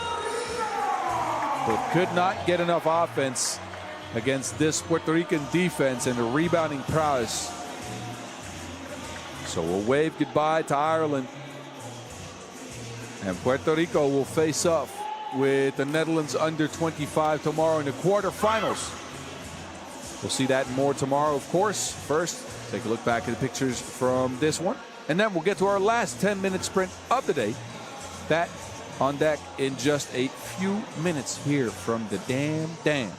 S5: but could not get enough offense against this Puerto Rican defense and the rebounding prowess. So we'll wave goodbye to Ireland, and Puerto Rico will face off with the Netherlands under 25 tomorrow in the quarterfinals. We'll see that and more tomorrow, of course. First, take a look back at the pictures from this one, and then we'll get to our last 10-minute sprint of the day. That on deck in just a few minutes here from the Dam.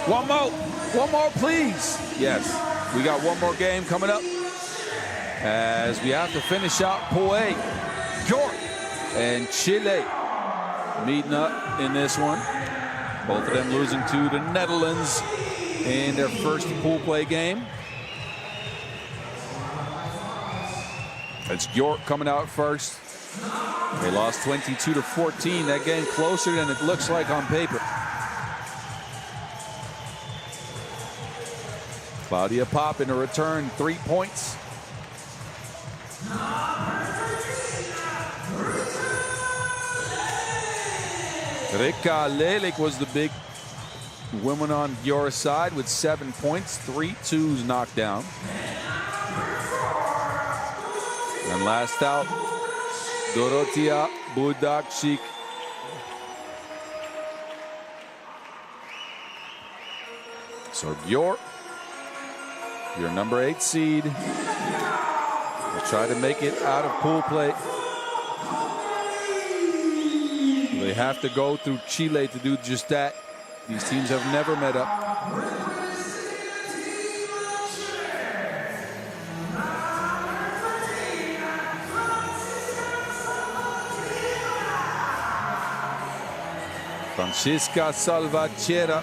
S5: One more, please. Yes, we got one more game coming up as we have to finish out Pool A. Gyor and Chile meeting up in this one. Both of them losing to the Netherlands in their first pool play game. It's Gyor coming out first. They lost 22-14. That game closer than it looks like on paper. Claudia Pop in a return, 3 points. Rika Lelik was the big woman on Gyor's side with 7 points, 3 twos knocked down. And last out, Dorotia Budakchik. So Gyor, your number 8 seed, will try to make it out of pool play. They have to go through Chile to do just that. These teams have never met up. Francisca Salvatierra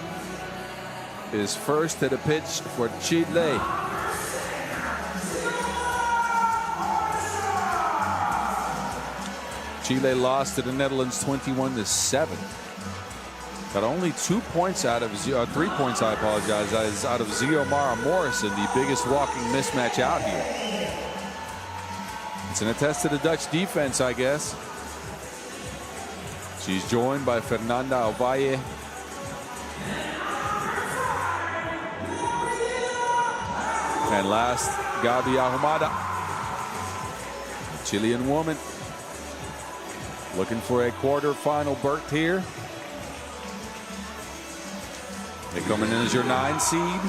S5: is first at the pitch for Chile. Chile lost to the Netherlands 21-7. Got only 2 points out of 3 points, I apologize, out of Xiomara Morrison, the biggest walking mismatch out here. It's an attest to the Dutch defense, I guess. She's joined by Fernanda Ovalle. And last, Gabi Ahumada, a Chilean woman. Looking for a quarterfinal berth here. They're coming in as your 9 seed.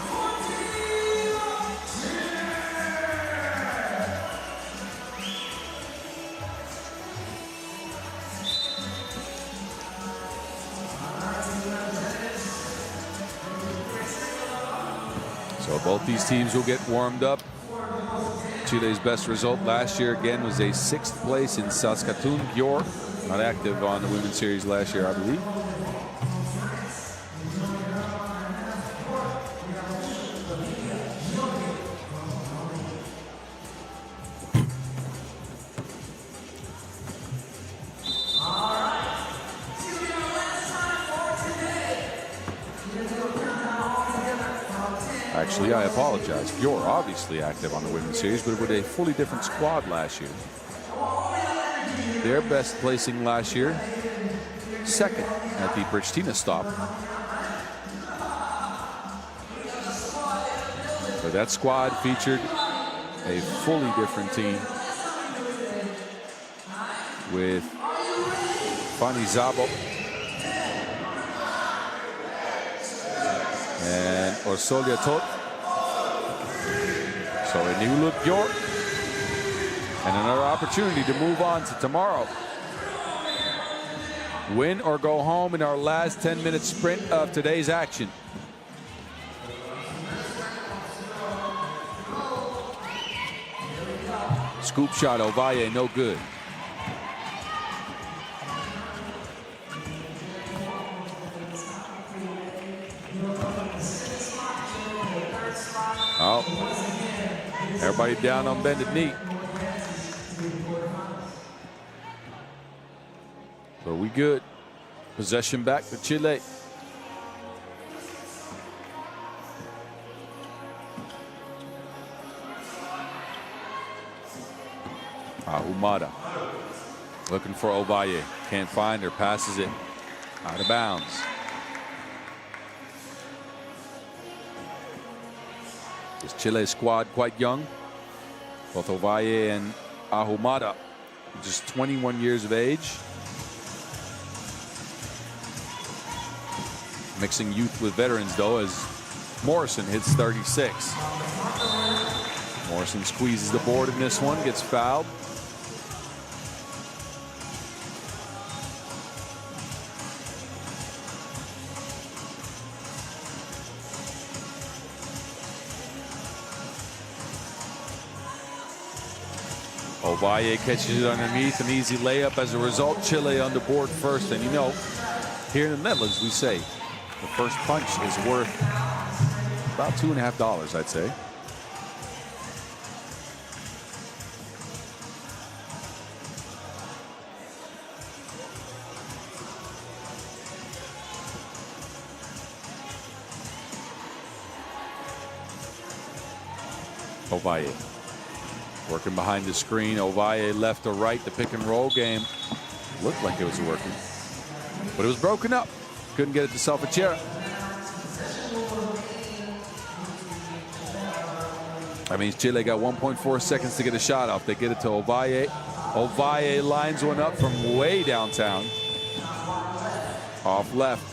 S5: So both these teams will get warmed up. Chile's best result last year again was a 6th place in Saskatoon. Gyor not active on the Women's Series last year, I believe. Actually, I apologize. Gyor obviously active on the Women's Series, but with a fully different squad last year. Their best placing last year, 2nd at the Pristina stop. But that squad featured a fully different team with Fanny Zabo and Orsolia Tot. So a new look Gyor and another opportunity to move on to tomorrow. Win or go home in our last 10-minute sprint of today's action. Scoop shot, Ovalle, no good. Oh, everybody down on bended knee. So we good. Possession back to Chile. Ahumada looking for Ovalle. Can't find her. Passes it out of bounds. This Chile squad quite young. Both Ovalle and Ahumada just 21 years of age. Mixing youth with veterans, though, as Morrison hits 36. Morrison squeezes the board in this one, gets fouled. Ovalle catches it underneath, an easy layup. As a result, Chile on the board first. And you know, here in the Netherlands, we say the first punch is worth about $2.50, I'd say. Ovalle working behind the screen. Ovalle left to right. The pick and roll game looked like it was working, but it was broken up. Couldn't get it to Salvatierra. That means Chile got 1.4 seconds to get a shot off. They get it to Ovalle. Ovalle lines one up from way downtown. Off left.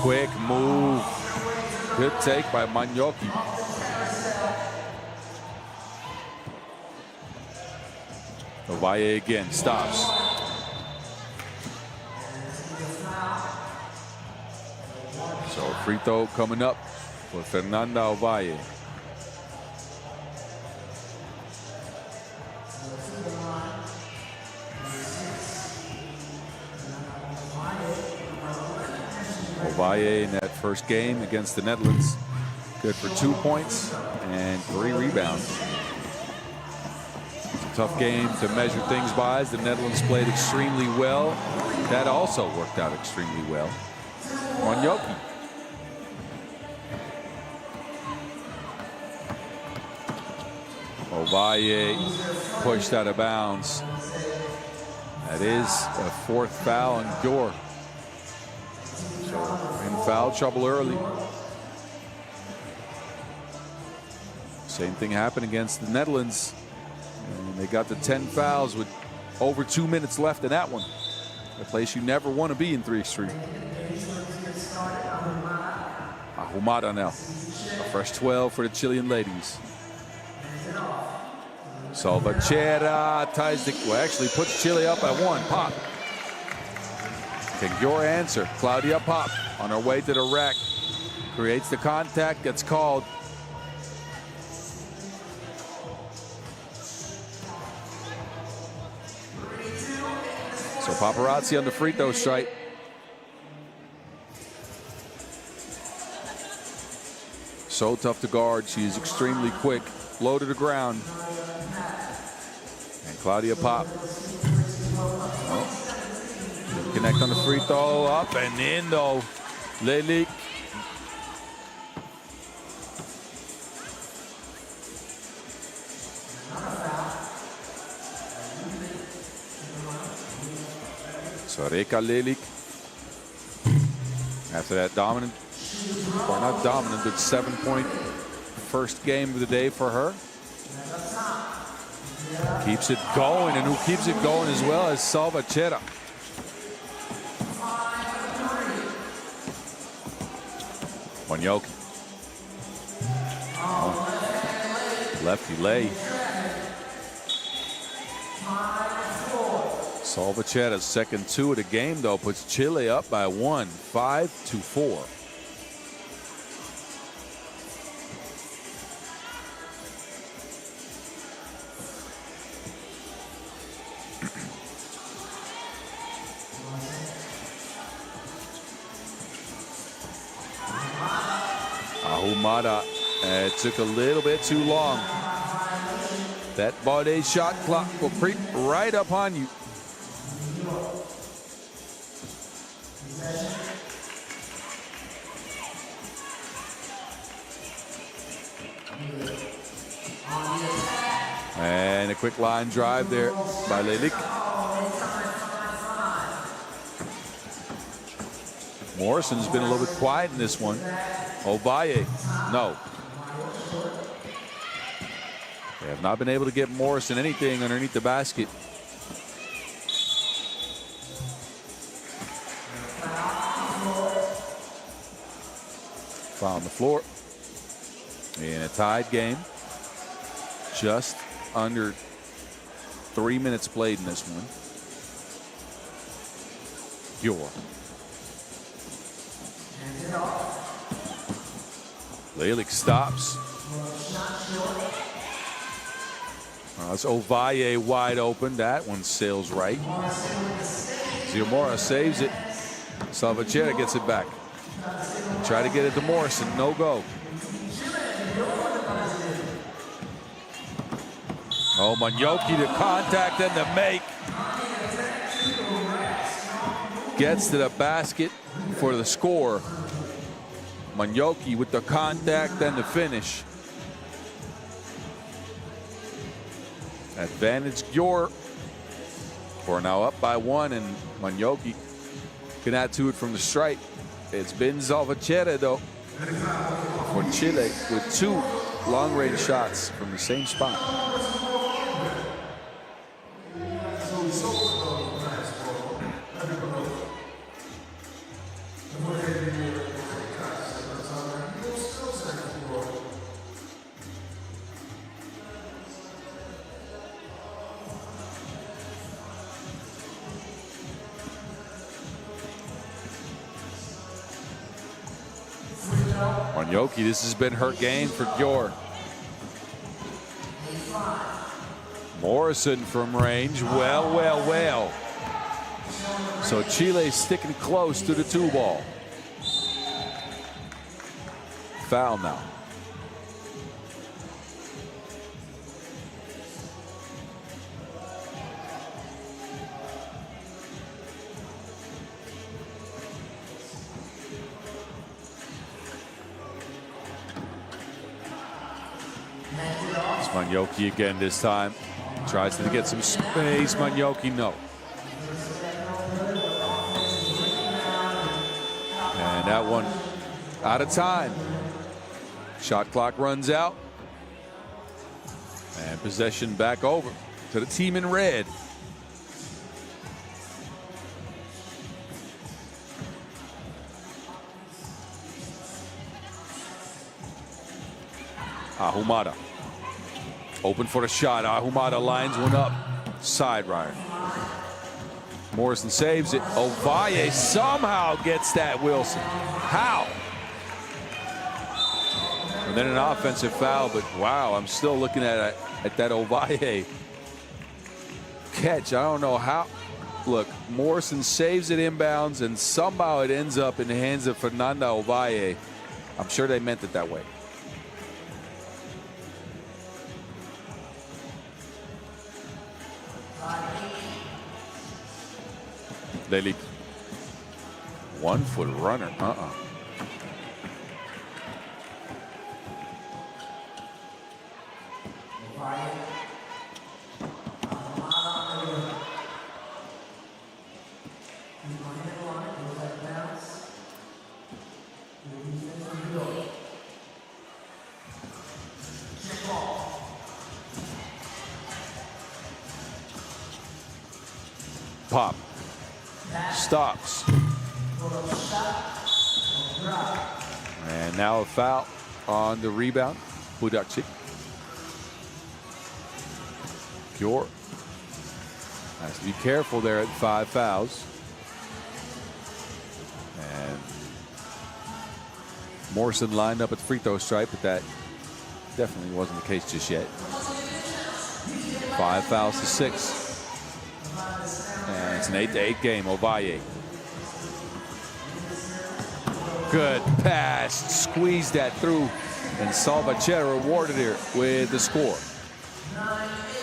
S5: Quick move. Good take by Manioki. Ovalle again stops. So free throw coming up for Fernanda Ovalle. Ovalle in that first game against the Netherlands, good for 2 points and 3 rebounds. It's a tough game to measure things by, as the Netherlands played extremely well. That also worked out extremely well. Manioki. Ovalle pushed out of bounds. That is a 4th foul on Gyor. So in foul trouble early. Same thing happened against the Netherlands. And they got to 10 fouls with over 2 minutes left in that one. A place you never want to be in 3x3. Ahumada now. A fresh 12 for the Chilean ladies. Salvatierra ties the, well, actually puts Chile up at 1. Pop. Can Gyor answer? Claudia Pop on her way to the rack. Creates the contact, gets called. So Paparazzi on the free throw strike. So tough to guard. She is extremely quick. Low to the ground. And Claudia Pop. Connect on the free throw, up and in though. Lelik. So Reka Lelik. After that dominant, or not dominant, but 7-point first game of the day for her. Keeps it going, and who keeps it going as well as Salvatierra. Manioki. Lefty lay. Salvatierra's second 2 of the game, though, puts Chile up by 1, 5-4. Ahumada, it took a little bit too long. That Baudet shot clock will creep right up on you. And a quick line drive there by Lelik. Morrison's been a little bit quiet in this one. Ovalle, no. They have not been able to get Morrison anything underneath the basket. Foul on the floor. In a tied game. Just under 3 minutes played in this one. Gyor. Lelik stops. It's Ovalle wide open. That one sails right. Zamora saves it. Salvatierra gets it back. Try to get it to Morrison. No go. Oh, Manyoki to contact and to make. Gets to the basket for the score. Manyoki with the contact and the finish. Advantage Gyor. We're now up by 1, and Manyoki can add to it from the stripe. It's been Salvatierra though for Chile with 2 long-range shots from the same spot. Manyoki, this has been her game for Gyor. Morrison from range. Well. So Chile sticking close to the 2-ball. Foul now. Manyoki again this time. Tries to get some space. Manyoki, no. And that one out of time. Shot clock runs out. And possession back over to the team in red. Ahumada. Open for the shot. Ahumada lines one up. Side Ryan. Morrison saves it. Ovalle somehow gets that Wilson. How? And then an offensive foul, but wow, I'm still looking at that Ovalle catch. I don't know how. Look, Morrison saves it inbounds, and somehow it ends up in the hands of Fernanda Ovalle. I'm sure they meant it that way. Lely. 1-foot runner. Pop. Stops. And now a foul on the rebound. Budakci. Gyor has to be careful there at 5 fouls. And Morrison lined up at the free throw stripe, but that definitely wasn't the case just yet. 5 fouls to 6. And it's an 8-8 game. Ovalle. Good pass. Squeezed that through. And Salvatierra rewarded here with the score.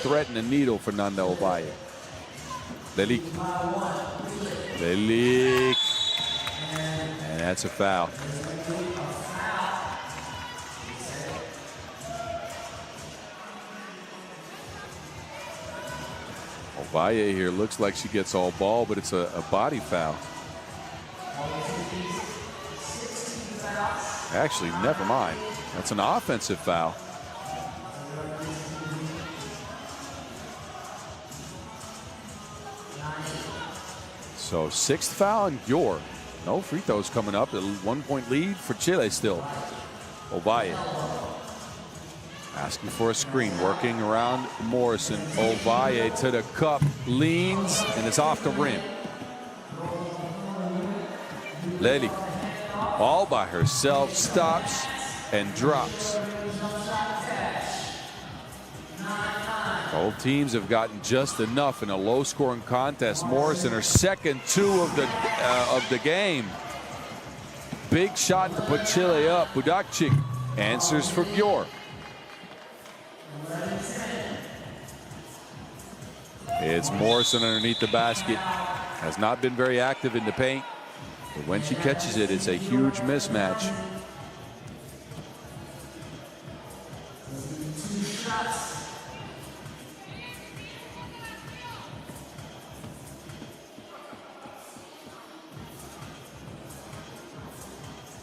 S5: Threatened the needle for Nanda Ovalle. Lelik. And that's a foul. Ovalle here looks like she gets all ball, but it's a body foul. Actually, never mind. That's an offensive foul. So 6th foul and Gyor. No free throws coming up. A 1-point lead for Chile still. Ovalle asking for a screen, working around Morrison. Ovalle to the cup, leans, and it's off the rim. Lely, all by herself, stops and drops. Both teams have gotten just enough in a low-scoring contest. Morrison, her second two of the game. Big shot to put Chile up. Budakcic answers for Gyor. It's Morrison underneath the basket. Has not been very active in the paint, but when she catches it, it's a huge mismatch.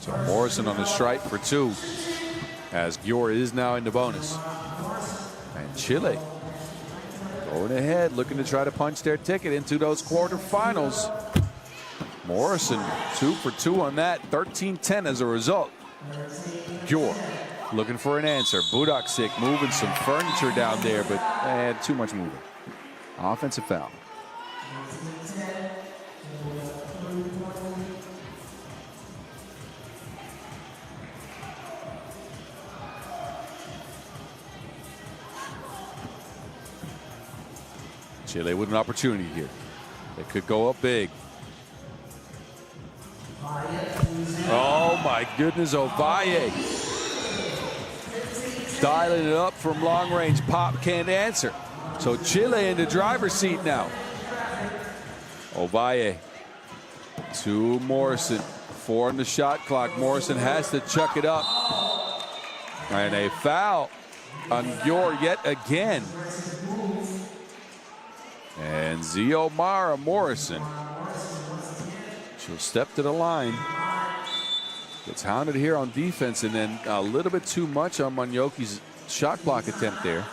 S5: So Morrison on the strike for two, as Gyor is now in the bonus. And Chile going ahead, looking to try to punch their ticket into those quarterfinals. Morrison 2 for 2 on that, 13-10 as a result. Gyor looking for an answer. Budakcic moving some furniture down there, but too much moving. Offensive foul. Chile with an opportunity here. They could go up big. Oh my goodness, Ovalle. Dialing it up from long range. Pop can't answer. So Chile in the driver's seat now. Ovalle to Morrison. 4 on the shot clock. Morrison has to chuck it up. And a foul on Gyor yet again. And Xiomara Morrison, she'll step to the line. Gets hounded here on defense, and then a little bit too much on Manioki's shot block attempt there.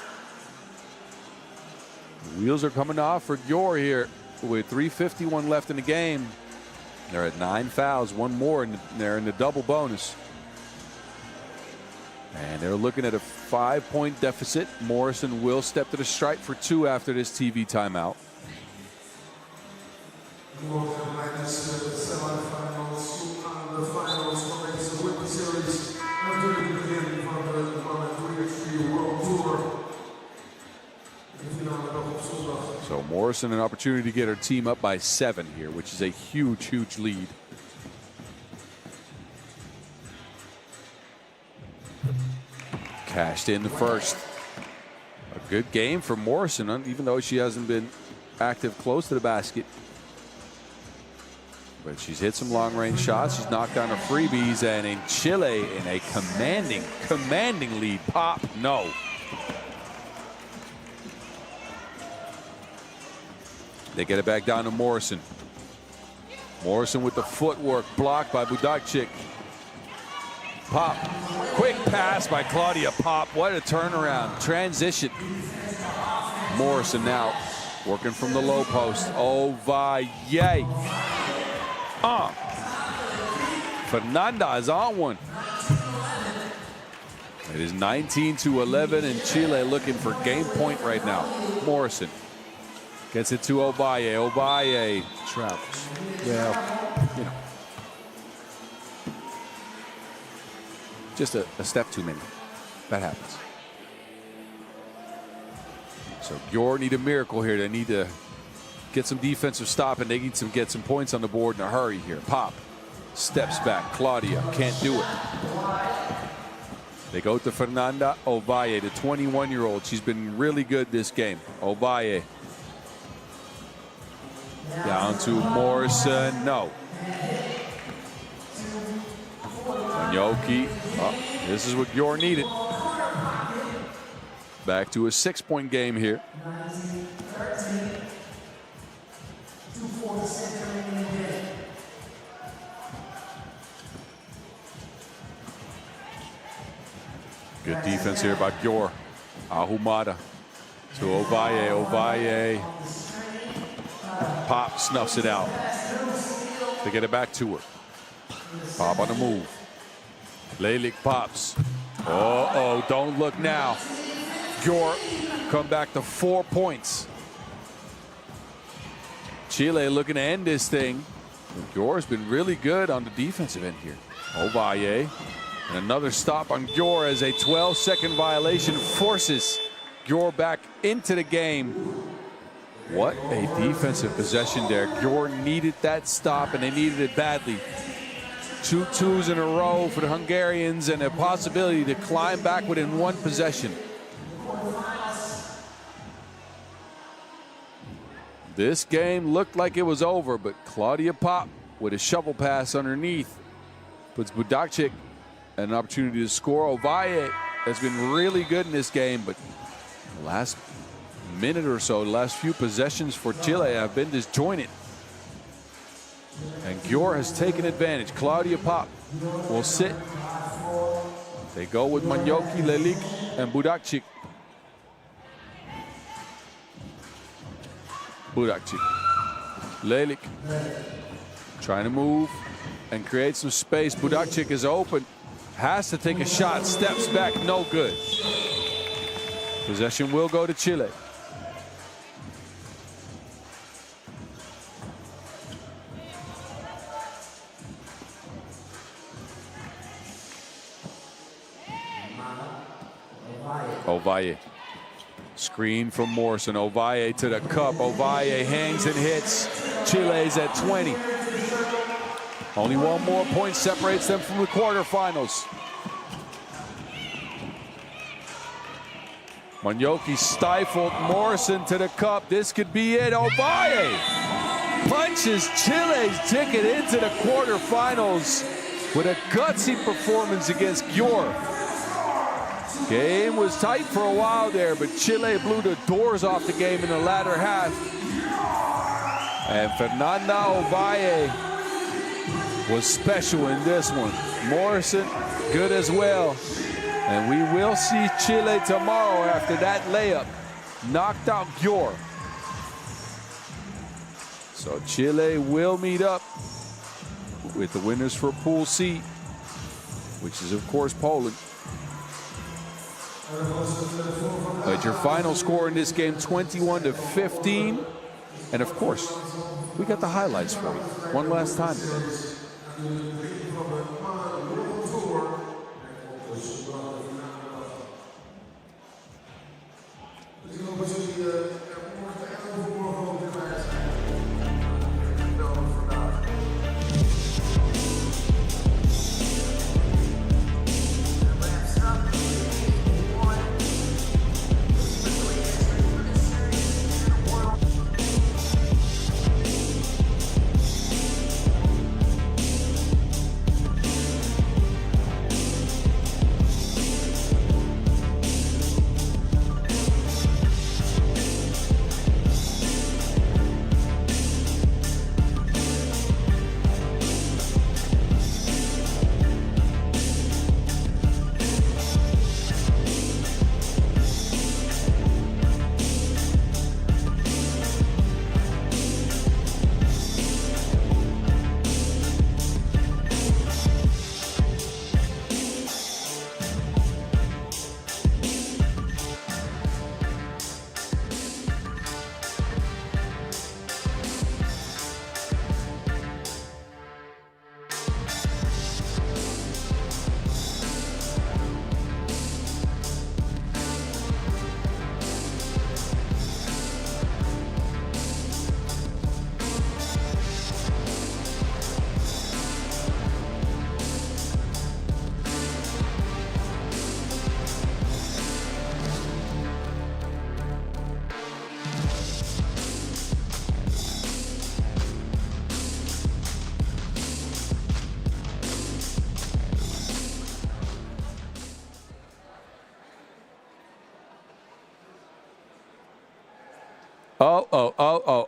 S5: The wheels are coming off for Gyor here with 3:51 left in the game. They're at 9 fouls, 1 more, and they're in the double bonus. And they're looking at a 5-point deficit. Morrison will step to the stripe for 2 after this TV timeout. So Morrison an opportunity to get her team up by 7 here, which is a huge, huge lead. Cashed in the first. A good game for Morrison, even though she hasn't been active close to the basket. But she's hit some long-range shots. She's knocked down her freebies, and in Chile, in a commanding lead. Pop, no. They get it back down to Morrison. Morrison with the footwork, blocked by Budakcic. Pop, quick pass by Claudia Pop. What a turnaround, transition. Morrison now working from the low post. Ovalle. Fernanda is on one. It is 19-11, and Chile looking for game point right now. Morrison gets it to Ovalle. Ovalle travels. Well, you know, just a step too many. That happens. So Gyor need a miracle here. They need to get some defensive stop, and they need to get some points on the board in a hurry here. Pop steps back. Claudia can't do it. They go to Fernanda Ovalle, the 21-year-old. She's been really good this game. Ovalle down to Morrison. No. Manioki. Oh, this is what Gyor needed. Back to a 6-point game here. Good defense here by Gyor. Ahumada to Ovalle. Ovalle. Pop snuffs it out. They get it back to her. Pop on the move. Lelik pops. Uh-oh, don't look now. Gyor come back to 4 points. Chile looking to end this thing. Gyor's been really good on the defensive end here. Ovalle. And another stop on Gyor as a 12-second violation forces Gyor back into the game. What a defensive possession there. Gyor needed that stop, and they needed it badly. 2 twos in a row for the Hungarians and a possibility to climb back within 1 possession. This game looked like it was over, but Claudia Pop with a shovel pass underneath puts Budakcic an opportunity to score. Ovalle has been really good in this game, but the last minute or so, the last few possessions for Chile have been disjointed. And Gyor has taken advantage. Claudia Pop will sit. They go with Manjoki, Lelik, and Budakcic. Budakcic. Lelik trying to move and create some space. Budakcic is open. Has to take a shot. Steps back. No good. Possession will go to Chile. Ovalle. Screen from Morrison. Ovalle to the cup. Ovalle hangs and hits. Chile's at 20. Only 1 more point separates them from the quarterfinals. Manjoki stifled Morrison to the cup. This could be it. Ovalle punches Chile's ticket into the quarterfinals with a gutsy performance against Gyor. Game was tight for a while there, but Chile blew the doors off the game in the latter half. And Fernanda Ovalle was special in this one. Morrison, good as well. And we will see Chile tomorrow after that layup. Knocked out Gyor. So Chile will meet up with the winners for Pool C, which is, of course, Poland. But your final score in this game, 21-15. And of course, we got the highlights for you one last time today.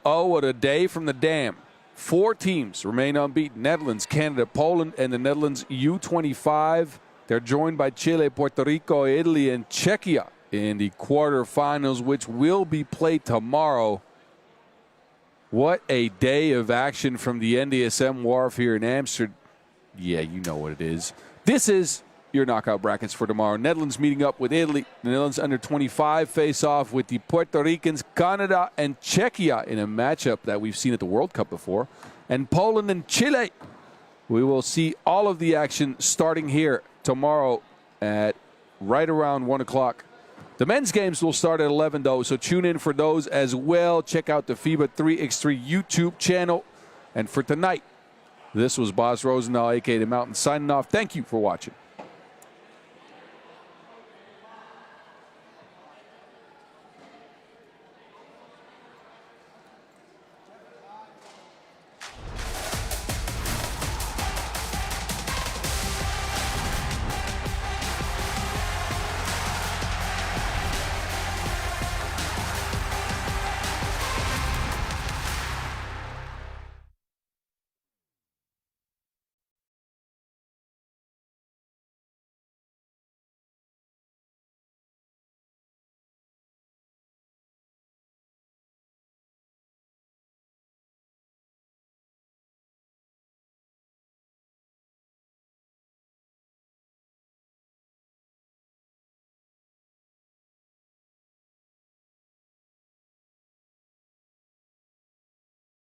S5: Oh, what a day from the dam. 4 teams remain unbeaten. Netherlands, Canada, Poland, and the Netherlands U25. They're joined by Chile, Puerto Rico, Italy, and Czechia in the quarterfinals, which will be played tomorrow. What a day of action from the NDSM Wharf here in Amsterdam. Yeah, you know what it is. This is your knockout brackets for tomorrow. Netherlands meeting up with Italy. The Netherlands under 25 face off with the Puerto Ricans, Canada, and Czechia in a matchup that we've seen at the World Cup before. And Poland and Chile. We will see all of the action starting here tomorrow at right around 1 o'clock The men's games will start at 11, though, so tune in for those as well. Check out the FIBA 3x3 YouTube channel. And for tonight, this was Boz Rosendahl, a.k.a. The Mountain, signing off. Thank you for watching.